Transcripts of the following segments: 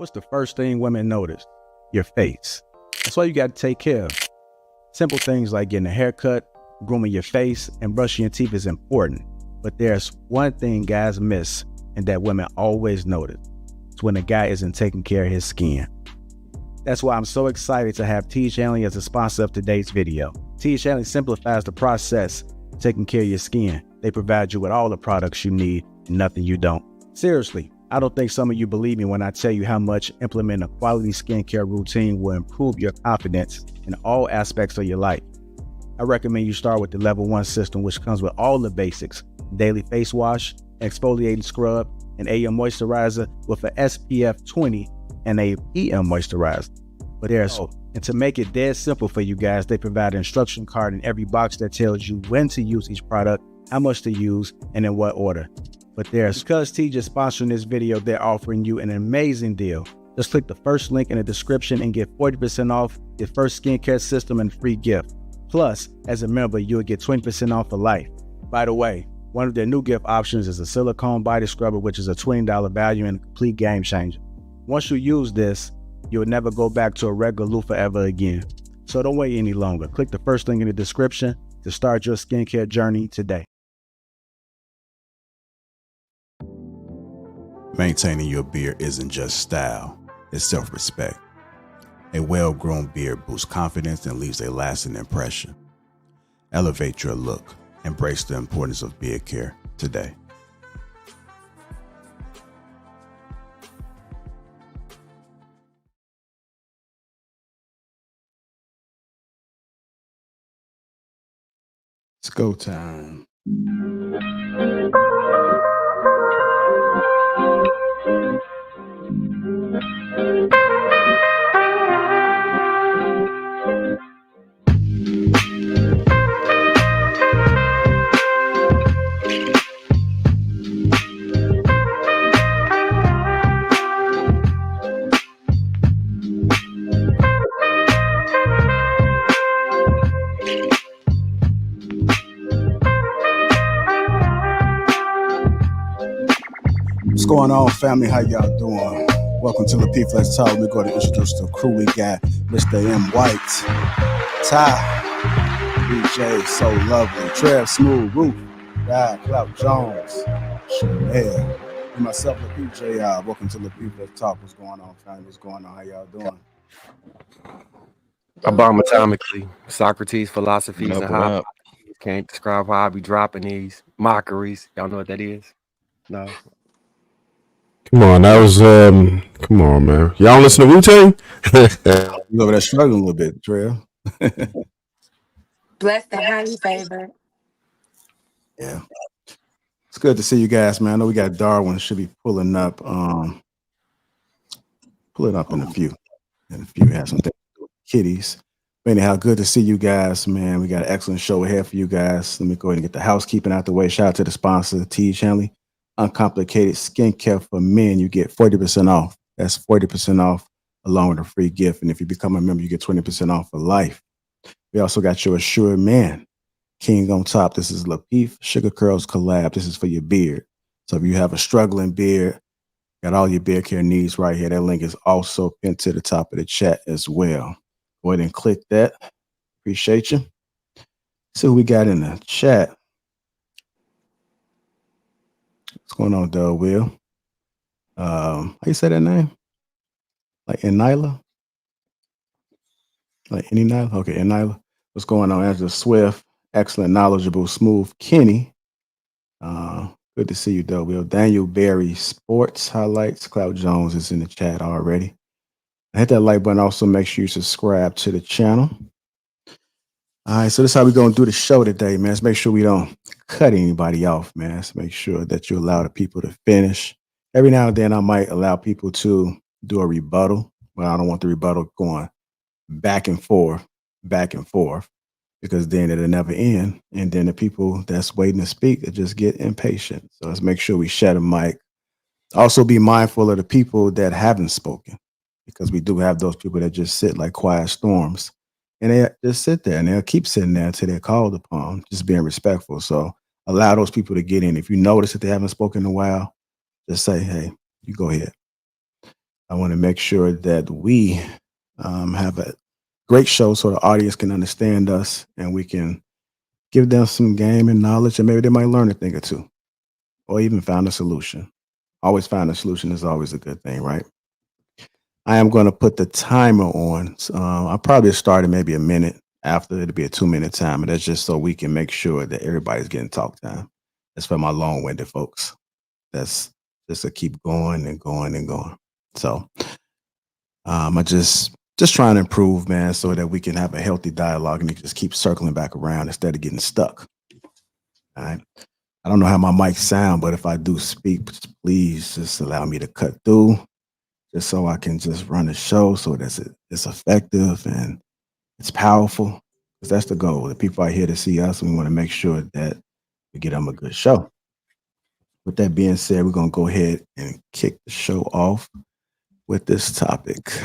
What's the first thing women notice? Your face. That's why you got to take care of. Simple things like getting a haircut, grooming your face, and brushing your teeth is important. But there's one thing guys miss and that women always notice. It's when a guy isn't taking care of his skin. That's why I'm so excited to have T. Shanley as a sponsor of today's video. T. Shanley simplifies the process of taking care of your skin. They provide you with all the products you need and nothing you don't. Seriously, I don't think some of you believe me when I tell you how much implementing a quality skincare routine will improve your confidence in all aspects of your life. I recommend you start with the level 1 system, which comes with all the basics: daily face wash, exfoliating scrub, an AM moisturizer with an SPF 20 and a PM moisturizer. But and to make it dead simple for you guys, they provide an instruction card in every box that tells you when to use each product, how much to use, and in what order. But because T just sponsoring this video, they're offering you an amazing deal. Just click the first link in the description and get 40% off your first skincare system and free gift. Plus, as a member, you'll get 20% off for life. By the way, one of their new gift options is a silicone body scrubber, which is a $20 value and a complete game changer. Once you use this, you'll never go back to a regular loofah ever again. So don't wait any longer. Click the first link in the description to start your skincare journey today. Maintaining your beard isn't just style, it's self-respect. A well-groomed beard boosts confidence and leaves a lasting impression. Elevate your look. Embrace the importance of beard care today. It's go time. What's going on, family? How y'all doing? Welcome to Lapeef Let's Talk. We're going to introduce the crew. We got Mr. M. White, Ty, DJ, So Lovely, Trev, Smooth, Roof, Guy, Clout Jones, Chanel, and myself, Lapeef JR. Welcome to Lapeef Let's Talk. What's going on, family? What's going on? How y'all doing? I bomb atomically. Socrates, philosophies, and hobbies. Can't describe how I be dropping these mockeries. Y'all know what that is? No. Come on, that was come on, man. Y'all don't listen to Wu-Tang? You over there struggling a little bit, Trev. Blessed and highly favored. Yeah. It's good to see you guys, man. I know we got Darwin should be pulling up in a few. Have some things to do with kitties. But anyhow, good to see you guys, man. We got an excellent show ahead for you guys. Let me go ahead and get the housekeeping out the way. Shout out to the sponsor, T. Shanley. Uncomplicated skincare for men. You get 40% off. That's 40% off along with a free gift. And if you become a member, you get 20% off for life. We also got your Assured Man King on top. This is Lapeef Sugar Curls Collab. This is for your beard. So if you have a struggling beard, got all your beard care needs right here. That link is also pinned to the top of the chat as well. Go ahead and click that. Appreciate you. See what we got in the chat. What's going on, Doug Will? How you say that name? Like Enila? Like any Nyla? Okay, Enila. What's going on? Angela Swift, excellent, knowledgeable, smooth Kenny. Good to see you, Doug Will. Daniel Berry, sports highlights. Cloud Jones is in the chat already. Hit that like button. Also, make sure you subscribe to the channel. All right, so this is how we're going to do the show today, man. Let's make sure we don't cut anybody off, man. Let's make sure that you allow the people to finish. Every now and then I might allow people to do a rebuttal, but I don't want the rebuttal going back and forth, because then it'll never end. And then the people that's waiting to speak, they just get impatient. So let's make sure we shut a mic. Also be mindful of the people that haven't spoken, because we do have those people that just sit like quiet storms. And they just sit there and they'll keep sitting there until they're called upon, just being respectful. So allow those people to get in. If you notice that they haven't spoken in a while, just say, hey, you go ahead. I want to make sure that we have a great show so the audience can understand us and we can give them some game and knowledge, and maybe they might learn a thing or two or even find a solution. Always find a solution is always a good thing, right? I am going to put the timer on. I'll probably start in maybe a minute after. It'll be a 2-minute timer. That's just so we can make sure that everybody's getting talk time. That's for my long-winded folks. That's just to keep going and going and going. So I just trying to improve, man, so that we can have a healthy dialogue and it just keep circling back around instead of getting stuck. All right. I don't know how my mic sound, but if I do speak, please just allow me to cut through, just so I can just run the show so that it's effective and it's powerful. Because that's the goal. The people are here to see us, and we want to make sure that we get them a good show. With that being said, we're going to go ahead and kick the show off with this topic.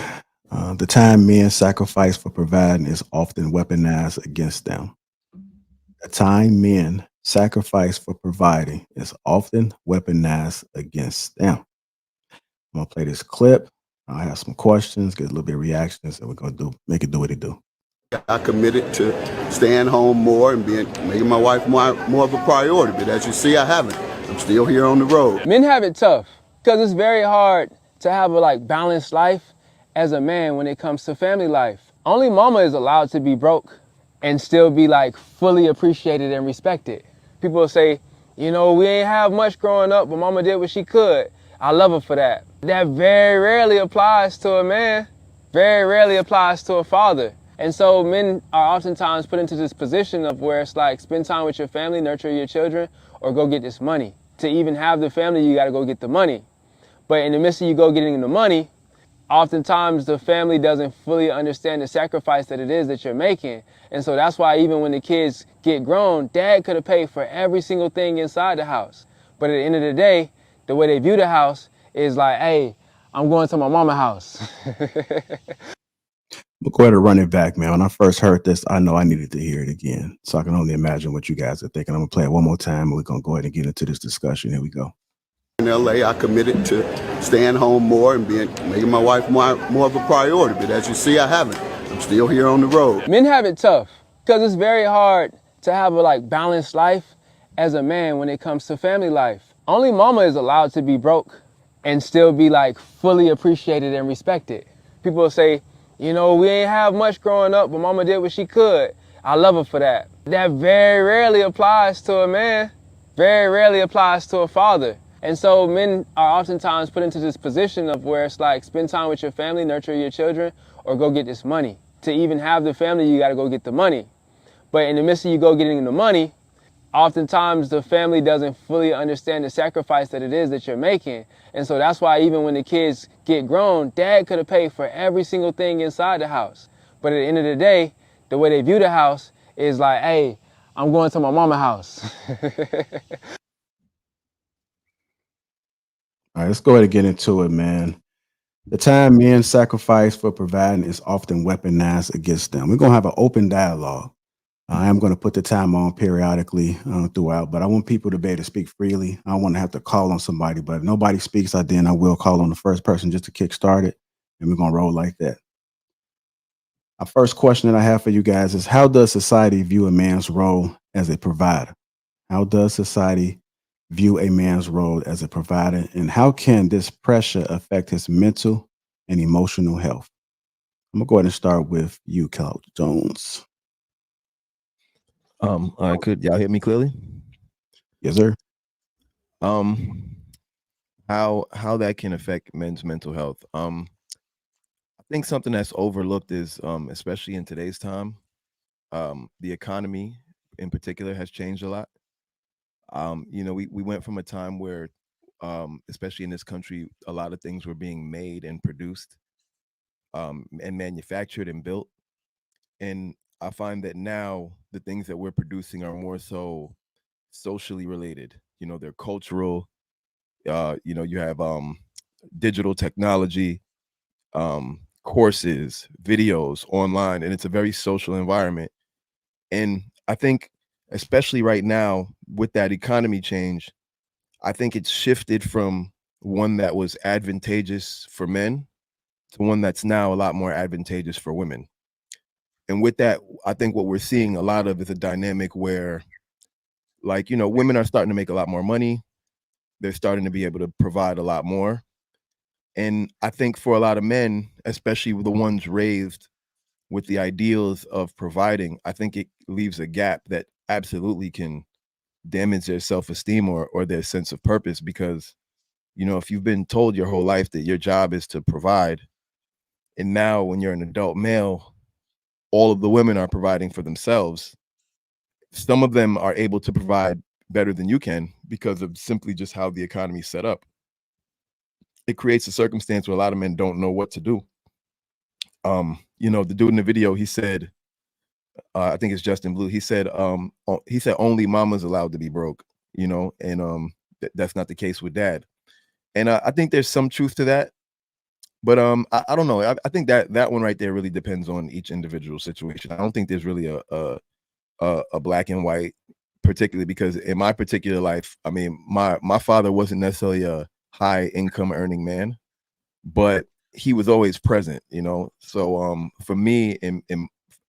The time men sacrifice for providing is often weaponized against them. The time men sacrifice for providing is often weaponized against them. I'm going to play this clip. I have some questions, get a little bit of reactions, and we're going to make it do what it do. I committed to staying home more and making my wife more of a priority. But as you see, I haven't. I'm still here on the road. Men have it tough because it's very hard to have a balanced life as a man when it comes to family life. Only mama is allowed to be broke and still be fully appreciated and respected. People say, we ain't have much growing up, but mama did what she could. I love her for that. That very rarely applies to a man, very rarely applies to a father. And so men are oftentimes put into this position of where it's spend time with your family, nurture your children, or go get this money. To even have the family, you gotta go get the money. But in the midst of you go getting the money, oftentimes the family doesn't fully understand the sacrifice that it is that you're making. And so that's why even when the kids get grown, dad could have paid for every single thing inside the house. But at the end of the day, the way they view the house is hey, I'm going to my mama's house. We'll go ahead and run it back, man. When I first heard this, I know I needed to hear it again. So I can only imagine what you guys are thinking. I'm going to play it one more time, and we're going to go ahead and get into this discussion. Here we go. In LA, I committed to staying home more and making my wife more of a priority. But as you see, I haven't. I'm still here on the road. Men have it tough because it's very hard to have a balanced life as a man when it comes to family life. Only mama is allowed to be broke and still be fully appreciated and respected. People say, we ain't have much growing up, but mama did what she could. I love her for that. That very rarely applies to a man, very rarely applies to a father. And so men are oftentimes put into this position of where it's spend time with your family, nurture your children, or go get this money. To even have the family, you gotta go get the money. But in the midst of you go getting the money, oftentimes the family doesn't fully understand the sacrifice that it is that you're making. And so that's why even when the kids get grown, dad could have paid for every single thing inside the house. But at the end of the day, the way they view the house is hey, I'm going to my mama's house. All right, let's go ahead and get into it, man. The time men sacrifice for providing is often weaponized against them. We're going to have an open dialogue. I am going to put the time on periodically throughout, but I want people to be able to speak freely. I don't want to have to call on somebody, but if nobody speaks, then I will call on the first person just to kickstart it, and we're going to roll like that. Our first question that I have for you guys is, how does society view a man's role as a provider? How does society view a man's role as a provider, and how can this pressure affect his mental and emotional health? I'm gonna go ahead and start with you, Cloud Jones. All right, could y'all hear me clearly? Yes, sir. How that can affect men's mental health. I think something that's overlooked is, especially in today's time, the economy in particular has changed a lot. We went from a time where, especially in this country, a lot of things were being made and produced, and manufactured and built. And I find that now the things that we're producing are more so socially related. They're cultural. You have digital technology, courses, videos online, and it's a very social environment. And I think, especially right now with that economy change, I think it's shifted from one that was advantageous for men to one that's now a lot more advantageous for women. And with that, I think what we're seeing a lot of is a dynamic where, like, you know, women are starting to make a lot more money. They're starting to be able to provide a lot more. And I think for a lot of men, especially the ones raised with the ideals of providing, I think it leaves a gap that absolutely can damage their self-esteem or their sense of purpose. Because, you know, if you've been told your whole life that your job is to provide, and now when you're an adult male, all of the women are providing for themselves. Some of them are able to provide better than you can because of simply just how the economy is set up. It creates a circumstance where a lot of men don't know what to do. You know, the dude in the video, he said, I think it's Justin Blue. He said only mama's allowed to be broke, you know, and that's not the case with dad. And I think there's some truth to that. But I don't know. I think that one right there really depends on each individual situation. I don't think there's really a black and white, particularly because in my particular life, I mean, my father wasn't necessarily a high income earning man, but he was always present, you know. So for me,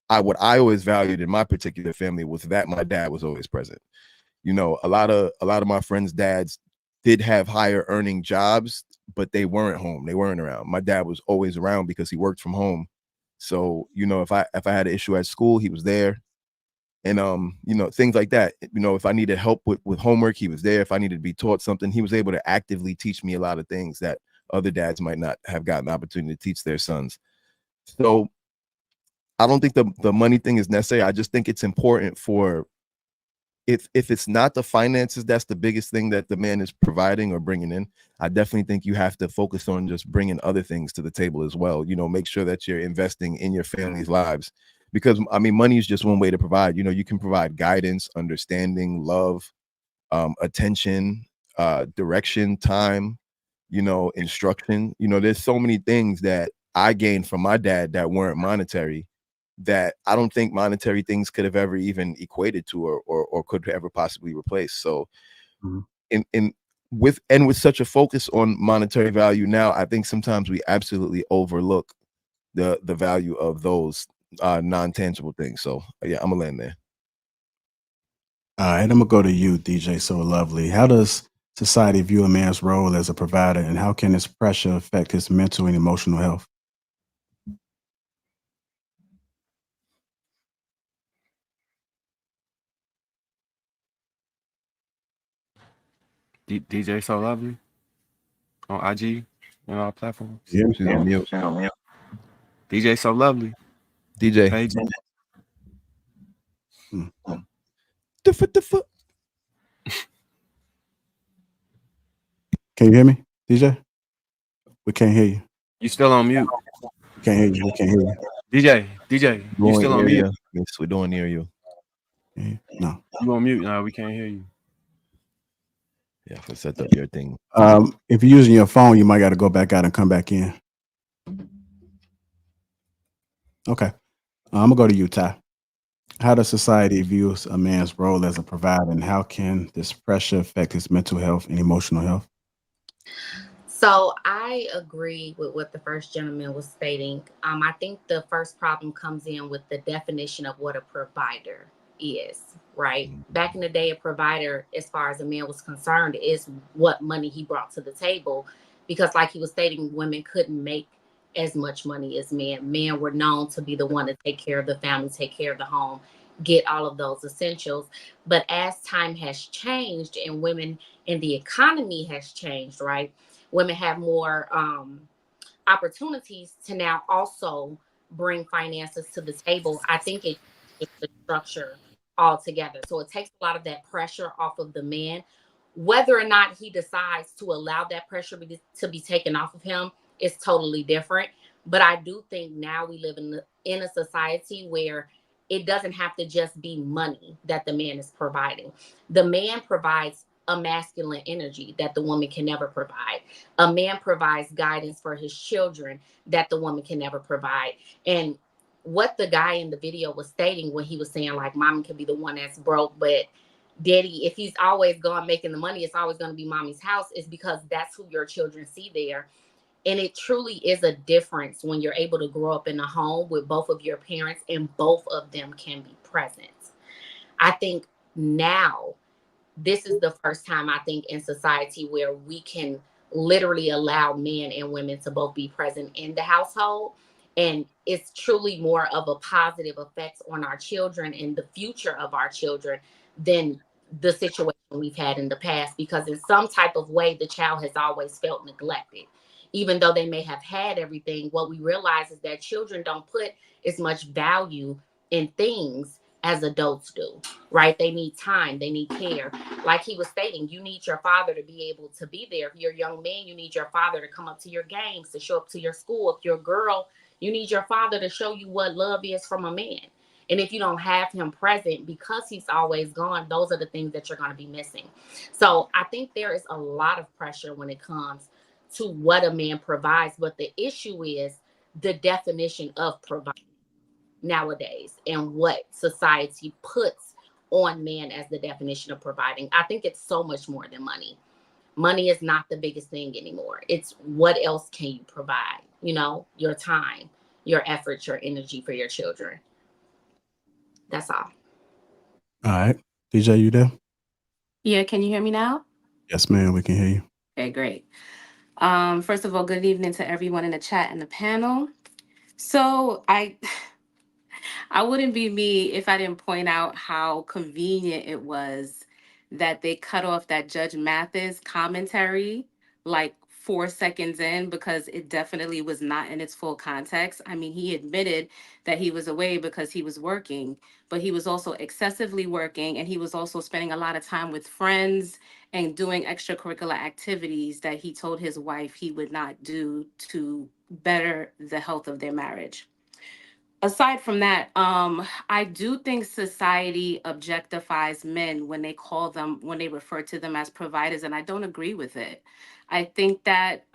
what I always valued in my particular family was that my dad was always present. You know, a lot of my friends' dads did have higher earning jobs, but they weren't home. They weren't around. My dad was always around because he worked from home. So, you know, if I had an issue at school, he was there. And you know, things like that. You know, if I needed help with homework, he was there. If I needed to be taught something, he was able to actively teach me a lot of things that other dads might not have gotten the opportunity to teach their sons. So I don't think the money thing is necessary. I just think it's important for, if it's not the finances, that's the biggest thing that the man is providing or bringing in. I definitely think you have to focus on just bringing other things to the table as well. You know, make sure that you're investing in your family's lives, because I mean, money is just one way to provide. You know, you can provide guidance, understanding, love, attention, direction, time, you know, instruction. You know, there's so many things that I gained from my dad that weren't monetary, that I don't think monetary things could have ever even equated to or could ever possibly replace. So with such a focus on monetary value now, I think sometimes we absolutely overlook the value of those non-tangible things. So yeah, I'm gonna land there. All right, I'm gonna go to you, DJ So Lovely. How does society view a man's role as a provider, and how can this pressure affect his mental and emotional health? DJ So Lovely on IG and all platforms. Yeah, She's on mute. DJ So Lovely. DJ. Page. Can you hear me, DJ? We can't hear you. You still on mute. We can't hear you. We can't hear you. DJ, you still on mute? Yes, we're doing near you. No. You on mute now? We can't hear you. Yeah, for set up your thing. If you're using your phone, you might got to go back out and come back in. Okay. I'm gonna go to you, Ty. How does society view a man's role as a provider, and how can this pressure affect his mental health and emotional health? So I agree with what the first gentleman was stating. I think the first problem comes in with the definition of what a provider is, right? Back in the day, a provider, as far as a man was concerned, is what money he brought to the table. Because like he was stating, women couldn't make as much money as men. Men were known to be the one to take care of the family, take care of the home, get all of those essentials. But as time has changed and women and the economy has changed, right? Women have more opportunities to now also bring finances to the table. I think it's just the structure altogether. So it takes a lot of that pressure off of the man. Whether or not he decides to allow that pressure to be taken off of him is totally different. But I do think now we live in a society where it doesn't have to just be money that the man is providing. The man provides a masculine energy that the woman can never provide. A man provides guidance for his children that the woman can never provide. And what the guy in the video was stating when he was saying, like, mom can be the one that's broke, but daddy, if he's always gone making the money, it's always going to be mommy's house, is because that's who your children see there. And it truly is a difference when you're able to grow up in a home with both of your parents and both of them can be present. I think now this is the first time I think in society where we can literally allow men and women to both be present in the household. And it's truly more of a positive effect on our children and the future of our children than the situation we've had in the past, because in some type of way, the child has always felt neglected. Even though they may have had everything, what we realize is that children don't put as much value in things as adults do, right? They need time, they need care. Like he was stating, you need your father to be able to be there. If you're a young man, you need your father to come up to your games, to show up to your school. If you're a girl, you need your father to show you what love is from a man. And if you don't have him present because he's always gone, those are the things that you're going to be missing. So I think there is a lot of pressure when it comes to what a man provides. But the issue is the definition of providing nowadays and what society puts on man as the definition of providing. I think it's so much more than money. Money is not the biggest thing anymore. It's what else can you provide? You know, your time, your effort, your energy for your children. That's all. All right. DJ, you there? Yeah, can you hear me now? Yes, ma'am. We can hear you. Okay, great. First of all, good evening to everyone in the chat and the panel. So I wouldn't be me if I didn't point out how convenient it was that they cut off that Judge Mathis commentary like 4 seconds in, because it definitely was not in its full context. I mean, he admitted that he was away because he was working, but he was also excessively working, and he was also spending a lot of time with friends and doing extracurricular activities that he told his wife he would not do to better the health of their marriage. Aside from that, I do think society objectifies men when when they refer to them as providers, and I don't agree with it. I think that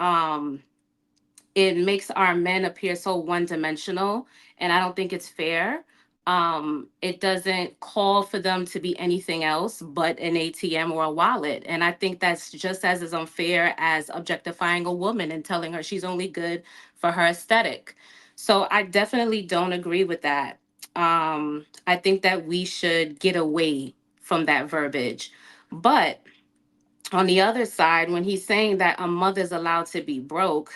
it makes our men appear so one-dimensional, and I don't think it's fair. It doesn't call for them to be anything else but an ATM or a wallet, and I think that's just as unfair as objectifying a woman and telling her she's only good for her aesthetic. So I definitely don't agree with that. I think that we should get away from that verbiage. But on the other side, when he's saying that a mother's allowed to be broke,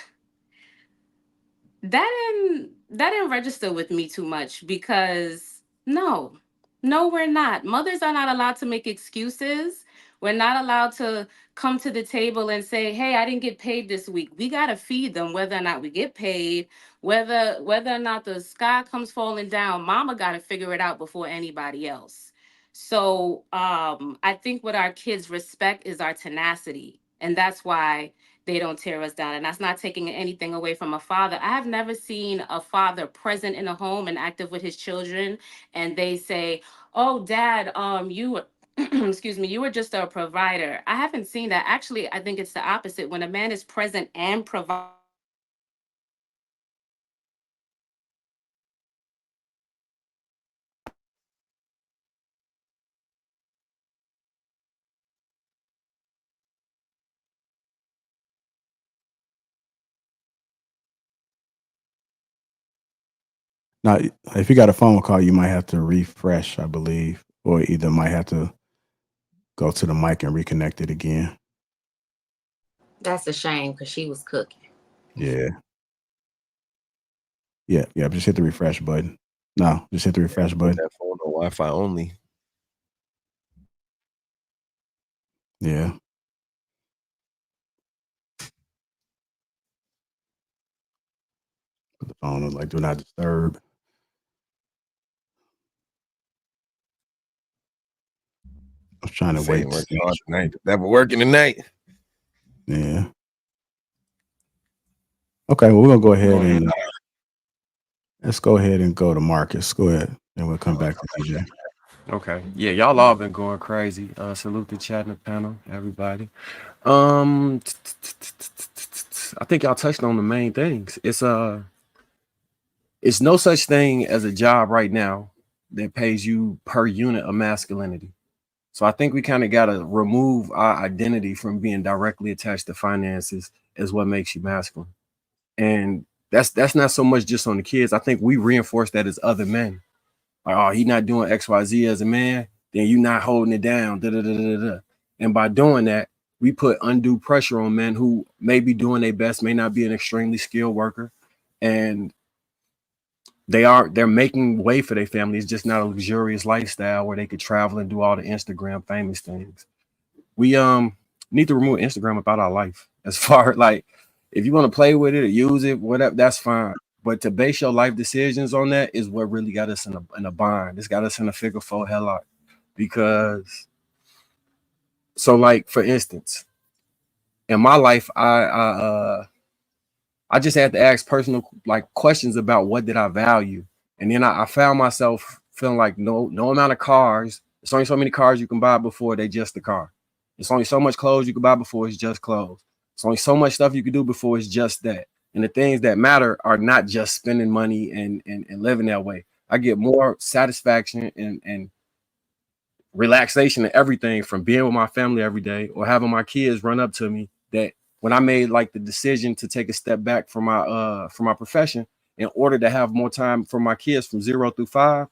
that didn't register with me too much, because no, we're not. Mothers are not allowed to make excuses. We're not allowed to come to the table and say, hey, I didn't get paid this week. We got to feed them whether or not we get paid, whether or not the sky comes falling down. Mama got to figure it out before anybody else. So I think what our kids respect is our tenacity, and that's why they don't tear us down. And that's not taking anything away from a father. I have never seen a father present in a home and active with his children, and they say, oh, dad, you were excuse me, you were just a provider. I haven't seen that. Actually, I think it's the opposite. When a man is present and provides, Now, if you got a phone call, you might have to refresh, I believe, or either might have to go to the mic and reconnect it again. That's a shame because she was cooking. Yeah. Yeah. Just hit the refresh button. No, just hit the refresh button. That phone or Wi-Fi only. Yeah. Put the phone on like do not disturb. I was trying to wait. Working hard tonight. Never working tonight. Yeah. Okay, well, we're gonna go ahead and let's go ahead and go to Marcus. Go ahead, and we'll come back to DJ. Okay. Yeah, y'all all been going crazy. Salute the chat and the panel, everybody. I think y'all touched on the main things. It's no such thing as a job right now that pays you per unit of masculinity. So I think we kind of got to remove our identity from being directly attached to finances as what makes you masculine. And that's not so much just on the kids. I think we reinforce that as other men. Like, oh, he not doing XYZ as a man, then you not holding it down. Da, da, da, da, da. And by doing that, we put undue pressure on men who may be doing their best, may not be an extremely skilled worker, and they're making way for their family. It's just not a luxurious lifestyle where they could travel and do all the Instagram famous things. We need to remove Instagram about our life. As far like, if you want to play with it or use it, whatever, that's fine. But to base your life decisions on that is what really got us in a bind. It's got us in a figure four headlock. Because so, like, for instance, in my life, I just had to ask personal like questions about what did I value. And then I found myself feeling like no amount of cars. There's only so many cars you can buy before they just a car. It's only so much clothes you can buy before it's just clothes. It's only so much stuff you can do before it's just that. And the things that matter are not just spending money and living that way. I get more satisfaction and relaxation and everything from being with my family every day or having my kids run up to me. That when I made like the decision to take a step back from my profession in order to have more time for my kids from 0 through 5,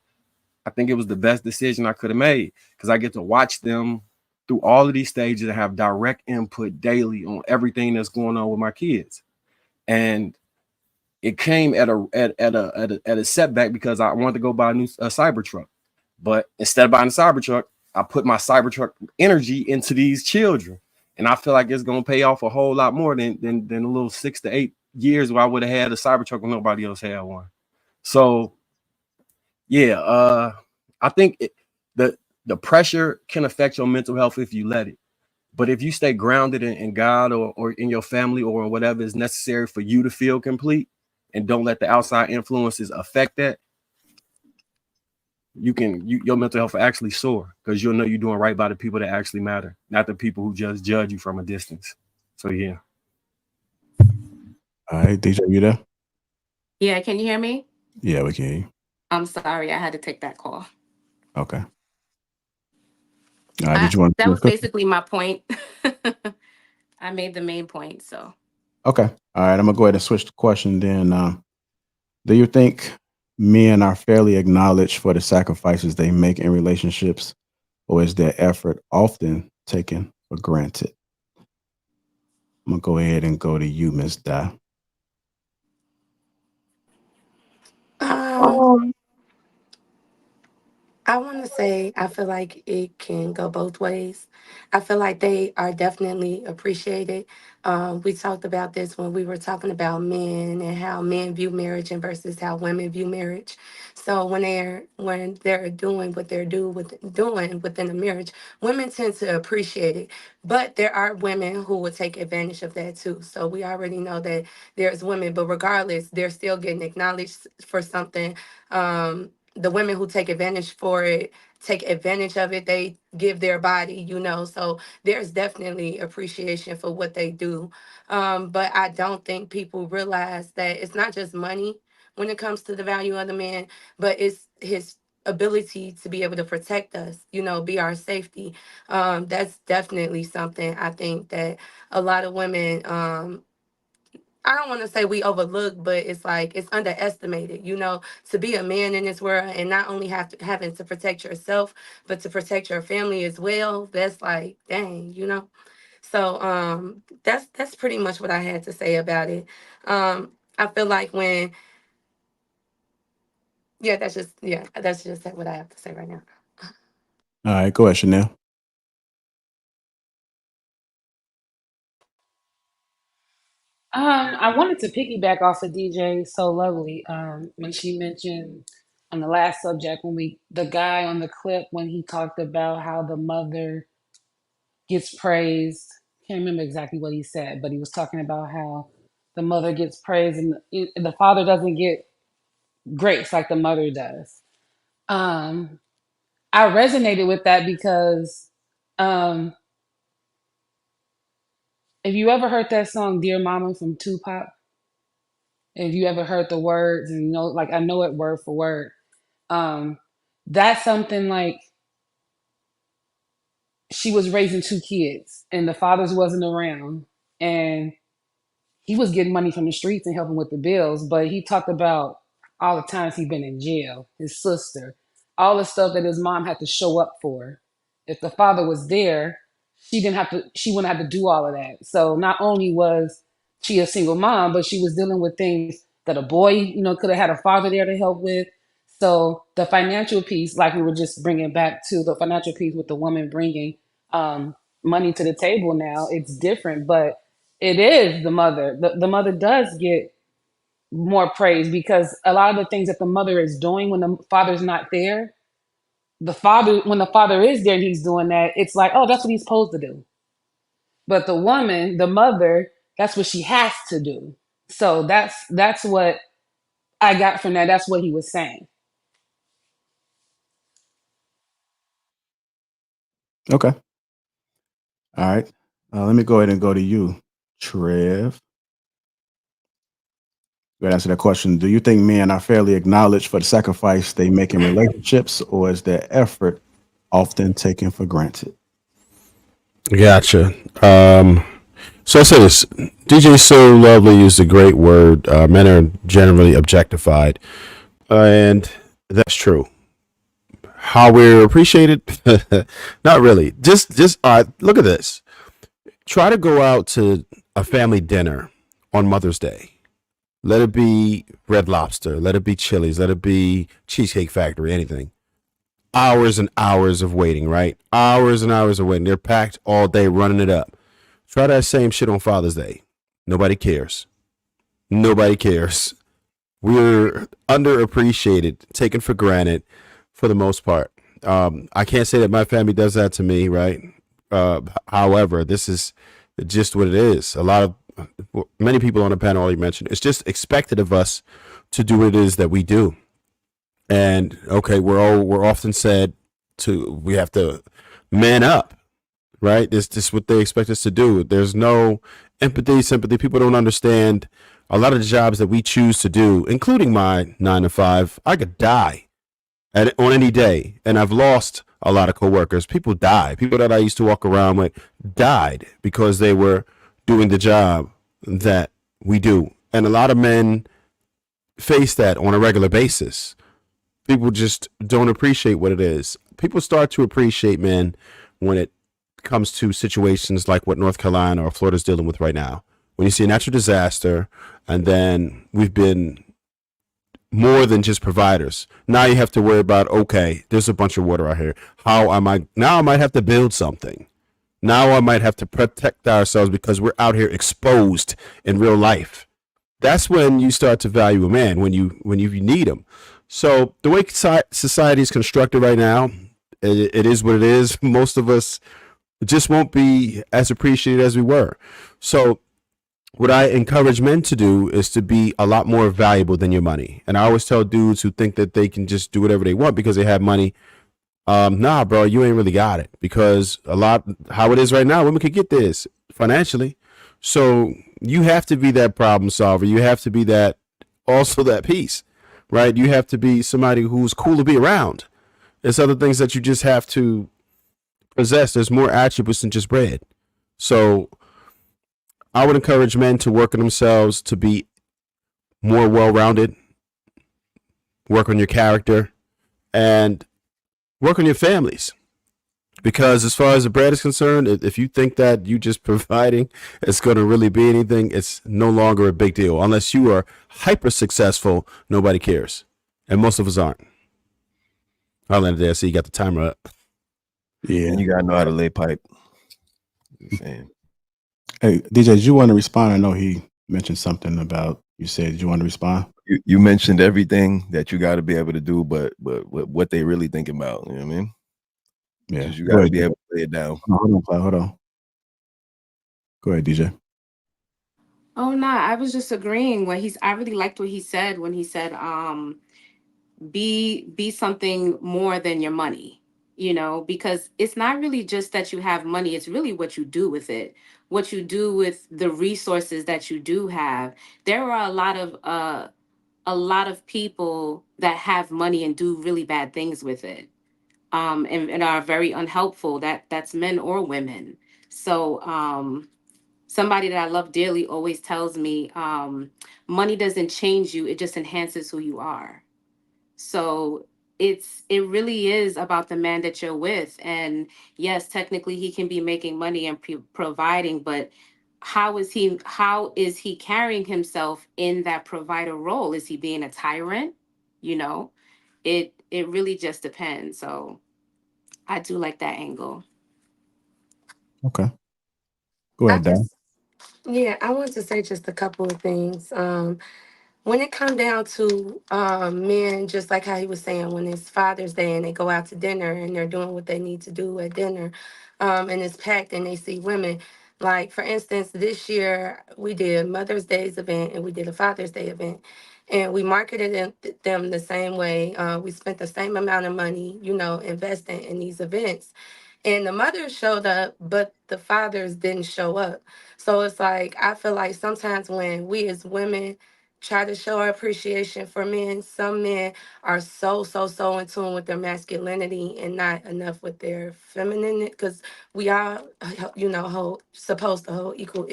I think it was the best decision I could have made, because I get to watch them through all of these stages and have direct input daily on everything that's going on with my kids. And it came at a setback because I wanted to go buy a Cybertruck. But instead of buying a Cybertruck, I put my Cybertruck energy into these children. And I feel like it's gonna pay off a whole lot more than a little 6 to 8 years where I would have had a Cybertruck when nobody else had one. So yeah, I think the pressure can affect your mental health if you let it. But if you stay grounded in God or in your family or whatever is necessary for you to feel complete, and don't let the outside influences affect that, your mental health will actually soar, because you'll know you're doing right by the people that actually matter, not the people who just judge you from a distance. So yeah. All right, DJ, you there? Yeah, can you hear me? Yeah, we can hear you. I'm sorry, I had to take that call. Okay. All right, did you want That to was basically my point. I made the main point, so. Okay. All right, I'm gonna go ahead and switch the question then. Do you think men are fairly acknowledged for the sacrifices they make in relationships, or is their effort often taken for granted? I'm gonna go ahead and go to you, Miss Di. Um, I want to say I feel like it can go both ways. I feel like they are definitely appreciated. We talked about this when we were talking about men and how men view marriage and versus how women view marriage. So when they're doing what they're doing within a marriage, women tend to appreciate it. But there are women who will take advantage of that too. So we already know that there's women, but regardless, they're still getting acknowledged for something. The women who take advantage of it, they give their body. So there's definitely appreciation for what they do. But I don't think people realize that it's not just money when it comes to the value of the man, but it's his ability to be able to protect us, be our safety. That's definitely something I think that a lot of women, I don't want to say we overlook, but it's like it's underestimated, to be a man in this world and not only having to protect yourself, but to protect your family as well. That's like, dang. So that's pretty much what I had to say about it. I feel like that's just what I have to say right now. All right, go ahead, Chanel. I wanted to piggyback off of DJ So Lovely when she mentioned on the last subject the guy on the clip when he talked about how the mother gets praised. Can't remember exactly what he said, but he was talking about how the mother gets praised and the father doesn't get grace like the mother does. Um, I resonated with that because um, if you ever heard that song "Dear Mama" from Tupac, if you ever heard the words and like I know it word for word, um, that's something like she was raising two kids and the fathers wasn't around, and he was getting money from the streets and helping with the bills, but he talked about all the times he'd been in jail, his sister, all the stuff that his mom had to show up for. If the father was there, she wouldn't have to do all of that. So not only was she a single mom, but she was dealing with things that a boy, could have had a father there to help with. So the financial piece, like we were just bringing back to the financial piece with the woman bringing money to the table now, it's different, but it is the mother. The mother does get more praise because a lot of the things that the mother is doing when the father's not there, when the father is there and he's doing that, it's like, oh, that's what he's supposed to do. But the woman, the mother, that's what she has to do. So that's what I got from that. That's what he was saying. Okay. All right. Let me go ahead and go to you, Trev. Go ahead and answer that question. Do you think men are fairly acknowledged for the sacrifice they make in relationships, or is their effort often taken for granted? Gotcha. So I say this. DJ So Lovely used a great word. Men are generally objectified, and that's true. How we're appreciated? Not really. Just look at this. Try to go out to a family dinner on Mother's Day. Let it be Red Lobster. Let it be Chili's. Let it be Cheesecake Factory. Anything. Hours and hours of waiting, right? Hours and hours of waiting. They're packed all day, running it up. Try that same shit on Father's Day. Nobody cares. Nobody cares. We're underappreciated, taken for granted for the most part. I can't say that my family does that to me, right? However, this is just what it is. Many people on the panel already mentioned it's just expected of us to do what it is that we do. And okay, we're often said we have to man up, right? This is what they expect us to do. There's no empathy, sympathy. People don't understand a lot of the jobs that we choose to do, including my 9 to 5. I could die on any day, and I've lost a lot of coworkers. People die. People that I used to walk around with died because they were doing the job that we do. And a lot of men face that on a regular basis. People just don't appreciate what it is. People start to appreciate men when it comes to situations like what North Carolina or Florida's dealing with right now. When you see a natural disaster, and then we've been more than just providers. Now you have to worry about, okay, there's a bunch of water out here. I might have to build something. Now I might have to protect ourselves because we're out here exposed in real life. That's when you start to value a man, when you need him. So the way society is constructed right now, it is what it is. Most of us just won't be as appreciated as we were. So what I encourage men to do is to be a lot more valuable than your money. And I always tell dudes who think that they can just do whatever they want because they have money, nah, bro, you ain't really got it. Because how it is right now, women could get this financially. So you have to be that problem solver. You have to be that piece, right? You have to be somebody who's cool to be around. There's other things that you just have to possess. There's more attributes than just bread. So I would encourage men to work on themselves to be more well-rounded, work on your character, and work on your families. Because as far as the bread is concerned, if you think that you just providing is going to really be anything, it's no longer a big deal. Unless you are hyper successful, nobody cares. And most of us aren't. I'll end it there. So you got the timer up. Yeah. And you got to know how to lay pipe. Saying. Hey, DJ, did you want to respond? I know he mentioned something about, you said you want to respond? You mentioned everything that you got to be able to do, but what they really thinking about, you know what I mean? Yeah. You got to be able to lay it down. Hold on. Go ahead, DJ. Oh no, I was just agreeing I really liked what he said when he said be something more than your money, because it's not really just that you have money, it's really what you do with it, what you do with the resources that you do have. There are a lot of people that have money and do really bad things with it, and are very unhelpful. That's men or women. So somebody that I love dearly always tells me, money doesn't change you, it just enhances who you are. So it really is about the man that you're with. And yes, technically he can be making money and providing, but how is he carrying himself in that provider role? Is he being a tyrant? You know, it really just depends. So I do like that angle. Okay. Go I ahead, Dan. just, yeah, I want to say just a couple of things. When it come down to men, just like how he was saying, when it's Father's Day and they go out to dinner and they're doing what they need to do at dinner, and it's packed and they see women. Like for instance, this year we did Mother's Day's event and we did a Father's Day event, and we marketed them the same way. We spent the same amount of money, investing in these events, and the mothers showed up, but the fathers didn't show up. So it's like I feel like sometimes when we as women try to show our appreciation for men, some men are so in tune with their masculinity and not enough with their feminine, because we are, supposed to hold equal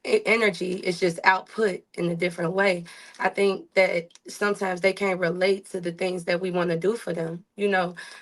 energy. Is just output in a different way. I think that sometimes they can't relate to the things that we want to do for them.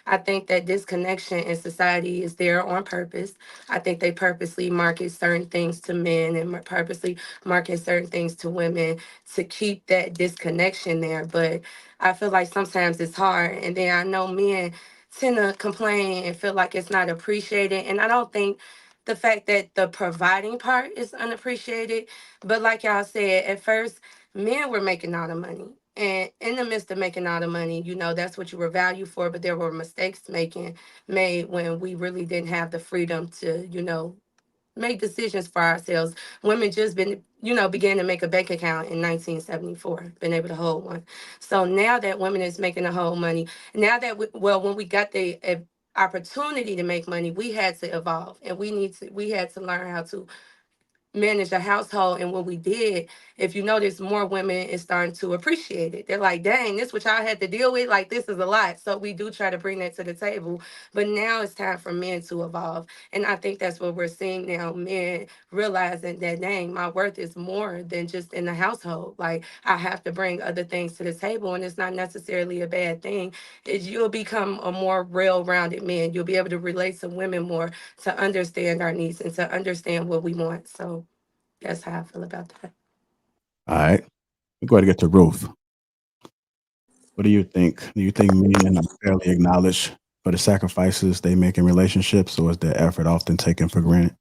I think that disconnection in society is there on purpose. I think they purposely market certain things to men and purposely market certain things to women to keep that disconnection there. But I feel like sometimes it's hard. And then I know men tend to complain and feel like it's not appreciated. And I don't think the fact that the providing part is unappreciated. But like y'all said, at first, men were making all the money. And in the midst of making all the money, that's what you were valued for. But there were mistakes made when we really didn't have the freedom to, make decisions for ourselves. Women just began to make a bank account in 1974, been able to hold one. So now that women is making the whole money, now that when we got the opportunity to make money, we had to evolve, and we had to learn how to manage a household. And when we did, if you notice, more women is starting to appreciate it. They're like, dang, this what y'all had to deal with, like this is a lot. So we do try to bring that to the table. But now it's time for men to evolve, and I think that's what we're seeing now. Men realizing that, dang, my worth is more than just in the household. Like I have to bring other things to the table, and it's not necessarily a bad thing. Is you'll become a more well-rounded man. You'll be able to relate to women more, to understand our needs and to understand what we want. So that's how I feel about that. All right. We go ahead and get to Ruth. What do you think? Do you think men are fairly acknowledged for the sacrifices they make in relationships, or is their effort often taken for granted?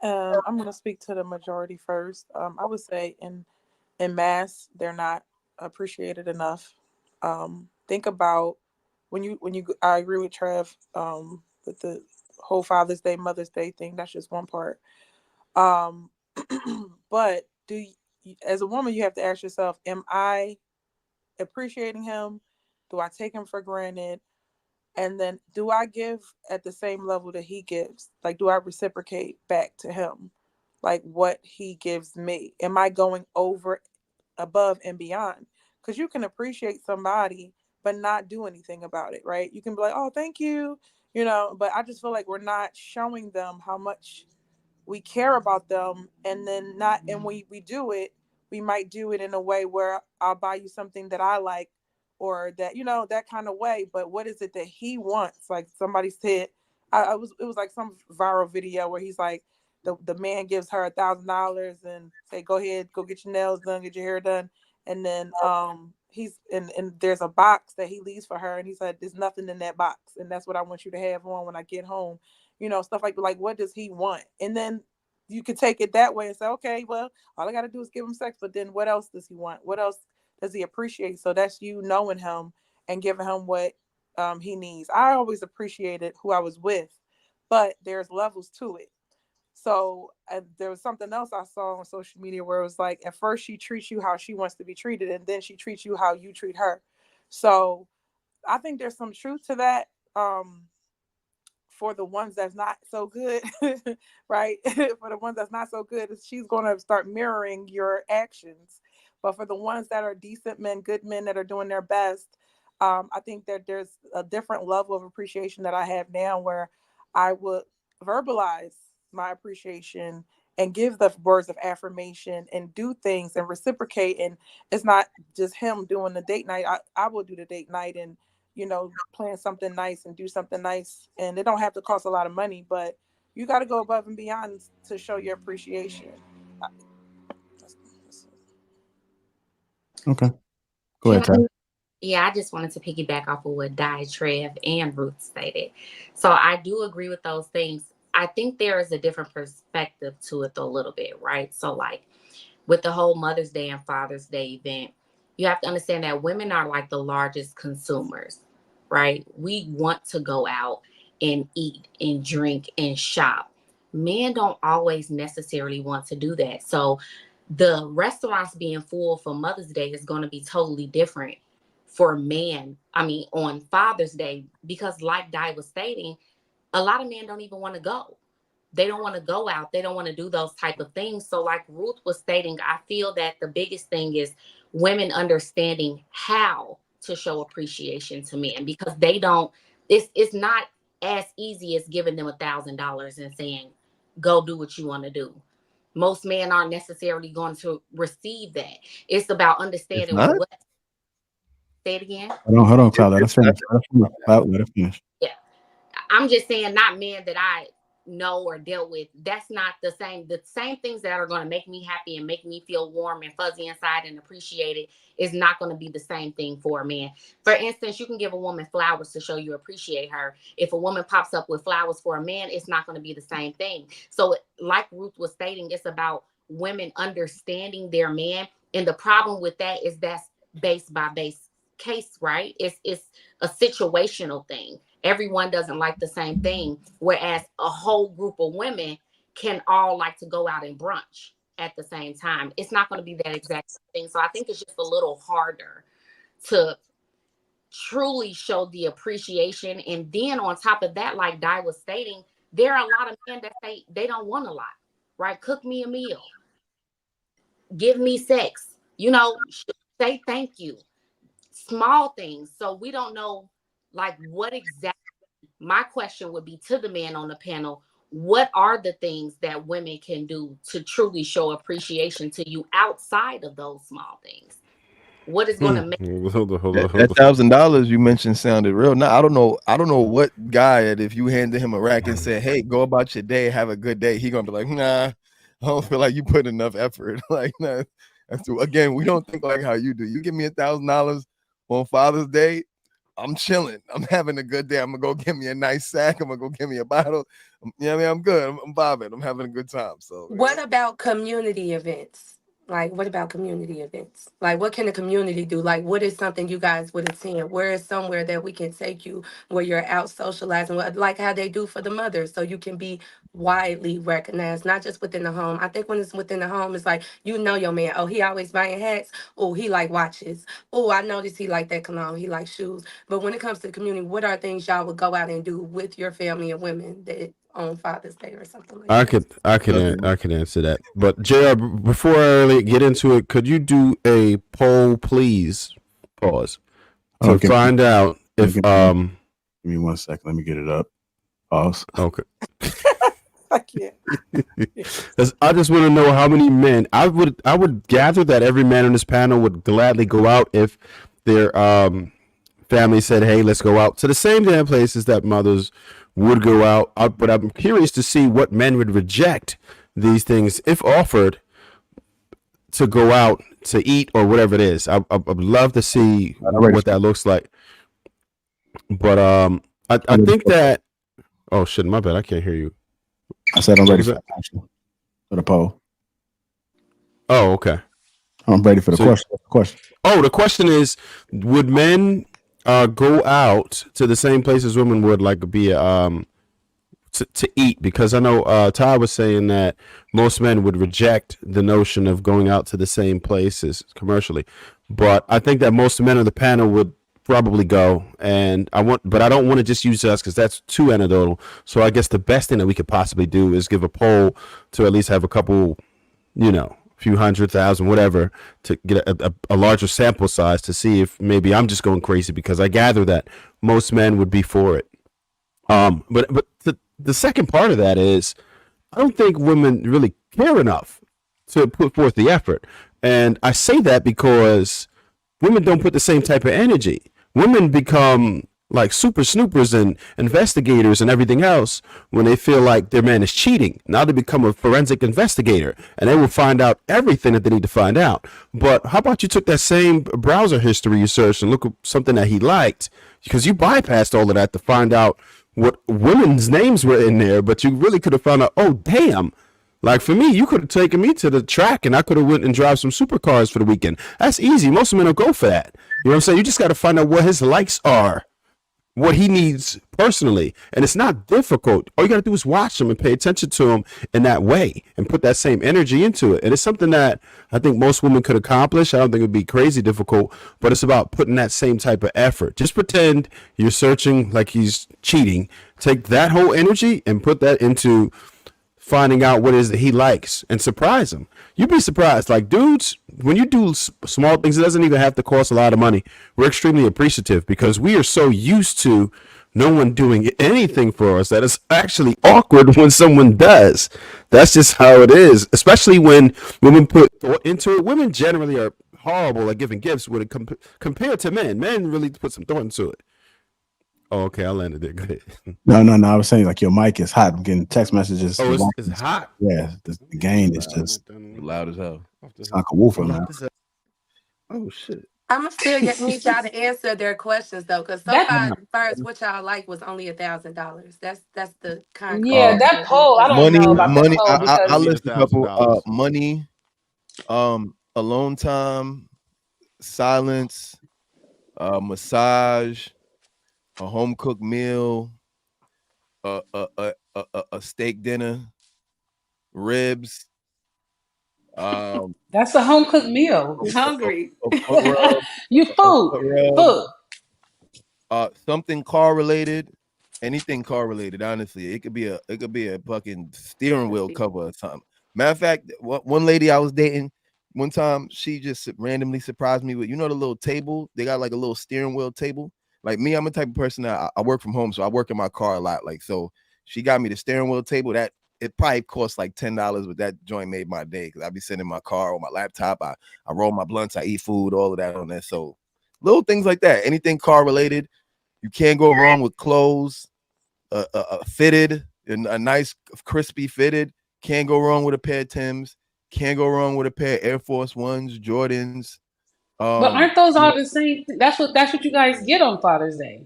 I'm going to speak to the majority first. I would say in mass, they're not appreciated enough. Think about when you. I agree with Trev with the whole Father's Day, Mother's Day thing. That's just one part. Um, but as a woman, you have to ask yourself: am I appreciating him? Do I take him for granted? And then do I give at the same level that he gives? Like, do I reciprocate back to him like what he gives me? Am I going over, above, and beyond? Because you can appreciate somebody but not do anything about it, right? You can be like, oh, thank you, but I just feel like we're not showing them how much we care about them. And then not, and we do it, we might do it in a way where I'll buy you something that I like, or that, that kind of way. But what is it that he wants? Like somebody said, it was like some viral video where he's like, the man gives her $1,000 and say, go ahead, go get your nails done, get your hair done. And then he's and there's a box that he leaves for her, and he said, there's nothing in that box, and that's what I want you to have on when I get home. Stuff like what does he want? And then you could take it that way and say, okay, well, all I got to do is give him sex. But then what else does he want? What else does he appreciate? So that's you knowing him and giving him what he needs. I always appreciated who I was with, but there's levels to it. So there was something else I saw on social media where it was like, at first she treats you how she wants to be treated, and then she treats you how you treat her. So I think there's some truth to that. For the ones that's not so good, right? For the ones that's not so good, she's going to start mirroring your actions. But for the ones that are decent men, good men that are doing their best, I think that there's a different level of appreciation that I have now, where I would verbalize my appreciation and give the words of affirmation and do things and reciprocate. And it's not just him doing the date night. I will do the date night and, plan something nice and do something nice. And it don't have to cost a lot of money, but you got to go above and beyond to show your appreciation. Okay. Go ahead, Ty. Yeah, I just wanted to piggyback off of what Di, Trev, and Ruth stated. So I do agree with those things. I think there is a different perspective to it though, a little bit, right? So like with the whole Mother's Day and Father's Day event, you have to understand that women are like the largest consumers, right? We want to go out and eat and drink and shop. Men don't always necessarily want to do that. So the restaurants being full for Mother's Day is going to be totally different for men. I mean, on Father's Day, because like Di was stating, a lot of men don't even want to go. They don't want to go out. They don't want to do those type of things. So like Ruth was stating, I feel that the biggest thing is women understanding how to show appreciation to men, because they don't, it's not as easy as giving them $1,000 and saying, go do what you want to do. Most men aren't necessarily going to receive that. It's about It's understanding not. what. Say it again. Hold on, Tyler. Let us finish. Not. Let us finish. Yeah. I'm just saying, not men that I know or dealt with. That's not the same. The same things that are going to make me happy and make me feel warm and fuzzy inside and appreciated is not going to be the same thing for a man. For instance, you can give a woman flowers to show you appreciate her. If a woman pops up with flowers for a man, it's not going to be the same thing. So like Ruth was stating, it's about women understanding their man. And the problem with that is that's base by base case, right? It's a situational thing. Everyone doesn't like the same thing, whereas a whole group of women can all like to go out and brunch at the same time. It's not going to be that exact thing. So I think it's just a little harder to truly show the appreciation. And then on top of that, like Di was stating, there are a lot of men that say they don't want a lot, right? Cook me a meal, give me sex, say thank you, small things. So we don't know like what exactly. My question would be to the man on the panel, what are the things that women can do to truly show appreciation to you outside of those small things? What is going to make Hold on. That $1,000 you mentioned sounded real. Now I don't know what guy that if you handed him a rack and said, "Hey, go about your day, have a good day," he gonna be like, "Nah, I don't feel like you put enough effort." Like, nah, again, we don't think like how you do. You give me $1,000 on Father's Day, I'm chilling. I'm having a good day. I'm gonna go get me a nice sack. I'm gonna go get me a bottle. I'm good. I'm vibing. I'm having a good time. So, What about community events? Like, what about community events? Like, what can the community do? Like, what is something you guys would attend? Where is somewhere that we can take you where you're out socializing, like how they do for the mothers, so you can be widely recognized, not just within the home. I think when it's within the home, it's like, your man. Oh, he always buying hats. Oh, he like watches. Oh, I noticed he like that cologne. He like shoes. But when it comes to the community, what are things y'all would go out and do with your family and women that on Father's Day or something like I that? could answer that. But JR, before I really get into it, could you do a poll, please? Pause to Okay. find out if Give me 1 second. Let me get it up. Pause. Okay. I can't. Because I just want to know how many men. I would gather that every man on this panel would gladly go out if their family said, "Hey, let's go out to the same damn places that mothers would go out." But I'm curious to see what men would reject these things if offered to go out to eat or whatever it is. I'd love to see what that looks like. But I think that. Oh shit! My bad. I can't hear you. I said I'm ready for the poll. Oh, okay. I'm ready for the question. Oh, the question is: would men go out to the same places women would, like be to eat? Because I know Ty was saying that most men would reject the notion of going out to the same places commercially, but I think that most men on the panel would probably go. And I don't want to just use us because that's too anecdotal. So I guess the best thing that we could possibly do is give a poll to at least have a couple, few 100,000, whatever, to get a larger sample size to see if maybe I'm just going crazy, because I gather that most men would be for it. But the second part of that is, I don't think women really care enough to put forth the effort. And I say that because women don't put the same type of energy. Women become like super snoopers and investigators and everything else when they feel like their man is cheating. Now they become a forensic investigator and they will find out everything that they need to find out. But how about you took that same browser history you searched and look at something that he liked, because you bypassed all of that to find out what women's names were in there, but you really could have found out, oh damn, like for me, you could have taken me to the track and I could have went and drive some supercars for the weekend. That's easy. Most men will go for that. You know what I'm saying? You just got to find out what his likes are, what he needs personally. And it's not difficult. All you got to do is watch him and pay attention to him in that way and put that same energy into it. And it's something that I think most women could accomplish. I don't think it would be crazy difficult, but it's about putting that same type of effort. Just pretend you're searching like he's cheating. Take that whole energy and put that into finding out what it is that he likes and surprise him. You'd be surprised. Like dudes, when you do small things, it doesn't even have to cost a lot of money. We're extremely appreciative because we are so used to no one doing anything for us that it's actually awkward when someone does. That's just how it is, especially when women put thought into it. Women generally are horrible at giving gifts when it compared to men. Men really put some thought into it. Oh, okay, I landed it. Go ahead. No. I was saying like your mic is hot. I'm getting text messages. Oh, it's hot. Yeah, the gain is just Loud as hell. it's like a woofer, man. Oh shit. I'ma still need y'all to answer their questions though, because so far first what y'all like was only $1,000. That's the concrete. Yeah, that poll. I don't know about that poll because I listed a couple. Money, alone time, silence, massage, a home cooked meal, a steak dinner, ribs. that's a home cooked meal. I'm hungry. You food. Something car related, anything car related. Honestly, it could be a fucking steering wheel cover or something. Matter of fact, one lady I was dating one time, she just randomly surprised me with, you know, the little table. They got like a little steering wheel table. Like me, I'm a type of person that I work from home, so I work in my car a lot. Like, so she got me the steering wheel table that it probably cost like $10, but that joint made my day because I'd be sitting in my car on my laptop. I roll my blunts, I eat food, all of that on there. So little things like that, anything car related, you can't go wrong with clothes, fitted, and a nice crispy fitted. Can't go wrong with a pair of Timbs. Can't go wrong with a pair of Air Force Ones, Jordans. But aren't those all the same? That's what you guys get on Father's Day.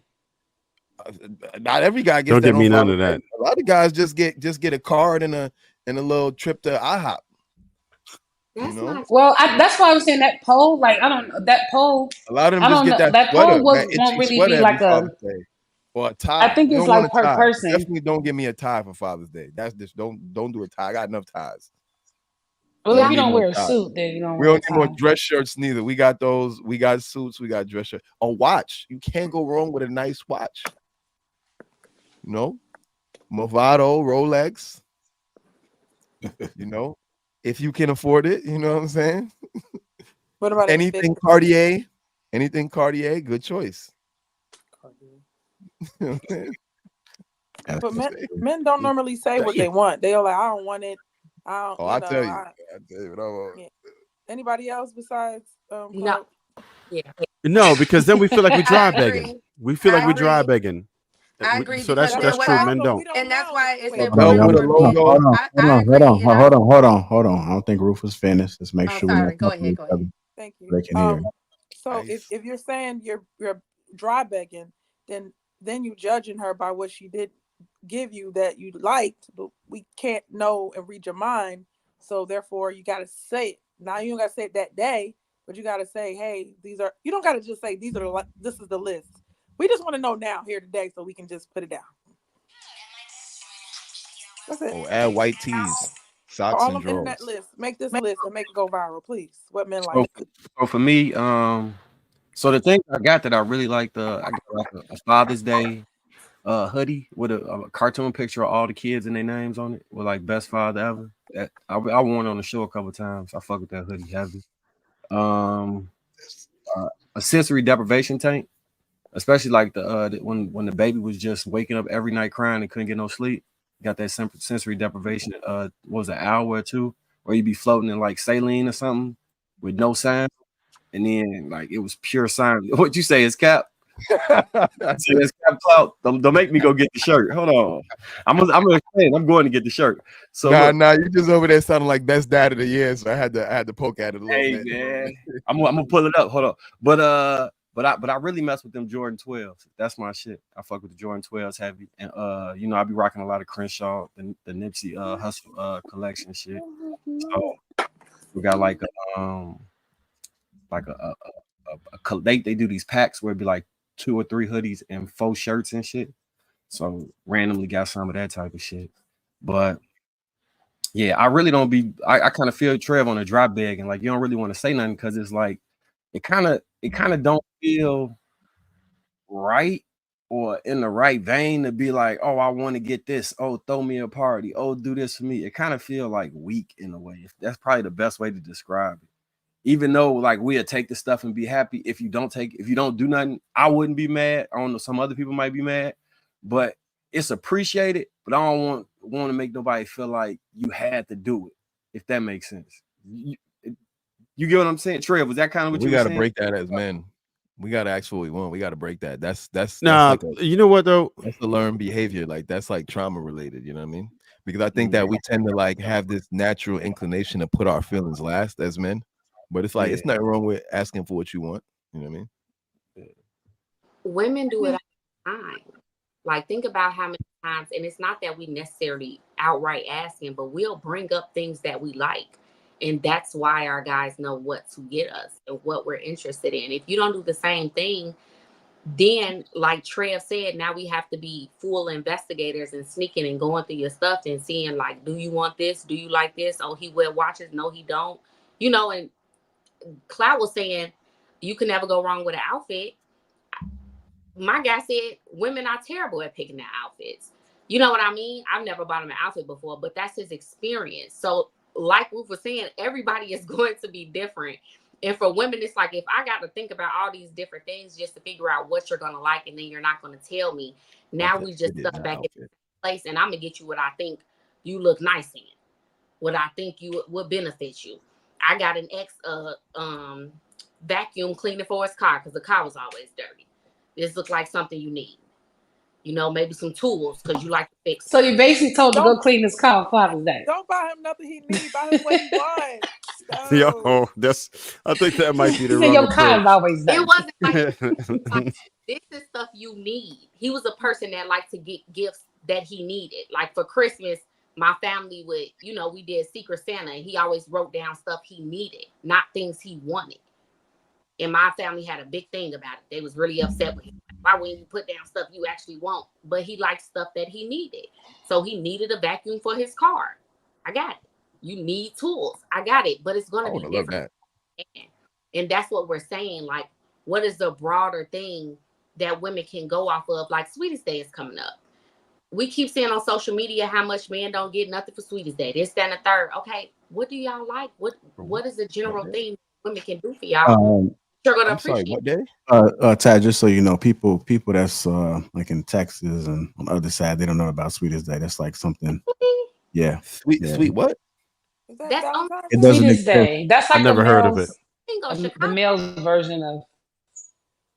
Not every guy gets. Don't that give me none of Day. that. A lot of guys just get a card and a little trip to IHOP. That's You know? nice. Well, that's why I was saying that poll. Like, I don't that poll. A lot of them I just don't get know. that poll sweater, won't really be like a. Or a tie. I think You it's don't want like a per tie. person. Definitely don't give me a tie for Father's Day. That's just don't do a tie. I got enough ties. Well, if you don't need wear a tie. suit, then you don't We wear don't a need more tie. dress shirts neither. We got those. We got suits. We got dress shirts. A watch. You can't go wrong with a nice watch. You know, Movado, Rolex. You know, if you can afford it. You know what I'm saying? What about anything Cartier? Anything Cartier? Good choice. But men don't normally say what they want. They're like, I don't want it. I don't. I'll tell you. I'll tell you what I want. Yeah. Anybody else besides? No. Yeah. No, because then we feel like we dry I begging. agree. We feel like I we dry agree. begging. I agree. So because that's then true. what Men don't. and that's why it's Hold important on, for men. hold on. I agree. Hold on. I don't think Rufus finished. Let's make Oh, sure we're sorry. not Go talking ahead. each other. Thank you. They can hear. So if you're saying you're dry begging, then you judging her by what she did give you that you liked, but we can't know and read your mind. So therefore, you got to say it. Now you don't got to say it that day, but you got to say, hey, these are. You don't got to just say these are. This is the list. We just want to know now here today, so we can just put it down. That's it. Oh, add white tees, socks, All and them internet drawers. lists. Make this list and make it go viral, please. What men So, like. so for me, so the thing I got that I really liked, I got like a Father's Day hoodie with a cartoon picture of all the kids and their names on it, with like best father ever. That I worn it on the show a couple times. I fuck with that hoodie heavy. A sensory deprivation tank, especially like when the baby was just waking up every night crying and couldn't get no sleep. got that sensory deprivation. What was it, an hour or two, or you be floating in like saline or something with no sound, and then like it was pure sound. What you say is Cap? See, that's Cap Clout. Don't make me go get the shirt. Hold on, I'm gonna explain. I'm going to get the shirt. So Nah, look, nah, you just over there sounding like best dad of the year, so I had to poke at it a little hey bit. man, I'm gonna pull it up. Hold on, but I really mess with them Jordan 12s. That's my shit. I fuck with the Jordan 12s heavy, and you know I be rocking a lot of Crenshaw, the Nipsey Hustle collection shit. So we got like they do these packs where it'd be like 2 or 3 hoodies and 4 shirts and shit. So randomly got some of that type of shit. But yeah, I really don't be. I kind of feel Trev on a drop bag, and like you don't really want to say nothing because it's like it kind of don't feel right or in the right vein to be like, oh, I want to get this. Oh, throw me a party. Oh, do this for me. It kind of feel like weak in a way. That's probably the best way to describe it. Even though like we'll take the stuff and be happy. If you don't do nothing, I wouldn't be mad. I don't know. Some other people might be mad, but it's appreciated. But I don't want to make nobody feel like you had to do it. If that makes sense. You get what I'm saying? Trev, was that kind of what We you were got to saying? break that as men. We got to ask what we want. We got to break that. That's Nah, like you know what though? that's a learned behavior. Like that's like trauma related. You know what I mean? Because I think Yeah. that we tend to like have this natural inclination to put our feelings last as men. But it's like Yeah. it's nothing wrong with asking for what you want. You know what I mean? Women do it all the time. Like, think about how many times, and it's not that we necessarily outright asking, but we'll bring up things that we like. And that's why our guys know what to get us and what we're interested in. If you don't do the same thing, then like Trev said, now we have to be full investigators and sneaking and going through your stuff and seeing like, do you want this? Do you like this? Oh, he wear watches. No, he don't. You know, and Cloud was saying you can never go wrong with an outfit. My guy said women are terrible at picking their outfits. You know what I mean? I've never bought him an outfit before, but that's his experience. So, like Ruth was saying, everybody is going to be different. And for women, it's like if I got to think about all these different things just to figure out what you're gonna like, and then you're not gonna tell me. Now we just stuck back in place, and I'm gonna get you what I think you look nice in, what I think you would benefit you. I got an ex vacuum cleaner for his car because the car was always dirty. This looks like something you need. You know, maybe some tools because you like to fix. So you basically told him to go clean his car on Father's Day. Don't buy him nothing he needs. Buy him what he wants. Yo, I think that might be the He said wrong your car is approach. always dirty. It wasn't like this is stuff you need. He was a person that liked to get gifts that he needed. Like for Christmas, my family would, you know, we did Secret Santa, and he always wrote down stuff he needed, not things he wanted. And my family had a big thing about it. They was really upset with him. Why wouldn't you put down stuff you actually want? But he liked stuff that he needed. So he needed a vacuum for his car. I got it. You need tools. I got it. But it's going to be different. And that's what we're saying. Like, what is the broader thing that women can go off of? Like, Sweetest Day is coming up. We keep seeing on social media how much men don't get nothing for Sweetest Day. This, that, and the third. Okay, what do y'all like? What is the general thing women can do for y'all? You're gonna appreciate. What day? Tad, just so you know, people that's like in Texas and on the other side, they don't know about Sweetest Day. That's like something. Yeah. Sweet what? That's on It doesn't Sweetest exist. Day. That's like I never heard of it. The male's version of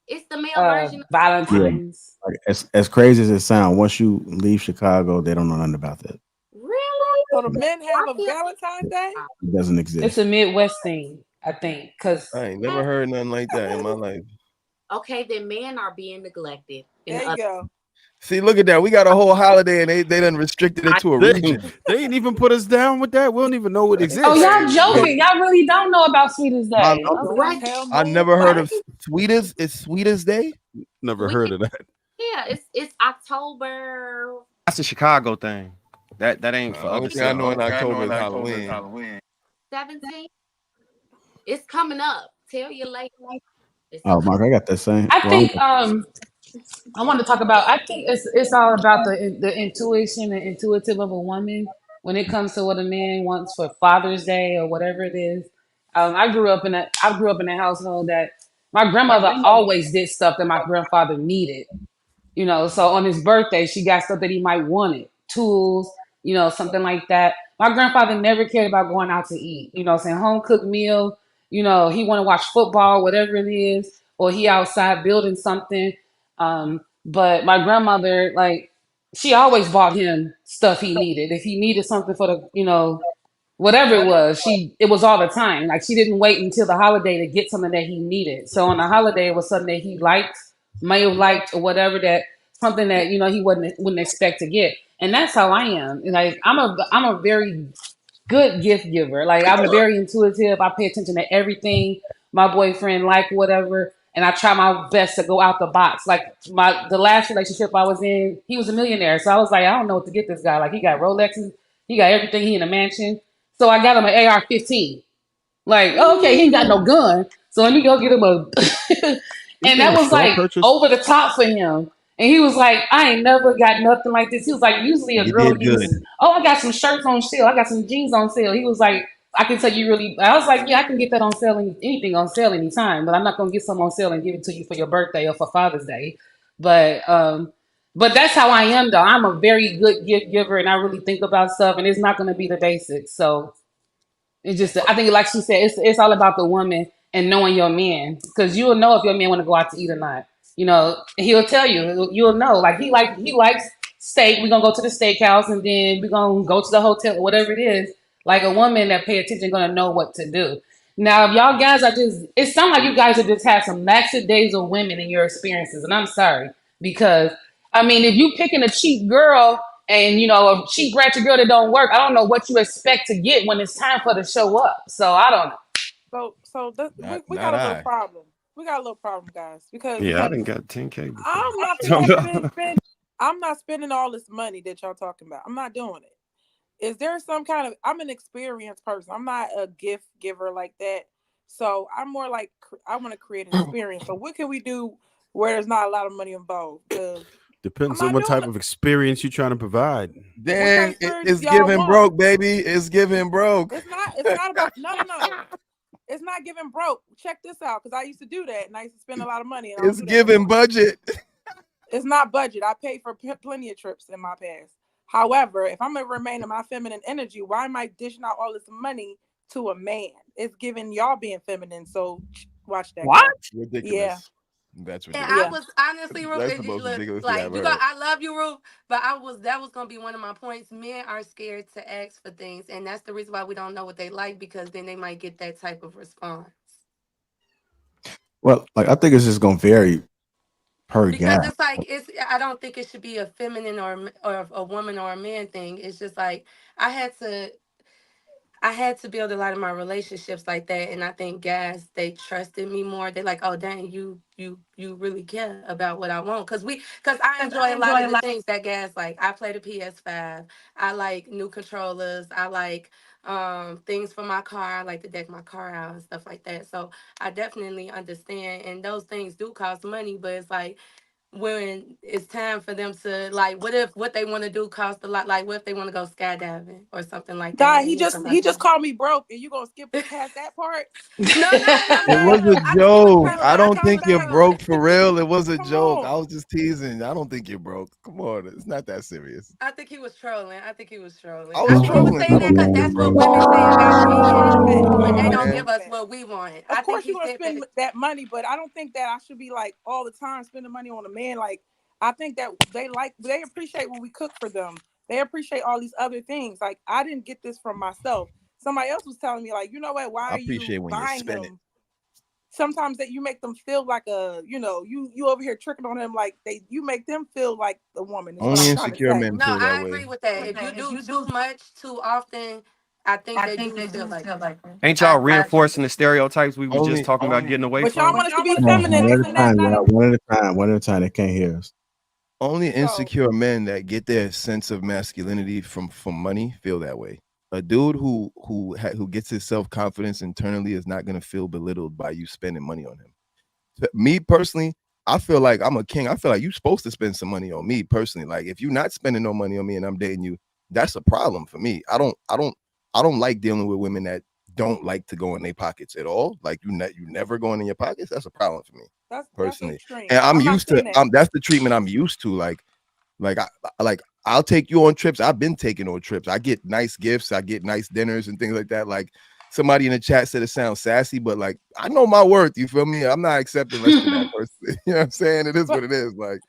it's the male version of Valentine's. Like, as crazy as it sounds, once you leave Chicago, they don't know nothing about that. Really? So the men have a Valentine's Day? It doesn't exist. It's a Midwest thing, I think. Cause I ain't never heard nothing like that in my life. Okay, then men are being neglected. There you go. See, look at that. We got a whole holiday and they done restricted it to a region. They ain't even put us down with that. We don't even know what exists. Oh, y'all joking. Y'all really don't know about Sweetest Day. I never heard of Sweetest. It's Sweetest Day? Never heard of that. Yeah, it's October. That's a Chicago thing. That ain't for only other thing I know in cities. October is Halloween. 17. It's coming up. Tell you later. Oh, Mark, I got that same. I think I want to talk about. I think it's all about the intuition and intuitive of a woman when it comes to what a man wants for Father's Day or whatever it is. I grew up in a household that my grandmother always did stuff that my grandfather needed. You know, so on his birthday, she got stuff that he might wanted. tools, you know, something like that. My grandfather never cared about going out to eat. You know what I'm saying? Home cooked meal, you know, he want to watch football, whatever it is, or he outside building something. But my grandmother, like, she always bought him stuff he needed. If he needed something for the, you know, whatever it was, it was all the time. Like, she didn't wait until the holiday to get something that he needed. So on the holiday, it was something that he liked, may have liked, or whatever, that something that, you know, he wouldn't expect to get. And that's how I am. Like, I'm a very good gift giver. Like, I'm very intuitive. I pay attention to everything my boyfriend like, whatever, and I try my best to go out the box. Like, the last relationship I was in, he was a millionaire, so I was like, I don't know what to get this guy. Like, he got Rolexes, he got everything, he in a mansion. So I got him an AR-15. Like, okay, he ain't got no gun, so let me go get him a. And that was like over the top for him. And he was like, I ain't never got nothing like this. He was like, usually a You girl did would give good. me, oh, I got some shirts on sale. I got some jeans on sale. He was like, I can tell you really. I was like, yeah, I can get that on sale, anything on sale anytime, but I'm not gonna get some on sale and give it to you for your birthday or for Father's Day. But that's how I am, though. I'm a very good gift giver, and I really think about stuff, and it's not gonna be the basics. So it's just, I think, like she said, it's all about the woman and knowing your man, because you'll know if your man want to go out to eat or not. You know, he'll tell you. You'll know. Like, he likes steak. We're gonna go to the steakhouse, and then we're gonna go to the hotel, whatever it is. Like, a woman that pay attention gonna know what to do. Now, if y'all guys are just, it sounds like you guys have just had some massive days of women in your experiences, and I'm sorry, because I mean, if you picking a cheap girl and, you know, a cheap ratchet girl that don't work, I don't know what you expect to get when it's time for her to show up. So I don't know. We got a little problem. We got a little problem, guys, because Yeah, I didn't got 10K before. I'm not finna I'm not spending all this money that y'all talking about. I'm not doing it. Is there some kind of, I'm an experienced person. I'm not a gift giver like that. So I'm more like, I want to create an experience. So what can we do where there's not a lot of money involved? Depends on what type of experience you're trying to provide. Then it's giving broke, baby. It's giving broke. It's not about no. It's not giving broke. Check this out, because I used to do that, and I used to spend a lot of money. And it's giving budget. It's not budget. I paid for plenty of trips in my past. However, if I'm gonna remain in my feminine energy, why am I dishing out all this money to a man? It's giving y'all being feminine. So watch that. What? Ridiculous. Yeah. That's And ridiculous. I was honestly, Ruth, That's the most ridiculous thing I've heard. I love you, Ruth, but that was gonna be one of my points. Men are scared to ask for things, and that's the reason why we don't know what they like, because then they might get that type of response. Well, like, I think it's just gonna vary per Because guy. it's like, I don't think it should be a feminine or a woman or a man thing. It's just like I had to build a lot of my relationships like that, and I think guys, they trusted me more. They're like, oh dang, you really care about what I want, because I enjoy a lot of the things that guys like. I play the PS5. I like new controllers. I like things for my car. I like to deck my car out and stuff like that. So I definitely understand, and those things do cost money, but it's like, when it's time for them to, like, what they want to do costs a lot. Like, what if they want to go skydiving or something like that? God, he just called me broke, and you gonna skip past that part? No. It was a joke. I don't think you're broke for real. It was a joke. I was just teasing. I don't think you're broke. Come on, it's not that serious. I think he was trolling. I was trolling. He was saying that because that's what women say about men when they don't give us what we want. Of course, you're gonna spend that money, but I don't think that I should be like all the time spending money on a man. Like, I think that they appreciate when we cook for them. They appreciate all these other things. Like, I didn't get this from myself. Somebody else was telling me, like, you know what? Why are you buying them? Sometimes that you make them feel like you over here tricking on them, like you make them feel like the woman. Only insecure men feel that way. I agree with that. If you do too much too often, I think they do feel like that. Ain't y'all reinforcing the stereotypes we was just talking about getting away but from? y'all want us to be feminine. One at a time. They can't hear us. Only insecure men that get their sense of masculinity from money feel that way. A dude who gets his self-confidence internally is not going to feel belittled by you spending money on him. Me personally, I feel like I'm a king. I feel like you're supposed to spend some money on me personally. Like, if you're not spending no money on me and I'm dating you, that's a problem for me. I don't like dealing with women that don't like to go in their pockets at all. Like, you never going in your pockets. That's a problem for me. That's personally. And I'm used to that's the treatment I'm used to. Like I'll take you on trips. I've been taken on trips. I get nice gifts. I get nice dinners and things like that. Like somebody in the chat said it sounds sassy, but like I know my worth. You feel me? I'm not accepting less than that person. You know what I'm saying? It is what it is. Like,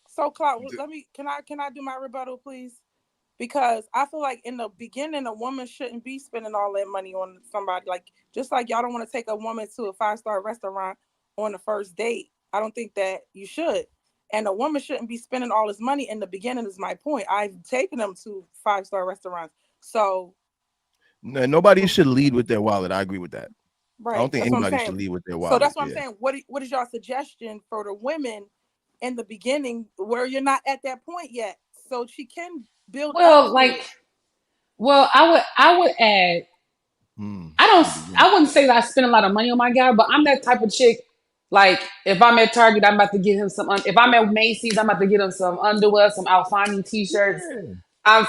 so Cloud, can I do my rebuttal, please? Because I feel like in the beginning, a woman shouldn't be spending all that money on somebody. Like, just like y'all don't want to take a woman to a 5-star restaurant on the first date. I don't think that you should. And a woman shouldn't be spending all this money in the beginning is my point. I've taken them to 5-star restaurants. So nobody should lead with their wallet. I agree with that. Right. I don't think anybody should lead with their wallet. So that's what I'm saying. What is your suggestion for the women in the beginning where you're not at that point yet? So she can build up to it. I would add, I wouldn't say that I spend a lot of money on my guy, but I'm that type of chick. Like if I'm at Target, I'm about to get him some. If I'm at Macy's, I'm about to get him some underwear, some Alfani t-shirts. I'm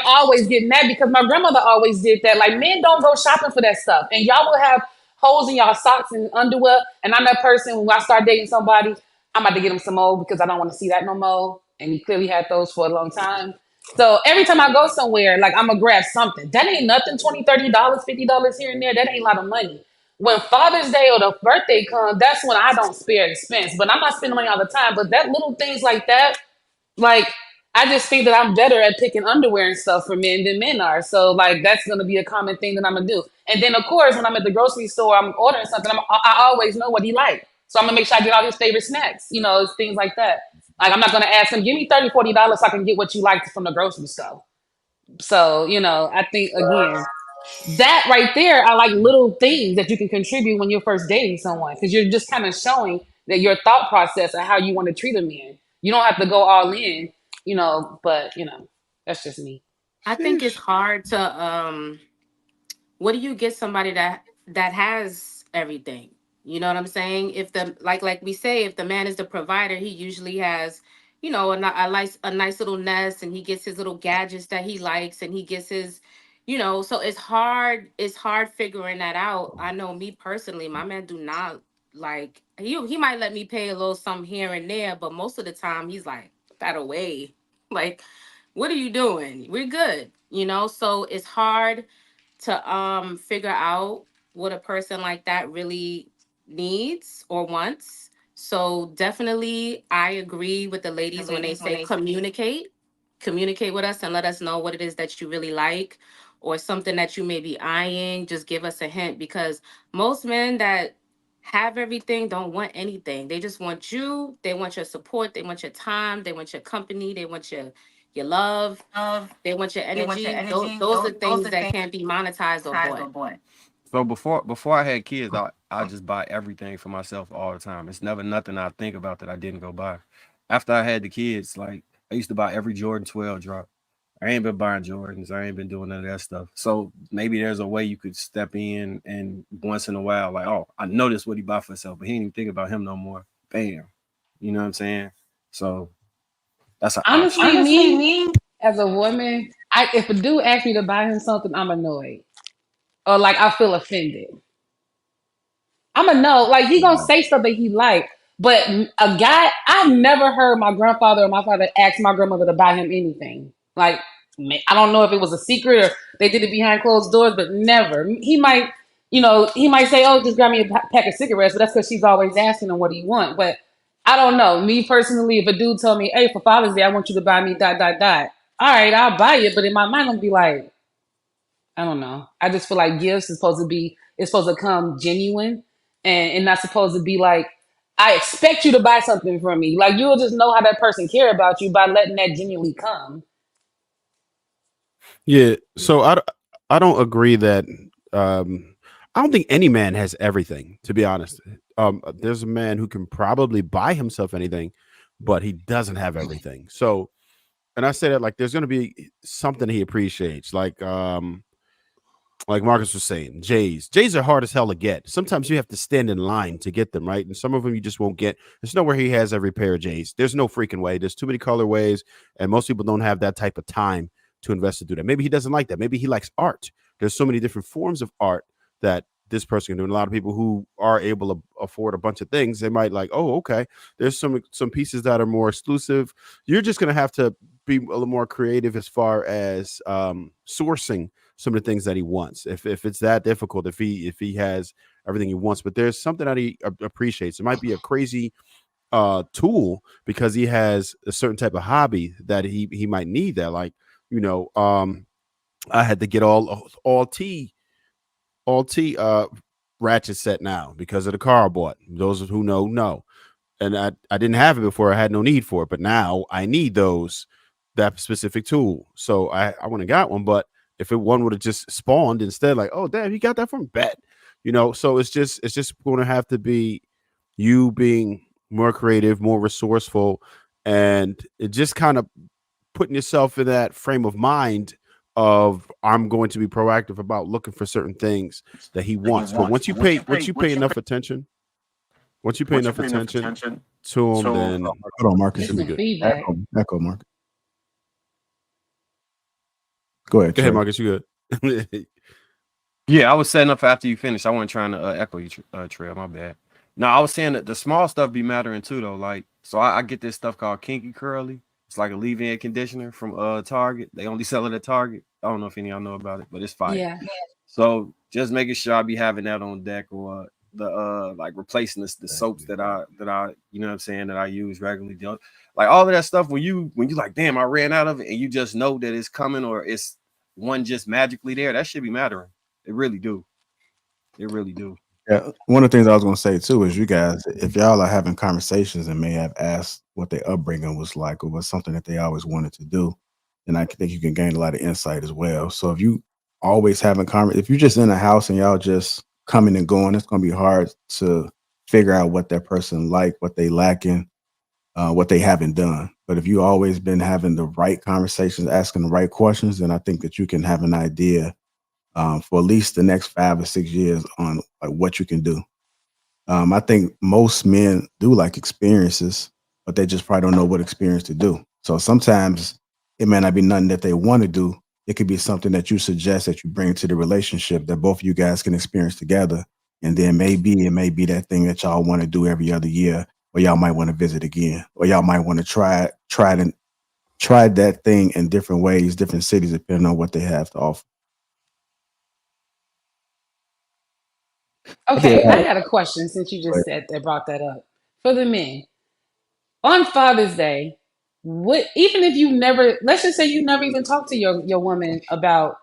always getting that because my grandmother always did that. Like men don't go shopping for that stuff, and y'all will have holes in y'all socks and underwear. And I'm that person when I start dating somebody, I'm about to get him some more because I don't want to see that no more. And he clearly had those for a long time. So every time I go somewhere, like I'm gonna grab something. That ain't nothing. $20, $30, $50 here and there. That ain't a lot of money. When Father's Day or the birthday comes, that's when I don't spare expense. But I'm not spending money all the time. But that little things like that, like I just think that I'm better at picking underwear and stuff for men than men are. So like that's gonna be a common thing that I'm gonna do. And then of course when I'm at the grocery store, I'm ordering something. I always know what he likes, so I'm gonna make sure I get all his favorite snacks. You know, things like that. Like I'm not gonna ask him, give me $30, $40 so I can get what you like from the grocery store. So you know, I think again that right there are like little things that you can contribute when you're first dating someone because you're just kind of showing that your thought process and how you want to treat a man. You don't have to go all in, you know, but you know, that's just me. I think it's hard to what do you get somebody that has everything? You know what I'm saying? If the like we say, if the man is the provider, he usually has, you know, a nice little nest, and he gets his little gadgets that he likes, and he gets his, you know. So it's hard figuring that out. I know me personally, my man do not like he might let me pay a little something here and there, but most of the time he's like that away. Like, what are you doing? We're good, you know. So it's hard to figure out what a person like that really needs or wants. So definitely I agree with the ladies when they say communicate with us and let us know what it is that you really like or something that you may be eyeing. Just give us a hint because most men that have everything don't want anything. They just want you, they want your support, they want your time, they want your company, they want your love, they want your energy. Those are things that can't be monetized or bought. So before I had kids, I just buy everything for myself all the time. It's never nothing I think about that I didn't go buy. After I had the kids, like I used to buy every Jordan 12 drop. I ain't been buying Jordans. I ain't been doing none of that stuff. So maybe there's a way you could step in and once in a while, like, oh, I noticed what he bought for himself, but he didn't even think about him no more. Bam. You know what I'm saying? So that's an option. Honestly, me as a woman, if a dude asks me to buy him something, I'm annoyed or like I feel offended. I'm a no. Like he gonna say stuff that he like, but a guy, I've never heard my grandfather or my father ask my grandmother to buy him anything. Like I don't know if it was a secret or they did it behind closed doors, but never. He might, he might say, "Oh, just grab me a pack of cigarettes," but that's because she's always asking him, "What do you want?" But I don't know. Me personally, if a dude told me, "Hey, for Father's Day, I want you to buy me dot dot dot," all right, I'll buy it. But in my mind, I'll be like, I don't know. I just feel like gifts is supposed to be it's supposed to come genuine and not supposed to be like I expect you to buy something from me. Like you'll just know how that person care about you by letting that genuinely come. Yeah. So I don't agree that I don't think any man has everything, to be honest. There's a man who can probably buy himself anything, but he doesn't have everything. So, and I say that like there's going to be something he appreciates, like Marcus was saying, J's are hard as hell to get. Sometimes you have to stand in line to get them, right? And some of them you just won't get. There's nowhere he has every pair of J's. There's no freaking way. There's too many colorways, and most people don't have that type of time to invest to do that. Maybe he doesn't like that. Maybe he likes art. There's so many different forms of art that this person can do. And a lot of people who are able to afford a bunch of things, they might like, oh, okay, there's some pieces that are more exclusive. You're just gonna have to be a little more creative as far as sourcing some of the things that he wants. If it's that difficult, if he has everything he wants, but there's something that he appreciates. It might be a crazy tool because he has a certain type of hobby that he might need that, like, I had to get all T ratchet set now because of the car I bought. Those who know. And I didn't have it before. I had no need for it, but now I need that specific tool. So I went and got one. But if one would have just spawned instead, like, oh damn, you got that from Bet, So it's just going to have to be you being more creative, more resourceful, and it just kind of putting yourself in that frame of mind of I'm going to be proactive about looking for certain things that he wants. But once you pay enough attention. Once you pay enough attention to him, then hold on, Marcus. Some feedback. Echo, Marcus. Go ahead, Marcus. You good? Yeah, I was setting up after you finished. I wasn't trying to echo you, Trail. My bad. No, I was saying that the small stuff be mattering too, though. Like, so I get this stuff called Kinky Curly. It's like a leave-in conditioner from Target. They only sell it at Target. I don't know if any of y'all know about it, but it's fire. Yeah. So just making sure I be having that on deck, or the like replacing the soaps that I you know what I'm saying, that I use regularly. Like all of that stuff when you like, damn, I ran out of it, and you just know that it's coming, or it's one just magically there. That should be mattering. It really do. It really do. Yeah, one of the things I was going to say too is, you guys, if y'all are having conversations and may have asked what their upbringing was like, or was something that they always wanted to do, then I think you can gain a lot of insight as well. So if you always having if you're just in a house and y'all just coming and going, it's going to be hard to figure out what that person like, what they lacking, what they haven't done. But if you always been having the right conversations, asking the right questions, then I think that you can have an idea for at least the next 5 or 6 years on like what you can do. I think most men do like experiences, but they just probably don't know what experience to do. So sometimes it may not be nothing that they want to do. It could be something that you suggest that you bring to the relationship that both of you guys can experience together. And then maybe it may be that thing that y'all want to do every other year, or y'all might want to visit again, or y'all might want to try that thing in different ways, different cities, depending on what they have to offer. Okay, I got a question since you just said that, brought that up. For the men, on Father's Day, even if you never, let's just say you never even talked to your woman about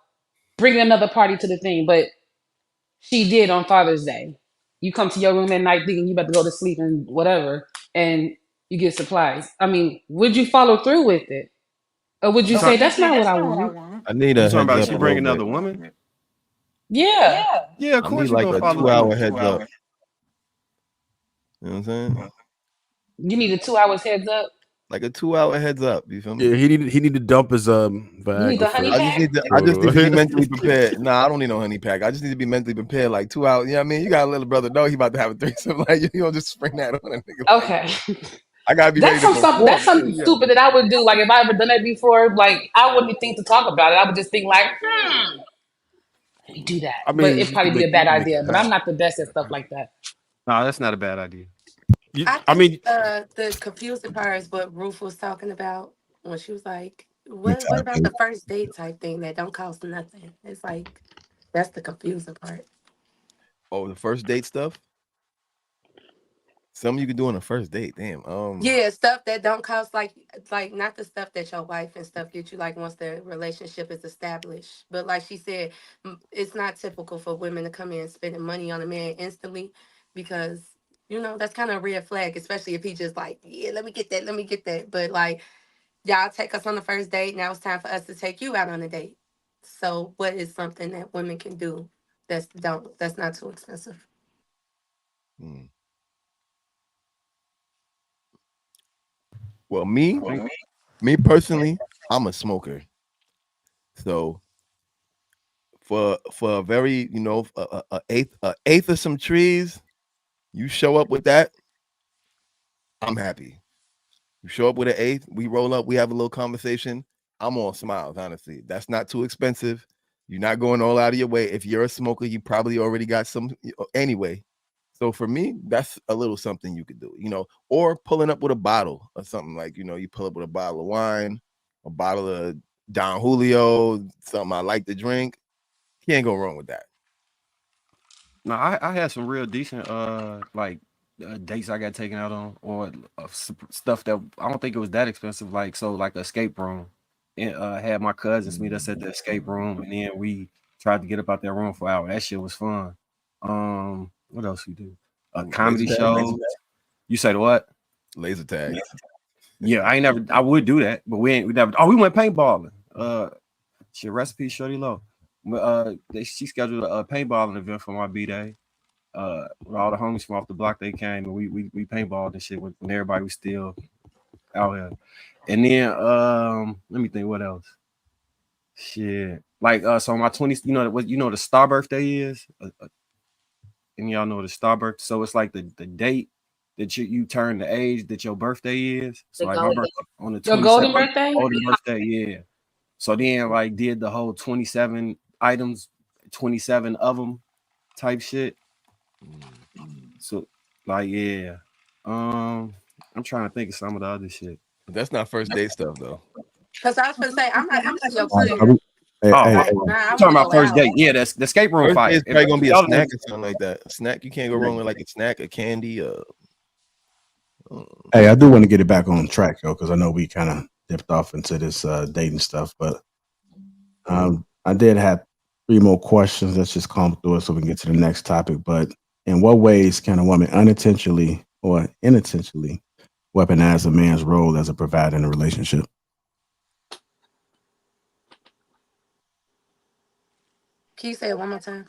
bringing another party to the thing, but she did on Father's Day. You come to your room at night thinking you about to go to sleep and whatever, and you get supplies. I mean, would you follow through with it? Or would you say, that's not what I want? I need You a talking heads about up you a bring little another bit. woman? Yeah. Yeah, of I course need you like gonna a follow 2-hour through. heads up. You know what I'm saying? You need a 2 hours heads up. Like a 2-hour heads up. You feel me? Yeah, he need to dump his You need the Viagra honey first. I just need to be mentally prepared. Nah, I don't need no honey pack. I just need to be mentally prepared. Like 2 hours. You know what I mean? You got a little brother know he about to have a threesome. Like, you don't just spring that on a nigga. Okay. I gotta be ready to perform. That's something stupid that I would do. Like if I ever done that before, like I wouldn't think to talk about it. I would just think like, let me do that. I But mean, it'd probably be a bad idea. But I'm not the best at stuff like that. No, that's not a bad idea. I mean, The confusing part is what Ruth was talking about when she was like, what about the first date type thing that don't cost nothing? It's like, that's the confusing part. Oh, the first date stuff? Something you could do on a first date. Damn. Yeah, stuff that don't cost like not the stuff that your wife and stuff get you like once the relationship is established. But like she said, it's not typical for women to come in spending money on a man instantly, because that's kind of a red flag, especially if he just like, yeah, let me get that. But like, y'all take us on the first date. Now it's time for us to take you out on a date. So what is something that women can do that's not too expensive? Well, me personally, I'm a smoker. So for a very, a eighth of some trees, you show up with that, I'm happy. You show up with an eighth, we roll up, we have a little conversation. I'm all smiles, honestly. That's not too expensive. You're not going all out of your way. If you're a smoker, you probably already got some anyway. So for me, that's a little something you could do, or pulling up with a bottle or something, like, you pull up with a bottle of wine, a bottle of Don Julio, something I like to drink. Can't go wrong with that. No, I had some real decent dates I got taken out on, or stuff that I don't think it was that expensive. Like escape room, and had my cousins meet us at the escape room, and then we tried to get up out that room for an hour. That shit was fun. What else we do? Comedy Laser tag? shows. You said what? Laser tag. Yeah, I would do that, but we never. Oh, we went paintballing. Shit, recipe Shorty Low. She scheduled a paintballing event for my b-day. With all the homies from off the block, they came and we paintballed and shit when everybody was still out here. And then let me think what else. Shit, so my 20s, the star birthday is, and y'all know what a star birthday. So it's like the date that you turn the age that your birthday is. So like my birthday on the 27th. Your golden birthday? Golden birthday, yeah. So then did the whole 27 items, 27 of them type shit. So yeah. I'm trying to think of some of the other shit. That's not first date stuff though. Because I was gonna say I'm not your Hey, I'm talking about first date. Yeah, that's the escape room First fight. date's probably gonna be a snack or something like that. A snack, you can't go wrong with like a snack, a candy. Hey, I do want to get it back on track though, because I know we kind of dipped off into this dating stuff, but I did have 3 more questions. Let's just calm through it so we can get to the next topic. But in what ways can a woman unintentionally or unintentionally weaponize a man's role as a provider in a relationship? Can you say it one more time?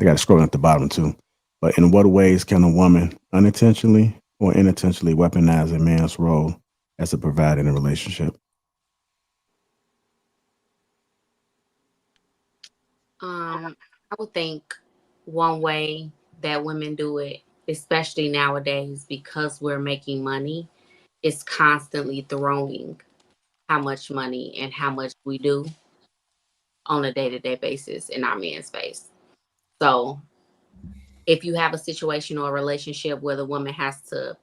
I got to scroll at the bottom too. But in what ways can a woman unintentionally or unintentionally weaponize a man's role as a provider in a relationship? I would think one way that women do it, especially nowadays, because we're making money, is constantly throwing how much money and how much we do on a day-to-day basis in our man's face. So if you have a situation or a relationship where the woman has to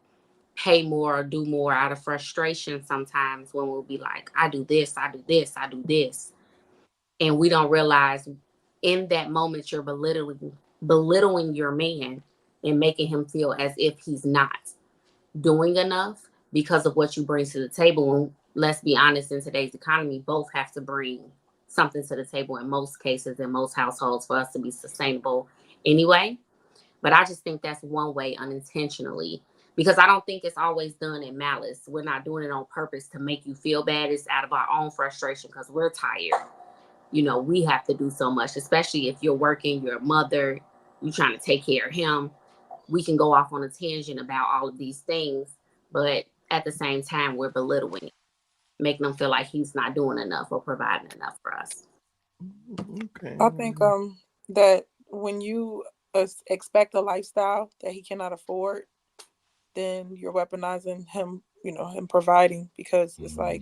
pay more or do more out of frustration, sometimes when we'll be like, I do this, I do this, I do this. And we don't realize in that moment you're belittling your man and making him feel as if he's not doing enough because of what you bring to the table. And let's be honest, in today's economy, both have to bring something to the table in most cases, in most households, for us to be sustainable anyway. But I just think that's one way unintentionally, because I don't think it's always done in malice. We're not doing it on purpose to make you feel bad. It's out of our own frustration because we're tired. We have to do so much, especially if you're working, you're a mother, you're trying to take care of him. We can go off on a tangent about all of these things, but at the same time, we're belittling, making him feel like he's not doing enough or providing enough for us. Okay. I think that when you expect a lifestyle that he cannot afford, then you're weaponizing him, him providing, because it's like,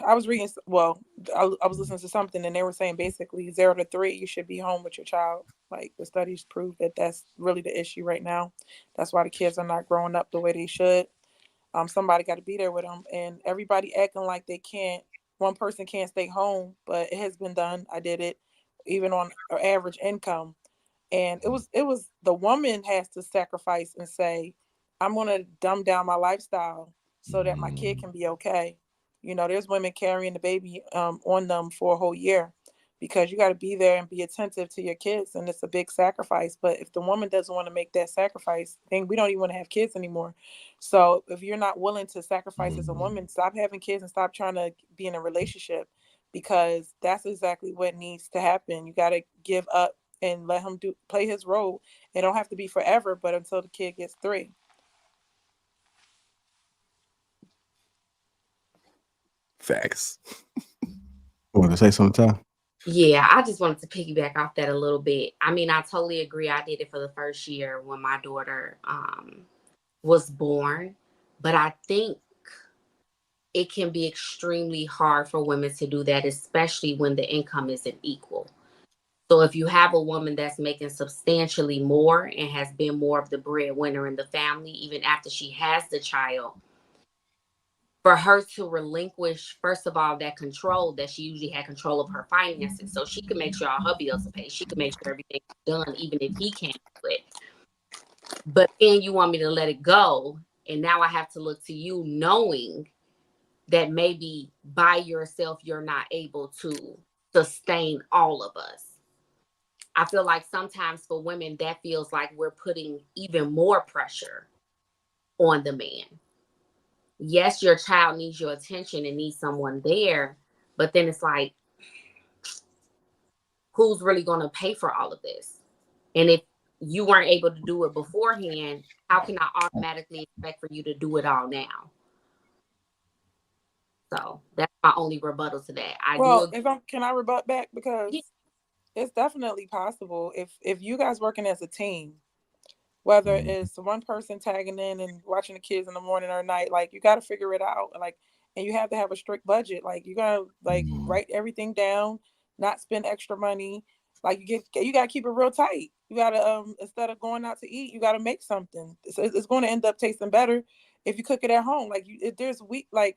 I was reading, I was listening to something and they were saying basically 0 to 3, you should be home with your child. Like the studies prove that that's really the issue right now. That's why the kids are not growing up the way they should. Somebody got to be there with them, and everybody acting like they can't. One person can't stay home, but it has been done. I did it, even on an average income, and it was the woman has to sacrifice and say, I'm going to dumb down my lifestyle so that my kid can be okay. There's women carrying the baby on them for a whole year, because you got to be there and be attentive to your kids, and it's a big sacrifice. But if the woman doesn't want to make that sacrifice, then we don't even want to have kids anymore. So if you're not willing to sacrifice as a woman, stop having kids and stop trying to be in a relationship, because that's exactly what needs to happen. You got to give up and let him play his role. It don't have to be forever, but until the kid gets 3. Facts. Want to say something, Ty? Yeah, I just wanted to piggyback off that a little bit. I mean, I totally agree. I did it for the first year when my daughter was born, but I think it can be extremely hard for women to do that, especially when the income isn't equal. So if you have a woman that's making substantially more and has been more of the breadwinner in the family, even after she has the child, for her to relinquish, first of all, that control that she usually had control of her finances. So she can make sure all her bills are paid. She can make sure everything's done, even if he can't do it. But then you want me to let it go. And now I have to look to you knowing that maybe by yourself, you're not able to sustain all of us. I feel like sometimes for women, that feels like we're putting even more pressure on the man. Yes, your child needs your attention and needs someone there, but then it's like, who's really going to pay for all of this? And if you weren't able to do it beforehand, how can I automatically expect for you to do it all now? So that's my only rebuttal to that. I do Well, agree. if can I rebut back, because Yeah. it's definitely possible if you guys working as a team, whether Mhm. it's one person tagging in and watching the kids in the morning or night, like you got to figure it out. Like, and you have to have a strict budget. Like you gotta like Mhm. write everything down, not spend extra money. Like you gotta keep it real tight. You gotta instead of going out to eat, you gotta make something. It's going to end up tasting better if you cook it at home. Like there's week like,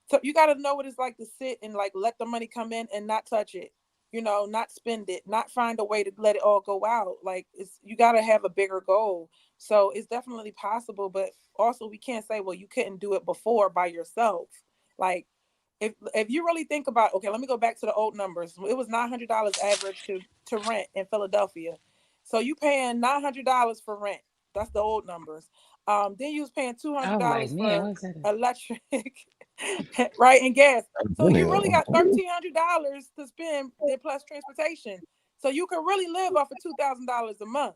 so you got to know what it's like to sit and like let the money come in and not touch it, not spend it, not find a way to let it all go out. Like you got to have a bigger goal. So it's definitely possible, but also we can't say, well, you couldn't do it before by yourself. Like if you really think about, okay, let me go back to the old numbers. It was $900 average to rent in Philadelphia. So you paying $900 for rent. That's the old numbers. Then you was paying two hundred I was like, dollars man, for what's that? electric, right, and gas. So you really got Really? $1,300 to spend, then plus transportation. So you could really live off of $2,000 a month.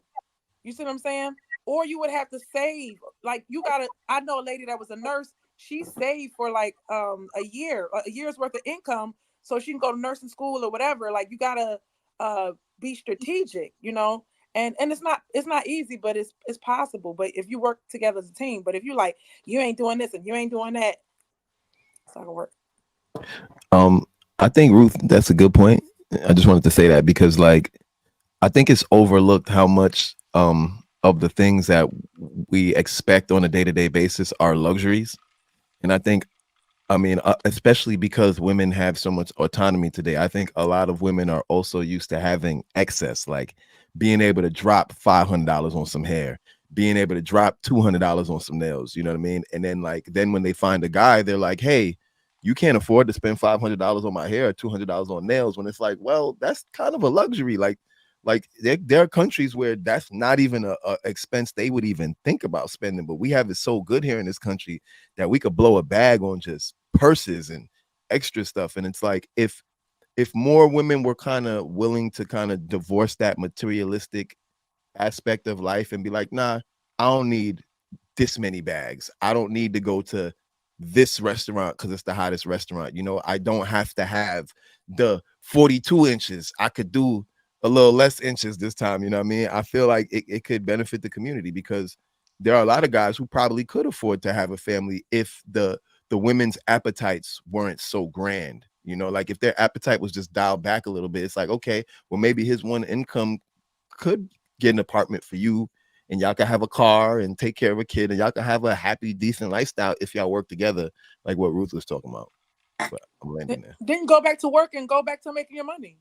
You see what I'm saying? Or you would have to save. Like you gotta. I know a lady that was a nurse. She saved for like a year's worth of income, so she can go to nursing school or whatever. Like you gotta be strategic, And it's not easy, but it's possible. But if you work together as a team, but if you like you ain't doing this and you ain't doing that, it's not gonna work. Um, I think Ruth, that's a good point. I just wanted to say that because like I think it's overlooked how much of the things that we expect on a day-to-day basis are luxuries. And I think I mean, especially because women have so much autonomy today. I think a lot of women are also used to having excess, like being able to drop $500 on some hair, being able to drop $200 on some nails. You know what I mean? And then when they find a guy, they're like, "Hey, you can't afford to spend $500 on my hair, or $200 on nails." When it's like, well, that's kind of a luxury. Like there are countries where that's not even a expense they would even think about spending, but we have it so good here in this country that we could blow a bag on just purses and extra stuff. And it's like if more women were kind of willing to kind of divorce that materialistic aspect of life and be like, nah, I don't need this many bags. I don't need to go to this restaurant because it's the hottest restaurant. I don't have to have the 42 inches. I could do a little less inches this time. You know what I mean? I feel like it could benefit the community because there are a lot of guys who probably could afford to have a family if the women's appetites weren't so grand. Like if their appetite was just dialed back a little bit, it's like, okay, well, maybe his one income could get an apartment for you and y'all can have a car and take care of a kid and y'all can have a happy, decent lifestyle if y'all work together, like what Ruth was talking about. But I'm landing there. Then go back to work and go back to making your money.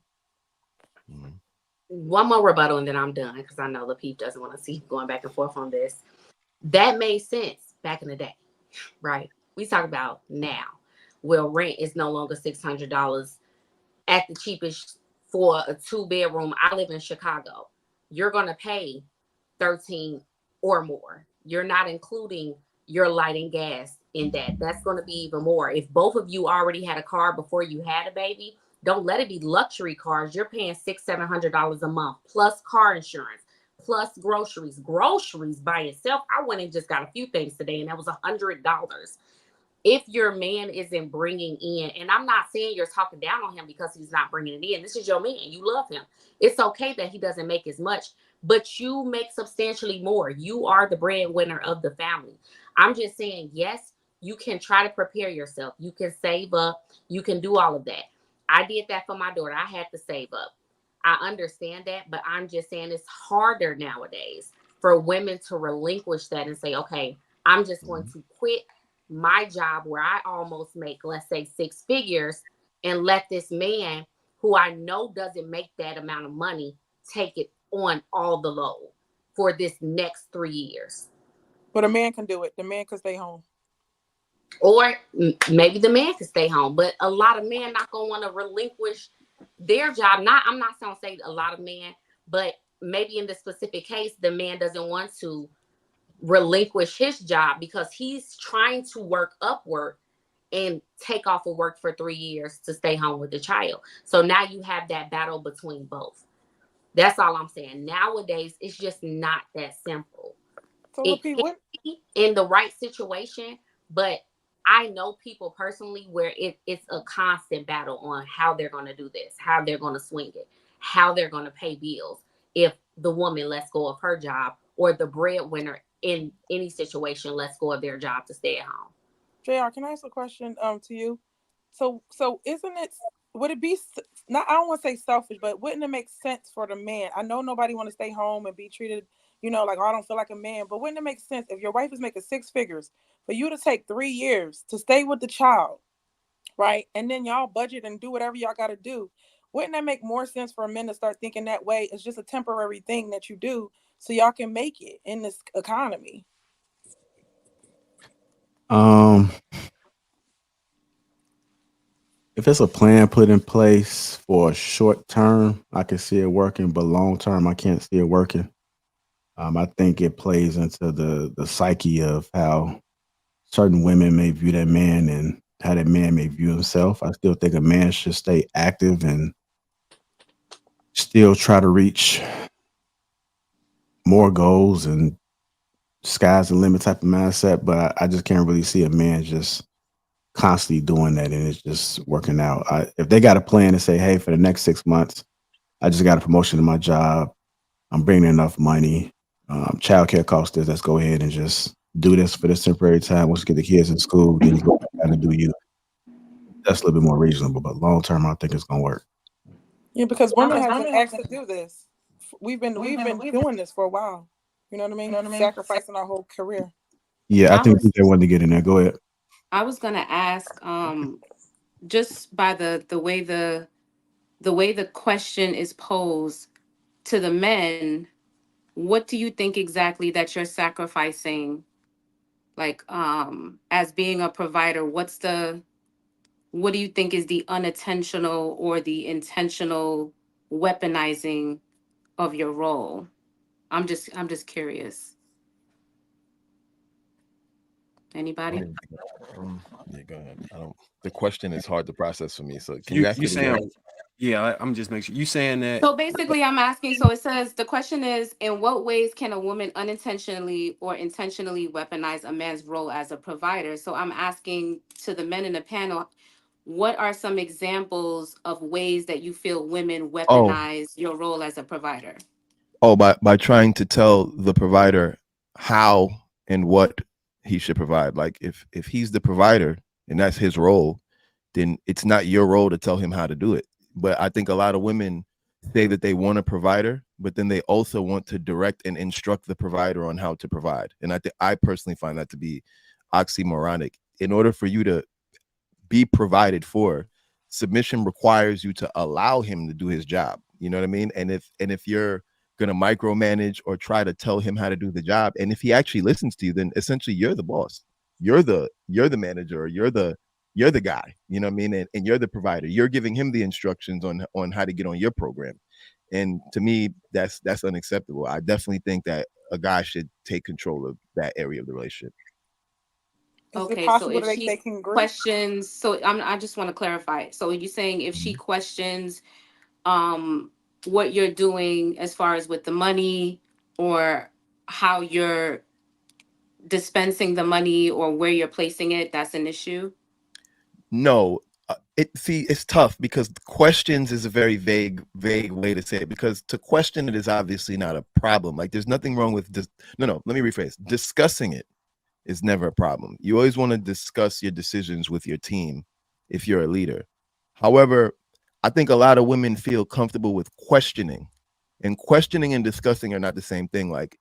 Mhm. One more rebuttal and then I'm done because I know Lapeef doesn't want to see going back and forth on this. That made sense back in the day, right? We talk about now. Well, rent is no longer $600 at the cheapest for a 2-bedroom. I live in Chicago. You're going to pay 13 or more. You're not including your light and gas in that. That's going to be even more. If both of you already had a car before you had a baby, don't let it be luxury cars. You're paying $600-700 a month plus car insurance plus groceries. Groceries by itself. I went and just got a few things today, and that was $100. If your man isn't bringing in, and I'm not saying you're talking down on him because he's not bringing it in. This is your man. You love him. It's okay that he doesn't make as much, but you make substantially more. You are the breadwinner of the family. I'm just saying, yes, you can try to prepare yourself. You can save up. You can do all of that. I did that for my daughter. I had to save up. I understand that, but I'm just saying it's harder nowadays for women to relinquish that and say, okay, I'm just going to quit my job where I almost make, let's say, 6 figures, and let this man who I know doesn't make that amount of money take it on all the load for this next 3 years. But a man can do it. The man can stay home. Or maybe the man can stay home, but a lot of men not gonna want to relinquish their job. I'm not gonna say a lot of men, but maybe in this specific case, the man doesn't want to relinquish his job because he's trying to work upward and take off of work for 3 years to stay home with the child. So now you have that battle between both. That's all I'm saying. Nowadays, it's just not that simple. So It Lapeef, can be in the right situation, but I know people personally where it's a constant battle on how they're going to do this, how they're going to swing it, how they're going to pay bills if the woman lets go of her job, or the breadwinner in any situation lets go of their job to stay at home. JR, can I ask a question to you? So isn't it, would it be not, I don't want to say selfish, but wouldn't it make sense for the man? I know nobody want to stay home and be treated, like, oh, I don't feel like a man, but wouldn't it make sense if your wife is making 6 figures for you to take 3 years to stay with the child, right? And then y'all budget and do whatever y'all got to do. Wouldn't that make more sense for men to start thinking that way? It's just a temporary thing that you do so y'all can make it in this economy. If it's a plan put in place for short term, I can see it working, but long term, I can't see it working. I think it plays into the psyche of how certain women may view that man and how that man may view himself. I still think a man should stay active and still try to reach more goals and sky's the limit type of mindset, but I just can't really see a man just constantly doing that and it's just working out. If they got a plan to say, hey, for the next 6 months, I just got a promotion in my job, I'm bringing enough money, childcare costs this, let's go ahead and just do this for this temporary time. Once you get the kids in school, then you go back out and do you. That's a little bit more reasonable, but long term, I don't think it's gonna work. Yeah, because women have been asked to do this. We've been doing this for a while. You know what I mean? Sacrificing our whole career. Yeah, I think they wanted to get in there. Go ahead. I was gonna ask, just by the way the question is posed to the men, what do you think exactly that you're sacrificing, like, as being a provider? What do you think is the unintentional or the intentional weaponizing of your role? I'm just curious. Anybody? Yeah, go ahead. The question is hard to process for me. So can You you ask it again? saying, yeah, I'm just making sure you saying that. So basically, I'm asking, so it says, the question is, in what ways can a woman unintentionally or intentionally weaponize a man's role as a provider? So I'm asking to the men in the panel, what are some examples of ways that you feel women Oh, weaponize your role as a provider? by trying to tell the provider how and what he should provide. Like if he's the provider and that's his role, then it's not your role to tell him how to do it. But I think a lot of women say that they want a provider, but then they also want to direct and instruct the provider on how to provide. And I personally find that to be oxymoronic. In order for you to be provided for, submission requires you to allow him to do his job. You know what I mean? And if you're gonna micromanage or try to tell him how to do the job, and if he actually listens to you, then essentially you're the boss. You're the manager, you're the guy, you know what I mean? And you're the provider. You're giving him the instructions on how to get on your program. And to me, that's unacceptable. I definitely think that a guy should take control of that area of the relationship. Is it Okay, so possible if that she they can agree? questions, so I just want to clarify. So you're saying if she questions what you're doing as far as with the money, or how you're dispensing the money, or where you're placing it, that's an issue? No, it's tough because questions is a very vague way to say it, because to question it is obviously not a problem. Like there's nothing wrong with no, let me rephrase. Discussing it is never a problem. You always want to discuss your decisions with your team if you're a leader. However, I think a lot of women feel comfortable with questioning, and questioning and discussing are not the same thing. Like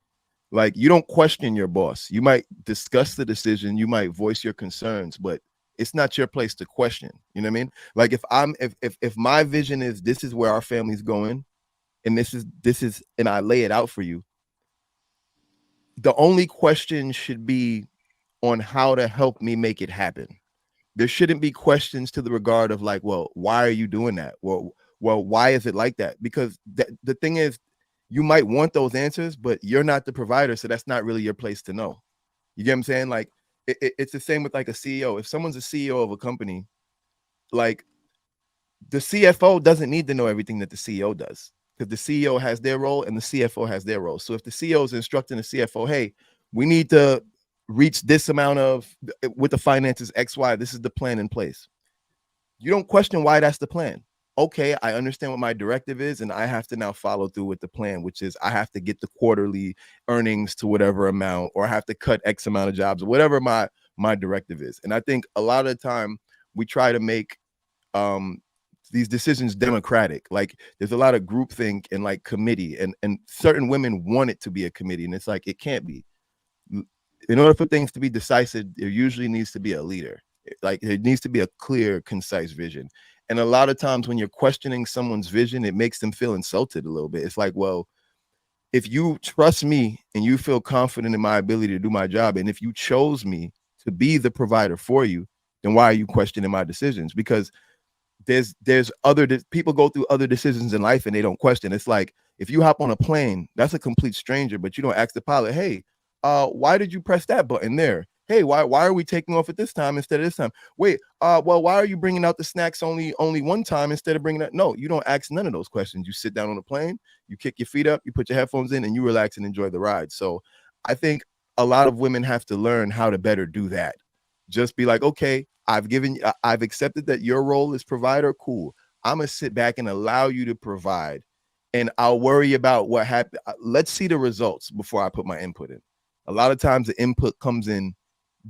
Like, you don't question your boss. You might discuss the decision, you might voice your concerns, but it's not your place to question. You know what I mean? Like, if my vision is this is where our family's going, and this is and I lay it out for you, the only question should be on how to help me make it happen. There shouldn't be questions to the regard of like, well, why are you doing that? Well, why is it like that? Because the thing is, you might want those answers, but you're not the provider, so that's not really your place to know. You get what I'm saying? Like, it's the same with like a CEO. If someone's a CEO of a company, like, the CFO doesn't need to know everything that the CEO does, because the CEO has their role and the CFO has their role. So if the CEO is instructing the CFO, hey, we need to reach this amount of with the finances XY, this is the plan in place. You don't question why that's the plan. Okay, I understand what my directive is, and I have to now follow through with the plan, which is I have to get the quarterly earnings to whatever amount, or I have to cut X amount of jobs, or whatever my directive is. And I think a lot of the time we try to make these decisions democratic. Like, there's a lot of groupthink and like committee, and certain women want it to be a committee, and it's like, it can't be. In order for things to be decisive, there usually needs to be a leader. Like, there needs to be a clear, concise vision. And a lot of times when you're questioning someone's vision, it makes them feel insulted a little bit. It's like, well, if you trust me and you feel confident in my ability to do my job, and if you chose me to be the provider for you, then why are you questioning my decisions? Because there's other people go through other decisions in life and they don't question. It's like, if you hop on a plane, that's a complete stranger, but you don't ask the pilot, hey, why did you press that button there? Hey, why are we taking off at this time instead of this time? Wait, well, why are you bringing out the snacks only one time instead of bringing that? No, you don't ask none of those questions. You sit down on the plane, you kick your feet up, you put your headphones in, and you relax and enjoy the ride. So I think a lot of women have to learn how to better do that. Just be like, okay, I've accepted that your role is provider. Cool. I'm gonna sit back and allow you to provide, and I'll worry about what happened. Let's see the results before I put my input in. A lot of times the input comes in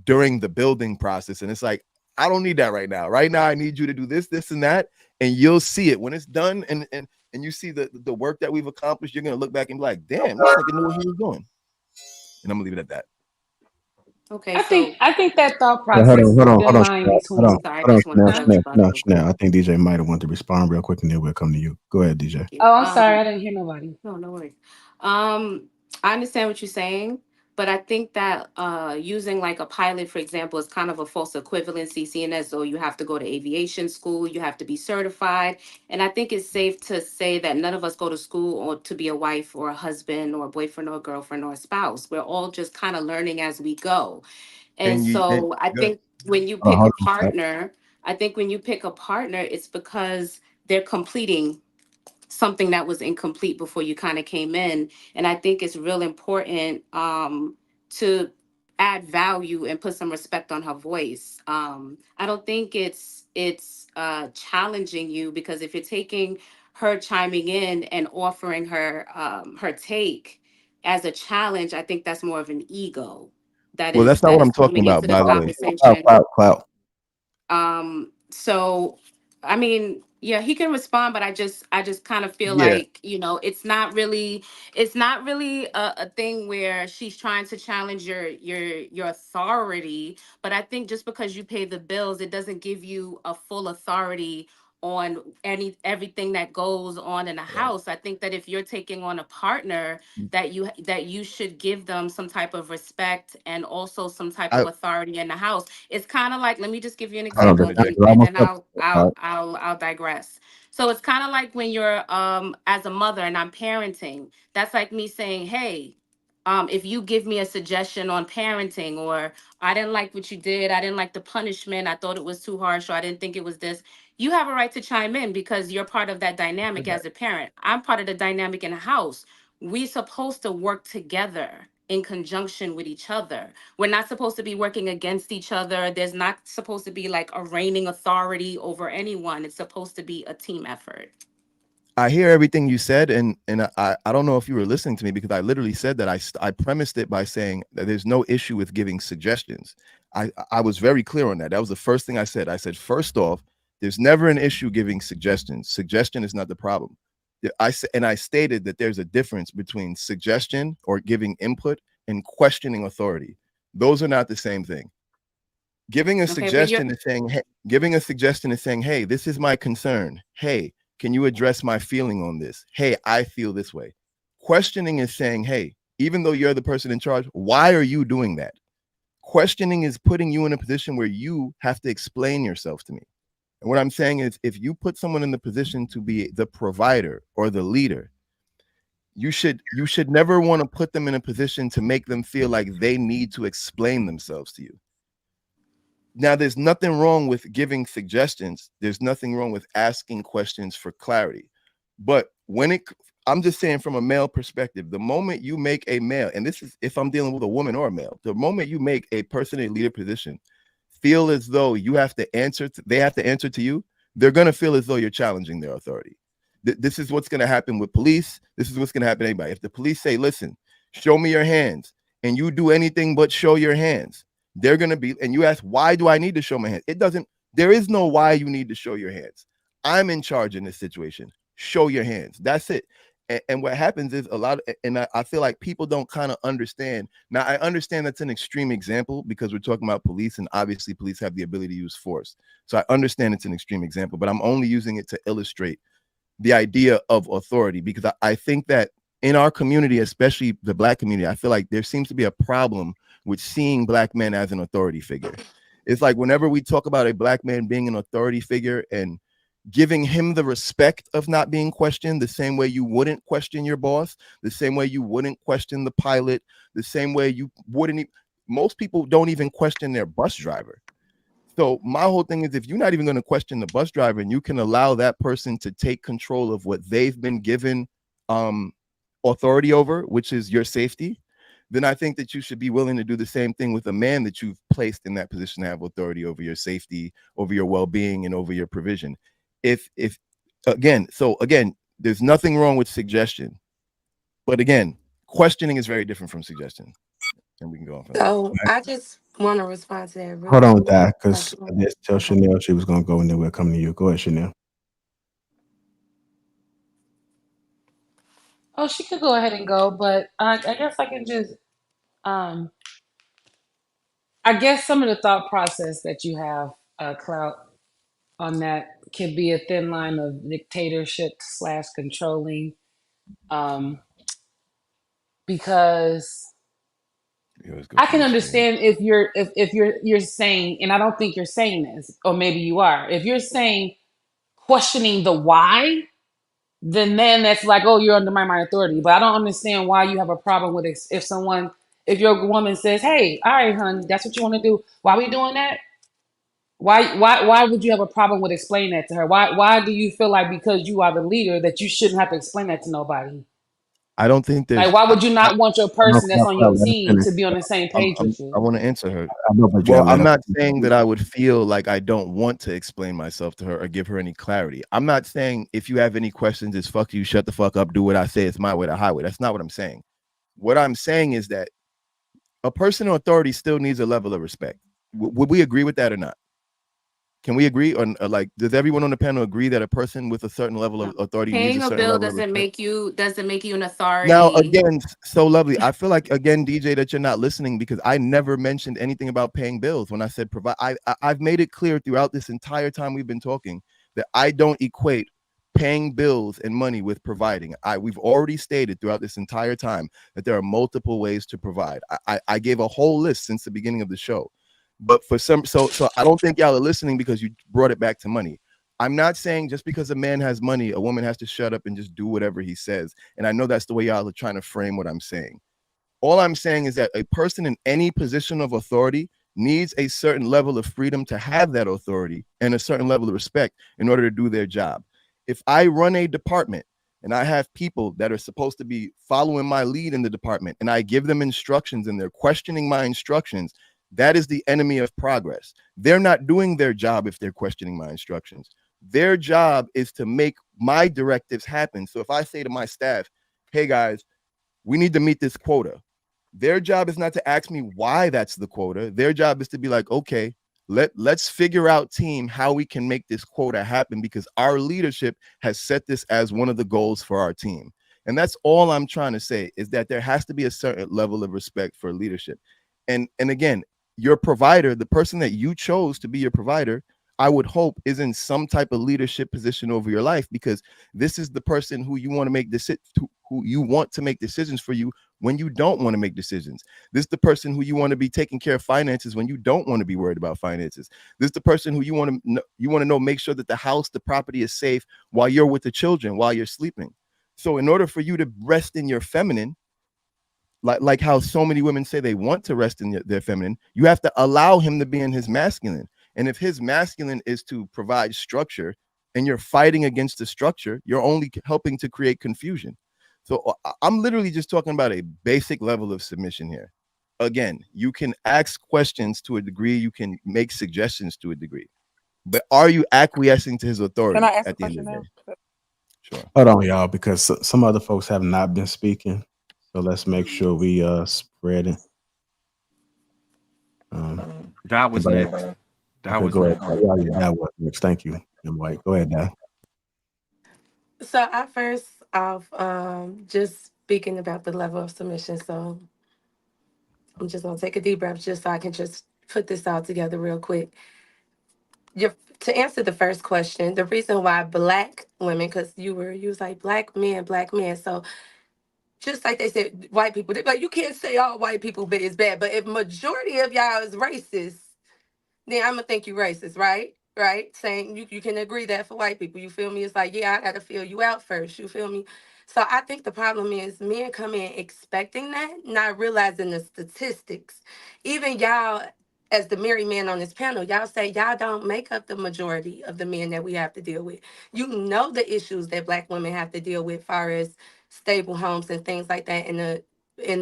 during the building process, and it's like, I don't need that right now. Right now, I need you to do this, this, and that, and you'll see it when it's done, and you see the work that we've accomplished. You're gonna look back and be like, damn, this nigga knew what he was doing. And I'm gonna leave it at that. Okay, I think that thought Hold process on, is a thin hold on, line hold on, between. sorry, I hold on, just wanted to Chanel, respond real quick. I think DJ might have wanted to respond real quick, and then we'll come to you. Go ahead, DJ. Thank you. Oh, I'm sorry, I didn't hear nobody. No worries. I understand what you're saying, but I think that using like a pilot, for example, is kind of a false equivalency, seeing as though you have to go to aviation school, you have to be certified. And I think it's safe to say that none of us go to school or to be a wife or a husband or a boyfriend or a girlfriend or a spouse. We're all just kind of learning as we go. And And so I good. think when you Hold on, pick a hold on. partner, it's because they're completing something that was incomplete before you kind of came in. And I think it's real important to add value and put some respect on her voice. I don't think it's challenging you, because if you're taking her chiming in and offering her her take as a challenge, I think that's more of an ego that Well, is that's not that what is I'm talking coming about, into the by the way. conversation. Clout. So I mean, yeah, he can respond, but I just kind of feel Yeah. like, it's not really a thing where she's trying to challenge your authority. But I think just because you pay the bills, it doesn't give you a full authority on everything that goes on in a Right. house. I think that if you're taking on a partner, that you should give them some type of respect and also some type I of authority in the house. It's kind of like, let me just give you an Hold on, example, go and ahead, Dexter, Jay. then we're and almost then up. I'll digress. So it's kind of like when you're as a mother and I'm parenting. That's like me saying, hey, if you give me a suggestion on parenting, or I didn't like what you did, I didn't like the punishment, I thought it was too harsh, or I didn't think it was this. You have a right to chime in, because you're part of that dynamic as a parent. I'm part of the dynamic in the house. We supposed to work together in conjunction with each other. We're not supposed to be working against each other. There's not supposed to be like a reigning authority over anyone. It's supposed to be a team effort. I hear everything you said, and I don't know if you were listening to me, because I literally said that I premised it by saying that there's no issue with giving suggestions. I was very clear on that. That was the first thing I said. I said, first off, there's never an issue giving suggestions. Suggestion is not the problem. I stated that there's a difference between suggestion or giving input and questioning authority. Those are not the same thing. Giving a suggestion is saying, hey, this is my concern. Hey, can you address my feeling on this? Hey, I feel this way. Questioning is saying, hey, even though you're the person in charge, why are you doing that? Questioning is putting you in a position where you have to explain yourself to me. And what I'm saying is, if you put someone in the position to be the provider or the leader, you should never want to put them in a position to make them feel like they need to explain themselves to you. Now, there's nothing wrong with giving suggestions. There's nothing wrong with asking questions for clarity. But I'm just saying from a male perspective, the moment you make a male, and this is if I'm dealing with a woman or a male, the moment you make a person in a leader position feel as though they have to answer to you, they're going to feel as though you're challenging their authority. This is what's going to happen with police. This is what's going to happen to anybody. If the police say, listen, show me your hands, and you do anything but show your hands, they're going to be, and you ask, why do I need to show my hands? There is no why you need to show your hands. I'm in charge in this situation. Show your hands. That's it. And what happens is I feel like people don't kind of understand. Now, I understand that's an extreme example because we're talking about police, and obviously police have the ability to use force. So I understand it's an extreme example, but I'm only using it to illustrate the idea of authority, because I think that in our community, especially the Black community, I feel like there seems to be a problem with seeing Black men as an authority figure. It's like whenever we talk about a Black man being an authority figure and giving him the respect of not being questioned, the same way you wouldn't question your boss, the same way you wouldn't question the pilot, the same way you wouldn't. Most people don't even question their bus driver. So my whole thing is, if you're not even going to question the bus driver and you can allow that person to take control of what they've been given authority over, which is your safety, then I think that you should be willing to do the same thing with a man that you've placed in that position to have authority over your safety, over your well-being, and over your provision. Again, there's nothing wrong with suggestion, but again, questioning is very different from suggestion. And we can go on from there. So I just want to respond to that. Hold on with that, because I did tell Chanel she was going to go, and then we'll come to you. Go ahead, Chanel. Oh, she could go ahead and go, but I guess I can just, I guess some of the thought process that you have, Clout, on that can be a thin line of dictatorship / controlling, because I can understand if you're saying, and I don't think you're saying this, or maybe you are. If you're saying questioning the why, then that's like, oh, you're under my authority. But I don't understand why you have a problem with if your woman says, hey, all right, honey, that's what you want to do. Why are we doing that? Why would you have a problem with explaining that to her? Why do you feel like because you are the leader that you shouldn't have to explain that to nobody? I don't think there's like, why would you not want your person that's on your team to be on the same page with you? I want to answer her. Well, I'm not saying that I would feel like I don't want to explain myself to her or give her any clarity. I'm not saying if you have any questions, it's fuck you, shut the fuck up, do what I say, it's my way, the highway. That's not what I'm saying. What I'm saying is that a person in authority still needs a level of respect. Would we agree with that or not? Can we agree on does everyone on the panel agree that a person with a certain level of authority needs Paying a a certain bill level of doesn't respect? make you an authority. Now, again, so lovely. I feel like, again, DJ, that you're not listening, because I never mentioned anything about paying bills when I said provide. I've made it clear throughout this entire time we've been talking that I don't equate paying bills and money with providing. We've already stated throughout this entire time that there are multiple ways to provide. I gave a whole list since the beginning of the show. But so I don't think y'all are listening because you brought it back to money. I'm not saying just because a man has money, a woman has to shut up and just do whatever he says. And I know that's the way y'all are trying to frame what I'm saying. All I'm saying is that a person in any position of authority needs a certain level of freedom to have that authority and a certain level of respect in order to do their job. If I run a department and I have people that are supposed to be following my lead in the department and I give them instructions and they're questioning my instructions, that is the enemy of progress. They're not doing their job if they're questioning my instructions. Their job is to make my directives happen. So if I say to my staff, hey guys, we need to meet this quota, their job is not to ask me why that's the quota. Their job is to be like, okay, let's figure out, team, how we can make this quota happen, because our leadership has set this as one of the goals for our team. And that's all I'm trying to say, is that there has to be a certain level of respect for leadership. And again, your provider, the person that you chose to be your provider, I would hope is in some type of leadership position over your life, because this is the person who you want to make who you want to make decisions for you when you don't want to make decisions. This is the person who you want to be taking care of finances when you don't want to be worried about finances. This is the person who you want to know, make sure that the house, the property is safe while you're with the children, while you're sleeping. So in order for you to rest in your feminine, like how so many women say they want to rest in their feminine, you have to allow him to be in his masculine. And if his masculine is to provide structure and you're fighting against the structure, you're only helping to create confusion. So I'm literally just talking about a basic level of submission here. Again, you can ask questions to a degree, you can make suggestions to a degree, but are you acquiescing to his authority Can I ask a at the end question of the now? day? Sure. Hold on, y'all, because some other folks have not been speaking. So let's make sure we spread it. That was Anybody- next. That okay, was go ahead. next. Yeah, that was next. Thank you, M. White. Go ahead, Dad. So I first off just speaking about the level of submission. So I'm just gonna take a deep breath just so I can just put this all together real quick. To answer the first question, the reason why black women, because you was like black men, black men. So just like they said, white people, they like you can't say all white people is bad, but if majority of y'all is racist, then I'm gonna think you racist, right? Right? Saying you can agree that for white people. You feel me? It's like, yeah, I gotta feel you out first. You feel me? So I think the problem is men come in expecting that, not realizing the statistics. Even y'all, as the married men on this panel, y'all say y'all don't make up the majority of the men that we have to deal with. You know the issues that black women have to deal with, far as stable homes and things like that in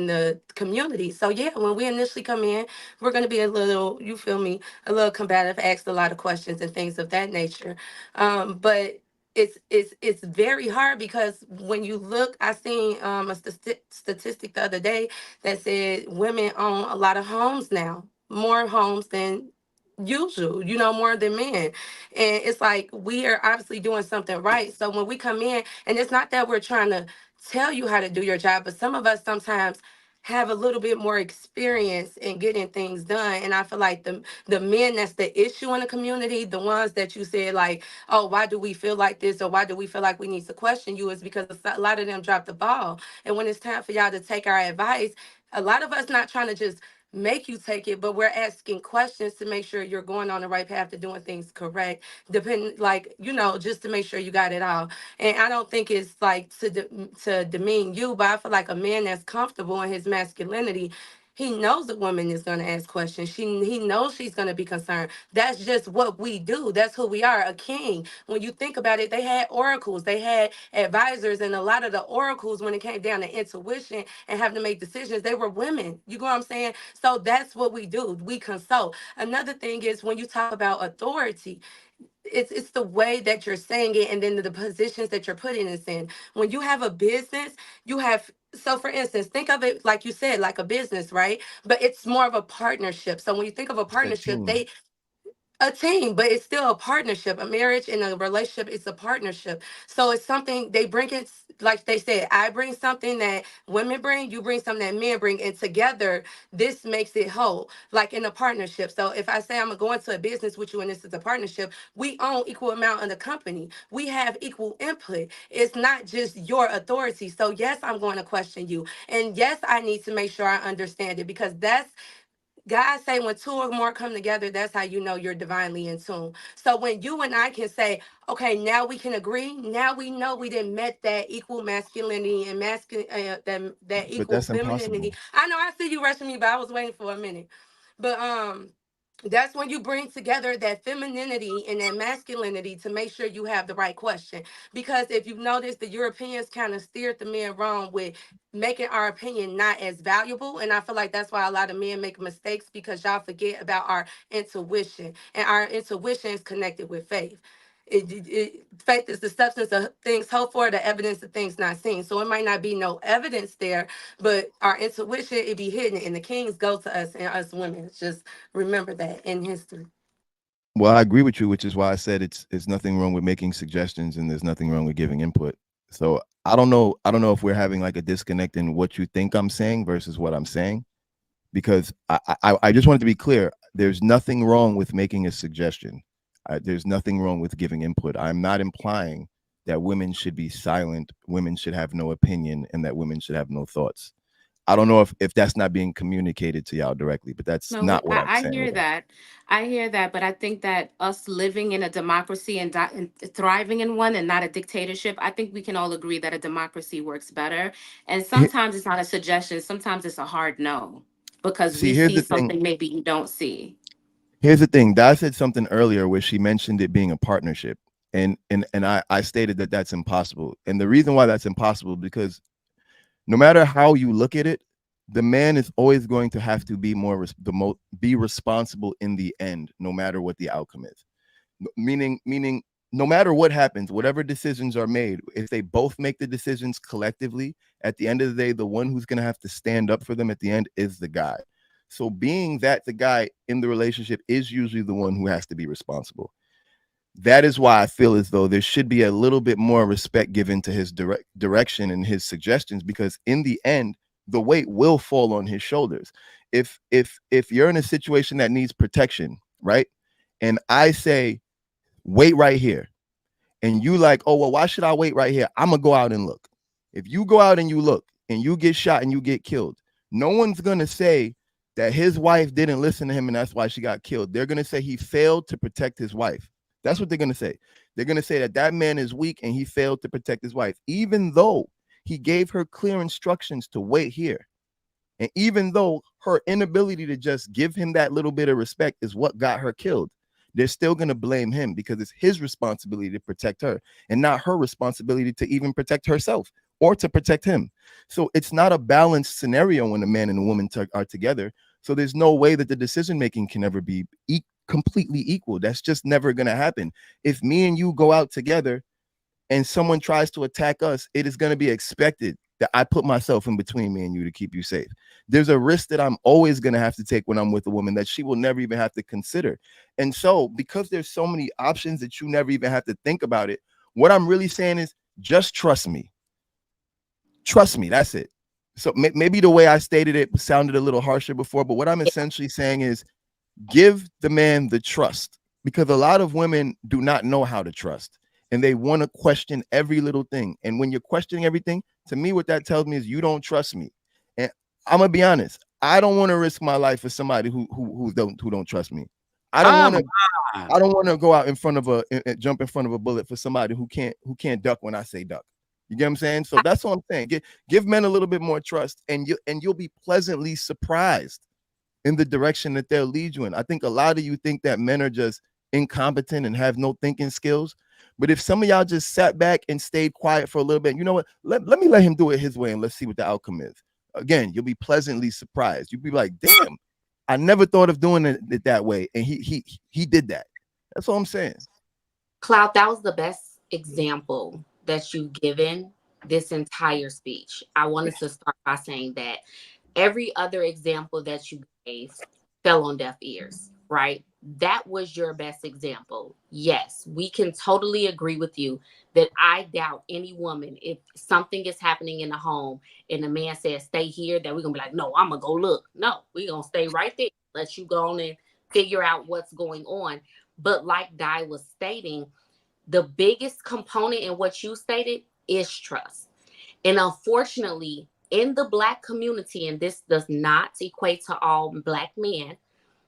the community. So yeah, when we initially come in, we're gonna be a little, you feel me, a little combative, asked a lot of questions and things of that nature. But it's very hard because when you look, I seen a statistic the other day that said women own a lot of homes now, more homes than usual, more than men. And it's like we are obviously doing something right. So when we come in, and it's not that we're trying to tell you how to do your job, but some of us sometimes have a little bit more experience in getting things done. And I feel like the men that's the issue in the community, the ones that you said like, oh, why do we feel like this, or why do we feel like we need to question you, is because a lot of them drop the ball. And when it's time for y'all to take our advice, a lot of us not trying to just make you take it, but we're asking questions to make sure you're going on the right path to doing things correct, just to make sure you got it all. And I don't think it's like to demean you, but I feel like a man that's comfortable in his masculinity, he knows a woman is going to ask questions. He knows she's going to be concerned. That's just what we do. That's who we are. A king. When you think about it, they had oracles, they had advisors, and a lot of the oracles, when it came down to intuition and having to make decisions, they were women. You know what I'm saying? So that's what we do. We consult. Another thing is when you talk about authority, it's the way that you're saying it, and then the positions that you're putting us in. When you have a business, you have, so for instance, think of it like you said, like a business, right? But it's more of a partnership. So when you think of a A partnership, team. a team, but it's still a partnership. A marriage and a relationship is a partnership. So it's something they bring it, like they said, I bring something that women bring, you bring something that men bring, and together this makes it whole, like in a partnership. So if I say I'm gonna go into a business with you and this is a partnership, we own equal amount of the company. We have equal input. It's not just your authority. So yes, I'm going to question you. And yes, I need to make sure I understand it, because that's, God say when two or more come together, that's how you know you're divinely in tune. So when you and I can say, okay, now we can agree. Now we know we didn't met that equal masculinity and that But equal that's femininity. impossible. I know I see you rushing me, but I was waiting for a minute. But that's when you bring together that femininity and that masculinity to make sure you have the right question. Because if you've noticed, the Europeans kind of steered the men wrong with making our opinion not as valuable. And I feel like that's why a lot of men make mistakes, because y'all forget about our intuition. And our intuition is connected with faith. Faith is the substance of things hoped for, the evidence of things not seen. So it might not be no evidence there, but our intuition, it be hidden. And the kings go to us and us women. It's just remember that in history. Well, I agree with you, which is why I said it's nothing wrong with making suggestions and there's nothing wrong with giving input. So I don't know if we're having like a disconnect in what you think I'm saying versus what I'm saying, because I just wanted to be clear. There's nothing wrong with making a suggestion. There's nothing wrong with giving input. I'm not implying that women should be silent, women should have no opinion, and that women should have no thoughts. I don't know if that's not being communicated to y'all directly, but that's No, not what I'm I saying. hear that. I hear that, but I think that us living in a democracy and thriving in one and not a dictatorship, I think we can all agree that a democracy works better. And sometimes it's not a suggestion, sometimes it's a hard no because we See, here's see the thing. something maybe you don't see. Here's the thing. Di said something earlier where she mentioned it being a partnership, and I stated that that's impossible. And the reason why that's impossible because no matter how you look at it, the man is always going to have to be be responsible in the end, no matter what the outcome is. Meaning, no matter what happens, whatever decisions are made, if they both make the decisions collectively, at the end of the day, the one who's going to have to stand up for them at the end is the guy. So being that the guy in the relationship is usually the one who has to be responsible. That is why I feel as though there should be a little bit more respect given to his direction and his suggestions, because in the end, the weight will fall on his shoulders. If you're in a situation that needs protection, right? And I say, wait right here. And you like, oh, well, why should I wait right here? I'm gonna go out and look. If you go out and you look and you get shot and you get killed, no one's gonna say that his wife didn't listen to him and that's why she got killed. They're gonna say he failed to protect his wife. That's what they're gonna say. They're gonna say that that man is weak and he failed to protect his wife, even though he gave her clear instructions to wait here. And even though her inability to just give him that little bit of respect is what got her killed, they're still going to blame him because it's his responsibility to protect her and not her responsibility to even protect herself or to protect him. So it's not a balanced scenario when a man and a woman are together. So there's no way that the decision making can ever be completely equal. That's just never going to happen. If me and you go out together and someone tries to attack us, it is going to be expected that I put myself in between me and you to keep you safe. There's a risk that I'm always going to have to take when I'm with a woman that she will never even have to consider. And so, because there's so many options that you never even have to think about it, what I'm really saying is just trust me. Trust me. That's it. So maybe the way I stated it sounded a little harsher before, but what I'm essentially saying is give the man the trust, because a lot of women do not know how to trust and they want to question every little thing. And when you're questioning everything, to me, what that tells me is you don't trust me. And I'm gonna be honest, I don't want to risk my life for somebody who don't trust me. I don't want to go out in front of jump in front of a bullet for somebody who can't duck when I say duck. You get what I'm saying? So that's what I'm saying. Give men a little bit more trust, and you'll be pleasantly surprised in the direction that they'll lead you in. I think a lot of you think that men are just incompetent and have no thinking skills. But if some of y'all just sat back and stayed quiet for a little bit, you know what? Let me let him do it his way and let's see what the outcome is. Again, you'll be pleasantly surprised. You'll be like, damn, I never thought of doing it that way. And he did that. That's all I'm saying. Cloud, that was the best example that you've given this entire speech. I wanted to start by saying that every other example that you gave fell on deaf ears, right? That was your best example. Yes, we can totally agree with you that I doubt any woman, if something is happening in the home and the man says, stay here, that we're going to be like, no, I'm going to go look. No, we're going to stay right there. Let you go on and figure out what's going on. But like Di was stating, the biggest component in what you stated is trust. And unfortunately, in the Black community, and this does not equate to all Black men,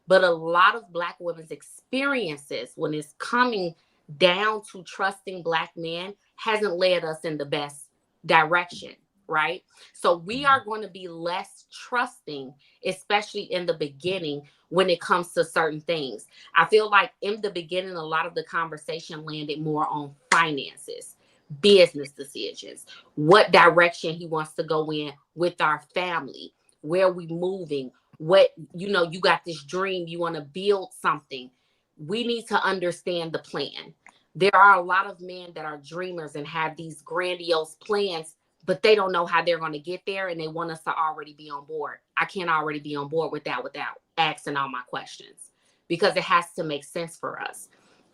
but a lot of Black women's experiences when it's coming down to trusting Black men hasn't led us in the best direction, right? So we are going to be less trusting, especially in the beginning when it comes to certain things. I feel like in the beginning, a lot of the conversation landed more on finances, business decisions, what direction he wants to go in with our family, where we moving, what, you got this dream, you want to build something. We need to understand the plan. There are a lot of men that are dreamers and have these grandiose plans, but they don't know how they're going to get there, and they want us to already be on board. I can't already be on board with that without asking all my questions, because it has to make sense for us.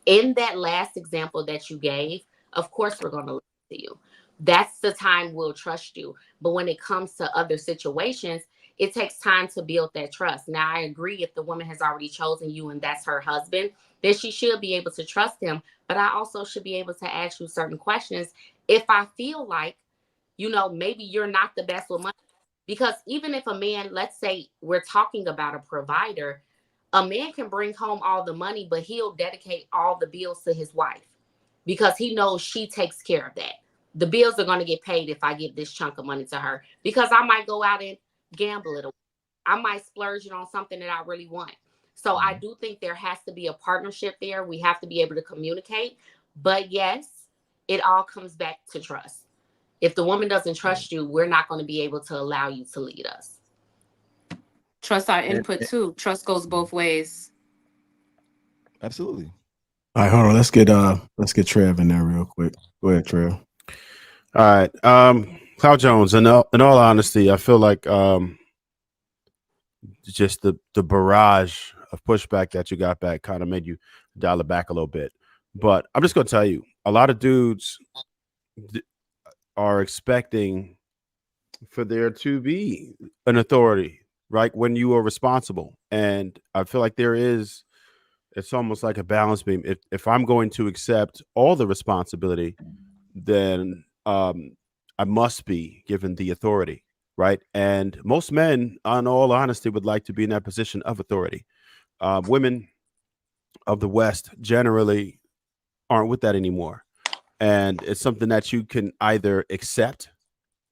In that last example that you gave, of course we're going to listen to you. That's the time we'll trust you. But when it comes to other situations, it takes time to build that trust. Now, I agree, if the woman has already chosen you and that's her husband, then she should be able to trust him. But I also should be able to ask you certain questions if I feel like, maybe you're not the best with money. Because even if a man, let's say we're talking about a provider, a man can bring home all the money, but he'll dedicate all the bills to his wife because he knows she takes care of that. The bills are going to get paid if I give this chunk of money to her, because I might go out and gamble it away. I might splurge it on something that I really want. So I do think there has to be a partnership there. We have to be able to communicate. But yes, it all comes back to trust. If the woman doesn't trust you, we're not going to be able to allow you to lead us. Trust our And, input too. Trust goes both ways. absolutely. All right, hold on. Let's get Trev in there real quick. Go ahead, Trev. All right. Cloud Jones, in all honesty, I feel like just the barrage of pushback that you got back kind of made you dial it back a little bit. But I'm just going to tell you, a lot of dudes are expecting for there to be an authority, right? When you are responsible. And I feel like it's almost like a balance beam. If I'm going to accept all the responsibility, then I must be given the authority, right? And most men, in all honesty, would like to be in that position of authority. Women of the West generally aren't with that anymore. And it's something that you can either accept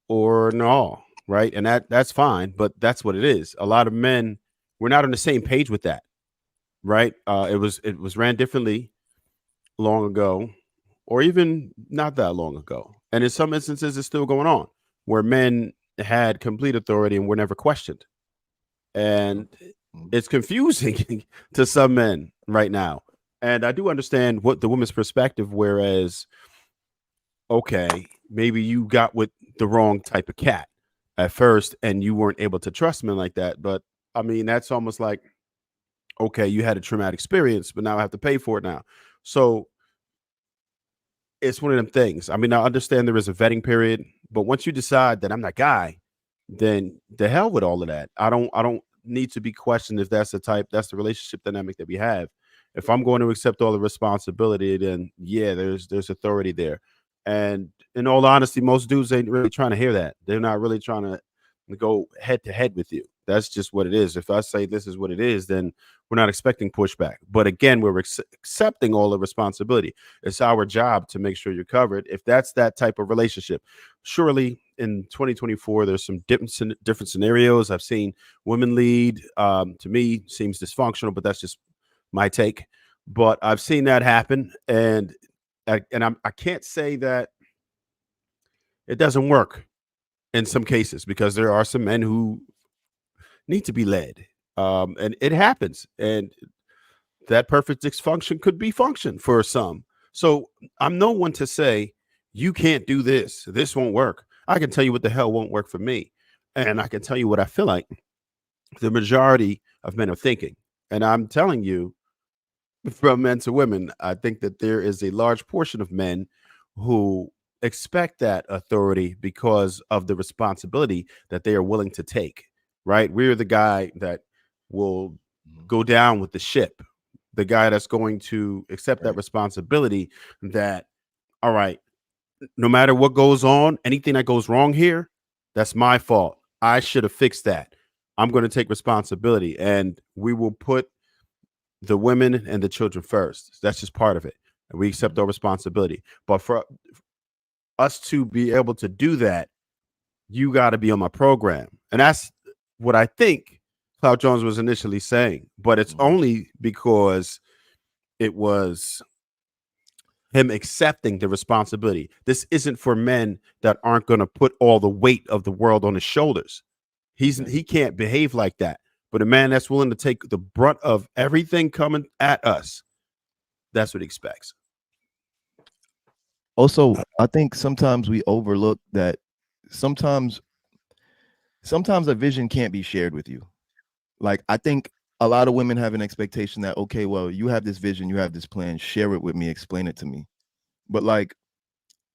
or no, right? And that's fine, but that's what it is. A lot of men, we're not on the same page with that, right? It was ran differently long ago, or even not that long ago. And in some instances, it's still going on where men had complete authority and were never questioned. And it's confusing to some men right now. And I do understand what the woman's perspective, whereas, okay, maybe you got with the wrong type of cat at first and you weren't able to trust men like that. But I mean, that's almost like, okay, you had a traumatic experience, but now I have to pay for it now. So it's one of them things. I mean, I understand there is a vetting period, but once you decide that I'm that guy, then the hell with all of that. I don't need to be questioned if that's the relationship dynamic that we have. If I'm going to accept all the responsibility, then yeah, there's authority there. And in all honesty, most dudes ain't really trying to hear that. They're not really trying to go head to head with you. That's just what it is. If I say this is what it is, then we're not expecting pushback. But again, we're accepting all the responsibility. It's our job to make sure you're covered. If that's that type of relationship, surely in 2024, there's some different scenarios. I've seen women lead. To me, seems dysfunctional, but that's just my take. But I've seen that happen, and I can't say that it doesn't work in some cases, because there are some men who need to be led, and it happens, and that perfect dysfunction could be function for some. So I'm no one to say you can't do this won't work. I can tell you what the hell won't work for me, and I can tell you what I feel like the majority of men are thinking. And I'm telling you, from men to women, I think that there is a large portion of men who expect that authority because of the responsibility that they are willing to take, right? We're the guy that will go down with the ship, the guy that's going to accept that responsibility, that, all right, no matter what goes on, anything that goes wrong here, that's my fault. I should have fixed that. I'm going to take responsibility, and we will put the women and the children first. That's just part of it. And we accept our responsibility. But for us to be able to do that, you got to be on my program. And that's what I think Cloud Jones was initially saying. But it's only because it was him accepting the responsibility. This isn't for men that aren't going to put all the weight of the world on his shoulders. He can't behave like that. But a man that's willing to take the brunt of everything coming at us, that's what he expects. Also, I think sometimes we overlook that sometimes a vision can't be shared with you. Like, I think a lot of women have an expectation that, okay, well, you have this vision, you have this plan, share it with me, explain it to me. But like,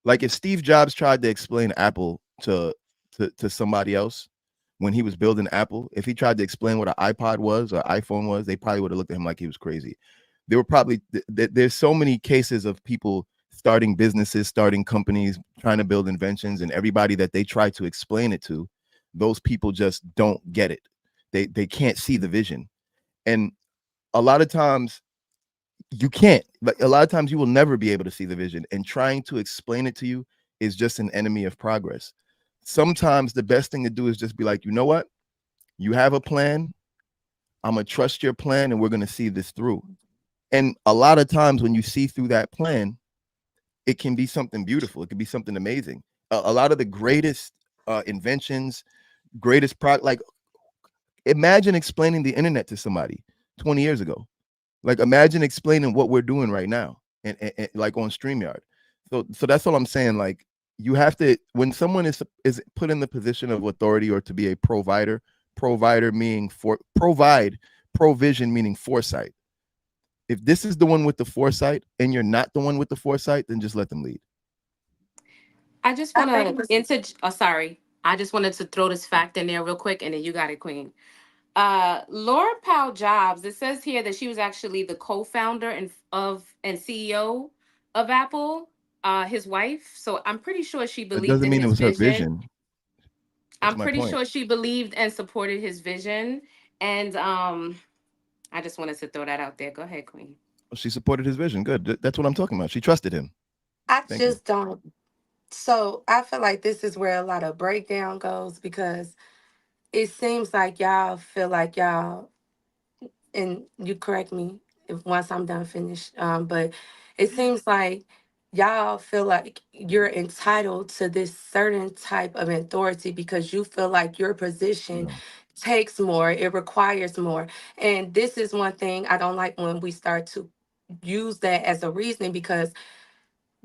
Like if Steve Jobs tried to explain Apple to somebody else when he was building Apple, if he tried to explain what an iPod was or iPhone was, they probably would have looked at him like he was crazy. There were probably there's so many cases of people starting businesses, starting companies, trying to build inventions, and everybody that they try to explain it to, those people just don't get it. They can't see the vision. And a lot of times you can't, like a lot of times you will never be able to see the vision, and trying to explain it to you is just an enemy of progress. Sometimes the best thing to do is just be like, you know what, you have a plan, I'm gonna trust your plan and we're gonna see this through. And a lot of times when you see through that plan, it can be something beautiful, it can be something amazing. A lot of the greatest inventions, greatest product, like imagine explaining the internet to somebody 20 years ago. Like imagine explaining what we're doing right now and like on StreamYard. So that's all I'm saying. Like you have to, when someone is put in the position of authority or to be a provider, provider meaning provision meaning foresight. If this is the one with the foresight and you're not the one with the foresight, then just let them lead. I just want to sorry. I just wanted to throw this fact in there real quick, and then you got it, Queen. Laura Powell Jobs, it says here that she was actually the co-founder and CEO of Apple, his wife. So I'm pretty sure she That believed doesn't in mean it his was her vision. vision. That's I'm my pretty point. sure she believed and supported his vision. And I just wanted to throw that out there. Go ahead, Queen. She supported his vision. Good. That's what I'm talking about. She trusted him. I Thank you. just don't. So I feel like this is where a lot of breakdown goes because it seems like y'all feel like y'all, and you correct me if once I'm done finished. But it seems like y'all feel like you're entitled to this certain type of authority because you feel like your position No. takes more, it requires more. And this is one thing I don't like when we start to use that as a reasoning because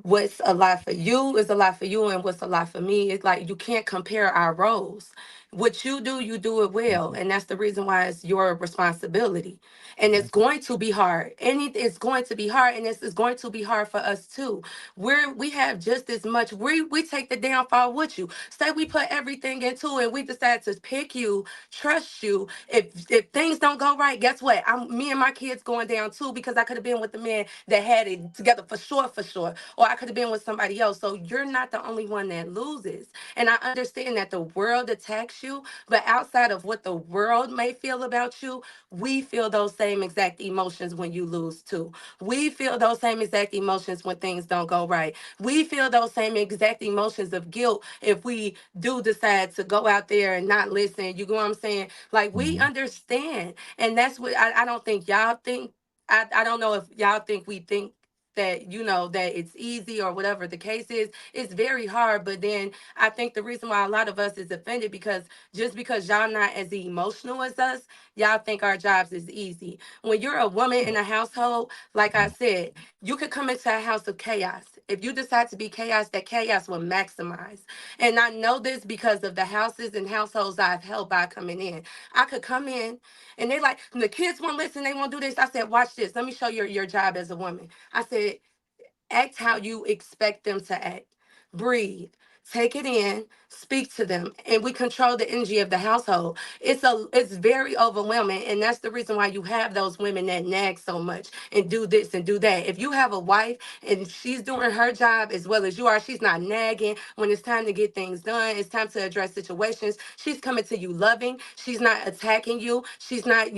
what's a lot for you is a lot for you and what's a lot for me. It's like you can't compare our roles. What you do it well, and that's the reason why it's your responsibility. And it's going to be hard, and it's going to be hard, and it's going to be hard for us too. We have just as much, we take the downfall with you. Say we put everything into it, we decide to pick you, trust you. If things don't go right, guess what, me and my kids going down too, because I could have been with the man that had it together for sure, or I could have been with somebody else. So you're not the only one that loses. And I understand that the world attacks you, but outside of what the world may feel about you, we feel those same exact emotions when you lose too. We feel those same exact emotions when things don't go right. We feel those same exact emotions of guilt if we do decide to go out there and not listen. You know what I'm saying? Like we understand. And that's what I don't think y'all think. I don't know if y'all think we think that that it's easy or whatever the case is. It's very hard, but then I think the reason why a lot of us is offended because just because y'all not as emotional as us, y'all think our jobs is easy. When you're a woman in a household, like I said, you could come into a house of chaos. If you decide to be chaos, that chaos will maximize. And I know this because of the houses and households I've helped by coming in. I could come in and they like, the kids won't listen, they won't do this. I said, watch this. Let me show you your job as a woman. I said, act how you expect them to act. Breathe. Take it in, speak to them, and we control the energy of the household. It's very overwhelming, and that's the reason why you have those women that nag so much and do this and do that. If you have a wife and she's doing her job as well as you are, she's not nagging when it's time to get things done, it's time to address situations. She's coming to you loving, she's not attacking you, she's not,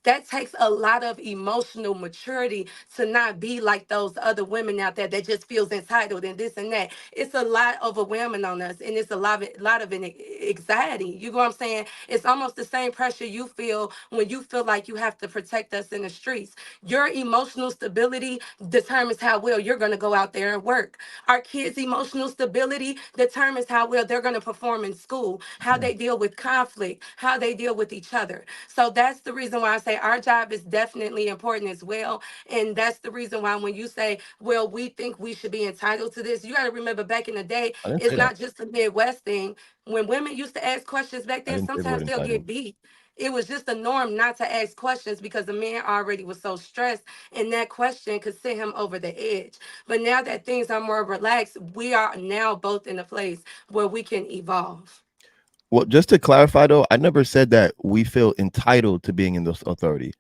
that takes a lot of emotional maturity to not be like those other women out there that just feels entitled and this and that. It's a lot overwhelming on us, and it's lot of anxiety. You know what I'm saying? It's almost the same pressure you feel when you feel like you have to protect us in the streets. Your emotional stability determines how well you're going to go out there and work. Our kids' emotional stability determines how well they're going to perform in school, how they deal with conflict, how they deal with each other. So that's the reason why I say our job is definitely important as well. And that's the reason why when you say, well, we think we should be entitled to this, you got to remember back in the day, I didn't it's say that. not just a Midwest thing. When women used to ask questions back I then, didn't say the word sometimes they'll entitled. get beat. It was just a norm not to ask questions because the man already was so stressed, and that question could send him over the edge. But now that things are more relaxed, we are now both in a place where we can evolve. Well, just to clarify though, I never said that we feel entitled to being in this authority.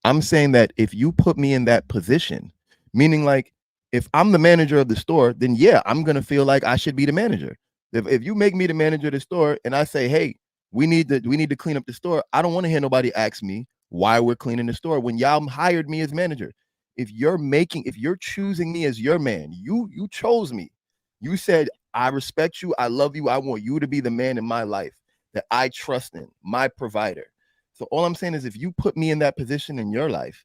I'm saying that if you put me in that position, meaning like if I'm the manager of the store, then yeah, I'm gonna feel like I should be the manager. If you make me the manager of the store and I say, hey, we need to clean up the store, I don't want to hear nobody ask me why we're cleaning the store when y'all hired me as manager. If you're choosing me as your man, you chose me. You said, I respect you, I love you, I want you to be the man in my life that I trust in, my provider. So all I'm saying is if you put me in that position in your life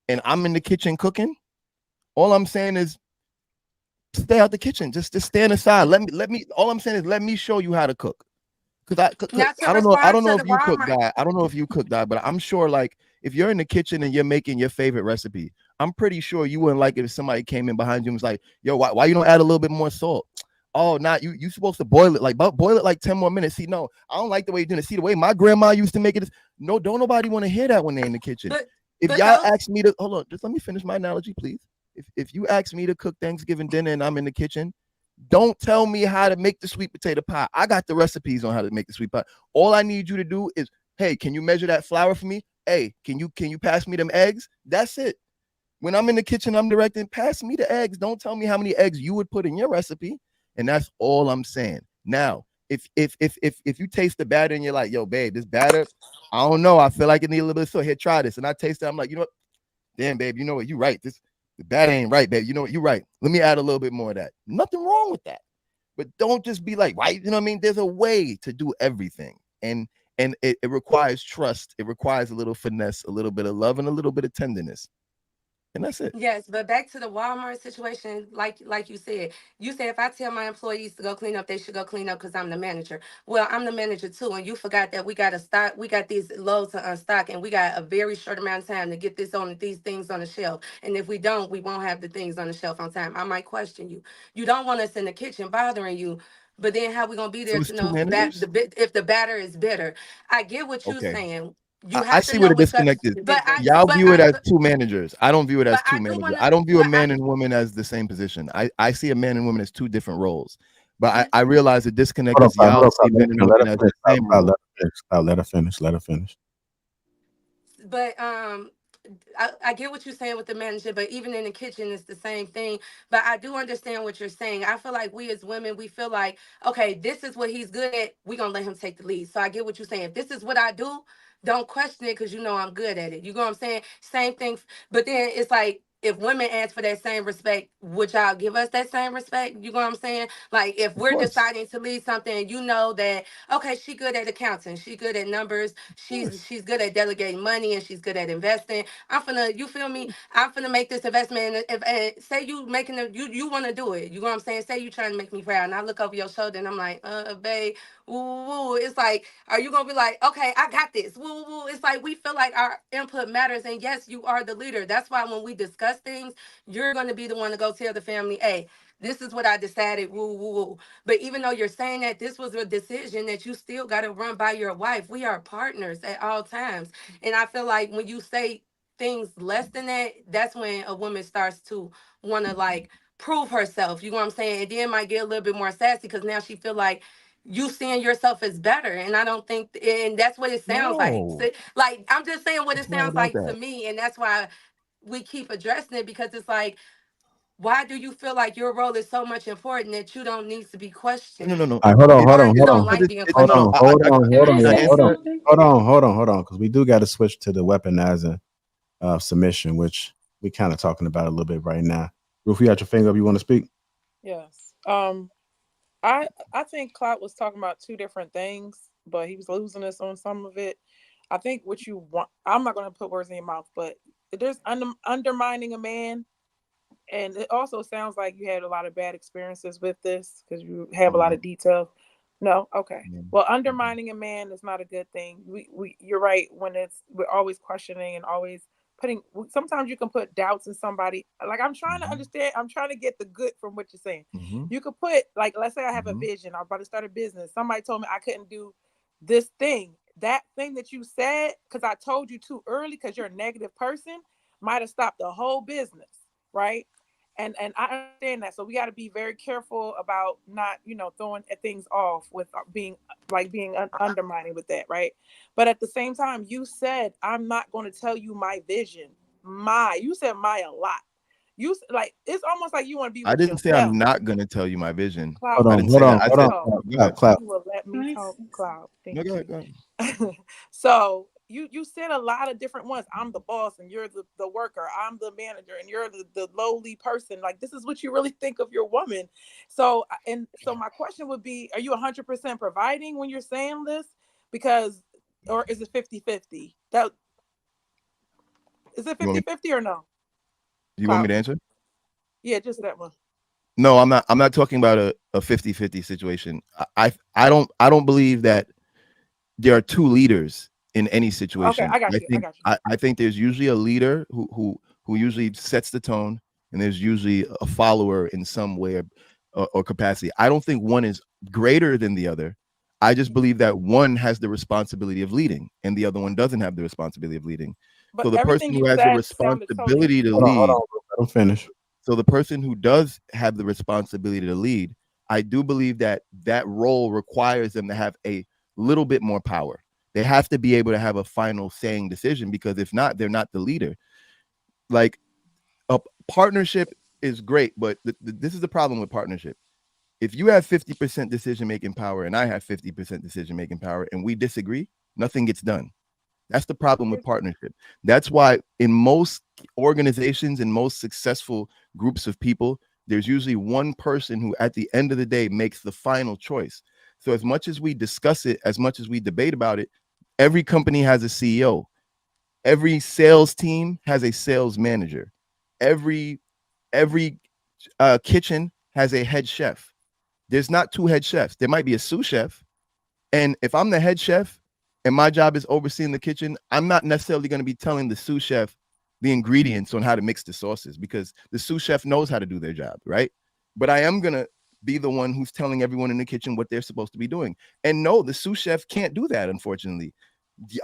and I'm in the kitchen cooking, all I'm saying is stay out the kitchen. Just stand aside. Let me all I'm saying is let me show you how to cook. Cause Now to I don't know. I respond don't know to if the you cook, Walmart. guy. I don't know if you cook, guy, but I'm sure like if you're in the kitchen and you're making your favorite recipe, I'm pretty sure you wouldn't like it if somebody came in behind you and was like, yo, why you don't add a little bit more salt? Oh, not you supposed to boil it boil it like 10 more minutes. See, no, I don't like the way you're doing it. See, the way my grandma used to make it. No, don't nobody want to hear that when they're in the kitchen. But If but y'all those ask me to hold on, just let me finish my analogy, please. If you ask me to cook Thanksgiving dinner and I'm in the kitchen, don't tell me how to make the sweet potato pie. I got the recipes on how to make the sweet pie. All I need you to do is, hey, can you measure that flour for me? Hey, can you pass me them eggs? That's it. When I'm in the kitchen, I'm directing, pass me the eggs. Don't tell me how many eggs you would put in your recipe. And that's all I'm saying. Now, if you taste the batter and you're like, yo, babe, this batter, I don't know. I feel like it need a little bit of salt. Here, try this. And I taste it. I'm like, you know what? Damn, babe, you know what? You right. The batter ain't right, babe. You know what? You're right. Let me add a little bit more of that. Nothing wrong with that. But don't just be like, why? You know what I mean? There's a way to do everything. And it requires trust. It requires a little finesse, a little bit of love, and a little bit of tenderness. And that's it. Yes, but back to the Walmart situation, like you said if I tell my employees to go clean up, they should go clean up because I'm the manager. Well, I'm the manager too, and you forgot that we got to stock. We got these loads to unstock, and we got a very short amount of time to get these things on the shelf. And if we don't, we won't have the things on the shelf on time. I might question you. You don't want us in the kitchen bothering you. But then how we gonna be So there it's to two know managers? if the batter is bitter? I get what you're Okay. saying. You I have to see where know the what's up. disconnect is. But I Y'all but view it I as two managers. I don't view it but as two I do managers. want to. I don't view a But I man and woman as the same position. I see a man and woman as two different roles. But yeah. I realize the disconnect Hold on, is Cloud. Hold y'all on, see Cloud. men and women as the same Let role. her finish. Cloud, let her finish. Let her finish. But I get what you're saying with the manager, but even in the kitchen, it's the same thing. But I do understand what you're saying. I feel like we as women, we feel like, okay, this is what he's good at. We're going to let him take the lead. So I get what you're saying. If this is what I do, don't question it because you know I'm good at it. You know what I'm saying? Same thing. But then it's like, if women ask for that same respect, would y'all give us that same respect? You know what I'm saying? Like if Of we're course. deciding to lead something, you know that okay, she good at accounting, she good at numbers, Of course. she's good at delegating money, and she's good at investing. I'm finna, you feel me? I'm finna make this investment. And if say you making the you want to do it, you know what I'm saying? Say you trying to make me proud, and I look over your shoulder and I'm like, babe, woo woo. It's like, are you gonna be like, okay, I got this, woo woo? It's like we feel like our input matters, and yes, you are the leader. That's why when we discuss things, you're gonna be the one to go tell the family, hey, this is what I decided, woo woo woo. But even though you're saying that this was a decision that you still got to run by your wife, we are partners at all times. And I feel like when you say things less than that, that's when a woman starts to want to like prove herself. You know what I'm saying? And then might get a little bit more sassy because now she feel like you seeing yourself as better. And I don't think, and that's what it sounds like. No, So, like I'm just saying what it it's not sounds about like to that. me, and that's why we keep addressing it because it's like, why do you feel like your role is so much important that you don't need to be No, questioned? no, no. All right, hold on, It, hold Or on, you hold don't on. because like being Hold no. on, questioned? hold on, Can hold I on, Can I say hold on, answer? something? hold on, because we do got to switch to the weaponizing submission, which we kind of talking about a little bit right now. Roof, you got your finger up. You want to speak? Yes. I think Clout was talking about two different things, but he was losing us on some of it. I think what you want, I'm not going to put words in your mouth, but there's undermining a man, and it also sounds like you had a lot of bad experiences with this because you have a lot Mhm, of detail. No, okay. mhm, Well, mhm. undermining a man is not a good thing. You're right when we're always questioning and always putting. Sometimes you can put doubts in somebody. Like I'm trying to Mhm, understand. I'm trying to get the good from what you're saying. mhm, You could put like, let's say I have a mhm. vision. I'm about to start a business. Somebody told me I couldn't do this thing. that thing that you said, because I told you too early, because you're a negative person, might have stopped the whole business, right? And I understand that. So we got to be very careful about not, throwing things off with being undermining with that, right? But at the same time, you said I'm not going to tell you my vision. You said my a lot. Like it's almost like you want to be I with didn't say I'm yourself. not going to tell you my vision. Cloud, I can didn't you say that. let I me said, talk? go ahead. You will let me talk, Cloud. No, Thank go you. ahead. Go ahead. So you said a lot of different ones. I'm the boss and you're the worker. I'm the manager and you're the lowly person. Like this is what you really think of your woman. So my question would be, are you 100% providing when you're saying this? Because, or is it 50-50? That is it You want me, 50-50 or no? you want me Cloud. to answer? Yeah, just that one. No, I'm not. I'm not talking about a 50-50 situation. I don't believe that there are two leaders in any Okay, situation. I got you. I got you. I think there's usually a leader who usually sets the tone, and there's usually a follower in some way or capacity. I don't think one is greater than the other. I just believe that one has the responsibility of leading, and the other one doesn't have the responsibility of leading. But So the everything person who you has the said sounded totally responsibility to Hold on, hold lead, on. Let him finish. so the person who does have the responsibility to lead, I do believe that that role requires them to have a little bit more power. They have to be able to have a final saying decision, because if not, they're not the leader. Like a partnership is great, but this is the problem with partnership. If you have 50% decision making power and I have 50% decision making power and we disagree, nothing gets done. That's the problem with partnership. That's why in most organizations and most successful groups of people, there's usually one person who at the end of the day makes the final choice. So as much as we discuss it, as much as we debate about it, every company has a CEO. Every sales team has a sales manager. Every kitchen has a head chef. There's not two head chefs. There might be a sous chef, and if I'm the head chef and my job is overseeing the kitchen, I'm not necessarily going to be telling the sous chef the ingredients on how to mix the sauces, because the sous chef knows how to do their job, right? But I am going to be the one who's telling everyone in the kitchen what they're supposed to be doing. And no, the sous chef can't do that, unfortunately.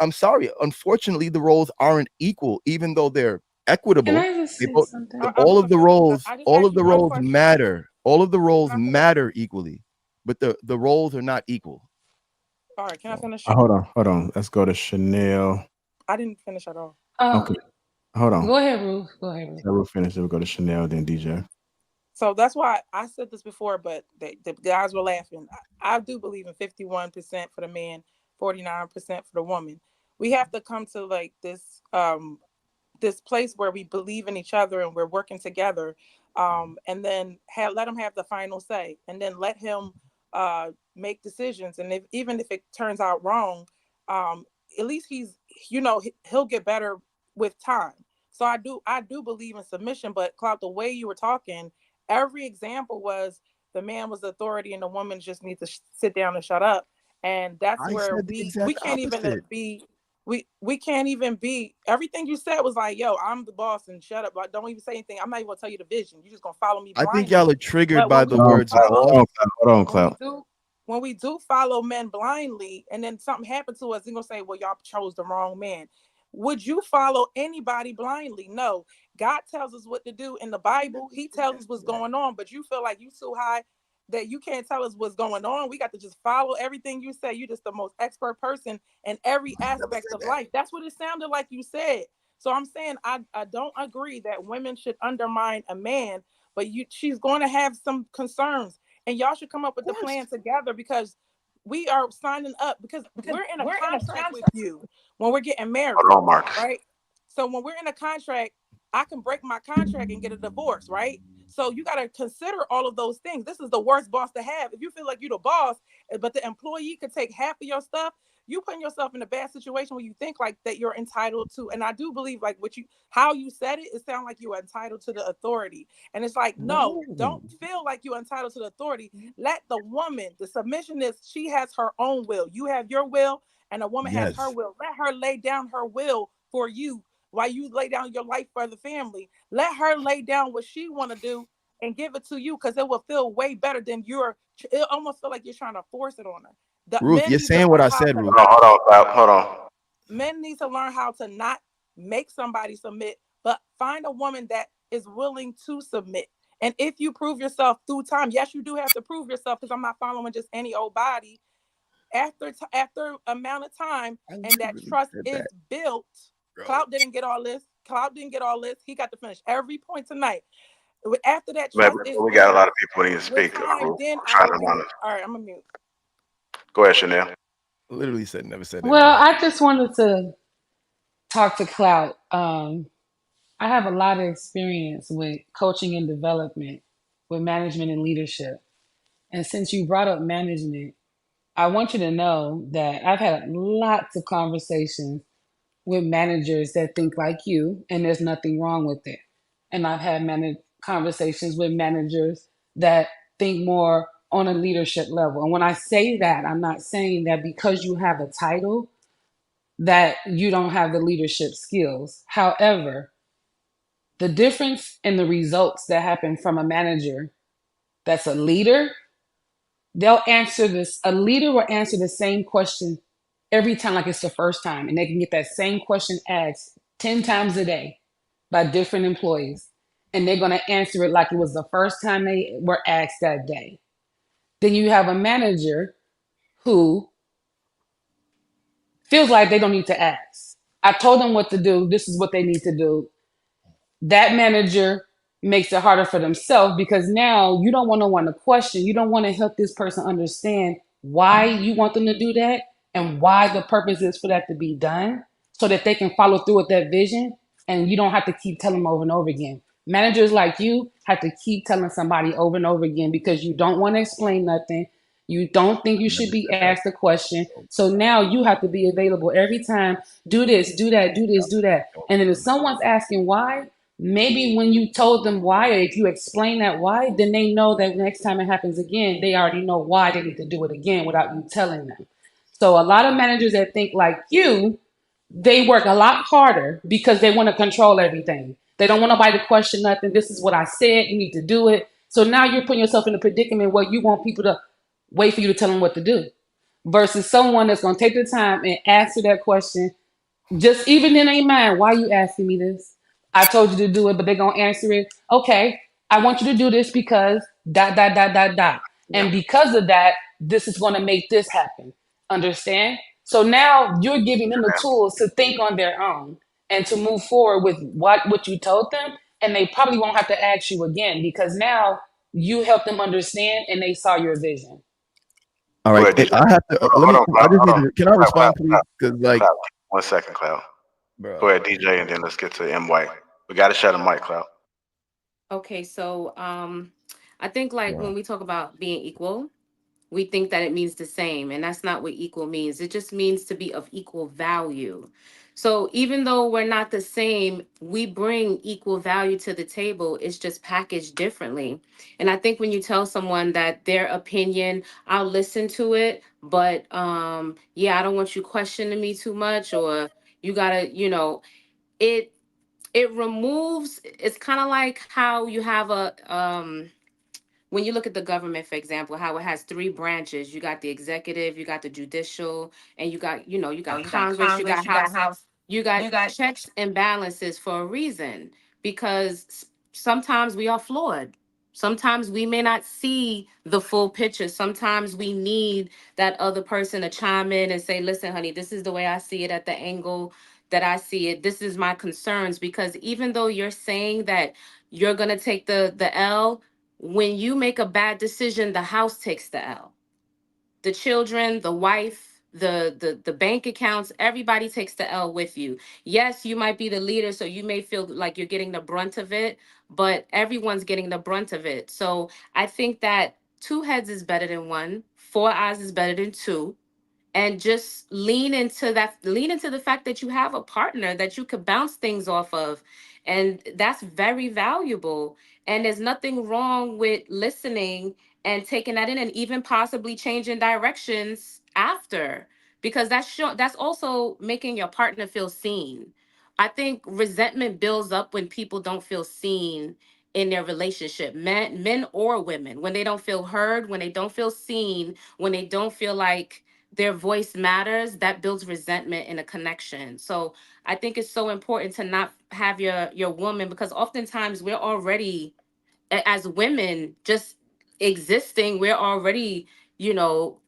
I'm sorry. Unfortunately, the roles aren't equal, even though they're Can equitable. I just They say both, something? I'm confused. I just all asked of you the one roles question. matter. All of the roles Can I finish? matter equally, but the roles are not equal. All right, can I So, finish? Hold on. Let's go to Chanel. I didn't finish at all. Okay, hold on. Go ahead, Ruth. Go ahead, Ruth. So we'll finish. Then we'll go to Chanel, then DJ. So that's why I said this before, but the guys were laughing. I do believe in 51% for the man, 49% for the woman. We have to come to like this place where we believe in each other and we're working together, and then let him have the final say, and then let him make decisions. And even if it turns out wrong, at least he'll get better with time. So I do believe in submission. But Cloud, the way you were talking, every example was the man was the authority and the woman just needs to sit down and shut up. And that's I where said the we exact can't even opposite. be we can't even be. Everything you said was like, yo, I'm the boss and shut up. Like, don't even say anything. I'm not even gonna tell you the vision. You're just gonna follow me I think y'all blindly. are triggered But by when the we do words follow, boss. Hold on, when we Cloud. do when we do follow men blindly and then something happened to us, they're gonna say, well, y'all chose the wrong man. Would you follow anybody blindly? No. God tells us what to do in the Bible. He tells us what's going on, but you feel like you so high that you can't tell us what's going on. We got to just follow everything you say. You're just the most expert person in every aspect of life. That's what it sounded like you said. So I'm saying I don't agree that women should undermine a man, but she's going to have some concerns, and y'all should come up with the plan together, because we are signing up, because we're in a contract with you when we're getting married, Hold on, Marcus. right? So when we're in a contract, I can break my contract and get a divorce, right? So you got to consider all of those things. This is the worst boss to have. If you feel like you're the boss, but the employee could take half of your stuff, you putting yourself in a bad situation where you think like that you're entitled to. And I do believe like how you said it sounds like you are entitled to the authority. And it's like, no, don't feel like you're entitled to the authority. Let the woman, the submission is she has her own will. You have your will, and a woman has her Yes. will. Let her lay down her will for you while you lay down your life for the family. Let her lay down what she want to do and give it to you, because it will feel way better than it almost feel like you're trying to force it on her. The Ruth, men you're need to saying what learn I how said, to Ruth. not. Hold on. Men need to learn how to not make somebody submit, but find a woman that is willing to submit. And if you prove yourself through time, yes, you do have to prove yourself, because I'm not following just any old body. After amount of time, I and that literally trust said is that, built. bro. Cloud didn't get all this. Cloud didn't get all this. He got to finish every point tonight. After that Man, trust is we got a built lot of people who need to with speak. time, I'm then I trying will to be. want to All right, I'm gonna mute. go ahead, Chanel. Literally said never said Well, anything. I just wanted to talk to Clout. I have a lot of experience with coaching and development, with management and leadership. And since you brought up management, I want you to know that I've had lots of conversations with managers that think like you, and there's nothing wrong with it. And I've had conversations with managers that think more on a leadership level. And when I say that, I'm not saying that because you have a title that you don't have the leadership skills. However, the difference in the results that happen from a manager that's a leader, they'll answer this, a leader will answer the same question every time like it's the first time, and they can get that same question asked 10 times a day by different employees, and they're going to answer it like it was the first time they were asked that day. Then you have a manager who feels like they don't need to ask. I told them what to do, this is what they need to do. That manager makes it harder for themselves, because now you don't want to question. You don't want to help this person understand why you want them to do that and why the purpose is for that to be done, so that they can follow through with that vision, and you don't have to keep telling them over and over again. Managers like you have to keep telling somebody over and over again because you don't want to explain nothing. You don't think you should Never be said that. asked a question. So now you have to be available every time. Do this, do that, do this, do that. And then if someone's asking why, maybe when you told them why, or if you explain that why, then they know that next time it happens again, they already know why they need to do it again without you telling them. So a lot of managers that think like you, they work a lot harder because they want to control everything. They don't want nobody to question nothing. This is what I said. You need to do it. So now you're putting yourself in a predicament where you want people to wait for you to tell them what to do, versus someone that's going to take the time and answer that question just even in their mind. Why are you asking me this? I told you to do it, but they're gonna answer it. Okay, I want you to do this because dot dot dot dot dot. Yeah. And because of that, this is gonna make this happen. Understand? So now you're giving them the tools to think on their own and to move forward with what you told them. And they probably won't have to ask you again because now you helped them understand and they saw your vision. All Go right, ahead, DJ. I have to. Let Hold me. on, I Cloud. just Hold need on. to. Can I respond, please? Because like, Cloud. 1 second, Cloud. Go bro. ahead, DJ, and then let's get to M White. We got to shut the mic, Cloud. Okay, so I think like Wow. when we talk about being equal, we think that it means the same, and that's not what equal means. It just means to be of equal value. So even though we're not the same, we bring equal value to the table. It's just packaged differently. And I think when you tell someone that their opinion, I'll listen to it, but yeah, I don't want you questioning me too much, or you gotta, it it removes. It's kind of like how you have a when you look at the government, for example, how it has three branches. You got the executive, you got the judicial, and you got Congress, you got House. You got checks and balances for a reason, because sometimes we are flawed. Sometimes we may not see the full picture. Sometimes we need that other person to chime in and say, listen, honey, this is the way I see it at the angle that I see it. This is my concerns. Because even though you're saying that you're going to take the L, when you make a bad decision, the house takes the L. The children, the wife, the bank accounts, everybody takes the L with you. Yes, you might be the leader, so you may feel like you're getting the brunt of it, but everyone's getting the brunt of it. So I think that two heads is better than one, four eyes is better than two, and just lean into the fact that you have a partner that you could bounce things off of, and that's very valuable. And there's nothing wrong with listening and taking that in, and even possibly changing directions after, because that's also making your partner feel seen. I think resentment builds up when people don't feel seen in their relationship, men or women, when they don't feel heard, when they don't feel seen, when they don't feel like their voice matters, that builds resentment in a connection. So I think it's so important to not have your woman, because oftentimes we're already, as women, just existing, we're already, you know,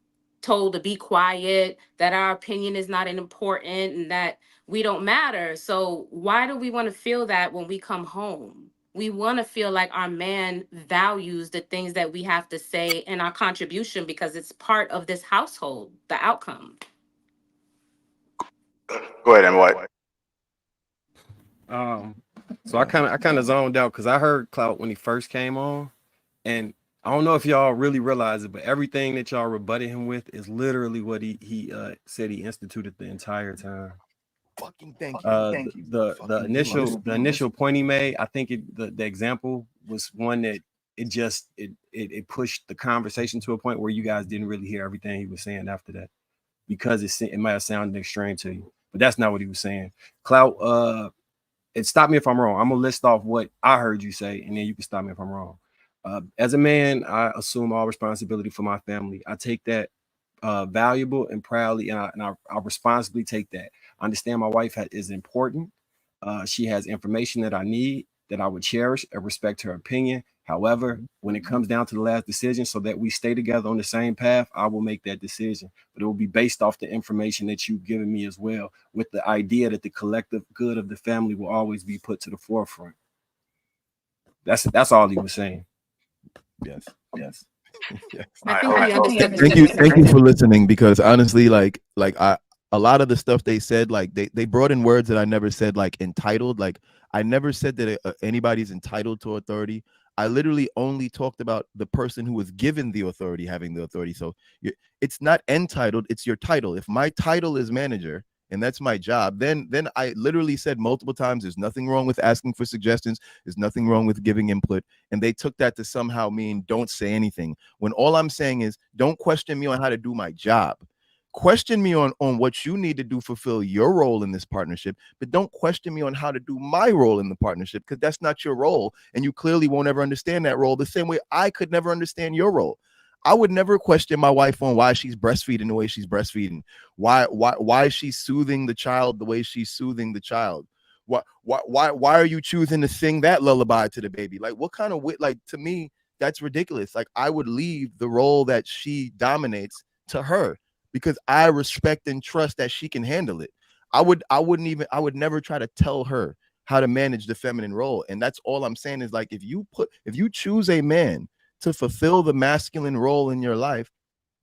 told to be quiet, that our opinion is not important, and that we don't matter. So why do we want to feel that when we come home? We want to feel like our man values the things that we have to say and our contribution, because it's part of this household, the outcome. Go ahead and what? So I kind of zoned out because I heard Clout when he first came on, and I don't know if y'all really realize it, but everything that y'all rebutted him with is literally what he said he instituted the entire time. Fucking thank you. The initial point he made, I think the example was one that it pushed the conversation to a point where you guys didn't really hear everything he was saying after that, because it might have sounded extreme to you, but that's not what he was saying. Clout, and stop me if I'm wrong. I'm gonna list off what I heard you say, and then you can stop me if I'm wrong. As a man, I assume all responsibility for my family. I take that valuable and proudly, and I responsibly take that. I understand my wife is important. She has information that I need, that I would cherish and respect her opinion. However, when it comes down to the last decision, so that we stay together on the same path, I will make that decision. But it will be based off the information that you've given me as well, with the idea that the collective good of the family will always be put to the forefront. That's all he was saying. Yes. Yes. I think we understand. Thank you for listening, because honestly, a lot of the stuff they said, like they brought in words that I never said, like entitled. Like I never said that anybody's entitled to authority. I literally only talked about the person who was given the authority having the authority. So it's not entitled, it's your title. If my title is manager and that's my job, then I literally said multiple times, there's nothing wrong with asking for suggestions. There's nothing wrong with giving input. And they took that to somehow mean don't say anything, when all I'm saying is don't question me on how to do my job. Question me on what you need to do, fulfill your role in this partnership, but don't question me on how to do my role in the partnership, because that's not your role, and you clearly won't ever understand that role the same way I could never understand your role. I would never question my wife on why she's breastfeeding the way she's breastfeeding, why she's soothing the child the way she's soothing the child. Why are you choosing to sing that lullaby to the baby? Like, what kind of like, to me, that's ridiculous. Like, I would leave the role that she dominates to her, because I respect and trust that she can handle it. I would never try to tell her how to manage the feminine role. And that's all I'm saying is, like, if you choose a man to fulfill the masculine role in your life,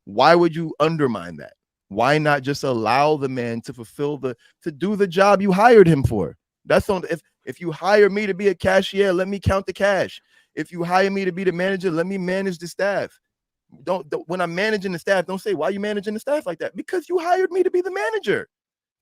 why would you undermine that? Why not just allow the man to do the job you hired him for? That's on. If you hire me to be a cashier, let me count the cash. If you hire me to be the manager, let me manage the staff. Don't when I'm managing the staff, don't say, why are you managing the staff like that? Because you hired me to be the manager.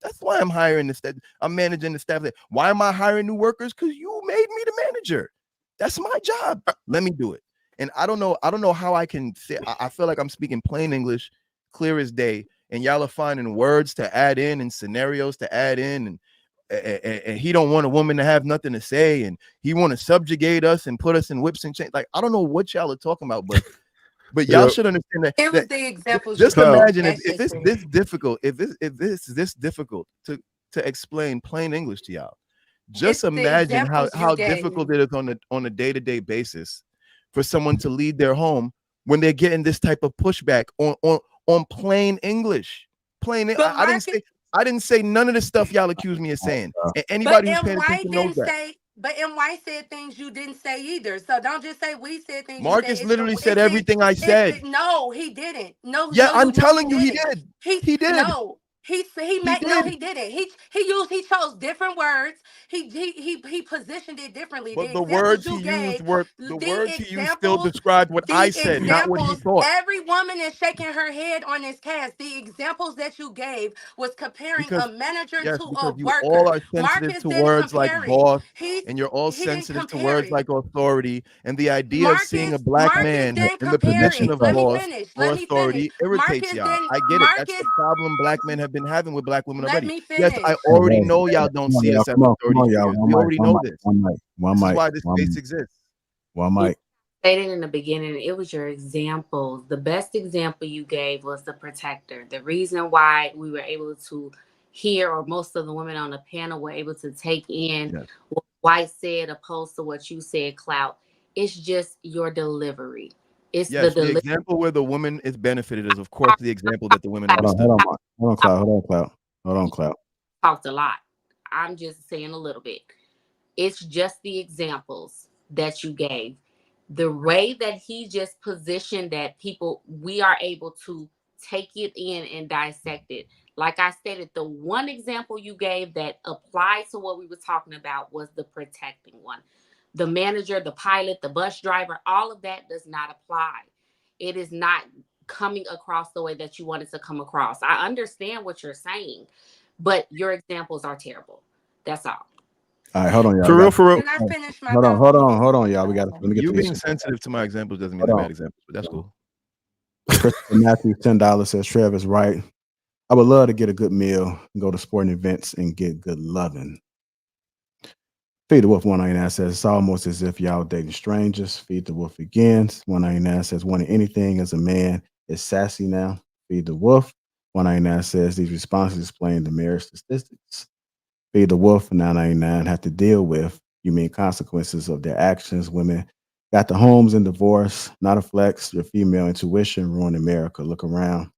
That's why I'm hiring the staff. I'm managing the staff. Why am I hiring new workers? Because you made me the manager. That's my job. Let me do it. And I don't know how I can say. I feel like I'm speaking plain English, clear as day, and y'all are finding words to add in and scenarios to add in, and he don't want a woman to have nothing to say, and he want to subjugate us and put us in whips and chains. Like, I don't know what y'all are talking about, but y'all should understand that. It was the examples. Just imagine if it's this difficult, if this is this difficult to explain plain English to y'all. Just imagine how difficult it is on a day-to-day basis for someone to lead their home when they're getting this type of pushback on plain English. I didn't say none of the stuff y'all accuse me of saying. And anybody who's paying attention knows that. But NY said things you didn't say either. So don't just say we said things. Marcus literally said everything I said. No, he didn't. No. Yeah, I'm telling you, he did. He did. No. He didn't. He chose different words. He positioned it differently. But the words he used still described what I said, not what he thought. Every woman is shaking her head on this cast. The examples that you gave was comparing a manager to a worker. You all are sensitive to words like boss, and you're all sensitive to words like authority, and the idea of seeing a black man in the position of boss or authority irritates y'all. I get it. That's the problem black men have been having with black women already. Yes, I already know y'all don't see us as authority. We already know this. This is why this space exists. One mic. stated in the beginning, it was your examples. The best example you gave was the protector. The reason why we were able to hear, or most of the women on the panel were able to take in what White said opposed to what you said, Clout, it's just your delivery. It's the Yes, the delivery. example where the woman is benefited is, of course, the example that the women understood. Hold on, Clout. Talked a lot. I'm just saying a little bit. It's just the examples that you gave. The way that he just positioned that people, we are able to take it in and dissect it. Like I stated, the one example you gave that applied to what we were talking about was the protecting one. The manager, the pilot, the bus driver, all of that does not apply. It is not coming across the way that you want it to come across. I understand what you're saying, but your examples are terrible. That's all. All right, hold on, y'all. For real. Can I finish my Hold thought? on, y'all. Let me get You to being this. sensitive to my examples doesn't mean they're bad examples, but that's cool. Christopher Matthews, $10 says Trev is right. I would love to get a good meal, go to sporting events, and get good loving. Feed the Wolf 199 says it's almost as if y'all dating strangers. Feed the Wolf again. 199 says wanting anything as a man is sassy now. Feed the Wolf. 199 says these responses explain the marriage statistics. Feed the Wolf 999 have to deal with, you mean consequences of their actions. Women got the homes and divorce, not a flex. Your female intuition ruined America. Look around.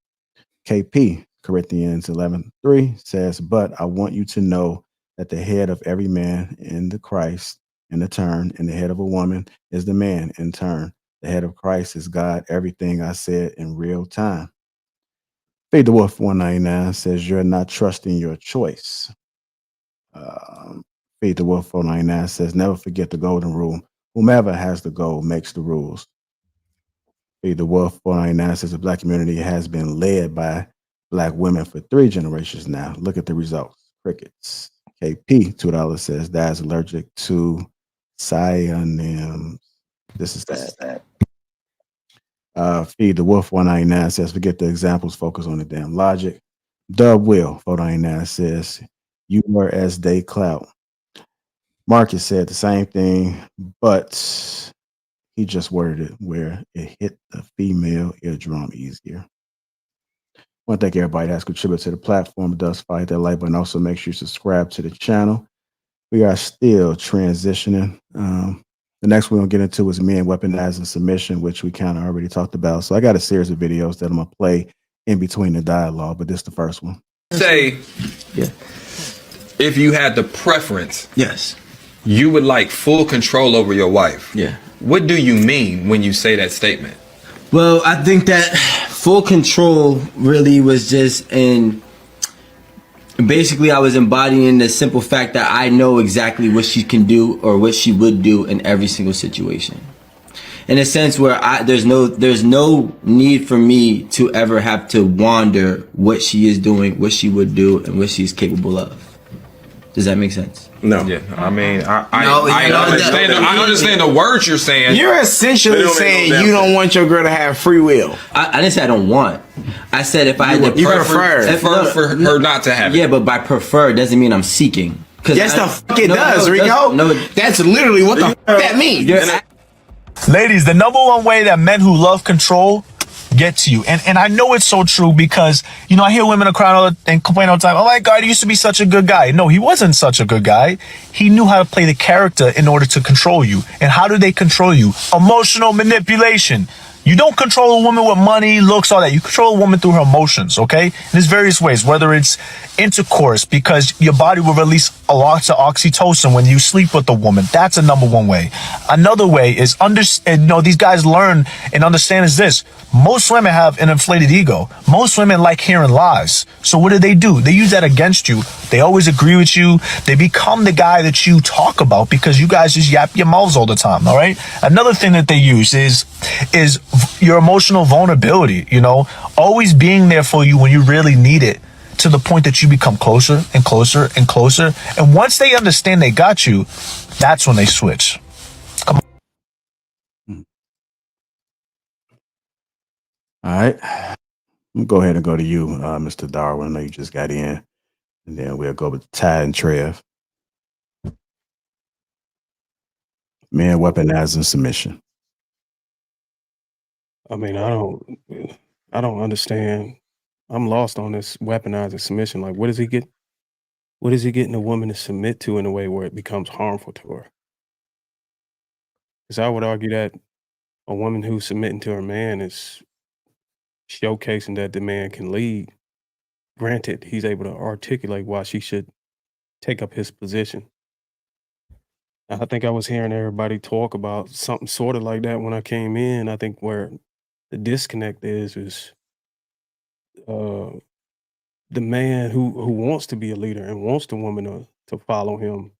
KP, Corinthians 11:3 says, but I want you to know that the head of every man in the Christ in the turn, and the head of a woman is the man in turn. The head of Christ is God. Everything I said in real time. Fade the Wolf 199 says you're not trusting your choice. Fade the Wolf 499 says never forget the golden rule. Whomever has the goal makes the rules. Fade the Wolf 499 says the Black community has been led by Black women for 3 generations now. Look at the results. Crickets. KP $2 says dad's allergic to cyanims. This is that. Feed the Wolf 199 says forget the examples, focus on the damn logic. Dub Will 499 says you were as they clout. Marcus said the same thing, but he just worded it where it hit the female eardrum easier. I want to thank everybody that's contributed to the platform. It does fight that like button. Also, make sure you subscribe to the channel. We are still transitioning. The next we're going to get into is men weaponizing submission, which we kind of already talked about. So I got a series of videos that I'm going to play in between the dialogue, but this is the first one. Say, if you had the preference, you would like full control over your wife. What do you mean when you say that statement? Well, I think that full control really was just basically I was embodying the simple fact that I know exactly what she can do or what she would do in every single situation. In a sense where there's no need for me to ever have to wonder what she is doing, what she would do, and what she's capable of. Does that make sense? No. Yeah, I mean, I understand the words you're saying. You're essentially saying you don't want your girl to have free will. I didn't say I don't want. I said if I had the prefer for her not to have it. Yeah, but by prefer doesn't mean I'm seeking. Yes, the fuck it does, Rico. That's literally what the fuck that means. Ladies, the number one way that men who love control get to you, and I know it's so true because, you know, I hear women cry and complain all the time, oh my God, he used to be such a good guy. No, he wasn't such a good guy. He knew how to play the character in order to control you. And how do they control you? Emotional manipulation. You don't control a woman with money, looks, all that. You control a woman through her emotions, okay? There's various ways, whether it's intercourse, because your body will release a lot of oxytocin when you sleep with a woman. That's a number one way. Another way is, these guys learn and understand is this. Most women have an inflated ego. Most women like hearing lies. So what do? They use that against you. They always agree with you. They become the guy that you talk about because you guys just yap your mouths all the time, all right? Another thing that they use is your emotional vulnerability, you know, always being there for you when you really need it, to the point that you become closer and closer and closer. And once they understand they got you, that's when they switch. Come on. All right. I'm go ahead and go to you, Mr. Darwin. I know you just got in. And then we'll go with Ty and Trev. Man weaponizing submission. I mean, I don't understand. I'm lost on this weaponizing submission. Like, what is he getting a woman to submit to in a way where it becomes harmful to her? Because I would argue that a woman who's submitting to her man is showcasing that the man can lead. Granted, he's able to articulate why she should take up his position. I think I was hearing everybody talk about something sort of like that when I came in. I think where the disconnect is uh, the man who wants to be a leader and wants the woman to follow him.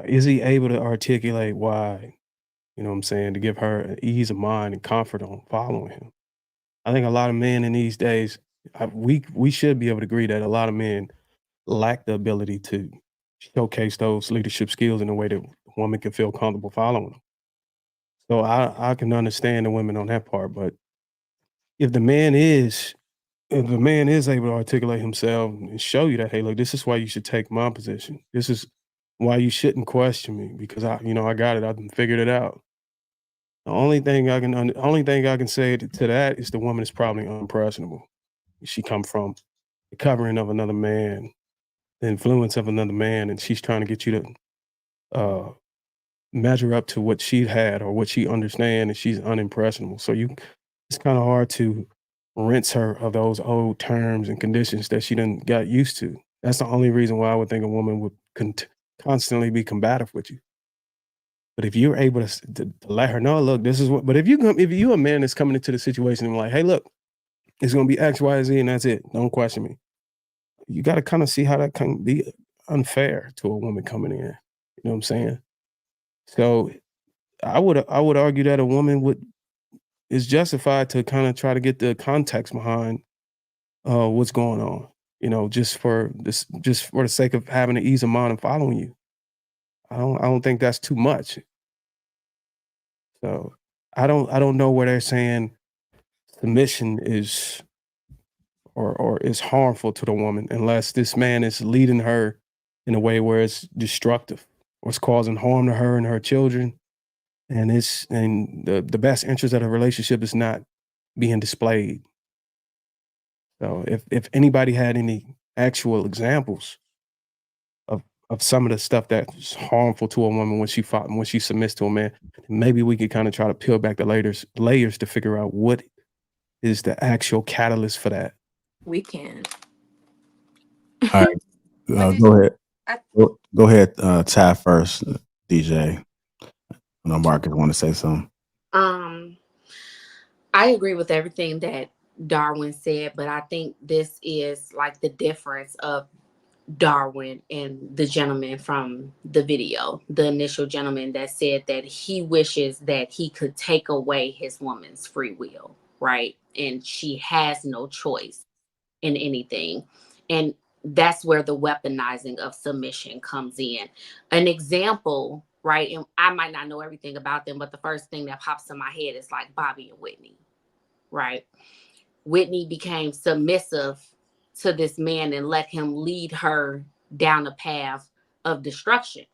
Is he able to articulate why? You know what I'm saying? To give her ease of mind and comfort on following him. I think a lot of men in these days, we should be able to agree that a lot of men lack the ability to showcase those leadership skills in a way that a woman can feel comfortable following them. So I can understand the women on that part, but if the man is if the man is able to articulate himself and show you that, hey, look, this is why you should take my position. This is why you shouldn't question me because I got it. I figured it out. The only thing I can say to that is the woman is probably unimpressionable. She come from the covering of another man, the influence of another man, and she's trying to get you to measure up to what she had or what she understands, and she's unimpressionable. So it's kind of hard to rinse her of those old terms and conditions that she done got used to. That's the only reason why I would think a woman would constantly be combative with you. But if you're able to let her know, look, this is what. But if you a man that's coming into the situation and like, hey, look, it's gonna be X, Y, Z, and that's it. Don't question me. You got to kind of see how that can be unfair to a woman coming in. You know what I'm saying? So I would argue that a woman is justified to kind of try to get the context behind what's going on. You know, just for the sake of having the ease of mind and following you. I don't think that's too much. So I don't know where they're saying submission is or is harmful to the woman unless this man is leading her in a way where it's destructive or it's causing harm to her and her children. And the best interest of the relationship is not being displayed. So if anybody had any actual examples of some of the stuff that's harmful to a woman when she submits to a man, maybe we could kind of try to peel back the layers to figure out what is the actual catalyst for that. We can. All right, go ahead. Go ahead, Ty first, DJ. I know Marcus want to say something. I agree with everything that Darwin said, but I think this is like the difference of Darwin and the gentleman from the video, the initial gentleman that said that he wishes that he could take away his woman's free will, right? And she has no choice in anything. And that's where the weaponizing of submission comes in. An example, right? And I might not know everything about them, but the first thing that pops in my head is like Bobby and Whitney, right? Whitney became submissive to this man and let him lead her down a path of destruction.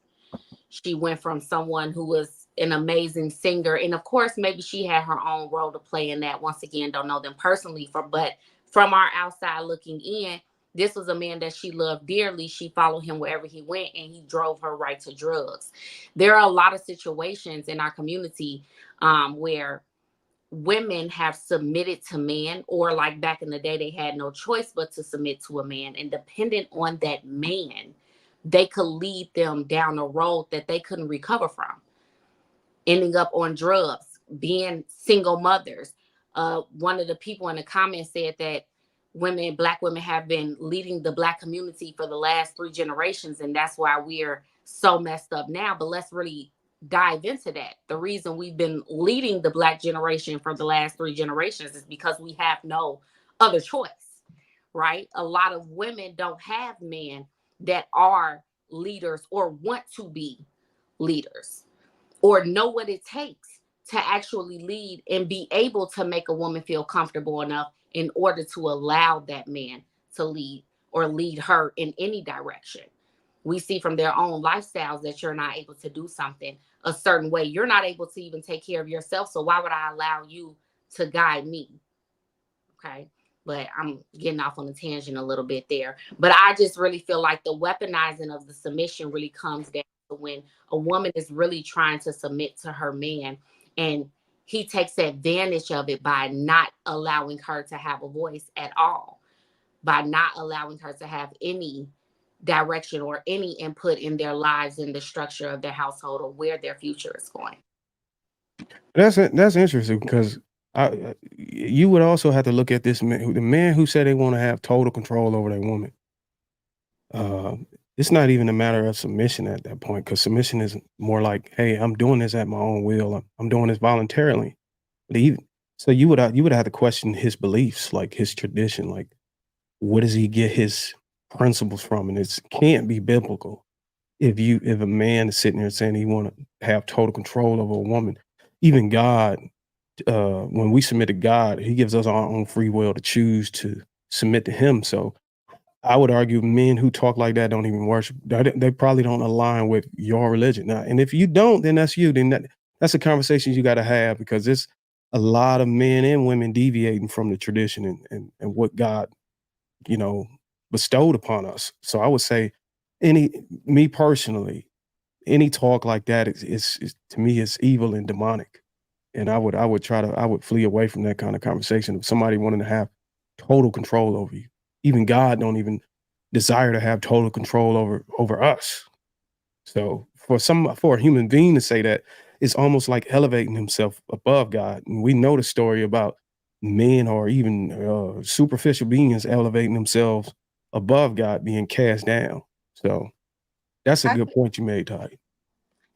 She went from someone who was an amazing singer, and of course, maybe she had her own role to play in that. Once again, don't know them personally, but from our outside looking in, this was a man that she loved dearly. She followed him wherever he went, and he drove her right to drugs. There are a lot of situations in our community where women have submitted to men, or like back in the day, they had no choice but to submit to a man, and dependent on that man, they could lead them down a road that they couldn't recover from, ending up on drugs, being single mothers. One of the people in the comments said that Black women have been leading the Black community for the last 3 generations, and that's why we're so messed up now. But let's really dive into that. The reason we've been leading the Black generation for the last 3 generations is because we have no other choice, right? A lot of women don't have men that are leaders or want to be leaders or know what it takes to actually lead and be able to make a woman feel comfortable enough in order to allow that man to lead or lead her in any direction. We see from their own lifestyles that you're not able to do something a certain way. You're not able to even take care of yourself. So why would I allow you to guide me. Okay. But I'm getting off on a tangent a little bit there. But I just really feel like the weaponizing of the submission really comes down to when a woman is really trying to submit to her man and he takes advantage of it by not allowing her to have a voice at all, by not allowing her to have any direction or any input in their lives, in the structure of their household, or where their future is going. That's interesting because you would also have to look at this man, the man who said they want to have total control over their woman. It's not even a matter of submission at that point, because submission is more like, hey, I'm doing this at my own will. I'm doing this voluntarily. So you would have to question his beliefs, like his tradition, like where does he get his principles from? And it can't be biblical. If a man is sitting there saying he want to have total control over a woman, even God, when we submit to God, he gives us our own free will to choose to submit to him. So I would argue men who talk like that don't even worship. They probably don't align with your religion. Now, and if you don't, then that's you. Then that's a conversation you got to have, because it's a lot of men and women deviating from the tradition and what God, bestowed upon us. So I would say me personally, any talk like that is to me is evil and demonic. And I would flee away from that kind of conversation. If somebody wanted to have total control over you, even God don't even desire to have total control over us. So for a human being to say that, it's almost like elevating himself above God. And we know the story about men or even superficial beings elevating themselves above God, being cast down. So that's a good point you made, Ty.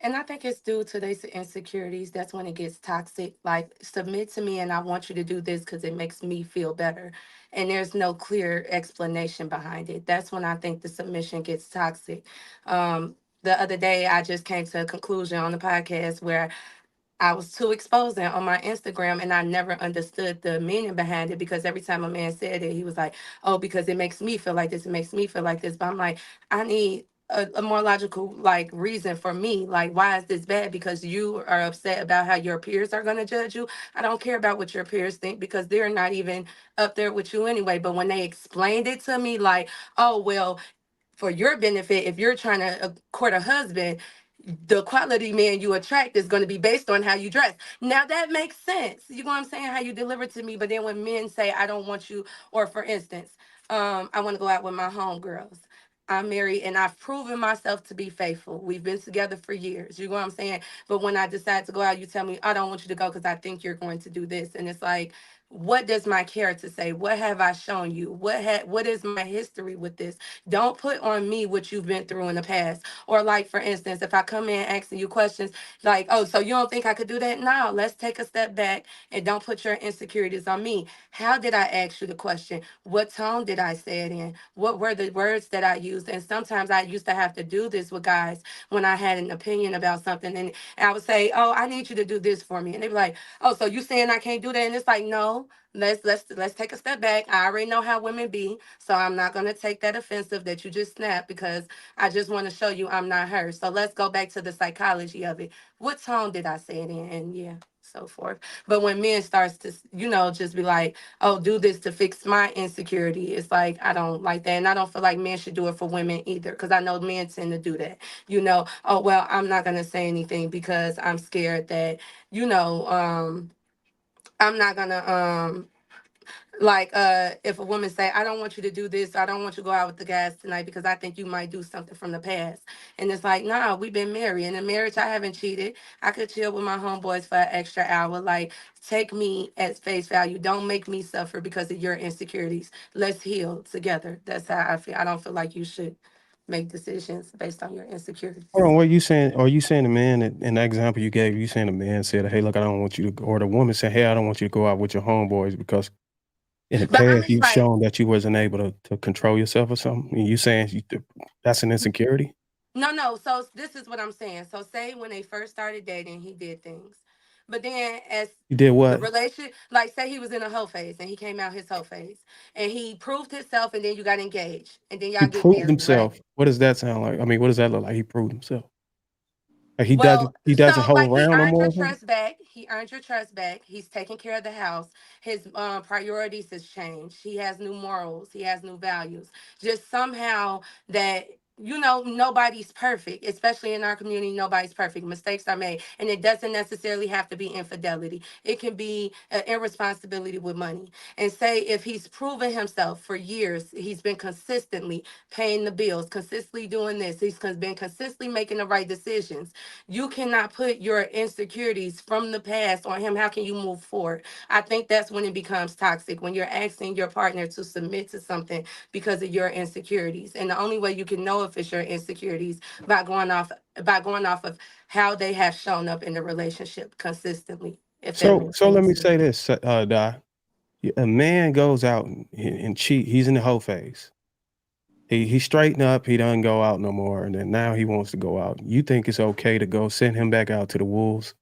And I think it's due to these insecurities. That's when it gets toxic. Like, submit to me and I want you to do this because it makes me feel better. And there's no clear explanation behind it. That's when I think the submission gets toxic. The other day, I just came to a conclusion on the podcast where I was too exposing on my Instagram, and I never understood the meaning behind it, because every time a man said it, he was like, oh, because it makes me feel like this, it makes me feel like this. But I'm like, I need a more logical like reason for me. Like, why is this bad? Because you are upset about how your peers are going to judge you. I don't care about what your peers think, because they're not even up there with you anyway. But when they explained it to me, like, oh, well, for your benefit, if you're trying to court a husband, the quality man you attract is going to be based on how you dress. Now that makes sense. You know what I'm saying? How you deliver to me. But then when men say, I don't want you, or for instance, I want to go out with my homegirls. I'm married and I've proven myself to be faithful. We've been together for years. You know what I'm saying? But when I decide to go out, you tell me, I don't want you to go because I think you're going to do this. And it's like, what does my character say? What have I shown you? What is my history with this? Don't put on me what you've been through in the past. Or like, for instance, if I come in asking you questions like, oh, so you don't think I could do that? No, let's take a step back and don't put your insecurities on me. How did I ask you the question? What tone did I say it in? What were the words that I used? And sometimes I used to have to do this with guys when I had an opinion about something. And I would say, oh, I need you to do this for me. And they'd be like, oh, so you saying I can't do that? And it's like, no, let's take a step back. I already know how women be, so I'm not gonna take that offensive that you just snapped, because I just want to show you I'm not her. So let's go back to the psychology of it. What tone did I say it in? And yeah, so forth. But when men starts to, just be like, oh, do this to fix my insecurity, it's like, I don't like that. And I don't feel like men should do it for women either, because I know men tend to do that. Oh, well, I'm not gonna say anything because I'm scared that, I'm not gonna like if a woman say, I don't want you to do this, I don't want you to go out with the guys tonight because I think you might do something from the past. And it's like, nah, we've been married. In a marriage, I haven't cheated. I could chill with my homeboys for an extra hour. Like, take me at face value. Don't make me suffer because of your insecurities. Let's heal together. That's how I feel. I don't feel like you should make decisions based on your insecurities. Hold on, what are you saying? Are you saying the man in that example you gave, you saying the man said, hey, look, I don't want you to go, or the woman said, hey, I don't want you to go out with your homeboys because in the But I past mean, you've like, shown that you wasn't able to control yourself or something? And you saying that's an insecurity? no. So this is what I'm saying. So say when they first started dating, he did things. But then as You did the what? relationship, like say he was in a hoe phase and he came out his hoe phase and he proved himself and then you got engaged and then He y'all get proved married, right? himself. What does that sound like? I mean, what does that look like? He proved himself. Like he Well, doesn't so hold like he around no earned your more. trust back. He earned your trust back. He's taking care of the house. His priorities has changed. He has new morals. He has new values. Just somehow that nobody's perfect, especially in our community. Nobody's perfect. Mistakes are made, and it doesn't necessarily have to be infidelity. It can be an irresponsibility with money. And say if he's proven himself for years, he's been consistently paying the bills, consistently doing this. He's been consistently making the right decisions. You cannot put your insecurities from the past on him. How can you move forward? I think that's when it becomes toxic, when you're asking your partner to submit to something because of your insecurities. And the only way you can know if it's your insecurities by going off of how they have shown up in the relationship consistently, if that So makes so let sense. me say this, Di. A man goes out and cheat. He's in the whole phase. He straightened up. He doesn't go out no more, and then now he wants to go out. You think it's okay to go send him back out to the wolves?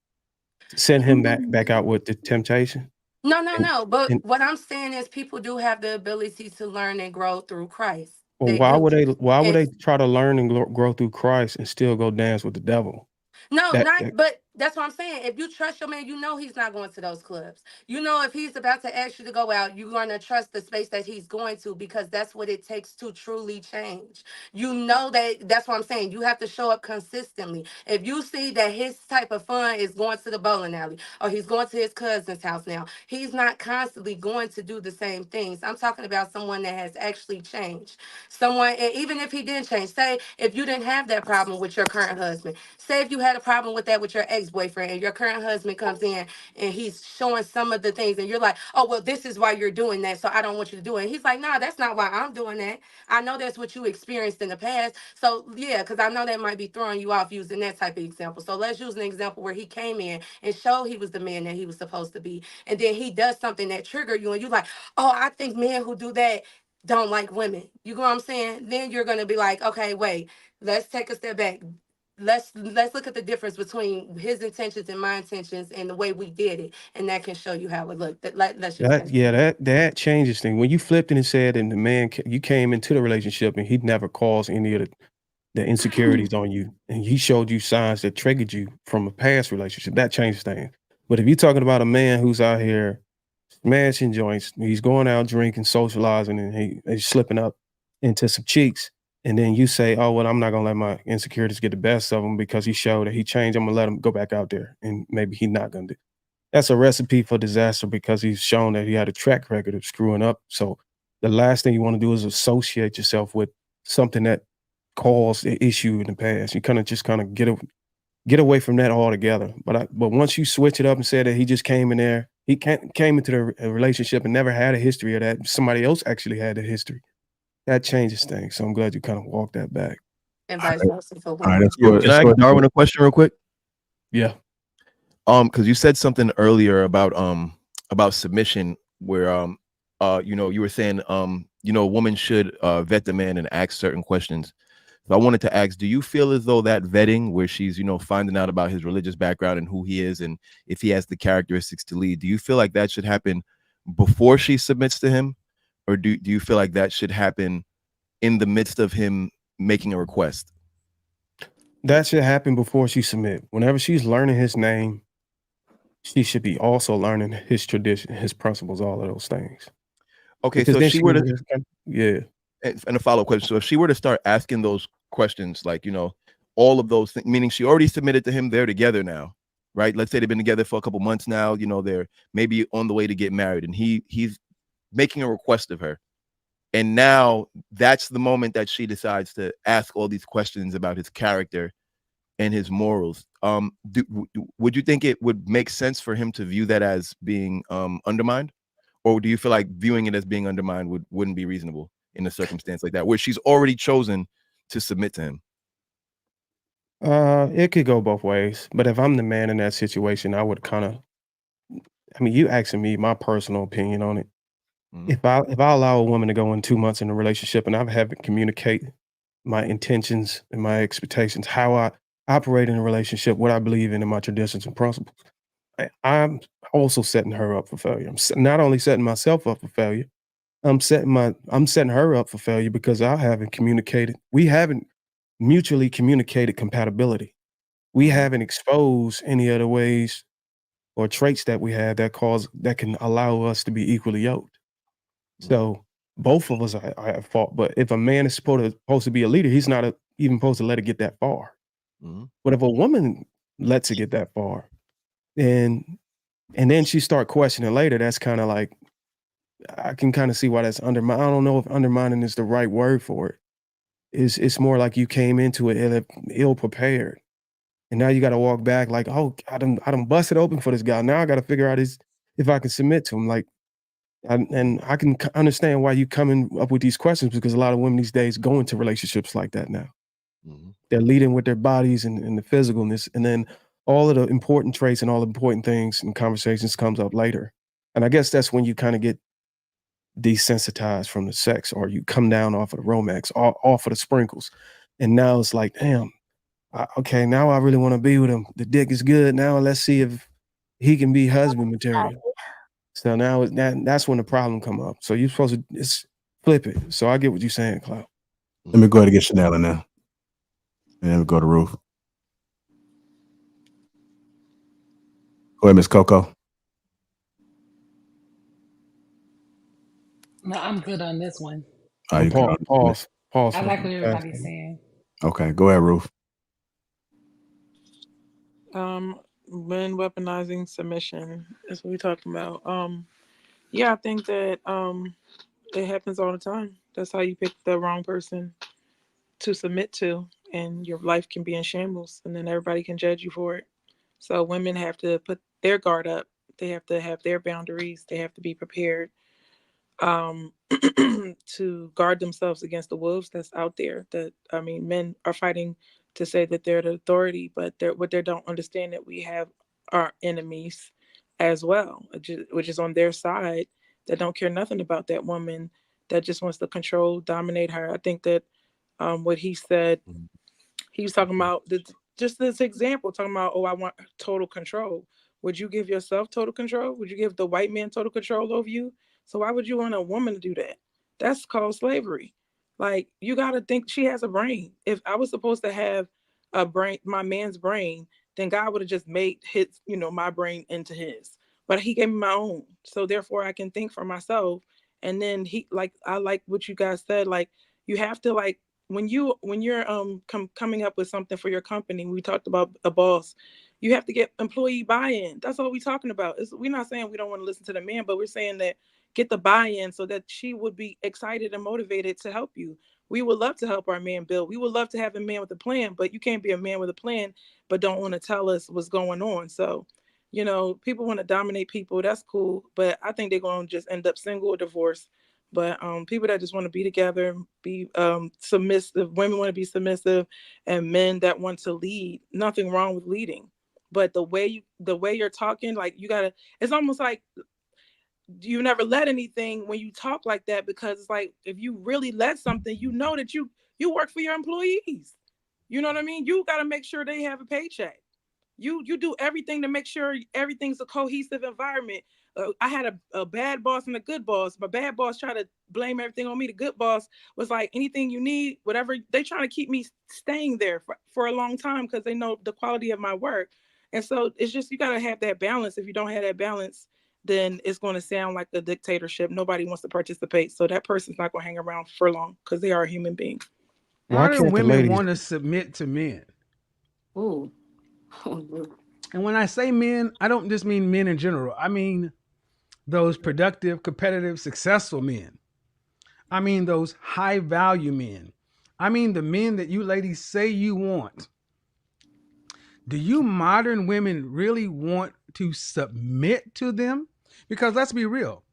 Send him back out with the temptation? No, no, And no. But and what I'm saying is people do have the ability to learn and grow through Christ. well, They do. why would And they try to learn and grow through Christ and still go dance with the devil? no, That, not, that but that's what I'm saying. If you trust your man, he's not going to those clubs. If he's about to ask you to go out, you're going to trust the space that he's going to, because that's what it takes to truly change. That's what I'm saying. You have to show up consistently. If you see that his type of fun is going to the bowling alley or he's going to his cousin's house now, he's not constantly going to do the same things. I'm talking about someone that has actually changed. Someone, and even if he didn't change, say if you didn't have that problem with your current husband, say if you had a problem with that with your ex-boyfriend and your current husband comes in and he's showing some of the things and you're like, oh, well, this is why you're doing that, so I don't want you to do it. And he's like, nah, that's not why I'm doing that. I know that's what you experienced in the past. So yeah, because I know that might be throwing you off using that type of example. So let's use an example where he came in and showed he was the man that he was supposed to be. And then he does something that triggered you and you're like, oh, I think men who do that don't like women. You know what I'm saying? Then you're gonna be like, okay, wait, let's take a step back. Let's look at the difference between his intentions and my intentions and the way we did it, and that can show you how it looked. Let's just say. that changes things. When you flipped it and said, and the man you came into the relationship and he never caused any of the insecurities on you, and he showed you signs that triggered you from a past relationship, that changed things. But if you're talking about a man who's out here smashing joints, he's going out drinking, socializing, and he's slipping up into some cheeks, and then you say, oh, well, I'm not gonna let my insecurities get the best of him because he showed that he changed. I'm gonna let him go back out there, and maybe he's not gonna do. That's a recipe for disaster because he's shown that he had a track record of screwing up. So the last thing you want to do is associate yourself with something that caused the issue in the past. You kind of get away from that altogether. But once you switch it up and say that he just came in there, came into the relationship and never had a history of that. Somebody else actually had the history. That changes things. So I'm glad you kind of walked that back. And vice versa for All right, women. Can I ask Darwin a question real quick? Yeah. Because you said something earlier about submission, where you were saying a woman should vet the man and ask certain questions. So I wanted to ask, do you feel as though that vetting, where she's finding out about his religious background and who he is and if he has the characteristics to lead, do you feel like that should happen before she submits to him, or do you feel like that should happen in the midst of him making a request? That should happen before she submit. Whenever she's learning his name, she should be also learning his tradition, his principles, all of those things. Okay, Because so then if she were to, yeah. And a follow-up question. So if she were to start asking those questions, like, all of those things, meaning she already submitted to him, they're together now, right? Let's say they've been together for a couple months now, they're maybe on the way to get married, and he's making a request of her. And now that's the moment that she decides to ask all these questions about his character and his morals. Would you think it would make sense for him to view that as being undermined? Or do you feel like viewing it as being undermined wouldn't be reasonable in a circumstance like that, where she's already chosen to submit to him? It could go both ways. But if I'm the man in that situation, I would you asking me my personal opinion on it. Mhm. If I allow a woman to go in 2 months in a relationship and I haven't communicate my intentions and my expectations, how I operate in a relationship, what I believe in, and my traditions and principles, I'm also setting her up for failure. Not only setting myself up for failure, I'm setting her up for failure because we haven't mutually communicated compatibility. We haven't exposed any other ways or traits that we have that can allow us to be equally yoked. So both of us are at fault. But if a man is supposed to be a leader, he's not even supposed to let it get that far. But if a woman lets it get that far, and then she start questioning later, that's kind of like, I can kind of see why that's undermining. I don't know if undermining is the right word for it. It's more like you came into it ill prepared. And now you got to walk back like, oh, I done busted open for this guy. Now I got to figure out if I can submit to him. Like, and I can understand why you coming up with these questions, because a lot of women these days go into relationships like that now. They're leading with their bodies and the physicalness, and then all of the important traits and all the important things and conversations comes up later. And I guess that's when you kind of get desensitized from the sex, or you come down off of the romance, off of the sprinkles. And now it's like, damn, okay, now I really want to be with him. The dick is good. Now let's see if he can be husband material. So now that's when the problem come up. So you're supposed to flip it. So I get what you're saying, Cloud. Let me go ahead and get Chanel in there. And then we go to Ruth. Go ahead, Miss Coco. No, I'm good on this one. Pause. I like what everybody's saying. Okay, go ahead, Ruth. When weaponizing submission is what we talking about. Yeah, I think that it happens all the time. That's how you pick the wrong person to submit to, and your life can be in shambles, and then everybody can judge you for it. So women have to put their guard up. They have to have their boundaries. They have to be prepared to guard themselves against the wolves that's out there. Men are fighting to say that they're the authority, but they don't understand that we have our enemies as well, which is on their side, that don't care nothing about that woman, that just wants to control, dominate her. I think that what he said, he was talking about just this example, talking about, oh, I want total control. Would you give yourself total control? Would you give the white man total control over you? So why would you want a woman to do that? That's called slavery. Like, you got to think she has a brain. If I was supposed to have a brain, my man's brain, then God would have just made my brain into his. But he gave me my own. So therefore I can think for myself. And then I like what you guys said, like, you have to, like, when you're coming up with something for your company, we talked about a boss, you have to get employee buy-in. That's all we're talking about. We're not saying we don't want to listen to the man, but we're saying that get the buy-in so that she would be excited and motivated to help you. We would love to help our man build. We would love to have a man with a plan, but you can't be a man with a plan but don't want to tell us what's going on. So, people want to dominate people. That's cool, but I think they're going to just end up single or divorced. But people that just want to be together, be submissive, women want to be submissive, and men that want to lead. Nothing wrong with leading, but the way you're talking, like, you gotta. It's almost like you never let anything when you talk like that, because it's like, if you really let something, that you work for your employees. You know what I mean? You got to make sure they have a paycheck. You do everything to make sure everything's a cohesive environment. I had a bad boss and a good boss. My bad boss tried to blame everything on me. The good boss was like, anything you need, whatever. They trying to keep me staying there for a long time because they know the quality of my work. And so it's just, you got to have that balance. If you don't have that balance, then it's going to sound like a dictatorship. Nobody wants to participate. So that person's not going to hang around for long because they are a human being. Why Modern can't the women ladies? want to submit to men. Ooh. And when I say men, I don't just mean men in general. I mean those productive, competitive, successful men. I mean those high value men. I mean the men that you ladies say you want. Do you modern women really want to submit to them? Because let's be real,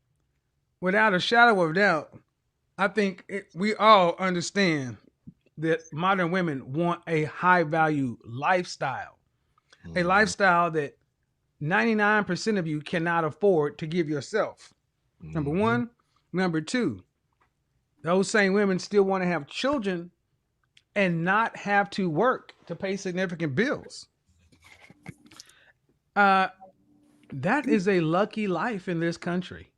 without a shadow of doubt, I think we all understand that modern women want a high value lifestyle, a lifestyle that 99% of you cannot afford to give yourself. Number one. Number two, those same women still want to have children and not have to work to pay significant bills. That is a lucky life in this country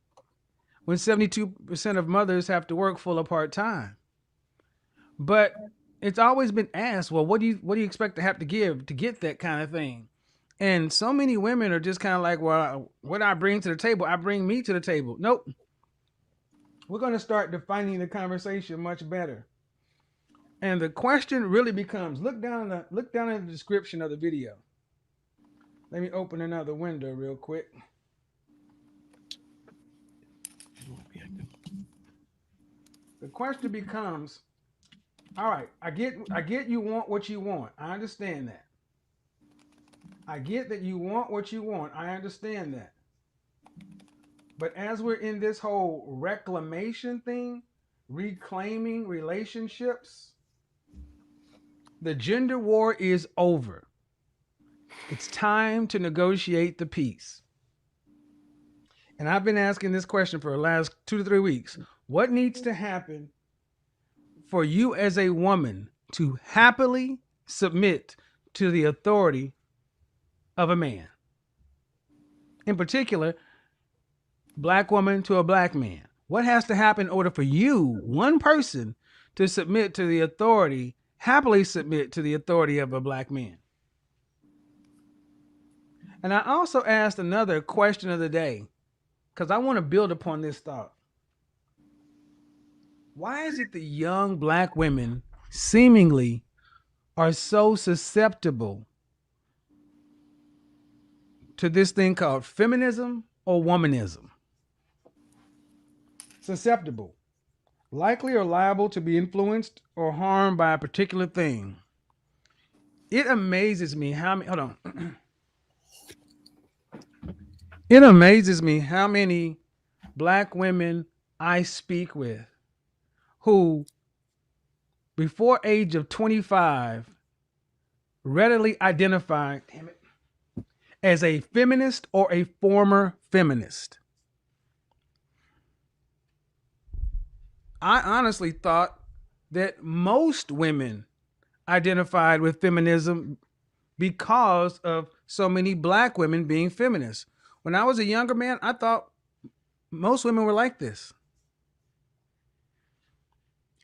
when 72% of mothers have to work full or part time. But it's always been asked, well, what do you expect to have to give to get that kind of thing? And so many women are just kind of like, well, what I bring to the table, I bring me to the table. Nope. We're going to start defining the conversation much better. And the question really becomes, look down in the description of the video. Let me open another window real quick. The question becomes, all right, I get you want what you want. I understand that. I get that you want what you want. I understand that. But as we're in this whole reclamation thing, reclaiming relationships, the gender war is over. It's time to negotiate the peace. And I've been asking this question for the last 2 to 3 weeks. What needs to happen for you as a woman to happily submit to the authority of a man? In particular, black woman to a black man. What has to happen in order for you, one person, to submit to the authority, happily submit to the authority of a black man? And I also asked another question of the day, because I want to build upon this thought. Why is it the young black women seemingly are so susceptible to this thing called feminism or womanism? Susceptible, likely or liable to be influenced or harmed by a particular thing. It amazes me how many, hold on. It amazes me how many black women I speak with who, before age of 25, readily identify, as a feminist or a former feminist. I honestly thought that most women identified with feminism because of so many black women being feminists. When I was a younger man, I thought most women were like this.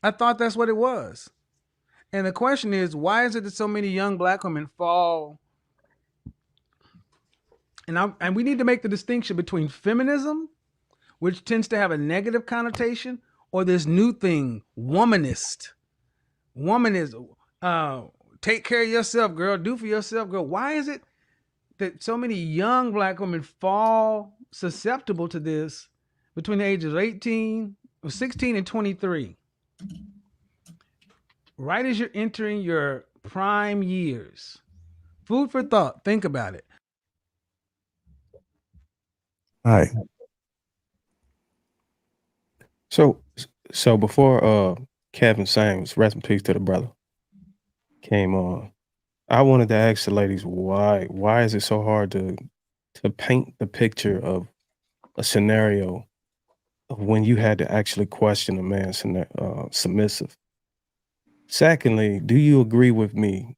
I thought that's what it was. And the question is, why is it that so many young black women fall? And we need to make the distinction between feminism, which tends to have a negative connotation, or this new thing, womanist. Womanism. Take care of yourself, girl. Do for yourself, girl. Why is it that so many young black women fall susceptible to this between the ages of 16 and 23? Right as you're entering your prime years. Food for thought. Think about it. All right. So before Kevin Samuels, rest in peace to the brother, came on, I wanted to ask the ladies why is it so hard to paint the picture of a scenario of when you had to actually question a man submissive. Secondly, do you agree with me?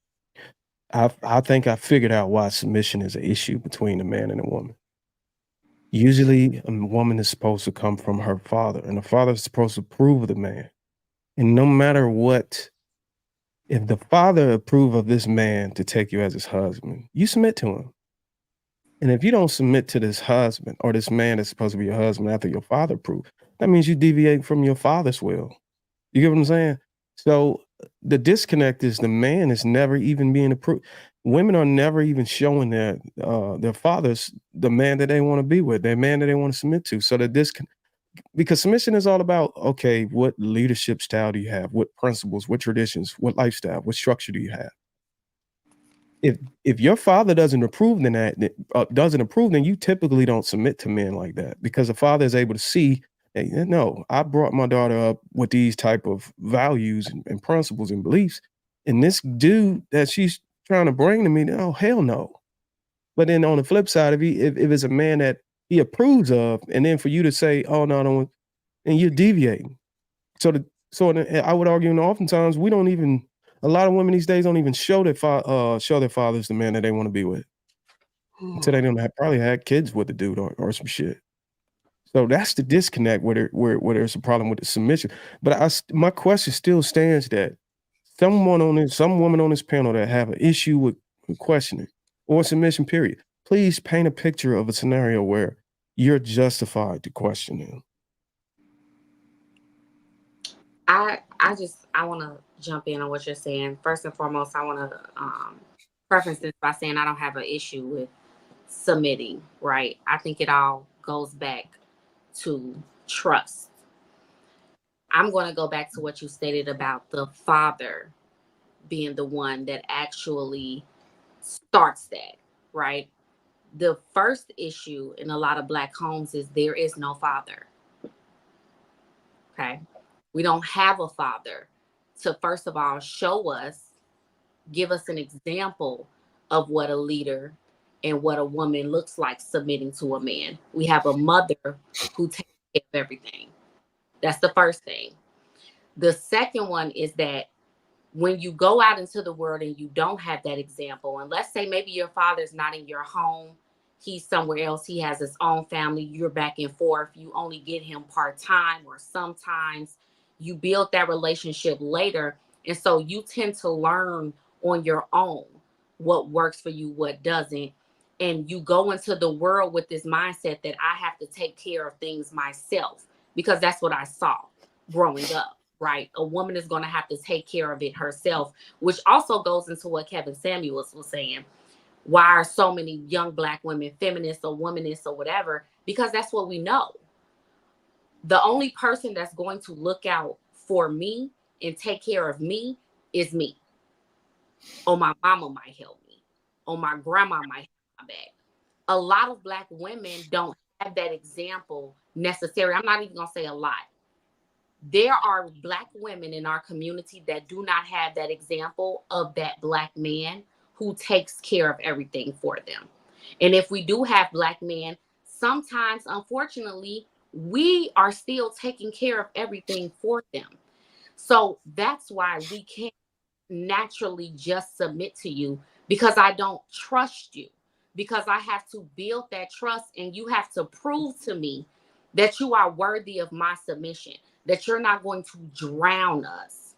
I think I figured out why submission is an issue between a man and a woman. Usually a woman is supposed to come from her father, and the father is supposed to approve of the man. And no matter what, if the father approve of this man to take you as his husband, you submit to him. And if you don't submit to this husband or this man that's supposed to be your husband after your father approves, that means you deviate from your father's will. You get what I'm saying? So the disconnect is the man is never even being approved. Women are never even showing their fathers the man that they want to be with, their man that they want to submit to. So because submission is all about, okay, what leadership style do you have? What principles, what traditions, what lifestyle, what structure do you have? If your father doesn't approve, then you typically don't submit to men like that, because the father is able to see, hey, no, I brought my daughter up with these type of values and principles and beliefs, and this dude that she's trying to bring to me, oh, hell no. But then on the flip side, if it's a man that he approves of, and then for you to say, oh, no, I don't, and you're deviating. So I would argue, and oftentimes we don't even, a lot of women these days don't even show their fathers the man that they want to be with until they don't probably had kids with the dude or some shit. So that's the disconnect where there's a problem with the submission. But my question still stands that some woman on this panel that have an issue with questioning or submission, period, please paint a picture of a scenario where you're justified to question him. I want to jump in on what you're saying. First and foremost, I want to preface this by saying I don't have an issue with submitting, right? I think it all goes back to trust. I'm going to go back to what you stated about the father being the one that actually starts that, right? The first issue in a lot of Black homes is there is no father. Okay. We don't have a father to, first of all, show us, give us an example of what a leader and what a woman looks like submitting to a man. We have a mother who takes care of everything. That's the first thing. The second one is that when you go out into the world and you don't have that example, and let's say maybe your father's not in your home, he's somewhere else, he has his own family, you're back and forth, you only get him part-time, or sometimes you build that relationship later. And so you tend to learn on your own what works for you, what doesn't. And you go into the world with this mindset that I have to take care of things myself, because that's what I saw growing up, right? A woman is going to have to take care of it herself, which also goes into what Kevin Samuels was saying. Why are so many young Black women feminists or womanists or whatever? Because that's what we know. The only person that's going to look out for me and take care of me is me. Or my mama might help me. Or my grandma might have my back. A lot of Black women don't have that example necessarily. I'm not even going to say a lot. There are Black women in our community that do not have that example of that Black man who takes care of everything for them. And if we do have Black men, sometimes, unfortunately, we are still taking care of everything for them. So that's why we can't naturally just submit to you, because I don't trust you, because I have to build that trust, and you have to prove to me that you are worthy of my submission, that you're not going to drown us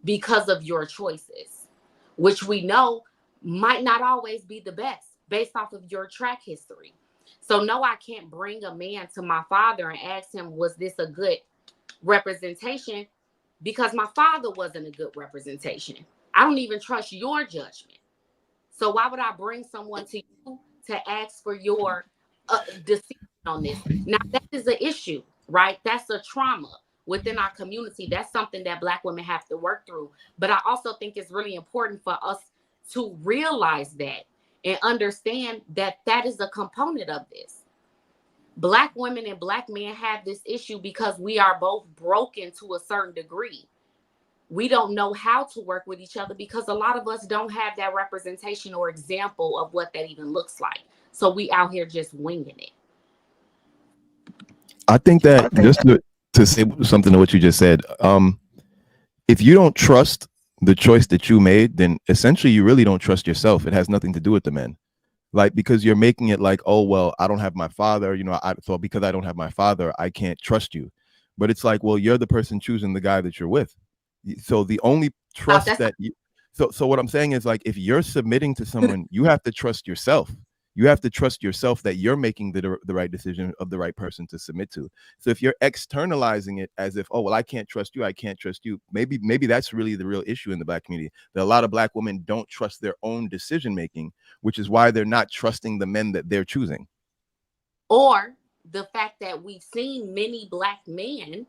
because of your choices, which we know might not always be the best based off of your track history. So no, I can't bring a man to my father and ask him, was this a good representation? Because my father wasn't a good representation. I don't even trust your judgment. So why would I bring someone to you to ask for your decision on this? Now, that is an issue, right? That's a trauma within our community. That's something that Black women have to work through. But I also think it's really important for us to realize that and understand that that is a component of this. Black women and Black men have this issue because we are both broken to a certain degree. We don't know how to work with each other because a lot of us don't have that representation or example of what that even looks like. So we out here just winging it. I think that just to say something to what you just said, if you don't trust the choice that you made, then essentially you really don't trust yourself. It has nothing to do with the men. Like, because you're making it like, oh, well, I don't have my father, so because I don't have my father, I can't trust you. But it's like, well, you're the person choosing the guy that you're with. So the only trust so what I'm saying is, like, if you're submitting to someone, you have to trust yourself. You have to trust yourself that you're making the right decision of the right person to submit to. So if you're externalizing it as if, oh, well, I can't trust you, maybe that's really the real issue in the Black community, that a lot of Black women don't trust their own decision making, which is why they're not trusting the men that they're choosing. Or the fact that we've seen many Black men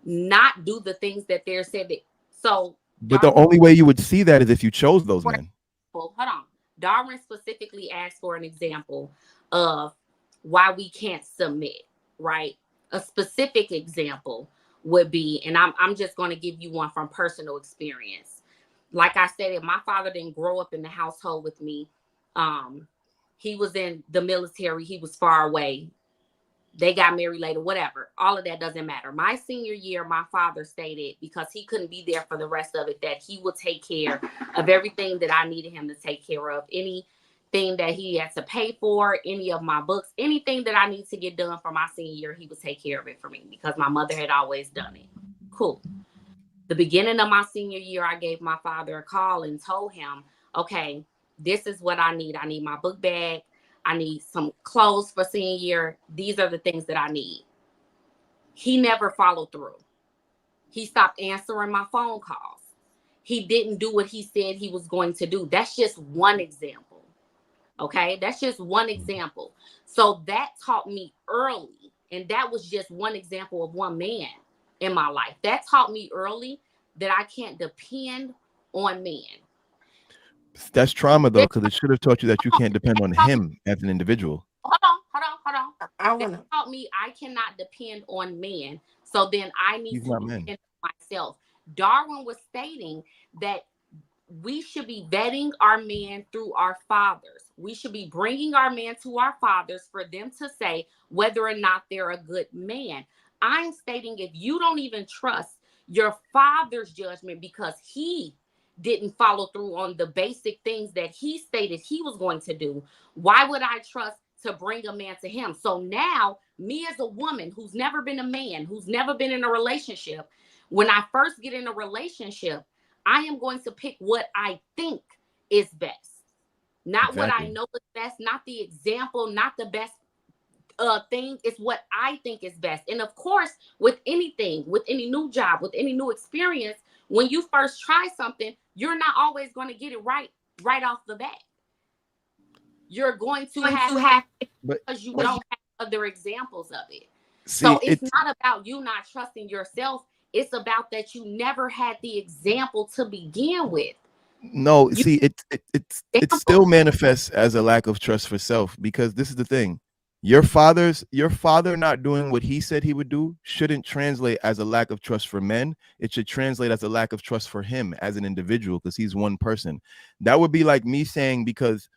not do the things that they're said that. So, but the only way you would see that is if you chose those men. Well, hold on. Darwin specifically asked for an example of why we can't submit, right? A specific example would be, and I'm just going to give you one from personal experience. Like I said, my father didn't grow up in the household with me. He was in the military. He was far away. They got married later, whatever. All of that doesn't matter. My senior year, my father stated, because he couldn't be there for the rest of it, that he would take care of everything that I needed him to take care of. Anything that he had to pay for, any of my books, anything that I need to get done for my senior year, he would take care of it for me because my mother had always done it. Cool. The beginning of my senior year, I gave my father a call and told him, okay, this is what I need. I need my book bag. I need some clothes for senior year. These are the things that I need. He never followed through. He stopped answering my phone calls. He didn't do what he said he was going to do. That's just one example. Okay, that's just one example. So that taught me early, and that was just one example of one man in my life. That taught me early that I can't depend on men. That's trauma though, because it should have taught you that you can't depend on him as an individual. Hold on. That taught me I cannot depend on men. So then I need He's to not men. depend on myself. Darwin was stating that we should be vetting our men through our fathers. We should be bringing our men to our fathers for them to say whether or not they're a good man. I'm stating if you don't even trust your father's judgment because he didn't follow through on the basic things that he stated he was going to do, why would I trust to bring a man to him? So now, me as a woman who's never been a man, who's never been in a relationship, when I first get in a relationship, I am going to pick what I think is best. Not what I know is best, not the example, not the best thing. It's what I think is best. And of course, with anything, with any new job, with any new experience, when you first try something, you're not always going to get it right off the bat. You're going to have it because you don't have other examples of it. So it's not about you not trusting yourself. It's about that you never had the example to begin with. No, see, it still manifests as a lack of trust for self, because this is the thing. Your father not doing what he said he would do shouldn't translate as a lack of trust for men. It should translate as a lack of trust for him as an individual, because he's one person. That would be like me saying because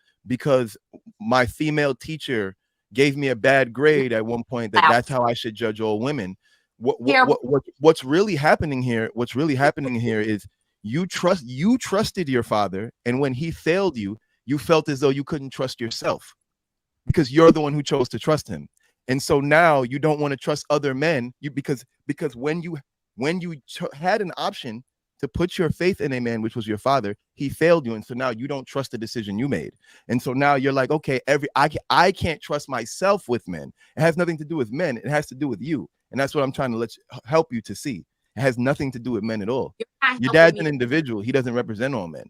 my female teacher gave me a bad grade at one point that's how I should judge all women. What's really happening here? What's really happening here is you trusted your father, and when he failed you, you felt as though you couldn't trust yourself, because you're the one who chose to trust him. And so now you don't want to trust other men, because when you had an option to put your faith in a man, which was your father, he failed you, and so now you don't trust the decision you made. And so now you're like, okay, I can't trust myself with men. It has nothing to do with men. It has to do with you. And that's what I'm trying to help you to see. It has nothing to do with men at all. Your dad's an individual. He doesn't represent all men.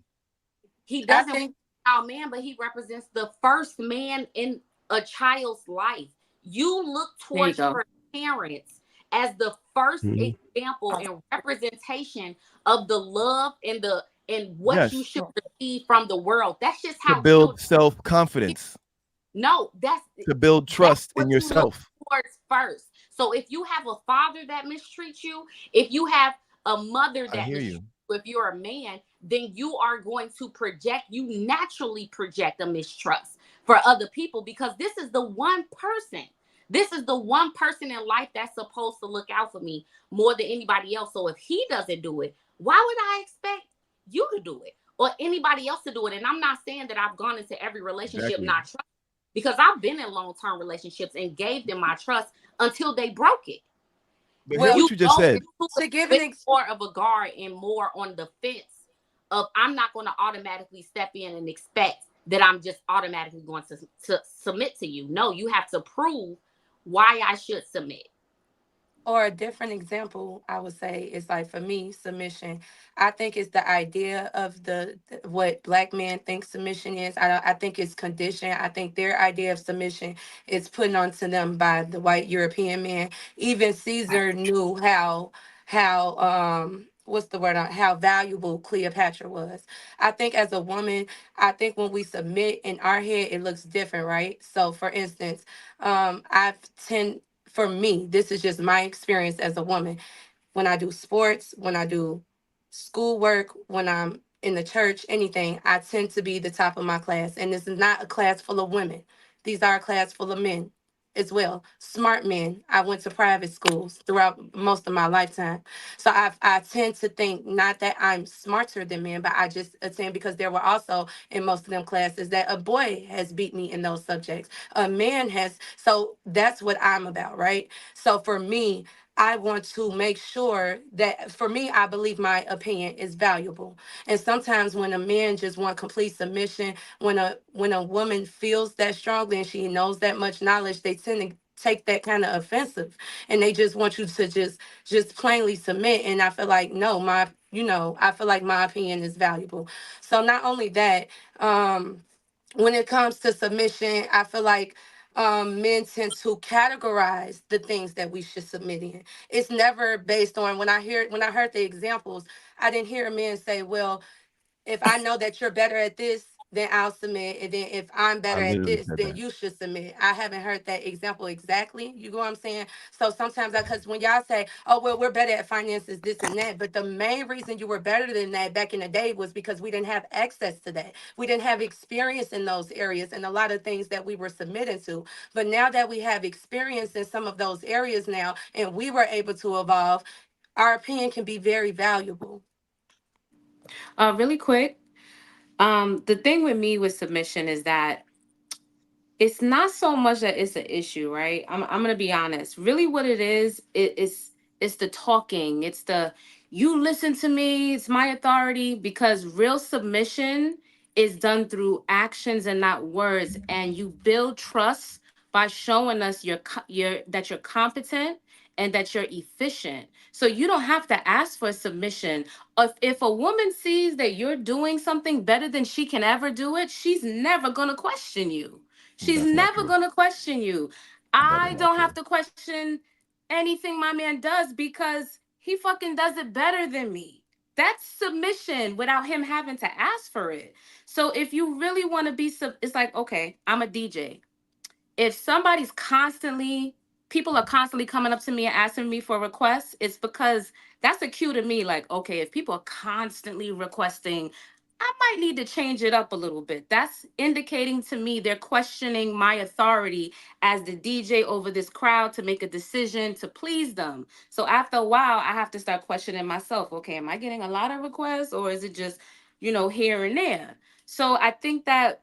He doesn't represent all men, but he represents the first man in a child's life. You look towards your parents as the first example and representation of the love and what you should receive from the world. That's just how to build self-confidence. No, that's to build trust in yourself. Towards first. So if you have a father that mistreats you, if you have a mother that mistreats you, if you're a man, then you are going to you naturally project a mistrust for other people, because this is the one person. This is the one person in life that's supposed to look out for me more than anybody else. So if he doesn't do it, why would I expect you to do it or anybody else to do it? And I'm not saying that I've gone into every relationship not trusting, because I've been in long-term relationships and gave them my trust until they broke it. But well, what you just said. To give an more of a guard and more on the fence of, I'm not going to automatically step in and expect that I'm just automatically going to submit to you. No, you have to prove why I should submit. Or a different example, I would say, is like, for me, submission. I think it's the idea of what Black men think submission is. I think it's conditioned. I think their idea of submission is put onto them by the white European man. Even Caesar knew how how valuable Cleopatra was. I think as a woman, I think when we submit in our head, it looks different, right? So for instance, for me, this is just my experience as a woman. When I do sports, when I do schoolwork, when I'm in the church, anything, I tend to be the top of my class. And this is not a class full of women. These are a class full of men as well. Smart men. I went to private schools throughout most of my lifetime. So I tend to think not that I'm smarter than men, but I just attend because there were also in most of them classes that a boy has beat me in those subjects. A man has. So that's what I'm about, right? So for me, I want to make sure that, for me, I believe my opinion is valuable. And sometimes when a man just want complete submission, when a woman feels that strongly and she knows that much knowledge, they tend to take that kind of offensive, and they just want you to just plainly submit. And I feel like, no, I feel like my opinion is valuable. So not only that, when it comes to submission, I feel like men tend to categorize the things that we should submit in. It's never based on, when I heard the examples, I didn't hear a man say, well, if I know that you're better at this, then I'll submit. And then if I'm I better at literally this, said then that. you should submit. I haven't heard that example exactly. You know what I'm saying? So sometimes because when y'all say, oh, well, we're better at finances, this and that. But the main reason you were better than that back in the day was because we didn't have access to that. We didn't have experience in those areas and a lot of things that we were submitting to. But now that we have experience in some of those areas now, and we were able to evolve, our opinion can be very valuable. Really quick, the thing with me with submission is that it's not so much that it's an issue, right? I'm gonna be honest. Really, what it is, it's the talking. It's the you listen to me. It's my authority, because real submission is done through actions and not words. And you build trust by showing us that you're competent and that you're efficient. So you don't have to ask for submission. If a woman sees that you're doing something better than she can ever do it, she's never gonna question you. She's That's not never true. going to question you. That is I not don't true. have to question anything my man does because he fucking does it better than me. That's submission without him having to ask for it. So if you really want to be, it's like, okay, I'm a DJ. If people are constantly coming up to me and asking me for requests, it's because that's a cue to me, like, okay, if people are constantly requesting, I might need to change it up a little bit. That's indicating to me they're questioning my authority as the DJ over this crowd to make a decision to please them. So after a while, I have to start questioning myself. Okay, am I getting a lot of requests, or is it just, here and there? So I think that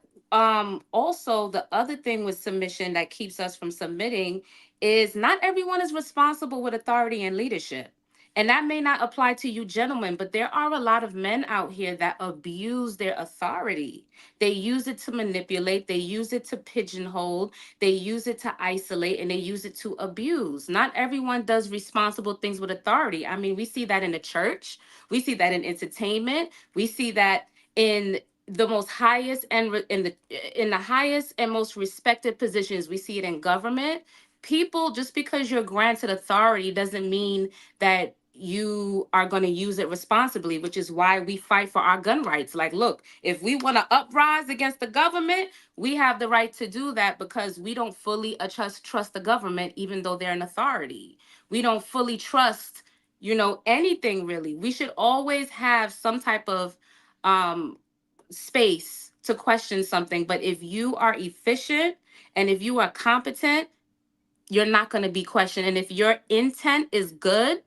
also the other thing with submission that keeps us from submitting is not everyone is responsible with authority and leadership. And that may not apply to you gentlemen, but there are a lot of men out here that abuse their authority. They use it to manipulate, they use it to pigeonhole, they use it to isolate, and they use it to abuse. Not everyone does responsible things with authority. I mean, we see that in the church, we see that in entertainment, we see that in the most highest and in the highest and most respected positions. We see it in government. People, just because you're granted authority doesn't mean that you are going to use it responsibly, which is why we fight for our gun rights. Like, look, if we want to uprise against the government, we have the right to do that, because we don't fully trust the government, even though they're an authority. We don't fully trust, anything really. We should always have some type of um space to question something. But if you are efficient and if you are competent, you're not going to be questioned. And if your intent is good,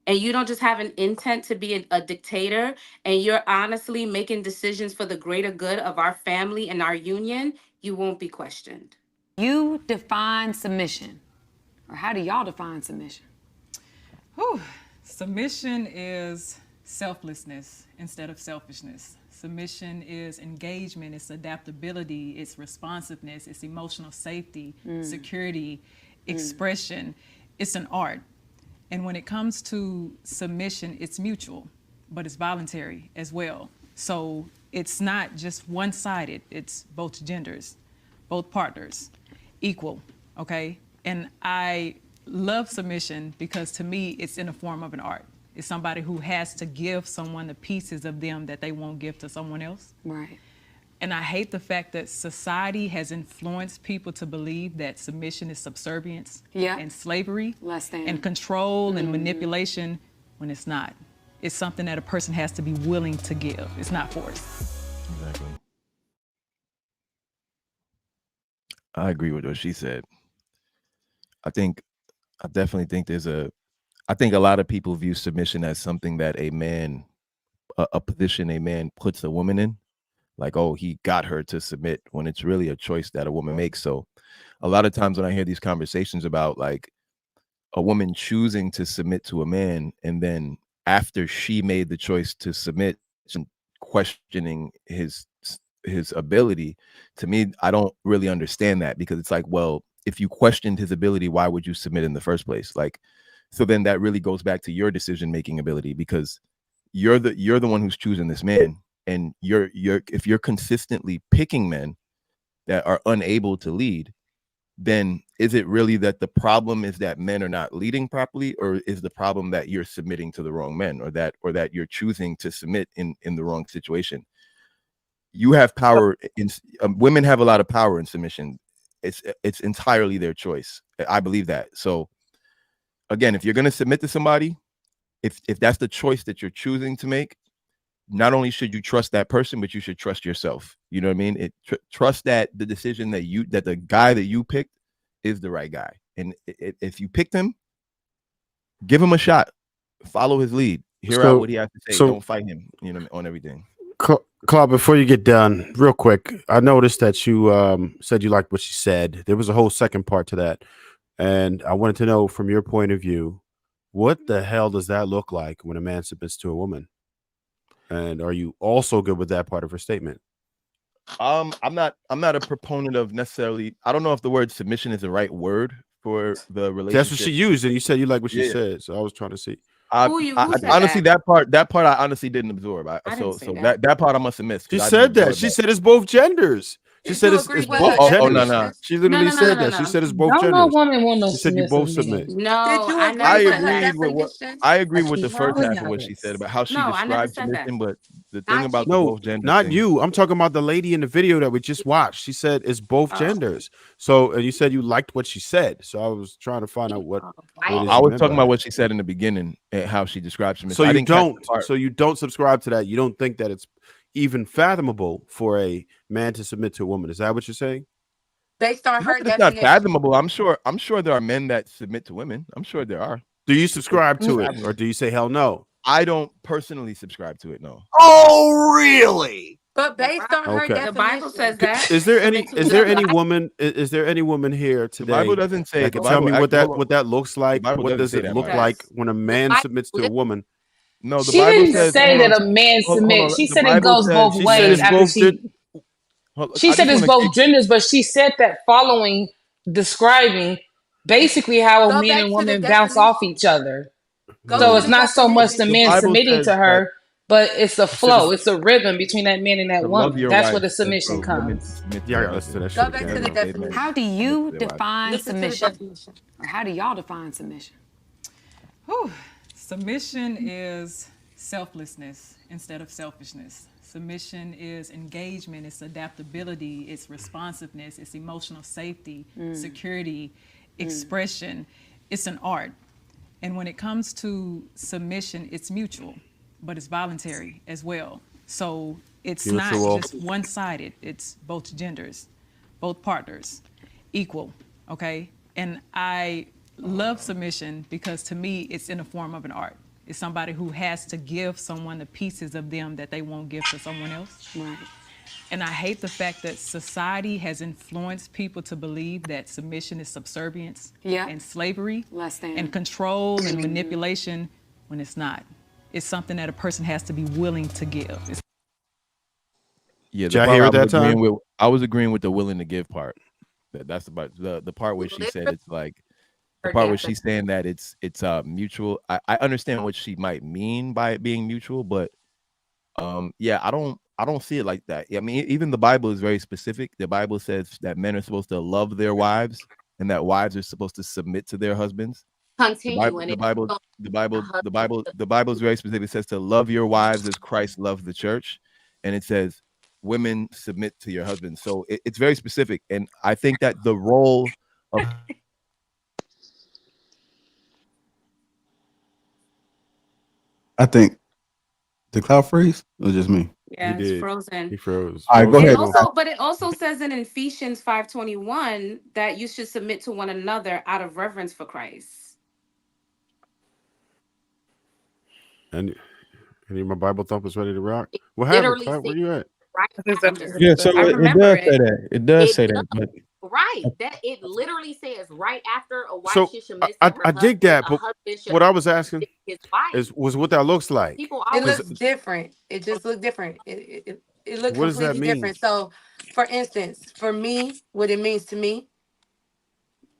and you don't just have an intent to be a dictator, and you're honestly making decisions for the greater good of our family and our union, you won't be questioned. You define submission, or how do y'all define submission? Whew. Submission is selflessness instead of selfishness. Submission is engagement, it's adaptability, it's responsiveness, it's emotional safety, security, expression. It's an art. And when it comes to submission, it's mutual, but it's voluntary as well. So it's not just one-sided, it's both genders, both partners, equal, okay? And I love submission because to me, it's in the form of an art. It's somebody who has to give someone the pieces of them that they won't give to someone else. Right. And I hate the fact that society has influenced people to believe that submission is subservience and slavery and control and manipulation, when it's not. It's something that a person has to be willing to give. It's not forced. Exactly. I agree with what she said. I definitely think I think a lot of people view submission as something that a position a man puts a woman in. Like, oh, he got her to submit, when it's really a choice that a woman makes. So a lot of times when I hear these conversations about, like, a woman choosing to submit to a man, and then after she made the choice to submit, questioning his ability, to me, I don't really understand that, because it's like, well, if you questioned his ability, why would you submit in the first place? Like, so then that really goes back to your decision making ability, because you're the one who's choosing this man, and if you're consistently picking men that are unable to lead, then is it really that the problem is that men are not leading properly, or is the problem that you're submitting to the wrong men, or that you're choosing to submit in the wrong situation? You have power in women have a lot of power in submission. It's entirely their choice. I believe that. So again, if you're going to submit to somebody, if that's the choice that you're choosing to make, not only should you trust that person, but you should trust yourself. You know what I mean? Trust that the decision that the guy that you picked is the right guy. And if you picked him, give him a shot. Follow his lead. Hear out what he has to say. Don't fight him, you know, on everything. Claude, before you get done, real quick, I noticed that you said you liked what she said. There was a whole second part to that. And I wanted to know, from your point of view, what the hell does that look like when a man submits to a woman? And are you also good with that part of her statement? I'm not a proponent of necessarily. I don't know if the word submission is the right word for the relationship. That's what she used, and you said you like what she said. So I was trying to see. Honestly, that part I honestly didn't absorb. That part I must have missed. She said that. She said it's both genders. She said it's both genders. No. She literally said that. She said it's both genders. No woman want no She said you both submit. No, I agree with the first half of what she said about how she described submission, but the thing about the both genders. Not you. I'm talking about the lady in the video that we just watched. She said it's both genders. So, and you said you liked what she said. So I was trying to find out what. I was talking about what she said in the beginning and how she described submission. So you don't subscribe to that. You don't think that it's even fathomable for a man to submit to a woman. Is that what you're saying? Based on her It's definition. not fathomable. I'm sure there are men that submit to women. I'm sure there are. Do you subscribe to it, or do you say hell no? I don't personally subscribe to it. No. Oh, really? But based on her definition, the Bible says that. Is there any woman here today? The Bible doesn't say. That can tell me what that looks like. What does it look like when a man submits to a woman? No, the she Bible didn't says, say that a man submits. She said it goes both ways. She said it's both genders, but she said that describing basically how a man and woman bounce off each other. So it's not so much the man submitting to her, but it's a flow. It's a rhythm between that man and that woman. That's where the submission comes. How do you define submission? Or how do y'all define submission? Submission is selflessness instead of selfishness. Submission is engagement, it's adaptability, it's responsiveness, it's emotional safety, security, expression. It's an art. And when it comes to submission, it's mutual, but it's voluntary as well. So it's not just one-sided. It's both genders, both partners, equal, okay? And I love submission because to me, it's in the form of an art. It's somebody who has to give someone the pieces of them that they won't give to someone else. Right. And I hate the fact that society has influenced people to believe that submission is subservience and slavery and control and manipulation when it's not. It's something that a person has to be willing to give. Yeah, did I hear that time? I was agreeing with the willing to give part. That's about the part where she said it's like the part where she's saying that it's mutual. I understand what she might mean by it being mutual, but yeah, I don't see it like that. I mean, even the Bible is very specific. The Bible says that men are supposed to love their wives and that wives are supposed to submit to their husbands. The Bible is very specific. It says to love your wives as Christ loved the church, and it says women submit to your husbands. So it's very specific, and I think that the role of I think the cloud freeze or just me? Yeah, it's frozen. He froze. All right, go ahead. But it also says in Ephesians 5:21 that you should submit to one another out of reverence for Christ. And any of my Bible thumpers ready to rock? What happened? Where you at? Right. Yeah, so it does say that. It does say that, but Right. That it literally says right after a wife So should submit I to her dig husband, that, a but husband should what I learn was to asking submit to his wife. was what that looks like. People It always looks different. It just looked different. It looked What does that completely mean? different. So, for instance, for me, what it means to me,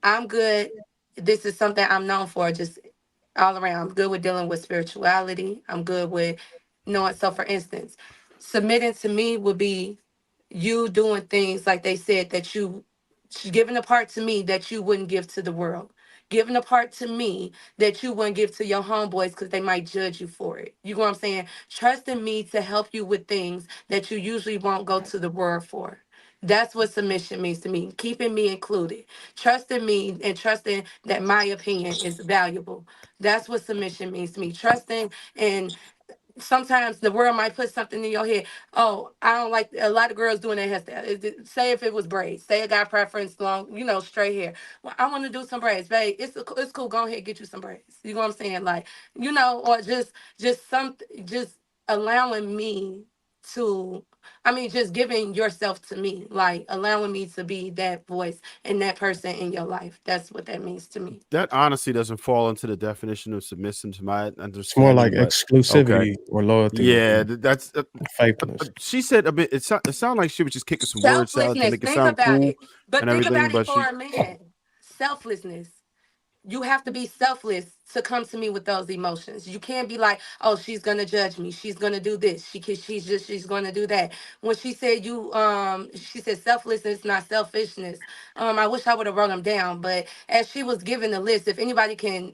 I'm good. This is something I'm known for, just all around. I'm good with dealing with spirituality. I'm good with knowing. So, for instance, submitting to me would be you doing things like they said that you giving a part to me that you wouldn't give to the world. Giving a part to me that you wouldn't give to your homeboys because they might judge you for it. You know what I'm saying? Trusting me to help you with things that you usually won't go to the world for. That's what submission means to me. Keeping me included, trusting me, and trusting that my opinion is valuable. That's what submission means to me. Trusting, and sometimes the world might put something in your head. Oh, I don't like a lot of girls doing their hairstyle. Say if it was braids, say a guy preference long, straight hair. Well, I want to do some braids, babe. It's cool. Go ahead, get you some braids. You know what I'm saying? Like, or just allowing me to. I mean, just giving yourself to me, like allowing me to be that voice and that person in your life. That's what that means to me. That honestly doesn't fall into the definition of submission to my It's more like understanding, but okay. exclusivity or loyalty Yeah, and that's faithfulness. she said a bit. It sounded like she was just kicking some word salad to Selflessness. make it Think sound about cool it. But and think everything. about it But for she, a man. Selflessness. You have to be selfless to come to me with those emotions. You can't be like, oh, she's gonna judge me. She's gonna do this. She's gonna do that. When she said she said selflessness, not selfishness. I wish I would have wrote them down, but as she was giving the list, if anybody can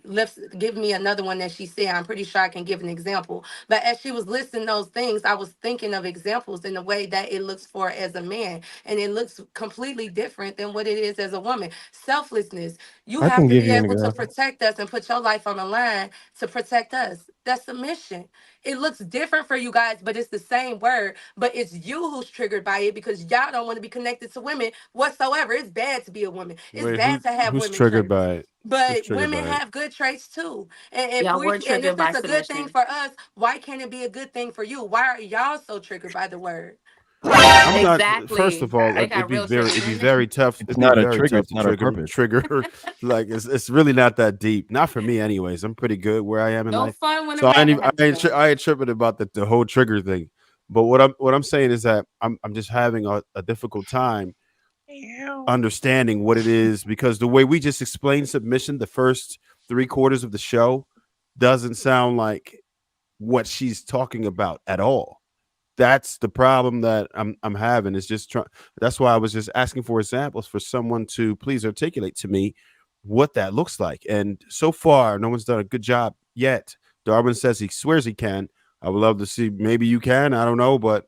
give me another one that she said, I'm pretty sure I can give an example. But as she was listing those things, I was thinking of examples in the way that it looks for as a man, and it looks completely different than what it is as a woman. Selflessness. You I have can to give be you an able to example. protect us and put your life on the line to protect us. That's submission. It looks different for you guys, but it's the same word. But it's you who's triggered by it because y'all don't want to be connected to women whatsoever. It's bad to be a woman. It's wait, bad to have who's women triggered traits. by it? Who's But triggered women by it? have good traits too. And Yeah, we're if triggered by it's a good thing submission. for us, why can't it be a good thing for you? Why are y'all so triggered by the word? I'm not. First Exactly. of all, They got real triggers it'd be in there. very tough. It's It'd be not a very trigger. tough It's to not a purpose. trigger. Like it's really not that deep. Not for me, anyways. I'm pretty good where I am in No life. fun when a So rabbit has fun. I ain't tripping about the whole trigger thing. But what I'm saying is that I'm just having a difficult time understanding what it is because the way we just explained submission, the first 3/4 of the show, doesn't sound like what she's talking about at all. That's the problem that I'm having. Is just trying. That's why I was just asking for examples for someone to please articulate to me what that looks like. And so far, no one's done a good job yet. Darwin says he swears he can. I would love to see. Maybe you can. I don't know, but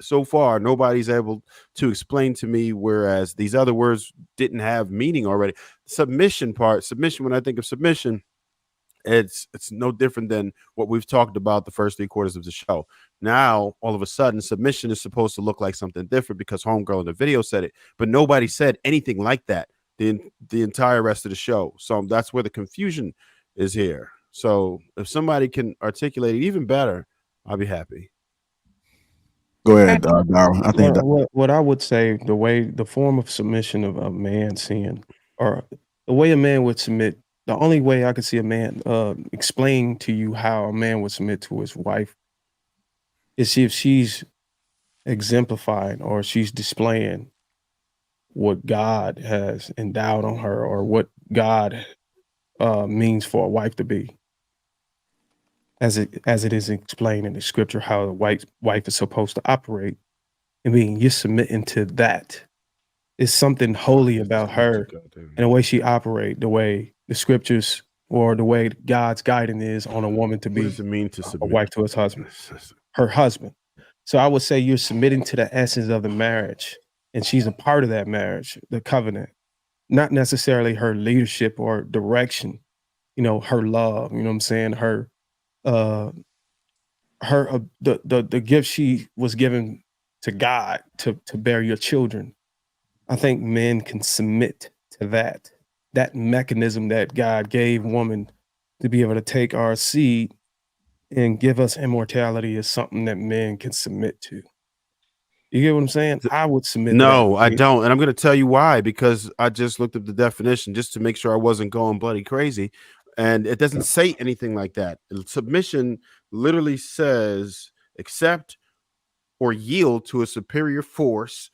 so far, nobody's able to explain to me. Whereas these other words didn't have meaning already. Submission part. Submission. When I think of submission, it's no different than what we've talked about the first 3/4 of the show. Now, all of a sudden, submission is supposed to look like something different because Homegirl in the video said it, but nobody said anything like that the entire rest of the show. So that's where the confusion is here. So if somebody can articulate it even better, I'll be happy. Go ahead, Darryl. I think What I would say, the form of submission of a man seeing, or the way a man would submit, the only way I could see a man explain to you how a man would submit to his wife is if she's exemplifying or she's displaying what God has endowed on her or what God means for a wife to be. As it is explained in the scripture, how a wife is supposed to operate. I mean, you're submitting to that. It's something holy about her and the way she operates, the way the scriptures or the way God's guiding is on a woman to What be does it mean to a submit? wife to his husband, her husband. So I would say you're submitting to the essence of the marriage, and she's a part of that marriage, the covenant, not necessarily her leadership or direction, her love, you know what I'm saying? The gift she was given to God to bear your children. I think men can submit to that mechanism that God gave woman to be able to take our seed and give us immortality is something that men can submit to. You get what I'm saying? I would submit to No, that. I don't. And I'm going to tell you why, because I just looked up the definition just to make sure I wasn't going bloody crazy. And it doesn't say anything like that. Submission literally says accept or yield to a superior force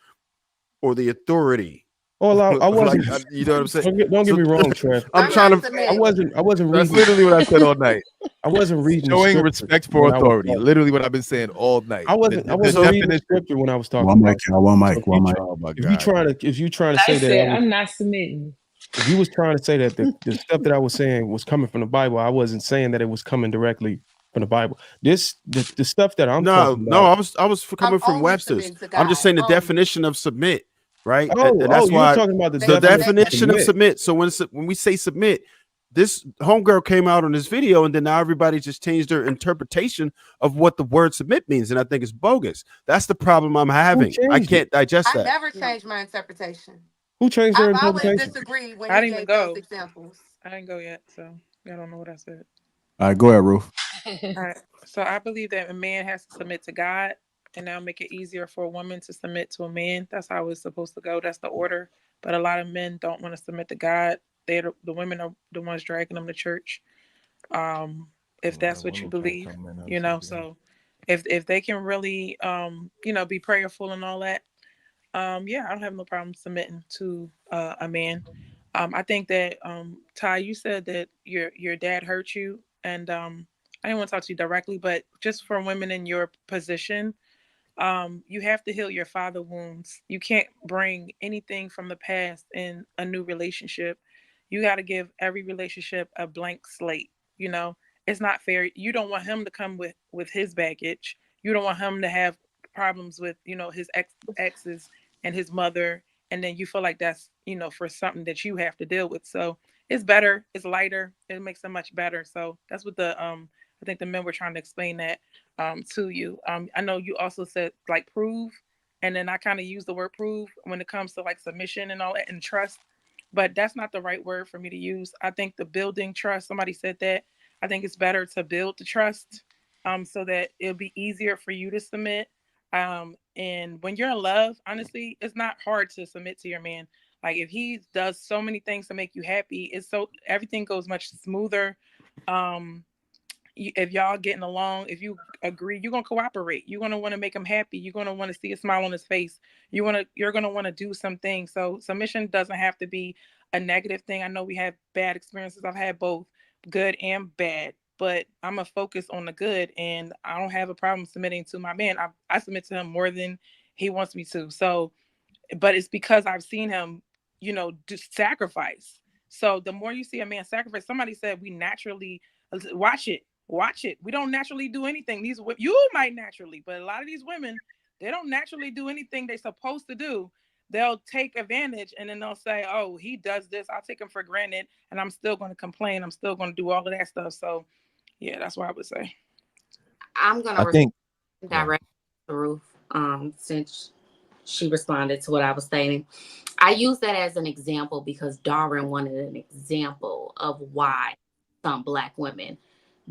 or the authority. Oh, I wasn't. You know what I'm saying? Don't get me wrong, Trev. I'm trying to. I wasn't reading. That's literally what I said all night. I wasn't reading. Showing respect for authority. Literally what I've been saying all night. I wasn't reading the scripture when I was talking. One mic, y'all. One mic. One mic. Oh my God. If you trying to say that, I'm not submitting. If you was trying to say that the stuff that I was saying was coming from the Bible, I wasn't saying that it was coming directly from the Bible. The stuff that I'm talking about. I was coming from Webster's. I'm just saying the definition of submit, right? And that's you're why talking about the definition of submit. So when we say submit, this homegirl came out on this video, and then now everybody just changed their interpretation of what the word submit means, and I think it's bogus. That's the problem I'm having. I can't digest that. I never changed my interpretation. Who changed their I've always interpretation? disagreed when I you didn't even gave go. those examples. I didn't go yet, so I don't know what I said. All right, go ahead, Ruth. All right. So I believe that a man has to submit to God, and that'll make it easier for a woman to submit to a man. That's how it's supposed to go. That's the order. But a lot of men don't want to submit to God. The women are the ones dragging them to church. If that's what you believe, you know. So if they can really, be prayerful and all that, yeah, I don't have no problem submitting to a man. I think that Ty, you said that your dad hurt you, and I didn't want to talk to you directly, but just for women in your position, you have to heal your father wounds. You can't bring anything from the past in a new relationship. You got to give every relationship a blank slate. You know, it's not fair. You don't want him to come with his baggage. You don't want him to have problems with, his exes and his mother. And then you feel like that's, for something that you have to deal with. So it's better. It's lighter. It makes it much better. So that's what I think the men were trying to explain that to you. I know you also said like prove, and then I kind of use the word prove when it comes to like submission and all that and trust, but that's not the right word for me to use. I think the building trust, somebody said that. I think it's better to build the trust so that it'll be easier for you to submit. And when you're in love, honestly, it's not hard to submit to your man. Like if he does so many things to make you happy, everything goes much smoother. If y'all getting along, if you agree, you're gonna cooperate. You're gonna want to make him happy. You're gonna want to see a smile on his face. You're gonna want to do something. So submission doesn't have to be a negative thing. I know we have bad experiences. I've had both good and bad, but I'm gonna focus on the good, and I don't have a problem submitting to my man. I submit to him more than he wants me to. So, but it's because I've seen him, do sacrifice. So the more you see a man sacrifice, somebody said we naturally watch it. We don't naturally do anything. You might naturally, but a lot of these women, they don't naturally do anything they're supposed to do. They'll take advantage, and then they'll say, oh, he does this, I'll take him for granted, and I'm still going to complain. I'm still going to do all of that stuff. So yeah, that's what I would say. I'm going to direct to Ruth since she responded to what I was saying. I use that as an example because Darwin wanted an example of why some Black women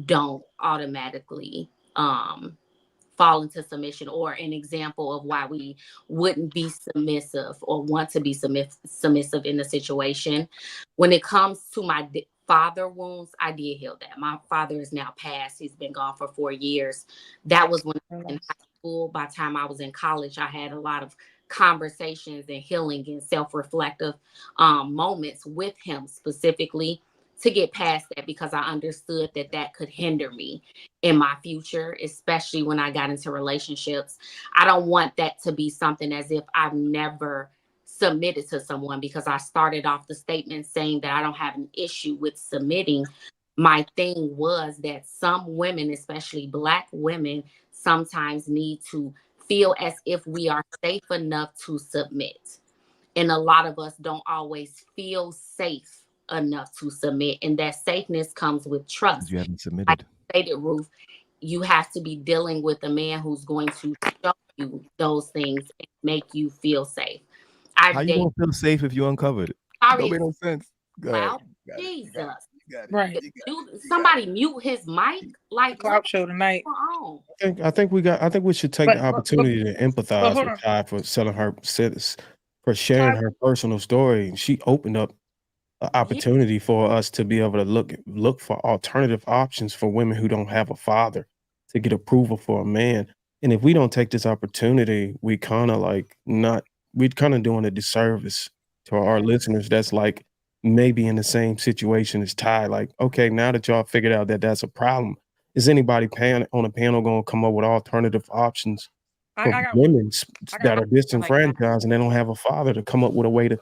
don't automatically fall into submission, or an example of why we wouldn't be submissive or want to be submissive in the situation. When it comes to my father wounds, I did heal that. My father is now passed. He's been gone for 4 years. That was when I was in high school. By the time I was in college, I had a lot of conversations and healing and self-reflective moments with him specifically to get past that, because I understood that could hinder me in my future, especially when I got into relationships. I don't want that to be something as if I've never submitted to someone, because I started off the statement saying that I don't have an issue with submitting. My thing was that some women, especially Black women, sometimes need to feel as if we are safe enough to submit. And a lot of us don't always feel safe enough to submit, and that safeness comes with trust. You haven't submitted. Like I stated, Ruth, you have to be dealing with a man who's going to show you those things and make you feel safe. How you gonna feel safe if you're uncovered? Don't make no sense. Wow, Jesus. Right. Somebody mute his mic. Like Cloud show tonight. I think we should take the opportunity to empathize hold with on. Ty for for sharing her personal story. She opened up an opportunity for us to be able to look for alternative options for women who don't have a father to get approval for a man. And if we don't take this opportunity, we're kind of doing a disservice to our listeners that's like maybe in the same situation as Ty. Like, okay, now that y'all figured out that that's a problem, is anybody on a panel going to come up with alternative options for women that are disenfranchised and they don't have a father to come up with a way to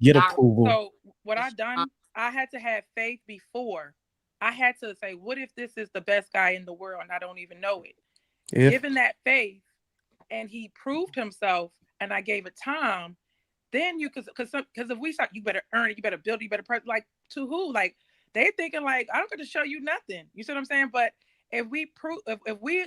get approval? So what I done, I had to have faith before. I had to say, what if this is the best guy in the world and I don't even know it? Given that faith, and he proved himself, and I gave it time, then you because if we start, you better earn it, you better build it, you better like to who? Like they thinking like I don't got to show you nothing. You see what I'm saying? But if we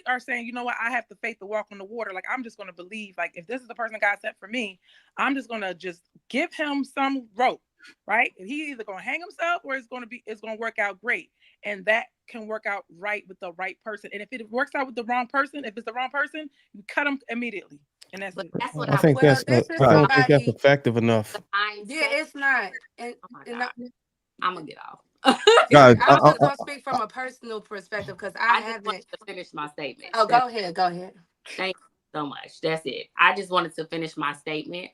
are saying, you know what, I have the faith to walk on the water, like I'm just gonna believe, like if this is the person God sent for me, I'm just gonna just give him some rope, right? And he either gonna hang himself or it's gonna work out great. And that can work out right with the right person. And if it works out with the wrong person, if it's the wrong person, you cut them immediately. And that's it. That's what I think that's I don't think that's effective enough. Yeah, it's not. And, I'm gonna get off. I'm just gonna speak from a personal perspective because I haven't wanted to finish my statement. Oh, go ahead. Thank you so much. That's it. I just wanted to finish my statement.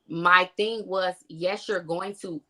My thing was, yes, you're going to,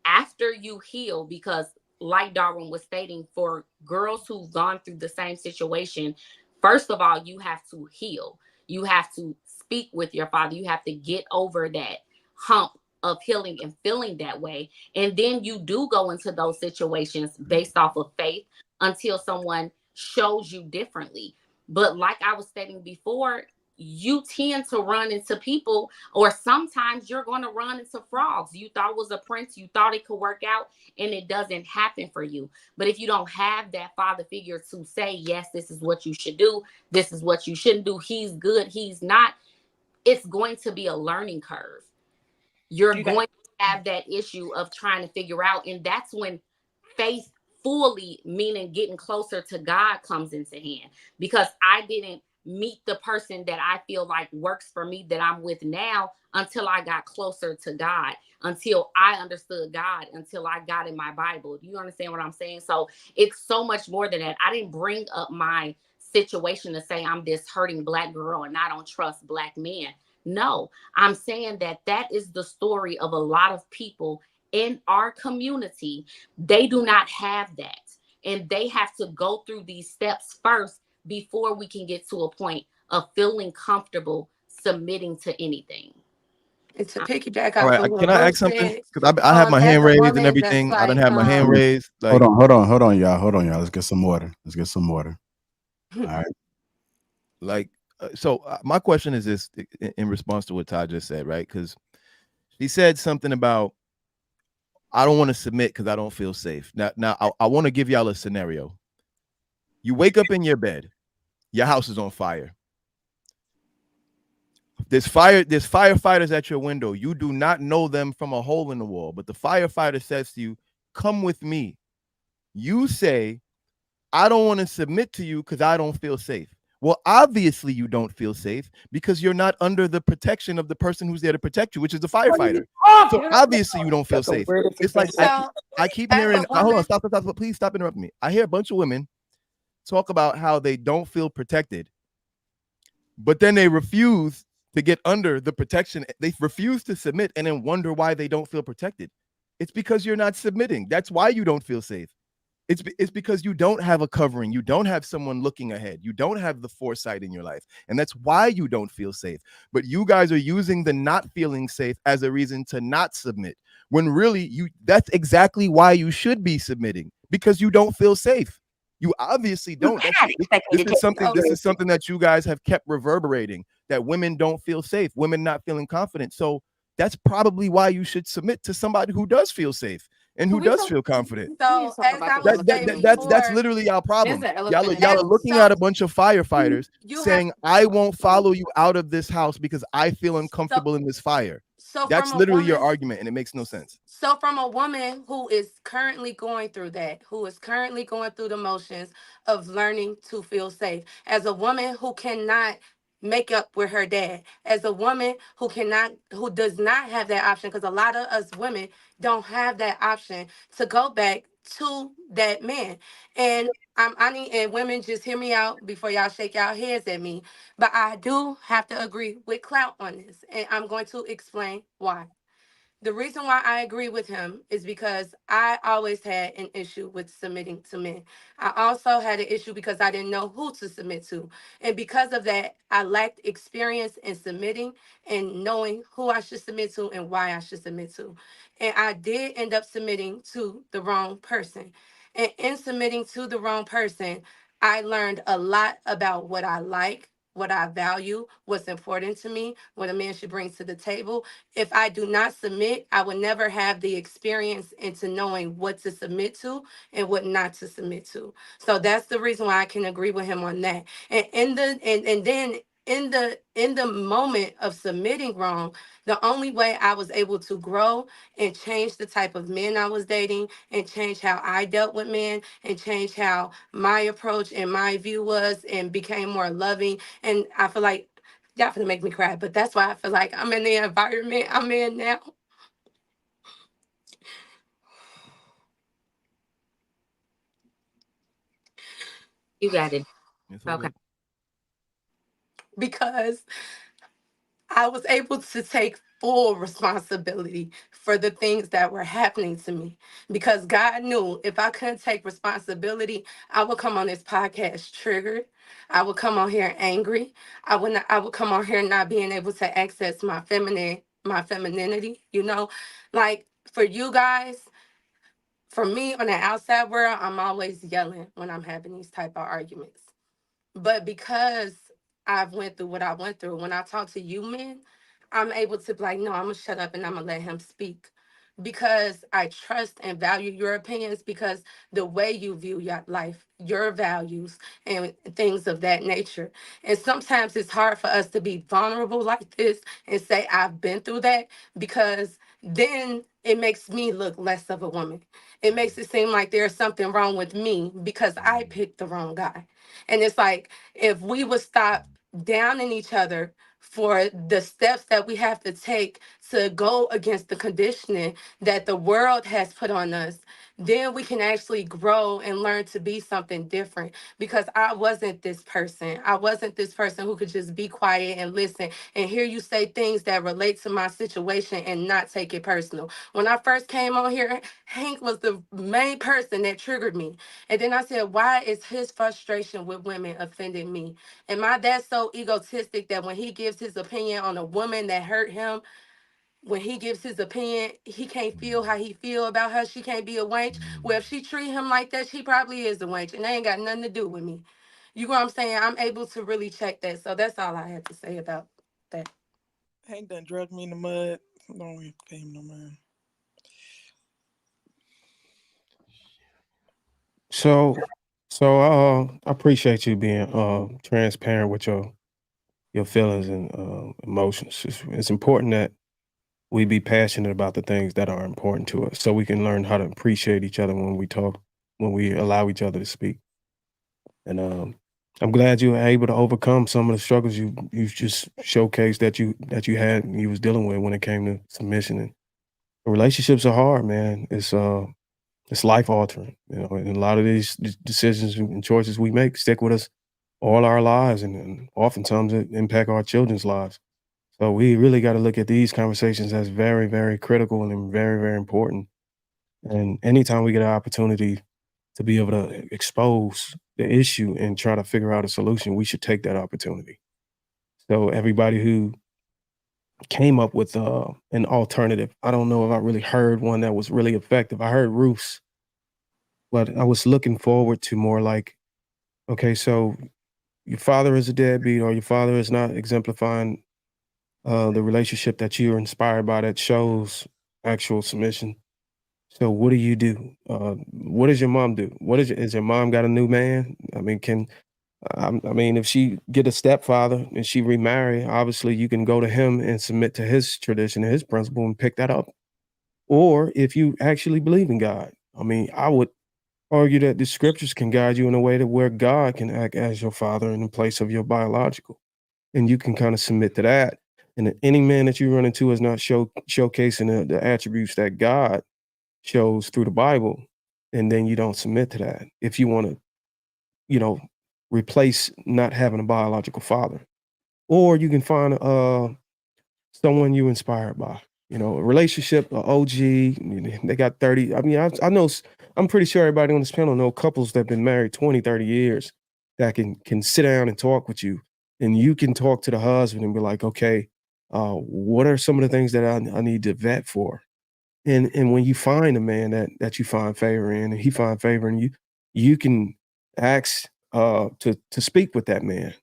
after you heal, because like Darwin was stating, for girls who've gone through the same situation, first of all, you have to heal. You have to speak with your father. You have to get over that hump of healing and feeling that way. And then you do go into those situations based off of faith until someone shows you differently. But like I was stating before, you tend to run into people, or sometimes you're going to run into frogs. You thought it was a prince, you thought it could work out, and it doesn't happen for you. But if you don't have that father figure to say, yes, this is what you should do, this is what you shouldn't do, he's good, he's not, it's going to be a learning curve. You're going to have that issue of trying to figure out, and that's when faith fully, meaning getting closer to God, comes into hand. Because I didn't meet the person that I feel like works for me that I'm with now until I got closer to God, until I understood God, until I got in my Bible. Do you understand what I'm saying? So it's so much more than that. I didn't bring up my situation to say I'm this hurting Black girl and I don't trust Black men. No, I'm saying that is the story of a lot of people in our community. They do not have that. And they have to go through these steps first before we can get to a point of feeling comfortable submitting to anything. And to piggyback All off right, of what can I Will ask something? said, Because I have my as hand a raised and woman, that's everything. I don't like, have my hand raised. Like, Hold on, y'all. Let's get some water. All right. Like, so my question is this in response to what Todd just said, right? Because he said something about, I don't want to submit because I don't feel safe. Now I want to give y'all a scenario. You wake up in your bed, your house is on fire. There's firefighters at your window. You do not know them from a hole in the wall, but the firefighter says to you, come with me. You say, I don't want to submit to you because I don't feel safe. Well, obviously you don't feel safe because you're not under the protection of the person who's there to protect you, which is the firefighter. So obviously you don't feel safe. It's like I keep hearing, hold on, stop, please stop interrupting me. I hear a bunch of women talk about how they don't feel protected, but then they refuse to get under the protection. They refuse to submit and then wonder why they don't feel protected. It's because you're not submitting. That's why you don't feel safe. It's because you don't have a covering. You don't have someone looking ahead. You don't have the foresight in your life. And that's why you don't feel safe. But you guys are using the not feeling safe as a reason to not submit. When really that's exactly why you should be submitting, because you don't feel safe. You obviously don't. This is something that you guys have kept reverberating, that women don't feel safe, women not feeling confident. So that's probably why you should submit to somebody who does feel safe and who does feel confident. So That's literally our problem. Y'all are looking at a bunch of firefighters saying, I won't follow you out of this house because I feel uncomfortable in this fire. So That's from a literally your woman's argument, and it makes no sense. So from a woman who is currently going through that, who is currently going through the motions of learning to feel safe, as a woman who cannot make up with her dad, as a woman who does not have that option, because a lot of us women don't have that option to go back to that man. And I need, and women, just hear me out before y'all shake y'all heads at me. But I do have to agree with Clout on this, and I'm going to explain why. The reason why I agree with him is because I always had an issue with submitting to men. I also had an issue because I didn't know who to submit to. And because of that, I lacked experience in submitting and knowing who I should submit to and why I should submit to. And I did end up submitting to the wrong person. And in submitting to the wrong person, I learned a lot about what I like, what I value, what's important to me, what a man should bring to the table. If I do not submit, I would never have the experience into knowing what to submit to and what not to submit to. So that's the reason why I can agree with him on that. And then in the moment of submitting wrong, the only way I was able to grow and change the type of men I was dating and change how I dealt with men and change how my approach and my view was and became more loving. And I feel like y'all finna make me cry, but that's why I feel like I'm in the environment I'm in now. You got it. Okay. Because I was able to take full responsibility for the things that were happening to me because God knew if I couldn't take responsibility, I would come on this podcast triggered. I would come on here angry. I would come on here not being able to access my femininity, Like for you guys, for me on the outside world, I'm always yelling when I'm having these type of arguments. But because I've went through what I went through, when I talk to you men, I'm able to be like, no, I'm gonna shut up and I'm gonna let him speak. Because I trust and value your opinions because the way you view your life, your values, and things of that nature. And sometimes it's hard for us to be vulnerable like this and say, I've been through that, because then it makes me look less of a woman. It makes it seem like there's something wrong with me because I picked the wrong guy. And it's like, if we would stop downing each other for the steps that we have to take to go against the conditioning that the world has put on us, then we can actually grow and learn to be something different. Because I wasn't this person. I wasn't this person who could just be quiet and listen and hear you say things that relate to my situation and not take it personal. When I first came on here, Hank was the main person that triggered me. And then I said, why is his frustration with women offending me? And my dad's so egotistic that when he gives his opinion on a woman that hurt him, when he gives his opinion, he can't feel how he feel about her. She can't be a wench. Well, if she treat him like that, she probably is a wench, and they ain't got nothing to do with me. You know what I'm saying? I'm able to really check that. So that's all I had to say about that. Hank done drug me in the mud. Don't even pay him no mind. So I appreciate you being transparent with your feelings and emotions. It's important that we be passionate about the things that are important to us so we can learn how to appreciate each other when we talk, when we allow each other to speak. And I'm glad you were able to overcome some of the struggles you just showcased that you had and you was dealing with when it came to submission. And relationships are hard, man. It's life altering, and a lot of these decisions and choices we make stick with us all our lives, and oftentimes it impact our children's lives. So we really got to look at these conversations as very, very critical and very, very important. And anytime we get an opportunity to be able to expose the issue and try to figure out a solution, we should take that opportunity. So everybody who came up with an alternative, I don't know if I really heard one that was really effective. I heard Roof's, but I was looking forward to more like, okay, so your father is a deadbeat or your father is not exemplifying the relationship that you're inspired by that shows actual submission. So what do you do? What does your mom do? Is your mom got a new man? I mean, I mean, if she get a stepfather and she remarry, obviously you can go to him and submit to his tradition and his principle and pick that up. Or if you actually believe in God, I mean, I would argue that the scriptures can guide you in a way to where God can act as your father in the place of your biological, and you can kind of submit to that. And any man that you run into is not showcasing the attributes that God shows through the Bible, and then you don't submit to that. If you want to, you know, replace not having a biological father, or you can find someone you inspired by. You know, a relationship, a OG. They got 30. I mean, I know. I'm pretty sure everybody on this panel know couples that have been married 20, 30 years that can sit down and talk with you, and you can talk to the husband and be like, okay, what are some of the things that I need to vet for? And when you find a man that you find favor in, and he find favor in you, you can ask to speak with that man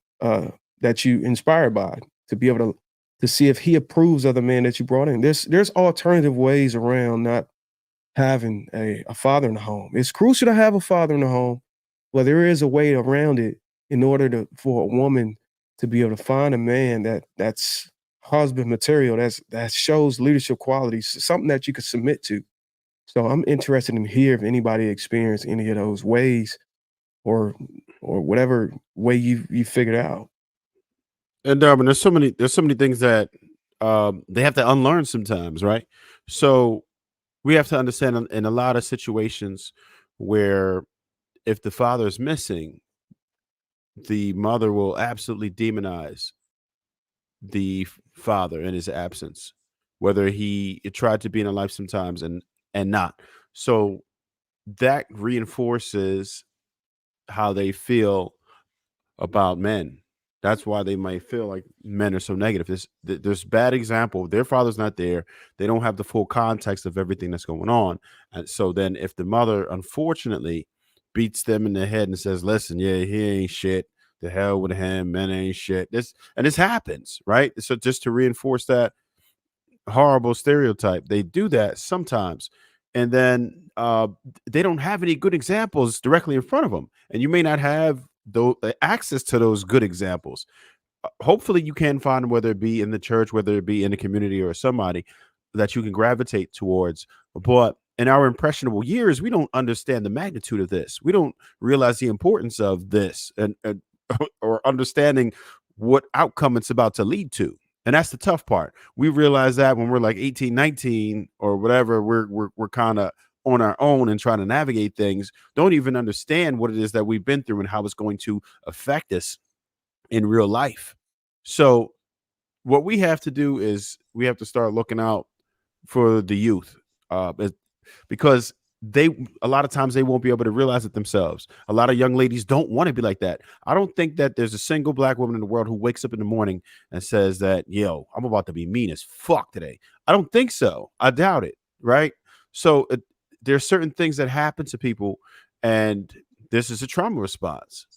that you inspired by, to be able to see if he approves of the man that you brought in. There's alternative ways around not having a father in the home. It's crucial to have a father in the home, but there is a way around it in order for a woman to be able to find a man that's husband material, that shows leadership qualities, something that you could submit to. So I'm interested in hear if anybody experienced any of those ways, or whatever way you figured out. And there's so many things that they have to unlearn sometimes, right? So we have to understand in a lot of situations where if the father is missing, the mother will absolutely demonize the father in his absence, whether he tried to be in a life sometimes and not. So that reinforces how they feel about men. That's why they might feel like men are so negative. There's bad example. Their father's not there. They don't have the full context of everything that's going on. And so then if the mother, unfortunately, beats them in the head and says, listen, yeah, he ain't shit. The hell with him. Men ain't shit. This happens, right? So just to reinforce that horrible stereotype, they do that sometimes. And then they don't have any good examples directly in front of them. And you may not have access to those good examples. Hopefully you can find them, whether it be in the church, whether it be in the community, or somebody that you can gravitate towards. But in our impressionable years, we don't understand the magnitude of this. We don't realize the importance of this, and or understanding what outcome it's about to lead to. And that's the tough part. We realize that when we're like 18, 19 or whatever, we're kind of on our own and trying to navigate things, don't even understand what it is that we've been through and how it's going to affect us in real life. So what we have to do is we have to start looking out for the youth, because a lot of times they won't be able to realize it themselves. A lot of young ladies don't want to be like that. I don't think that there's a single black woman in the world who wakes up in the morning and says that, yo, I'm about to be mean as fuck today. I don't think so. I doubt it. Right. So there's certain things that happen to people, and this is a trauma response.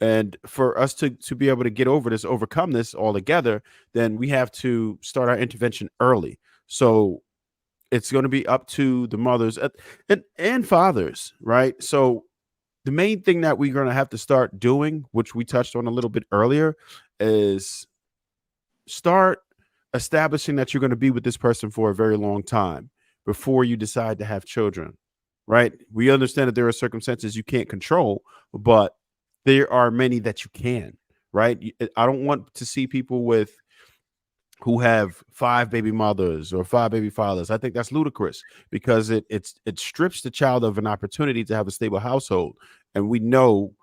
And for us to be able to get over this, overcome this all together, then we have to start our intervention early. So it's going to be up to the mothers and fathers, right? So the main thing that we're going to have to start doing, which we touched on a little bit earlier, is start establishing that you're going to be with this person for a very long time before you decide to have children, right? We understand that there are circumstances you can't control, but there are many that you can, right? I don't want to see people who have 5 baby mothers or 5 baby fathers. I think that's ludicrous, because it strips the child of an opportunity to have a stable household, and we know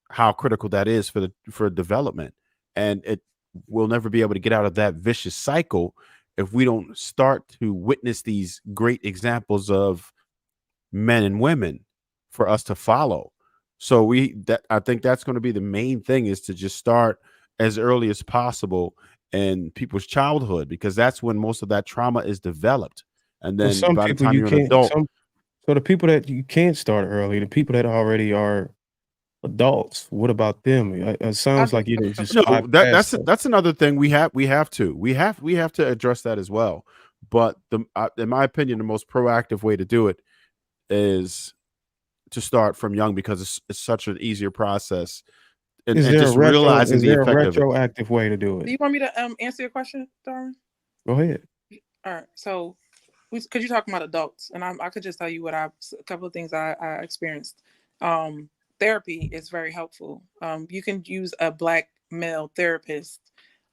how critical that is for development. And it will never be able to get out of that vicious cycle if we don't start to witness these great examples of men and women for us to follow. So I think that's going to be the main thing, is to just start as early as possible in people's childhood, because that's when most of that trauma is developed. And then some by the people time you you're an can't. adult, So the people that you can't start early, the people that already are adults, what about them? It sounds like you didn't just no, bypass them. that's another thing we have to address that as well. But in my opinion, the most proactive way to do it is to start from young, because it's such an easier process and Is there a just realizing the effect of it. retroactive way to do Do it? you want me to answer your question, Darwin? Go ahead. All right. So, because you're talking about adults, and I could just tell you a couple of things I experienced. Therapy is very helpful. You can use a Black male therapist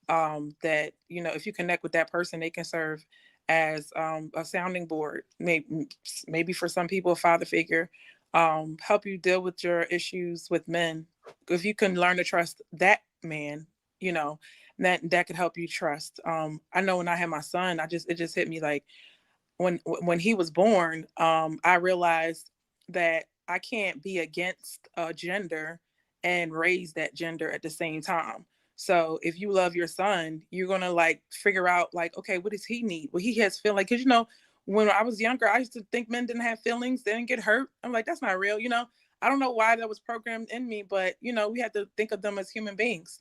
that, you know, if you connect with that person, they can serve as a sounding board, maybe for some people, a father figure, help you deal with your issues with men. If you can learn to trust that man, you know, that could help you trust. I know when I had my son, it just hit me like when he was born, I realized that I can't be against a gender and raise that gender at the same time. So if you love your son, you're gonna like figure out like, okay, what does he need? Well, he has feeling like, because you know, when I was younger, I used to think men didn't have feelings, they didn't get hurt. I'm like, that's not real, you know. I don't know why that was programmed in me, but you know, we had to think of them as human beings.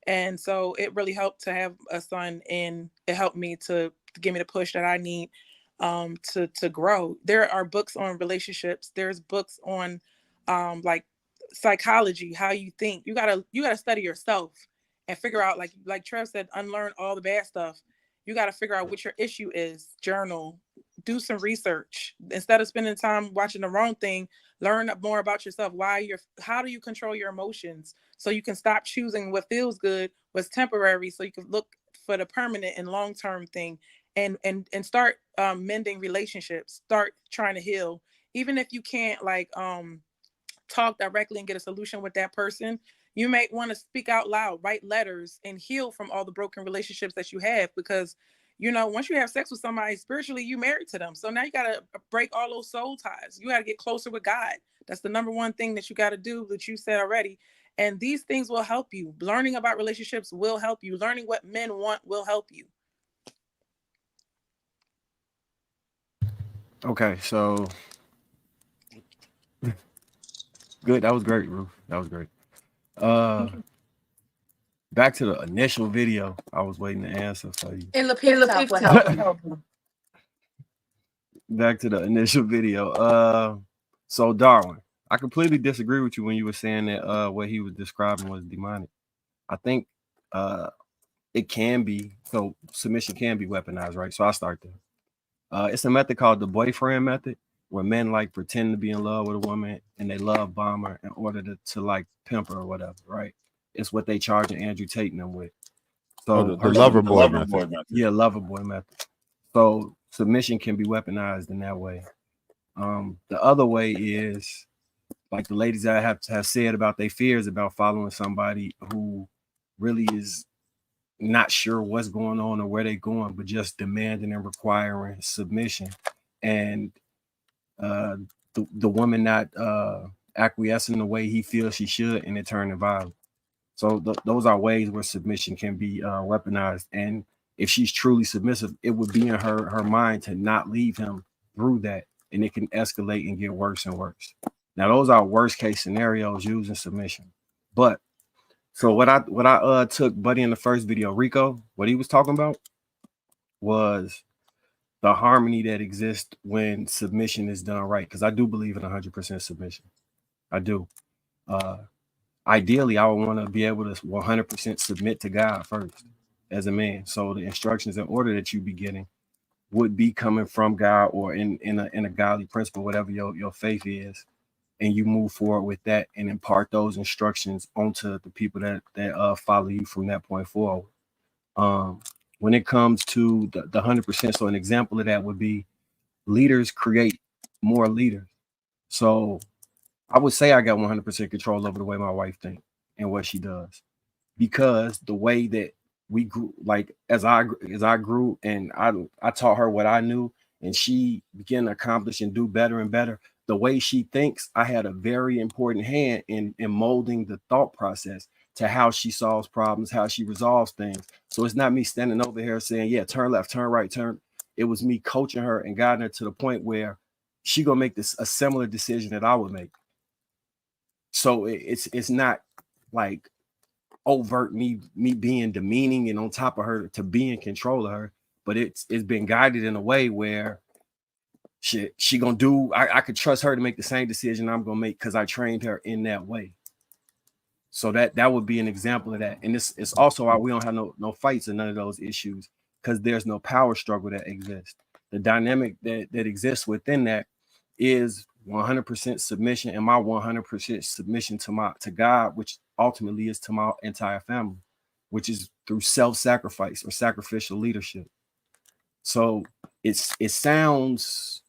And so it really helped to have a son, and it helped me to give me the push that I need to grow. There are books on relationships. There's books on like psychology, how you think. You gotta study yourself and figure out, like Trev said, unlearn all the bad stuff. You got to figure out what your issue is. Journal, do some research instead of spending time watching the wrong thing. Learn more about yourself. How do you control your emotions so you can stop choosing what feels good, what's temporary, so you can look for the permanent and long-term thing, and start mending relationships. Start trying to heal, even if you can't talk directly and get a solution with that person. You may want to speak out loud, write letters, and heal from all the broken relationships that you have, because you know, once you have sex with somebody spiritually, you married to them. So now you got to break all those soul ties. You got to get closer with God. That's the number one thing that you got to do, that you said already. And these things will help you. Learning about relationships will help you. Learning what men want will help you. Okay, so good. That was great, Ruth. That was great. Back to the initial video. I was waiting to answer for you. In Lapeef Talk. Back to the initial video. So Darwin, I completely disagree with you when you were saying that what he was describing was demonic. I think it can be, so submission can be weaponized, right? So I'll start there. It's a method called the boyfriend method, where men like pretend to be in love with a woman and they love bomb her in order to like pimp her or whatever, right? It's what they charging Andrew Tate and them with. So the lover boy method. Yeah, lover boy method. So submission can be weaponized in that way. The other way is like the ladies that have said about their fears about following somebody who really is not sure what's going on or where they're going, but just demanding and requiring submission, and the woman not acquiescing the way he feels she should, and it turning violent. So those are ways where submission can be weaponized. And if she's truly submissive, it would be in her mind to not leave him through that, and it can escalate and get worse and worse. Now those are worst case scenarios using submission. But so what I took Buddy in the first video, Rico, what he was talking about was the harmony that exists when submission is done right. Because I do believe in 100% submission. I do. Ideally, I would want to be able to 100% submit to God first as a man. So the instructions and order that you be getting would be coming from God, or in a godly principle, whatever your faith is, and you move forward with that and impart those instructions onto the people that follow you from that point forward. When it comes to the 100%, so an example of that would be leaders create more leaders. So I would say I got 100% control over the way my wife thinks and what she does, because the way that we grew, like as I grew and I taught her what I knew, and she began to accomplish and do better and better. The way she thinks, I had a very important hand in molding the thought process to how she solves problems, how she resolves things. So it's not me standing over here saying, yeah, turn left, turn right, turn. It was me coaching her and guiding her to the point where she gonna make a similar decision that I would make. So it's not like overt me being demeaning and on top of her to be in control of her, but it's been guided in a way where she gonna do, I could trust her to make the same decision I'm gonna make because I trained her in that way. So that would be an example of that. And it's also why we don't have no fights and none of those issues, because there's no power struggle that exists. The dynamic that exists within that is 100% submission, and my 100% submission to God, which ultimately is to my entire family, which is through self-sacrifice or sacrificial leadership. So it sounds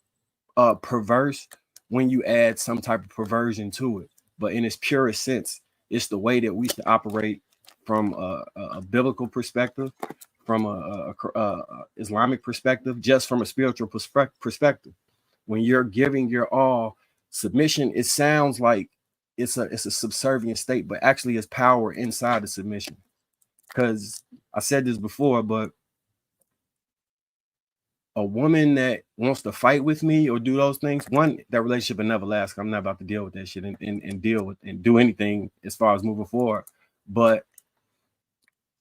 perverse when you add some type of perversion to it, but in its purest sense, it's the way that we should operate from a biblical perspective, from a Islamic perspective, just from a spiritual perspective. When you're giving your all, submission, it sounds like it's a subservient state, but actually it's power inside the submission. Because I said this before, but a woman that wants to fight with me or do those things, one, that relationship will never last. I'm not about to deal with that shit and deal with and do anything as far as moving forward. But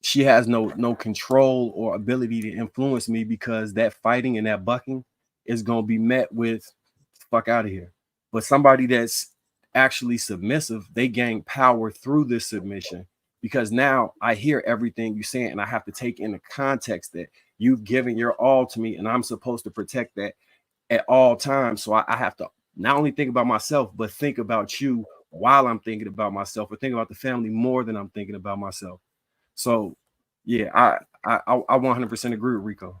she has no control or ability to influence me, because that fighting and that bucking is going to be met with fuck out of here. But somebody that's actually submissive, they gain power through this submission, because now I hear everything you're saying and I have to take into context that you've given your all to me and I'm supposed to protect that at all times. So I have to not only think about myself, but think about you while I'm thinking about myself, or think about the family more than I'm thinking about myself. So yeah, I 100% agree with Rico.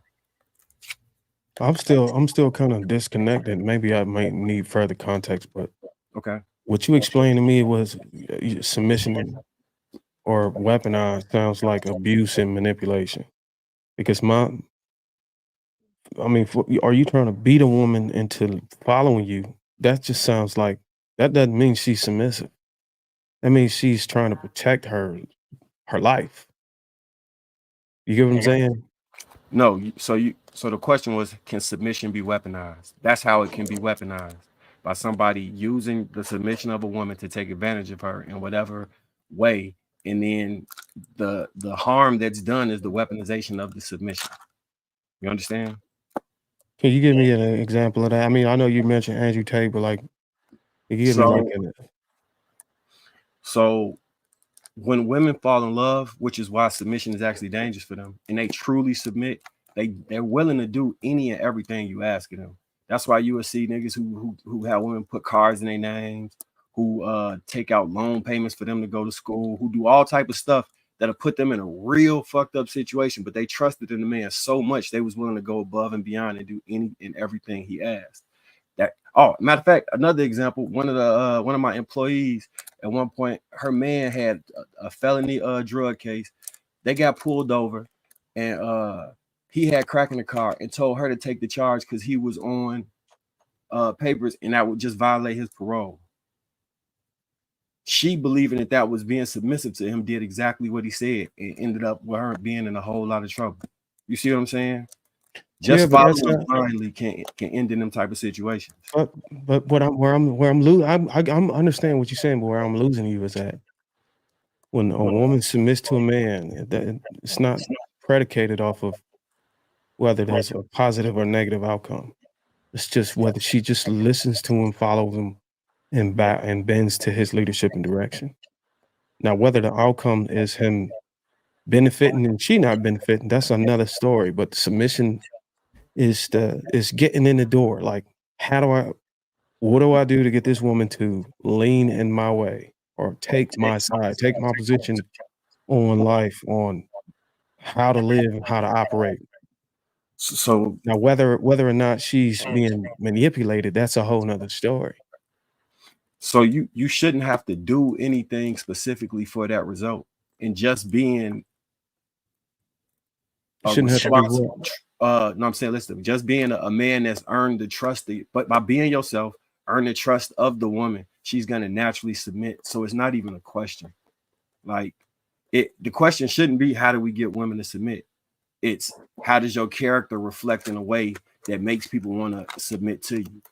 I'm still kind of disconnected. Maybe I might need further context, but okay. What you explained to me was submission or weaponized sounds like abuse and manipulation. Because are you trying to beat a woman into following you? That just sounds like, that doesn't mean she's submissive. That means she's trying to protect her life. You get what I'm saying? No, so the question was, can submission be weaponized? That's how it can be weaponized, by somebody using the submission of a woman to take advantage of her in whatever way, and then the harm that's done is the weaponization of the submission. You understand? Can you give me an example of that? I mean, I know you mentioned Andrew Tate, but like, you give me like So when women fall in love, which is why submission is actually dangerous for them, and they truly submit, they're willing to do any and everything you ask of them. That's why you will see niggas who have women put cars in their names, who take out loan payments for them to go to school, who do all type of stuff that'll put them in a real fucked up situation, but they trusted in the man so much they was willing to go above and beyond and do any and everything he asked. Matter of fact, another example, one of my employees, at one point, her man had a felony drug case. They got pulled over, and he had crack in the car and told her to take the charge because he was on papers and that would just violate his parole. She, believing that was being submissive to him, did exactly what he said and ended up with her being in a whole lot of trouble. You see what I'm saying? Just following blindly can end in them type of situations. But where I'm losing, I'm understand what you're saying, but where I'm losing you is that when a woman submits to a man, that it's not predicated off of whether there's a positive or negative outcome. It's just whether she just listens to him, follows him, and bends to his leadership and direction. Now, whether the outcome is him benefiting and she not benefiting, that's another story. But submission is getting in the door. Like, what do I do to get this woman to lean in my way or take my side, take my position on life, on how to live and how to operate? So now, whether or not she's being manipulated, that's a whole nother story. So you shouldn't have to do anything specifically for that result, and just being responsible. No, I'm saying, listen, just being a man that's earned the trust, but by being yourself, earn the trust of the woman, she's gonna naturally submit. So it's not even a question. Like the question shouldn't be how do we get women to submit? It's how does your character reflect in a way that makes people want to submit to you?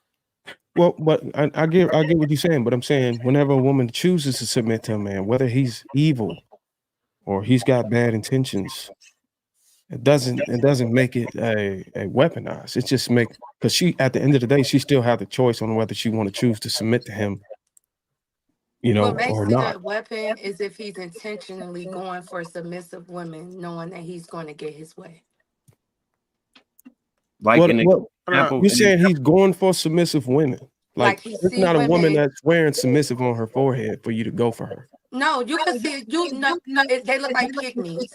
Well, but I get what you're saying, but I'm saying whenever a woman chooses to submit to a man, whether he's evil or he's got bad intentions, it doesn't make it a weaponized. It just because she, at the end of the day, she still have the choice on whether she want to choose to submit to him you What know, makes or it not. a weapon is if he's intentionally going for submissive women, knowing that he's going to get his way. Like What an what example, you're saying he's going for submissive women. Like Like he it's see not a woman women. that's wearing submissive on her forehead for you to go for her. No, you can see you. No, they look like pygmies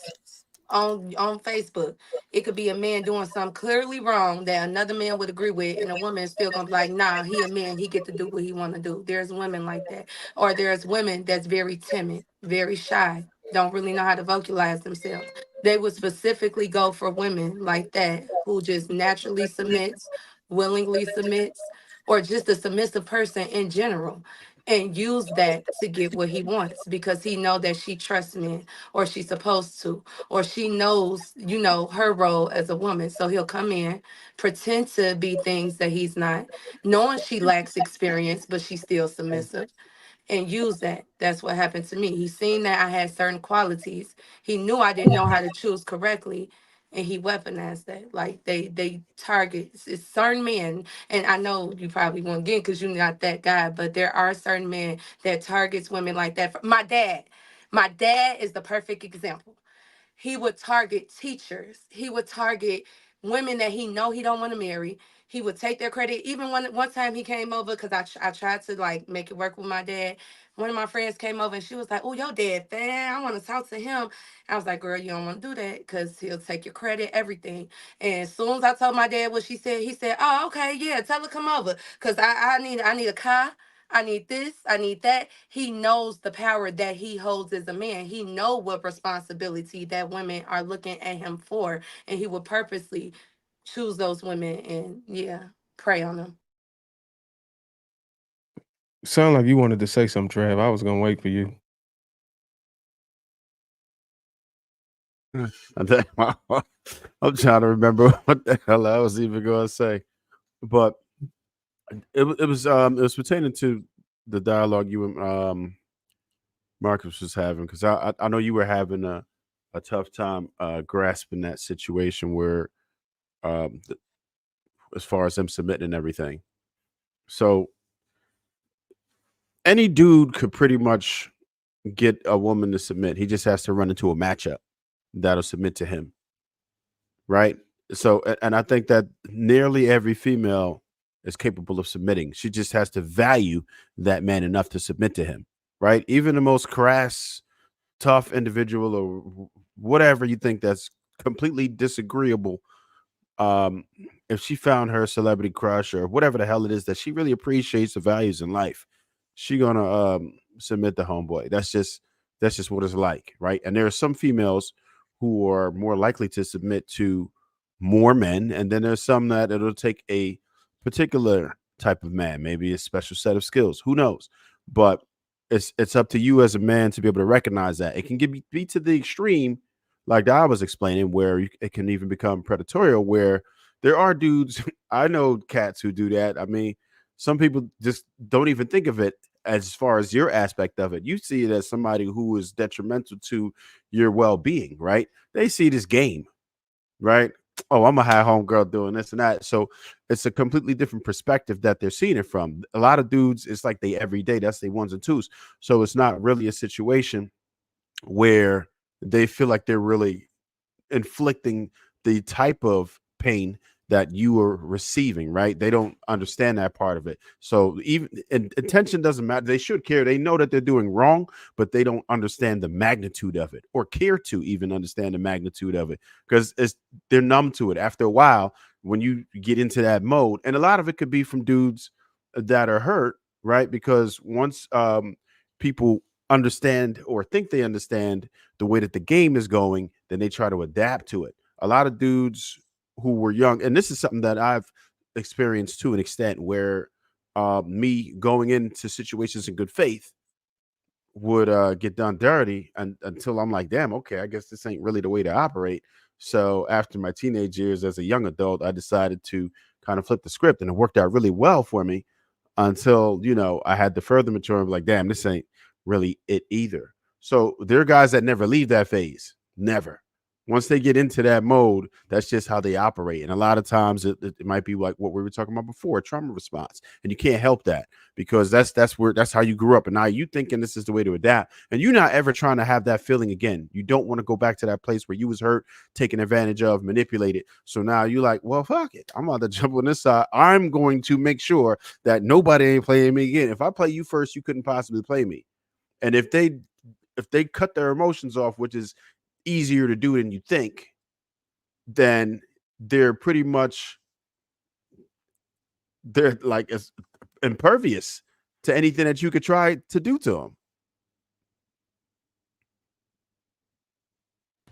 on Facebook. It could be a man doing something clearly wrong that another man would agree with, and a woman is still gonna be like, "Nah, he a man. He get to do what he want to do." There's women like that, or there's women that's very timid, very shy, don't really know how to vocalize themselves. They would specifically go for women like that who just naturally submits, willingly submits, or just a submissive person in general, and use that to get what he wants because he know that she trusts men, or she's supposed to, or she knows, her role as a woman. So he'll come in, pretend to be things that he's not, knowing she lacks experience, but she's still submissive, and use that. That's what happened to me. He seen that I had certain qualities. He knew I didn't know how to choose correctly, and he weaponized that. Like they target it's certain men, and I know you probably won't get because you're not that guy, but there are certain men that targets women like that. My dad is the perfect example. He would target teachers. He would target women that he know he don't want to marry. He would take their credit. Even one time he came over because I tried to like make it work with my dad. One of my friends came over and she was like, "Oh, your dad, fan. I want to talk to him." I was like, "Girl, you don't want to do that because he'll take your credit, everything." And as soon as I told my dad what she said, he said, "Oh, okay, yeah, tell her come over because I need a car. I need this, I need that." He knows the power that he holds as a man. He know what responsibility that women are looking at him for, and he would purposely choose those women and prey on them. Sound like you wanted to say something, Trav. I was gonna wait for you. I'm trying to remember what the hell I was even going to say, but it was pertaining to the dialogue you and Marcus was having, because I know you were having a tough time grasping that situation where as far as them submitting and everything. So any dude could pretty much get a woman to submit. He just has to run into a matchup that'll submit to him, right? So, and I think that nearly every female is capable of submitting. She just has to value that man enough to submit to him, right? Even the most crass, tough individual or whatever you think that's completely disagreeable, if she found her celebrity crush or whatever the hell it is that she really appreciates the values in life, she gonna submit to homeboy. That's just what it's like, right? And there are some females who are more likely to submit to more men, and then there's some that it'll take a particular type of man, maybe a special set of skills. Who knows? But it's up to you as a man to be able to recognize that. It can be to the extreme, like I was explaining, where it can even become predatory, where there are dudes, I know cats who do that. I mean, some people just don't even think of it as far as your aspect of it. You see it as somebody who is detrimental to your well-being, right? They see this game, right? Oh, I'm a high home girl doing this and that. So it's a completely different perspective that they're seeing it from. A lot of dudes, it's like they every day, that's their ones and twos. So it's not really a situation where they feel like they're really inflicting the type of pain that you are receiving, right? They don't understand that part of it. So even intention doesn't matter. They should care. They know that they're doing wrong, but they don't understand the magnitude of it or care to even understand the magnitude of it because they're numb to it. After a while, when you get into that mode, and a lot of it could be from dudes that are hurt, right? Because once people understand or think they understand the way that the game is going, then they try to adapt to it. A lot of dudes who were young, and this is something that I've experienced to an extent, where me going into situations in good faith would get done dirty, and until I'm like, damn, okay, I guess this ain't really the way to operate. So after my teenage years as a young adult, I decided to kind of flip the script, and it worked out really well for me until, I had to further mature and be like, damn, this ain't really it either. So there are guys that never leave that phase. Never. Once they get into that mode, that's just how they operate. And a lot of times it might be like what we were talking about before, trauma response. And you can't help that because that's how you grew up. And now you thinking this is the way to adapt. And you're not ever trying to have that feeling again. You don't want to go back to that place where you was hurt, taken advantage of, manipulated. So now you're like, well, fuck it. I'm about to jump on this side. I'm going to make sure that nobody ain't playing me again. If I play you first, you couldn't possibly play me. And if they cut their emotions off, which is easier to do than you think, then they're like as impervious to anything that you could try to do to them.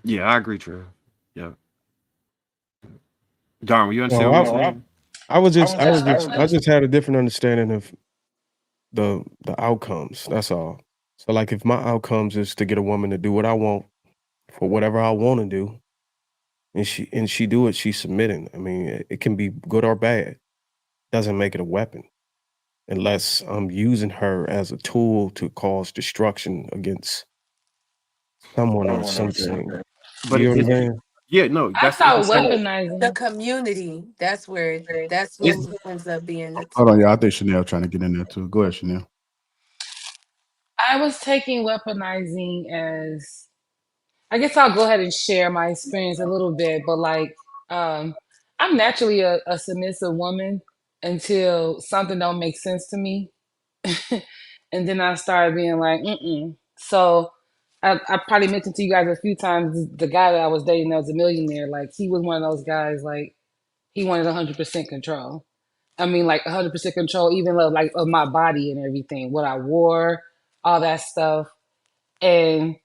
Yeah, I agree, Trey. Yeah. Darn, you understand what I'm saying? I just had a different understanding of the outcomes. That's all. So like if my outcomes is to get a woman to do what I want for whatever I want to do, and she do it, she's submitting. I mean, it can be good or bad. Doesn't make it a weapon. Unless I'm using her as a tool to cause destruction against someone or something. But You know what I'm saying? yeah, no, I that's thought interesting. weaponizing. The community, that's who ends up being the Hold on, y'all. I think Chanel trying to get in there too. Go ahead, Chanel. I was taking weaponizing as, I guess I'll go ahead and share my experience a little bit, but like, I'm naturally a submissive woman until something don't make sense to me. And then I started being like, mm-mm. So I probably mentioned to you guys a few times, the guy that I was dating that was a millionaire, like he was one of those guys, like he wanted 100% control. I mean, like 100% control, even like of my body and everything, what I wore, all that stuff. And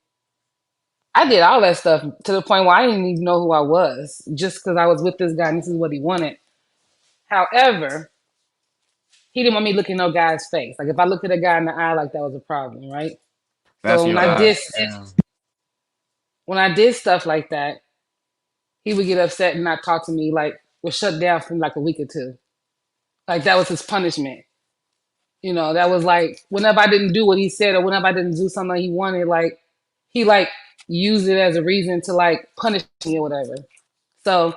I did all that stuff to the point where I didn't even know who I was, just because I was with this guy and this is what he wanted. However, he didn't want me looking no guy's face. Like if I looked at a guy in the eye, like that was a problem, right? That's So your when I did stuff like that, he would get upset and not talk to me. Like was shut down for like a week or two. Like that was his punishment. You know, that was like whenever I didn't do what he said or whenever I didn't do something he wanted, like he like used it as a reason to like punish me or whatever. So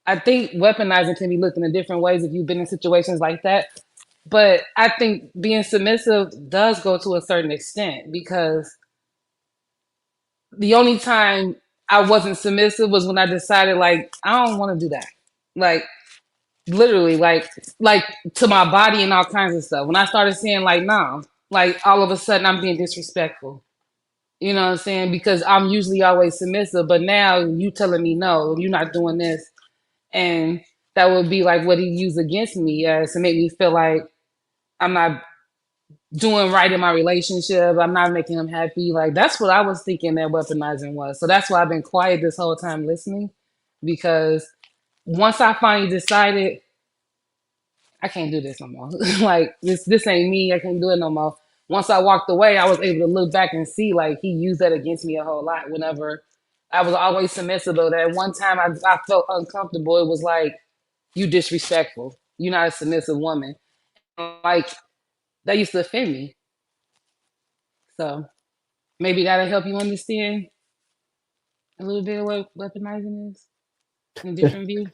I think weaponizing can be looked in different ways if you've been in situations like that. But I think being submissive does go to a certain extent because the only time I wasn't submissive was when I decided like I don't want to do that. Like literally like to my body and all kinds of stuff. When I started saying like no, like all of a sudden I'm being disrespectful. You know what I'm saying? Because I'm usually always submissive, but now you telling me no, you're not doing this. And that would be like what he used against me as to make me feel like I'm not doing right in my relationship. I'm not making him happy. Like that's what I was thinking that weaponizing was. So that's why I've been quiet this whole time listening, because once I finally decided I can't do this no more. Like this ain't me. I can't do it no more. Once I walked away, I was able to look back and see like he used that against me a whole lot. Whenever I was always submissive, but at one time I felt uncomfortable. It was like you disrespectful. You're not a submissive woman. Like that used to offend me. So maybe that'll help you understand a little bit of what weaponizing is in a different view.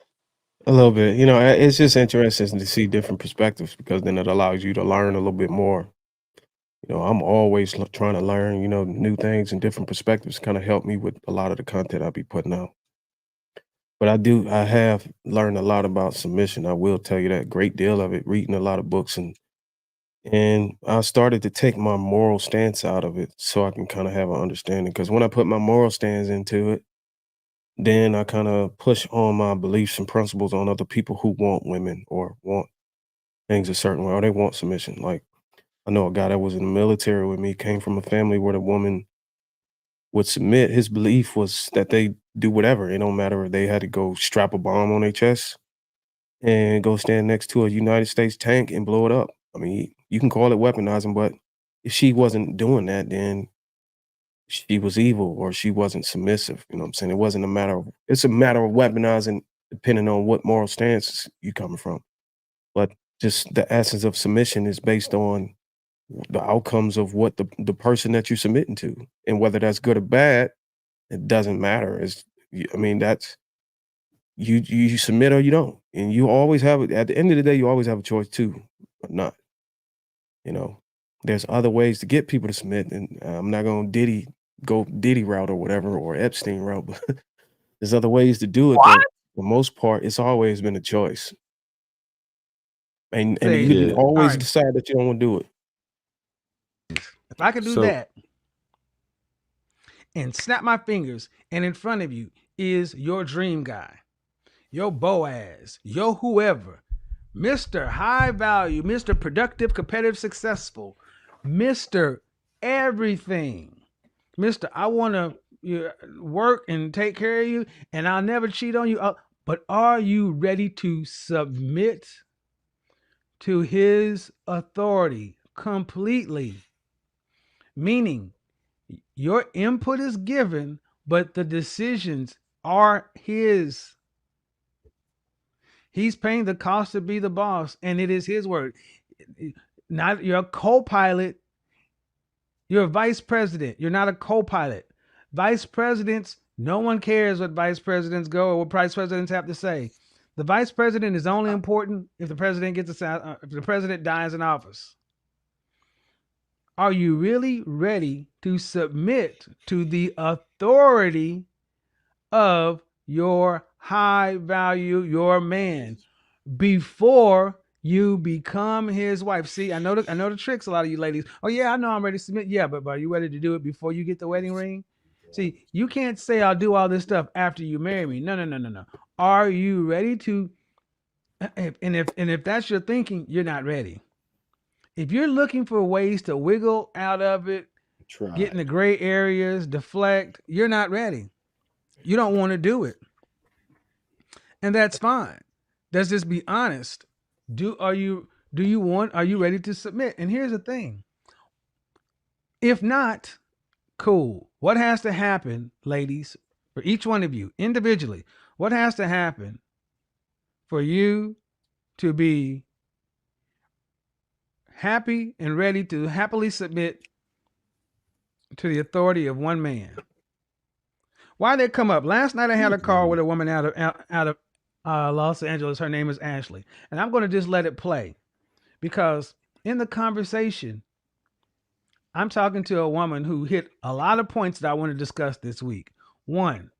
A little bit. You know, it's just interesting to see different perspectives because then it allows you to learn a little bit more. You know, I'm always trying to learn, you know, new things and different perspectives kind of help me with a lot of the content I'll be putting out. But I have learned a lot about submission. I will tell you that great deal of it, reading a lot of books and I started to take my moral stance out of it so I can kind of have an understanding. Because when I put my moral stance into it, then I kind of push on my beliefs and principles on other people who want women or want things a certain way, or they want submission. Like I know a guy that was in the military with me, came from a family where the woman would submit. His belief was that they do whatever. It don't matter if they had to go strap a bomb on their chest and go stand next to a United States tank and blow it up. I mean, you can call it weaponizing, but if she wasn't doing that, then she was evil or she wasn't submissive. You know what I'm saying? It's a matter of weaponizing depending on what moral stance you coming from. But just the essence of submission is based on the outcomes of what the person that you're submitting to. And whether that's good or bad, it doesn't matter. I mean, that's you submit or you don't, and you always have, at the end of the day, you always have a choice too, but not. You know, there's other ways to get people to submit, and I'm not gonna go Diddy route or whatever, or Epstein route, but there's other ways to do it. But for the most part, it's always been a choice, and Say, you Yeah. always alright. decide that you don't want to do it. If I could do So that and snap my fingers, and in front of you is your dream guy, your Boaz, your whoever, Mr. High Value, Mr. Productive, Competitive, Successful, Mr. Everything, Mr. I want to work and take care of you, and I'll never cheat on you. But are you ready to submit to his authority completely? Meaning, your input is given, but the decisions are his. He's paying the cost to be the boss, and it is his word. Not your co-pilot. You're a vice president. You're not a co-pilot. Vice presidents, no one cares what vice presidents go or what vice presidents have to say. The vice president is only important if the president if the president dies in office. Are you really ready to submit to the authority of your high value, your man, before you become his wife? See, I know the tricks, a lot of you ladies. Oh yeah, I know I'm ready to submit. Yeah, but are you ready to do it before you get the wedding ring? See, you can't say I'll do all this stuff after you marry me. No. Are you ready to? And if that's your thinking, you're not ready. If you're looking for ways to wiggle out of it, get in the gray areas, deflect, you're not ready. You don't want to do it. And that's fine. Let's just be honest. Are you ready to submit? And here's the thing. If not, cool. What has to happen, ladies, for each one of you individually? What has to happen for you to be happy and ready to happily submit to the authority of one man? Why did it come up? Last night I had a call with a woman out of Los Angeles. Her name is Ashley. And I'm going to just let it play because in the conversation, I'm talking to a woman who hit a lot of points that I want to discuss this week. One,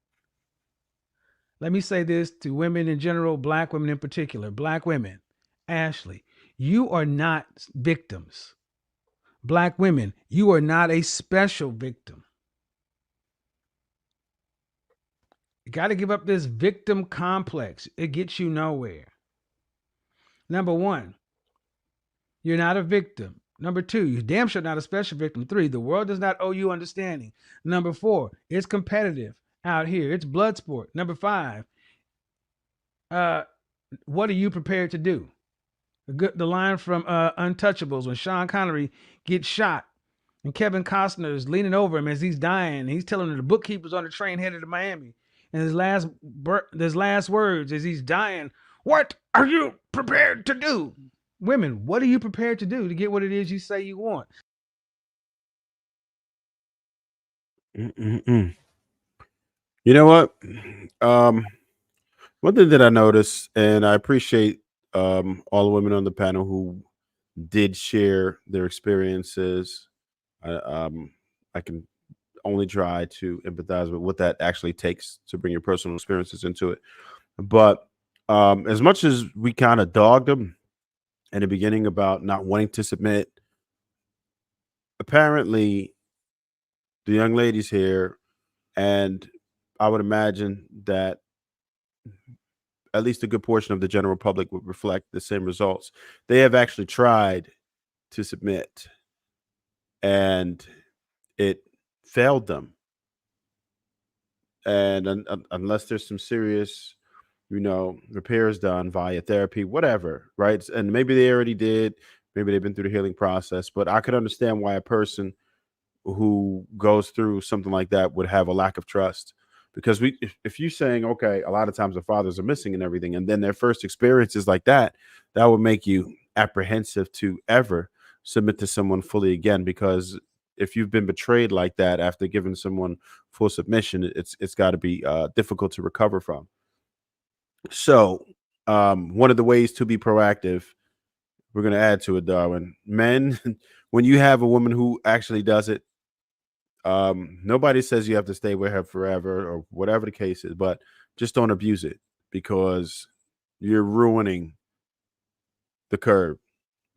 let me say this to women in general, Black women in particular. Black women, Ashley, you are not victims. Black women, you are not a special victim. You got to give up this victim complex. It gets you nowhere. Number one, you're not a victim. Number two, you're damn sure not a special victim. Three, the world does not owe you understanding. Number four, it's competitive out here. It's blood sport. Number five, what are you prepared to do? The line from Untouchables when Sean Connery gets shot and Kevin Costner is leaning over him as he's dying. He's telling him the bookkeeper's on the train headed to Miami. And his last words as he's dying, what are you prepared to do? Women, what are you prepared to do to get what it is you say you want? You know what? One thing that I noticed, and I appreciate all the women on the panel who did share their experiences. I can only try to empathize with what that actually takes to bring your personal experiences into it. But as much as we kind of dogged them in the beginning about not wanting to submit, apparently the young ladies here, and I would imagine that at least a good portion of the general public would reflect the same results. They have actually tried to submit, and it failed them. And unless there's some serious, repairs done via therapy, whatever, right? And maybe they already did, maybe they've been through the healing process, but I could understand why a person who goes through something like that would have a lack of trust. Because if you're saying, okay, a lot of times the fathers are missing and everything, and then their first experiences like that would make you apprehensive to ever submit to someone fully again, because if you've been betrayed like that after giving someone full submission, it's got to be difficult to recover from. So, one of the ways to be proactive, we're going to add to it, Darwin. Men, when you have a woman who actually does it, nobody says you have to stay with her forever or whatever the case is, but just don't abuse it, because you're ruining the curb.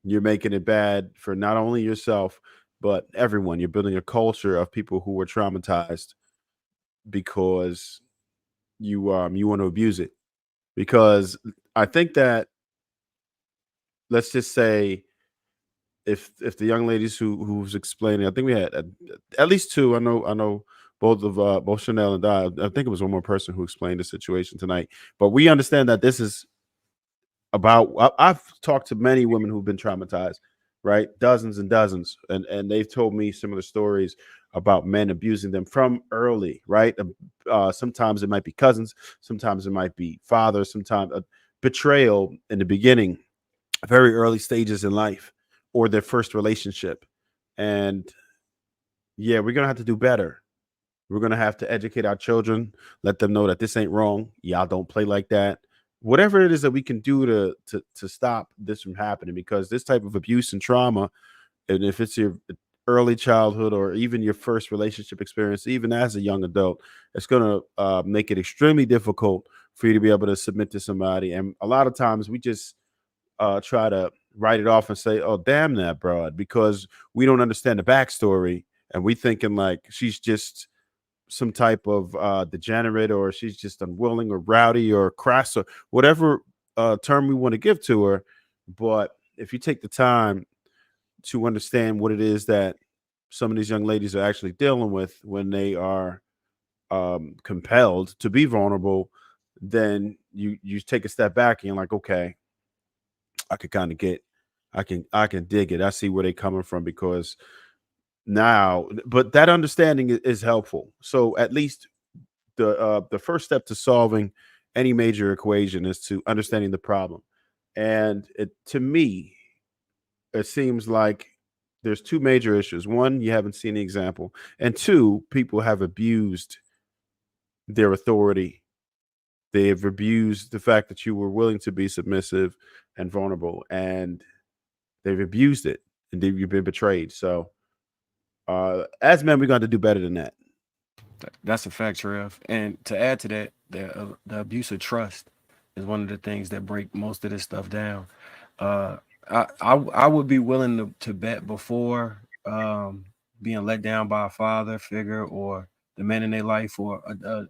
You're making it bad for not only yourself, but everyone. You're building a culture of people who were traumatized because you want to abuse it. Because I think that, let's just say, if the young ladies who's explaining, I think we had at least two. I know both Chanel and I think it was one more person who explained the situation tonight. But we understand that this is about. I've talked to many women who've been traumatized, right? Dozens and dozens, and they've told me similar stories about men abusing them from early, right? Sometimes it might be cousins, sometimes it might be fathers, sometimes betrayal in the beginning, very early stages in life, or their first relationship. And yeah, we're gonna have to do better. We're gonna have to educate our children, let them know that this ain't wrong. Y'all don't play like that. Whatever it is that we can do to stop this from happening, because this type of abuse and trauma, and if it's your early childhood or even your first relationship experience, even as a young adult, it's gonna make it extremely difficult for you to be able to submit to somebody. And a lot of times we just try to write it off and say, "Oh, damn that broad," because we don't understand the backstory, and we thinking like she's just some type of degenerate, or she's just unwilling or rowdy or crass or whatever term we want to give to her. But if you take the time to understand what it is that some of these young ladies are actually dealing with when they are compelled to be vulnerable, then you take a step back and you're like, okay, I could kind of get, I can dig it. I see where they're coming from, because now, but that understanding is helpful. So at least the first step to solving any major equation is to understanding the problem. And to me, it seems like there's two major issues. One, you haven't seen the example, and two, people have abused their authority. They have abused the fact that you were willing to be submissive and vulnerable, and they've abused it, and you've been betrayed. So, as men, we're going to do better than that. That's a fact, Trev. And to add to that, the abuse of trust is one of the things that break most of this stuff down. I would be willing to bet before being let down by a father figure or the man in their life, or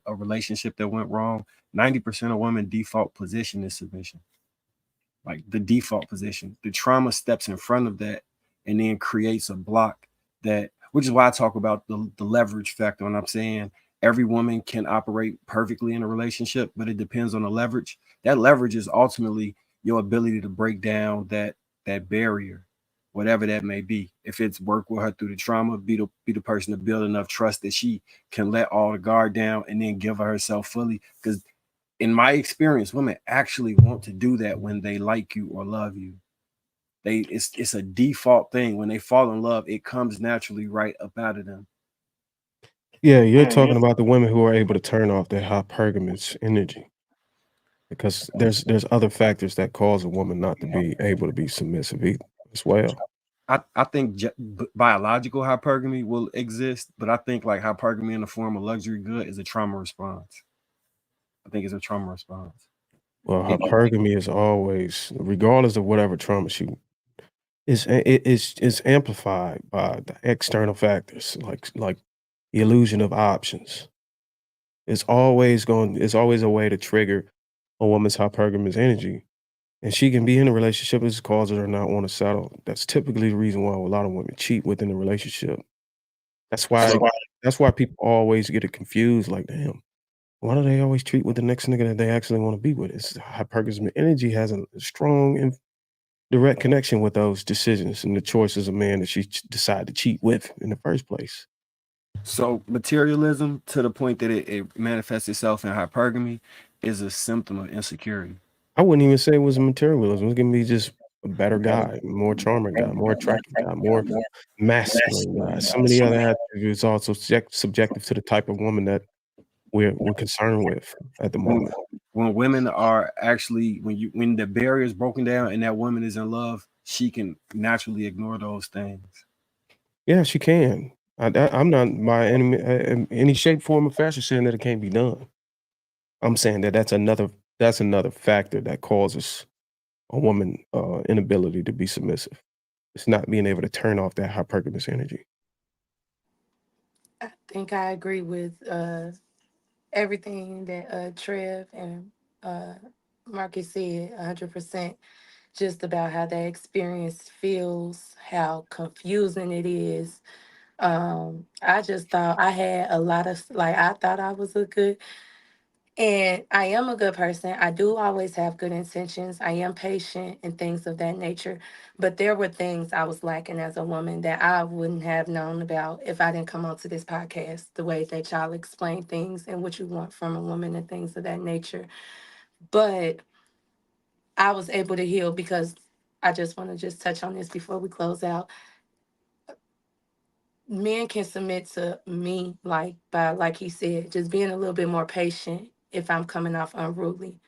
a relationship that went wrong. 90% of women default position is submission. Like the default position. The trauma steps in front of that and then creates a block, that, which is why I talk about the leverage factor. And I'm saying every woman can operate perfectly in a relationship, but it depends on the leverage. That leverage is ultimately your ability to break down that barrier, whatever that may be. If it's work with her through the trauma, be the person to build enough trust that she can let all the guard down and then give her herself fully. Because in my experience, women actually want to do that when they like you or love you. It's a default thing. When they fall in love, it comes naturally right up out of them. Yeah, you're talking about the women who are able to turn off their hypergamous energy, because there's other factors that cause a woman not to be able to be submissive as well. I think biological hypergamy will exist, but I think like hypergamy in the form of luxury good is a trauma response. I think it's a trauma response. Well, hypergamy is always, regardless of whatever trauma it's amplified by the external factors, like the illusion of options. It's always a way to trigger a woman's hypergamous energy. And she can be in a relationship that causes her not want to settle. That's typically the reason why a lot of women cheat within a relationship. That's why people always get it confused. Like, damn, why do they always treat with the next nigga that they actually want to be with? It's hypergamous energy has a strong and direct connection with those decisions and the choices of man that she decided to cheat with in the first place. So materialism, to the point that it manifests itself in hypergamy, is a symptom of insecurity. I wouldn't even say it was materialism. It can be just a better guy, more charming guy, more attractive guy, more masculine guy. Some of the other attributes also subjective to the type of woman that we're concerned with at the moment. When women are actually when the barrier is broken down and that woman is in love, she can naturally ignore those things. Yeah, she can. I'm not by any shape, form, or fashion saying that it can't be done. I'm saying that that's another factor that causes a woman inability to be submissive. It's not being able to turn off that hypergamous energy. I think I agree with everything that Trev and Marcus said 100%, just about how that experience feels, how confusing it is. I just thought I had a lot of, like, I thought I was a good, and I am a good person. I do always have good intentions. I am patient and things of that nature. But there were things I was lacking as a woman that I wouldn't have known about if I didn't come onto this podcast, the way that y'all explain things and what you want from a woman and things of that nature. But I was able to heal because I just want to just touch on this before we close out. Men can submit to me, like, by, like he said, just being a little bit more patient if I'm coming off unruly,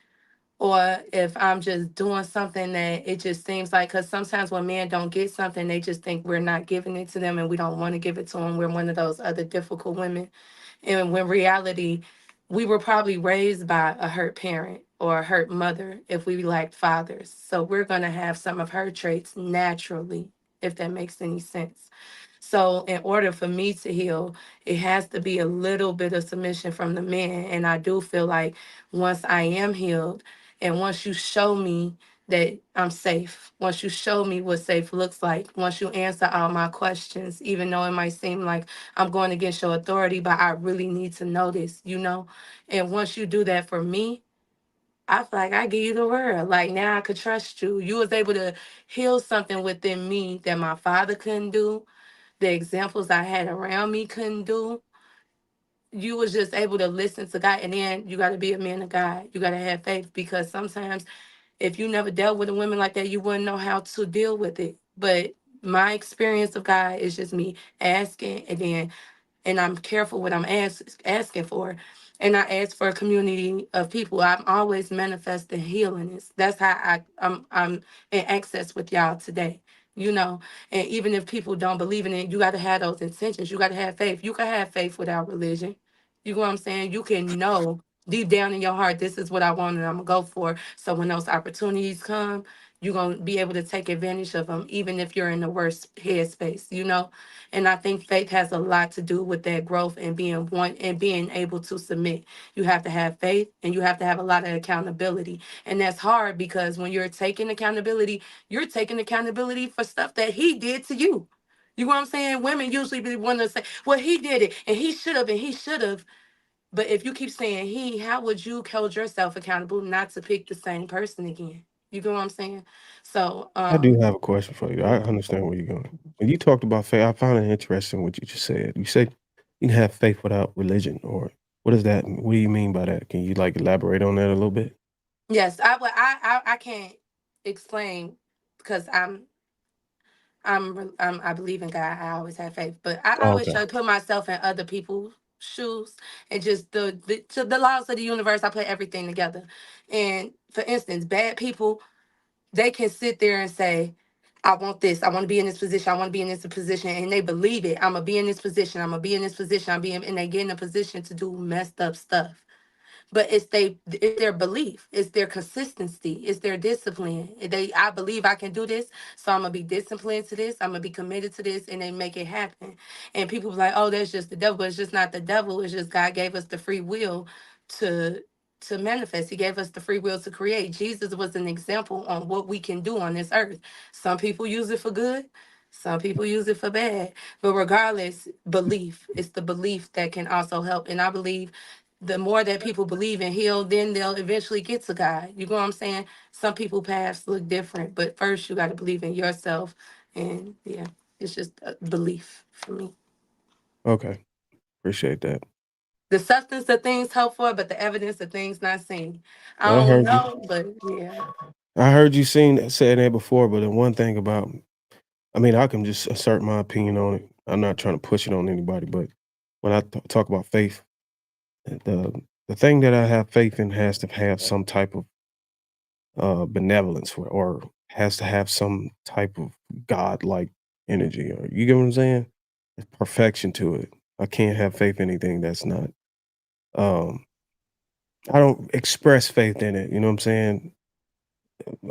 or if I'm just doing something that it just seems like, because sometimes when men don't get something, they just think we're not giving it to them and we don't want to give it to them. We're one of those other difficult women. And when reality, we were probably raised by a hurt parent or a hurt mother if we lacked fathers. So we're going to have some of her traits naturally, if that makes any sense. So in order for me to heal, it has to be a little bit of submission from the man. And I do feel like once I am healed, and once you show me that I'm safe, once you show me what safe looks like, once you answer all my questions, even though it might seem like I'm going against your authority, but I really need to know this, you know? And once you do that for me, I feel like I give you the world. Like, now I could trust you. You was able to heal something within me that my father couldn't do, the examples I had around me couldn't do. You was just able to listen to God. And then you got to be a man of God. You got to have faith, because sometimes if you never dealt with a woman like that, you wouldn't know how to deal with it. But my experience of God is just me asking, and I'm careful what I'm asking for. And I ask for a community of people. I'm always manifesting healing. That's how I'm in access with y'all today. You know, and even if people don't believe in it, you got to have those intentions. You got to have faith. You can have faith without religion. You know what I'm saying? You can know deep down in your heart, this is what I want and I'm gonna go for. So when those opportunities come, you're gonna be able to take advantage of them, even if you're in the worst headspace, you know? And I think faith has a lot to do with that growth and being one and being able to submit. You have to have faith and you have to have a lot of accountability. And that's hard because when you're taking accountability, you're taking accountability for stuff that he did to you. You know what I'm saying? Women usually be one to say, well, he did it and he should have and he should have. But if you keep saying he, how would you hold yourself accountable not to pick the same person again? You get what I'm saying? So I do have a question for you. I understand where you're going. When you talked about faith, I found it interesting what you just said. You said you can have faith without religion, or what does that? What do you mean by that? Can you like elaborate on that a little bit? yes, I can't explain because I believe in God. I always have faith, but I Oh, always okay. try to put myself in other people's shoes and just to the laws of the universe. I put everything together. And for instance, bad people, they can sit there and say, I want this. I want to be in this position. I want to be in this position. And they believe it. I'm going to be in this position. I'm going to be in this position. And they get in a position to do messed up stuff. But it's their belief, it's their consistency, it's their discipline. I believe I can do this, so I'm gonna be disciplined to this, I'm gonna be committed to this, and they make it happen. And people be like, oh, that's just the devil. But it's just not the devil, it's just God gave us the free will to manifest. He gave us the free will to create. Jesus was an example on what we can do on this earth. Some people use it for good, some people use it for bad. But regardless, belief, it's the belief that can also help. And I believe the more that people believe and heal, then they'll eventually get to God. You know what I'm saying? Some people paths look different, but first you got to believe in yourself. And yeah, it's just a belief for me. Okay, appreciate that. The substance of things hoped for, but the evidence of things not seen. I I don't heard you. know, but yeah. I heard you said that before, but the one thing about, I mean, I can just assert my opinion on it. I'm not trying to push it on anybody, but when I talk about faith, the the thing that I have faith in has to have some type of benevolence or has to have some type of godlike energy, or you get what I'm saying? Perfection to it. I can't have faith in anything that's not. Um, I don't express faith in it. You know what I'm saying?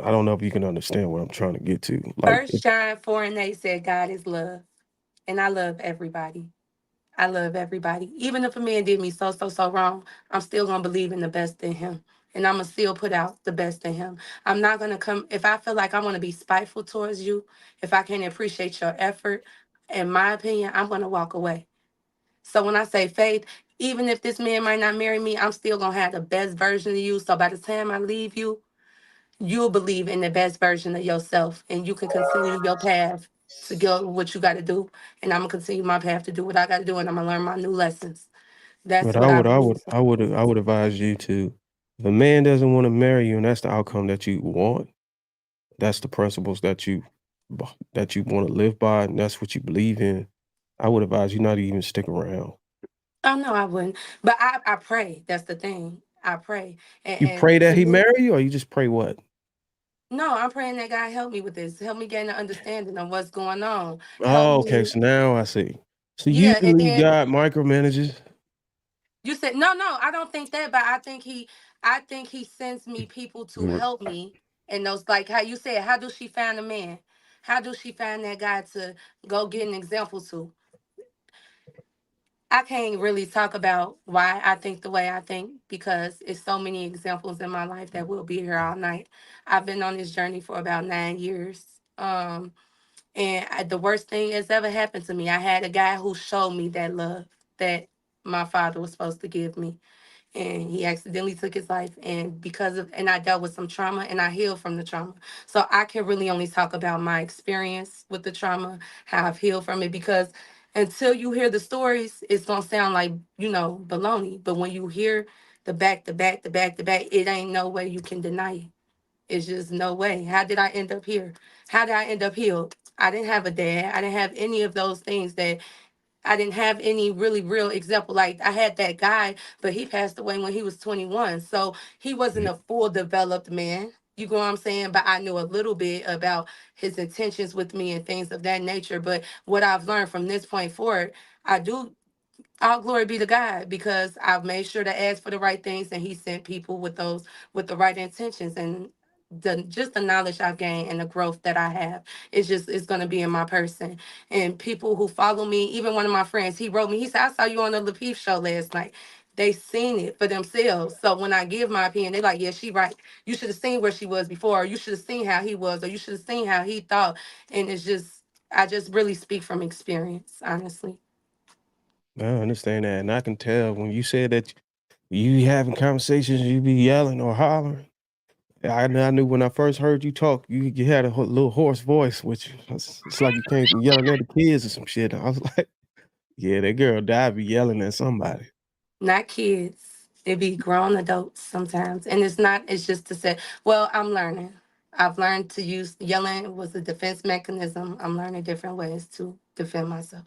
I don't know if you can understand what I'm trying to get to. Like, First John 4:8 said God is love. And I love everybody. I love everybody. Even if a man did me so wrong, I'm still gonna believe in the best in him. And I'm gonna still put out the best in him. I'm not gonna come if I feel like I want to be spiteful towards you, if I can't appreciate your effort, in my opinion, I'm gonna walk away. So when I say faith, even if this man might not marry me, I'm still gonna have the best version of you. So by the time I leave you, you'll believe in the best version of yourself and you can continue your path to go what you got to do. And I'm gonna continue my path to do what I got to do, and I'm gonna learn my new lessons. That's but what I believe. I would advise you to, if a man doesn't want to marry you and that's the outcome that you want, that's the principles that you want to live by, and that's what you believe in. I would advise you not to even stick around. Oh no, I wouldn't. But I pray. That's the thing. I pray. You pray And that to he me, marry you, or you just pray what? no, I'm praying that God help me with this. Help me gain an understanding of what's going on. Help Oh, okay. me. So now I see. So Yeah, and usually then God micromanages. you said no, I don't think that, but I think he sends me people to Mm. help me. And those like how you said, how does she find a man? How does she find that guy to go get an example to? I can't really talk about why I think the way I think because it's so many examples in my life that will be here all night. I've been on this journey for about 9 years. The worst thing that's ever happened to me, I had a guy who showed me that love that my father was supposed to give me, and he accidentally took his life, and I dealt with some trauma and I healed from the trauma. So I can really only talk about my experience with the trauma, how I've healed from it, because until you hear the stories it's going to sound like baloney, but when you hear the back, it ain't no way you can deny it. It's just no way. How did I end up here? How did I end up healed? I didn't have a dad. I didn't have any of those things. That I didn't have any really real example. Like I had that guy, but he passed away when he was 21. So he wasn't a full developed man. You know what I'm saying? But I knew a little bit about his intentions with me and things of that nature. But what I've learned from this point forward, I do all glory be to God because I've made sure to ask for the right things and he sent people with the right intentions, and the knowledge I've gained and the growth that I have it's gonna be in my person. And people who follow me, even one of my friends, he wrote me, he said, I saw you on the Lapeef show last night. They seen it for themselves. So when I give my opinion, they're like, yeah, she right. You should have seen where she was before, or you should have seen how he was, or you should have seen how he thought. And I just really speak from experience, honestly. I understand that, and I can tell when you said that you having conversations, you be yelling or hollering. I knew when I first heard you talk, you had a little hoarse voice, which it's like you came from yelling at the kids or some shit. I was like, yeah, that girl died be yelling at somebody. Not kids. It be grown adults sometimes. And it's just to say, well, I'm learning. I've learned to use yelling was a defense mechanism. I'm learning different ways to defend myself.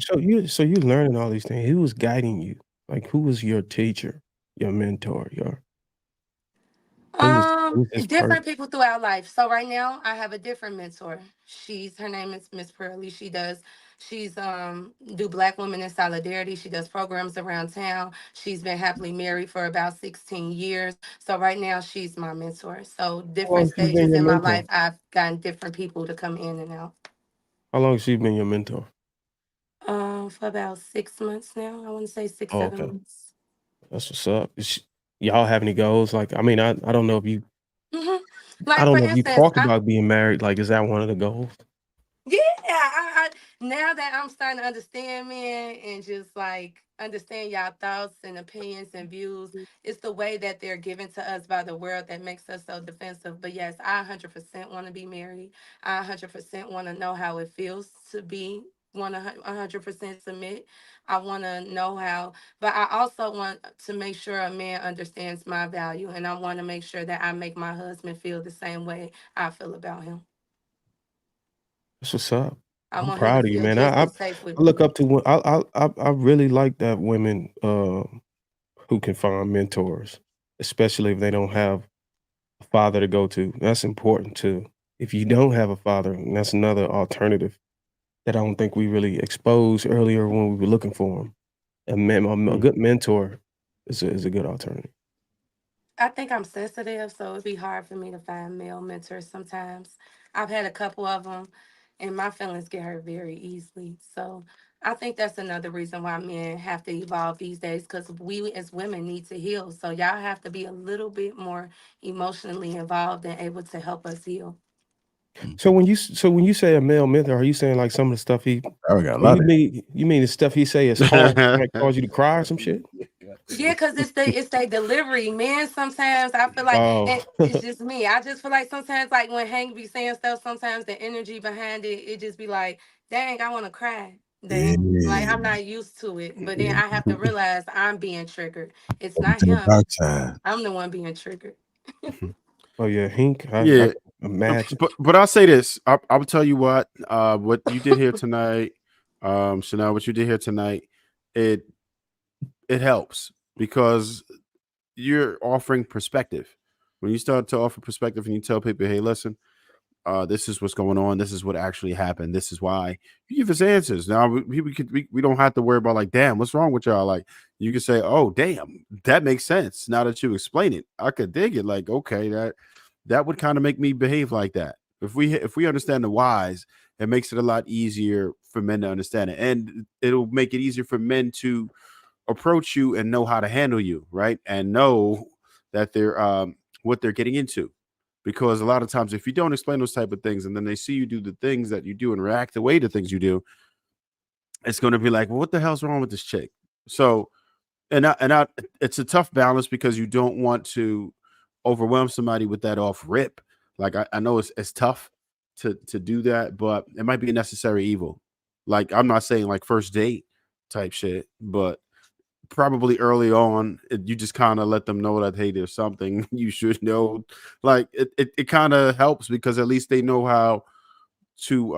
So you learning all these things. Who was guiding you? Like who was your teacher, your mentor, your who was this person? Different people throughout life. So right now I have a different mentor. Her name is Miss Pearlie. She's do Black Women in Solidarity. She does programs around town. She's been happily married for about 16 years. So right now she's my mentor. So How long different has she been stages your in my mentor? life I've gotten different people to come in and out. How long has she been your mentor? For about 6 months now. I want to say six, Oh, seven okay. months. That's what's up. Y'all have any goals? Like, I mean, I don't know if you hmm I Like don't for know if you instance, talked about being married. Like, is that one of the goals? yeah, now that I'm starting to understand men and just like understand y'all thoughts and opinions and views, it's the way that they're given to us by the world that makes us so defensive. But yes, I 100% want to be married. I 100% want to know how it feels to be want to 100% submit. I want to know how, but I also want to make sure a man understands my value, and I want to make sure that I make my husband feel the same way I feel about him. That's what's up. I I'm want him to proud of you, feel man. just I as safe with look me. up to I really like that women who can find mentors, especially if they don't have a father to go to. That's important too. If you don't have a father, and that's another alternative that I don't think we really exposed earlier when we were looking for them. A good mentor is a good alternative. I think I'm sensitive, so it'd be hard for me to find male mentors sometimes. I've had a couple of them, and my feelings get hurt very easily. So I think that's another reason why men have to evolve these days, because we as women need to heal. So y'all have to be a little bit more emotionally involved and able to help us heal. So when you say a male mentor, are you saying like some of the stuff he? I got a Or lot of you mean the stuff he say is hard, might cause you to cry or some shit? Yeah, because it's their delivery, man. Sometimes I feel like, Oh, and it's just me. I just feel like sometimes, like when Hank be saying stuff, sometimes the energy behind it, it just be like, dang, I want to cry. Dang, like I'm not used to it. But then I have to realize I'm being triggered. It's not to the him. dark side. I'm the one being triggered. oh yeah, Hink. I Yeah, can imagine. but I'll say this. I'll tell you what you did here tonight, Chanel. What you did here tonight, it it helps because you're offering perspective. When you start to offer perspective and you tell people, hey, listen, this is what's going on. This is what actually happened. This is why. You give us answers. Now we don't have to worry about like, damn, what's wrong with y'all? Like you can say, oh, damn, that makes sense. Now that you explain it, I could dig it. Like, okay, that would kind of make me behave like that. If we understand the whys, it makes it a lot easier for men to understand it, and it'll make it easier for men to approach you and know how to handle you, right? And know that they're what they're getting into. Because a lot of times, if you don't explain those type of things, and then they see you do the things that you do and react the way to things you do, it's going to be like, well, what the hell's wrong with this chick? So, it's a tough balance because you don't want to overwhelm somebody with that off rip. Like I know it's tough to do that, but it might be a necessary evil. Like I'm not saying like first date type shit, but probably early on, you just kind of let them know that hey, there's something you should know. Like it kind of helps because at least they know how to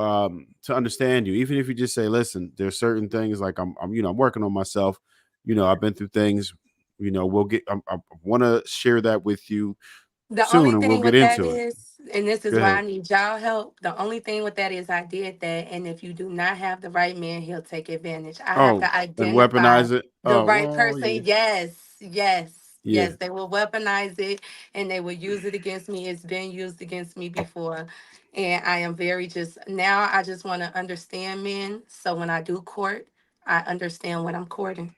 understand you. Even if you just say, listen, there's certain things like I'm working on myself. I've been through things. We'll get. I want to share that with you The soon, only and we'll thing get with that into it. is, and this is Go why I ahead. need y'all help. The only thing with that is I did that, and if you do not have the right man, he'll take advantage. I have Oh, to and identify weaponize it. the Oh, right well, person. yeah, Yes, yes, yeah. yes. They will weaponize it, and they will use it against me. It's been used against me before, and I am very just now. I just want to understand men, so when I do court, I understand what I'm courting.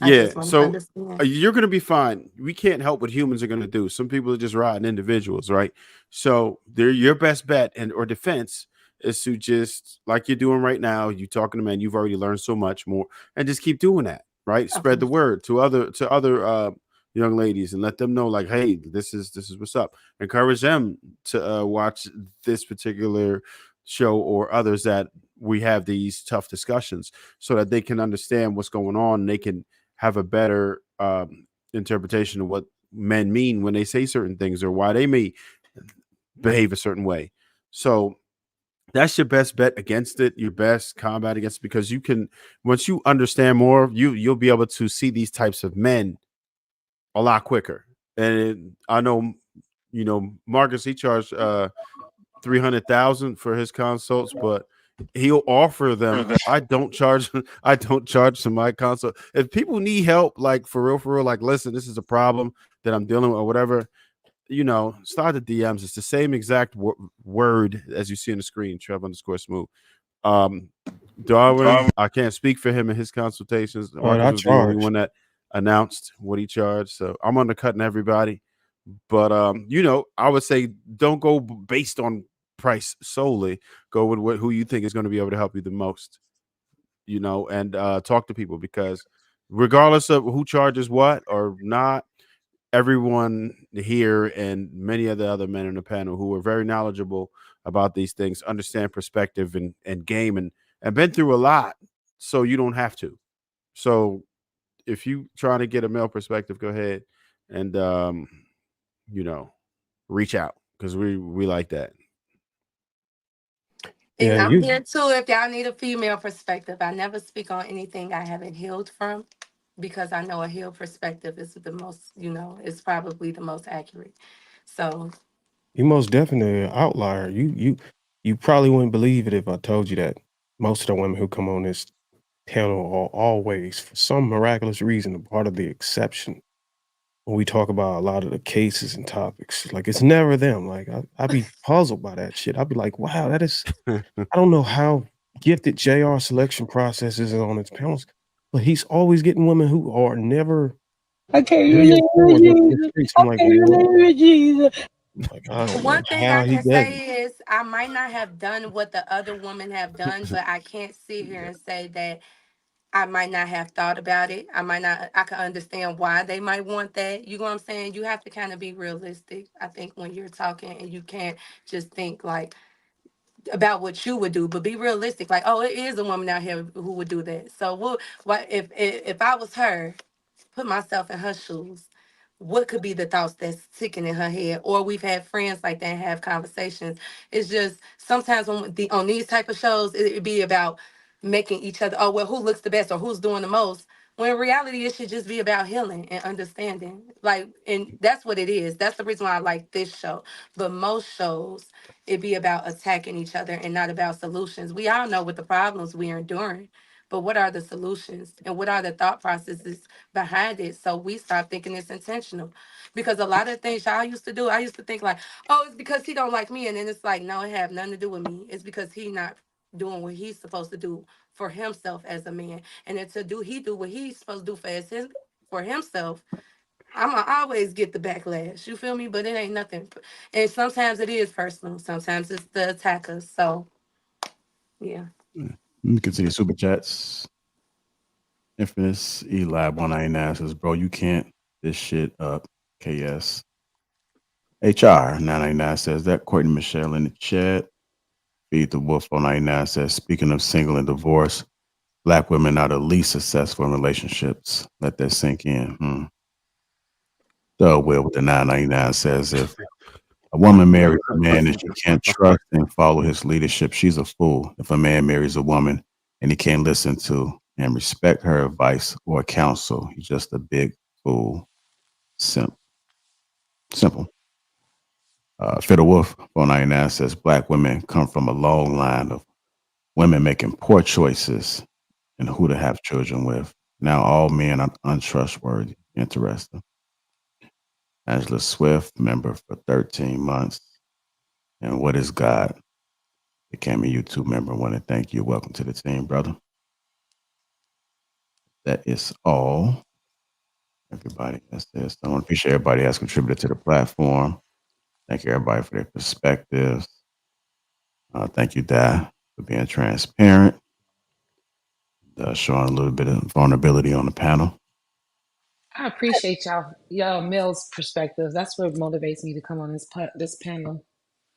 I Yeah, just want to so understand. you're going to be fine. We can't help what humans are going to do. Some people are just rotten individuals, right? So they're your best bet and or defense is to just like you're doing right now. You talking to men, you've already learned so much more, and just keep doing that, right? Spread Okay. the word to other young ladies and let them know, like, hey, this is what's up. Encourage them to watch this particular show or others that we have these tough discussions so that they can understand what's going on and they can have a better interpretation of what men mean when they say certain things or why they may behave a certain way. So that's your best bet against it, your best combat against it, because you can once you understand more, you'll be able to see these types of men a lot quicker. And I know, Marcus, he charged 300,000 for his consults, but he'll offer them. I don't charge. I don't charge for my consult. If people need help, like for real, like listen, this is a problem that I'm dealing with, or whatever. Start the DMs. It's the same exact word as you see on the screen. Trev_smooth. Um, Darwin, I can't speak for him in his consultations. All right, Marcus I was the only charge. one that announced what he charged, so I'm undercutting everybody. But I would say don't go based on price solely. Go with who you think is going to be able to help you the most. And talk to people because regardless of who charges what or not, everyone here and many of the other men in the panel who are very knowledgeable about these things understand perspective and game, and and been through a lot, so you don't have to. So if you trying to get a male perspective, go ahead and reach out, because we like that. And Yeah, I'm you here too if y'all need a female perspective. I never speak on anything I haven't healed from, because I know a healed perspective is the most, it's probably the most accurate. So most definitely an outlier. You probably wouldn't believe it if I told you that most of the women who come on this panel are always, for some miraculous reason, a part of the exception. When we talk about a lot of the cases and topics, like it's never them. Like I'd be puzzled by that shit. I'd be like, wow, that is, I don't know how gifted JR selection process is on its panels, but he's always getting women who are never okay, 3 or 4 look in the streets. I'm like, what? Jesus. Like, I don't know One thing how I he can does it. say is I might not have done what the other women have done, but I can't sit here and say that I might not have thought about it. I can understand why they might want that. You know what I'm saying? You have to kind of be realistic, I think, when you're talking, and you can't just think like about what you would do, but be realistic. Like, oh, it is a woman out here who would do that. So what if I was her, put myself in her shoes, what could be the thoughts that's ticking in her head? Or we've had friends like that and have conversations. It's just sometimes on these type of shows, it'd be about making each other, oh well, who looks the best or who's doing the most. When in reality, it should just be about healing and understanding. Like, and that's what it is. That's the reason why I like this show. But most shows, it be about attacking each other and not about solutions. We all know what the problems we are enduring, but what are the solutions and what are the thought processes behind it? So we start thinking it's intentional. Because a lot of things y'all used to do, I used to think like, oh, it's because he don't like me. And then it's like, no, it have nothing to do with me. It's because he not doing what he's supposed to do for himself as a man. And then he do what he's supposed to do for himself, I'ma always get the backlash. You feel me? But it ain't nothing. And sometimes it is personal. Sometimes it's the attackers. So yeah. Let me continue super chats. Infamous Elab 199 says, bro, you can't this shit up. KS. HR 999 says that. Courtney Michelle in the chat. Feed the Wolf 499 says, speaking of single and divorce, Black women are the least successful in relationships. Let that sink in. Doug Will with the 999 says, if a woman marries a man and she can't trust and follow his leadership, she's a fool. If a man marries a woman and he can't listen to and respect her advice or counsel, he's just a big fool. Simple. Fiddle Wolf 499 says, Black women come from a long line of women making poor choices and who to have children with. Now all men are untrustworthy. Interesting. Angela Swift, member for 13 months. And What is God? Became a YouTube member. I want to thank you. Welcome to the team, brother. That is all. Everybody has this. I want to appreciate everybody has contributed to the platform. Thank you, everybody, for their perspectives. Thank you, Di, for being transparent, showing a little bit of vulnerability on the panel. I appreciate y'all males' perspectives. That's what motivates me to come on this panel,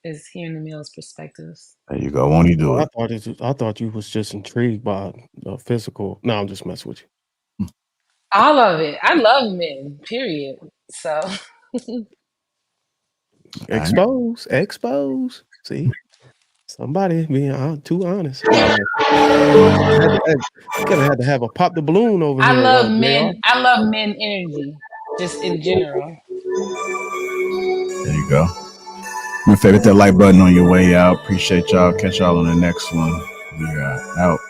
is hearing the males' perspectives. There you go. Won't you do it? I thought you was just intrigued by physical. No, I'm just messing with you. All of it. I love men, period. So Expose. See, somebody being too honest. Had to have a pop the balloon over I here. love JR. men. I love men energy, just in general. There you go. Hit that like button on your way out. Appreciate y'all. Catch y'all on the next one. We are out.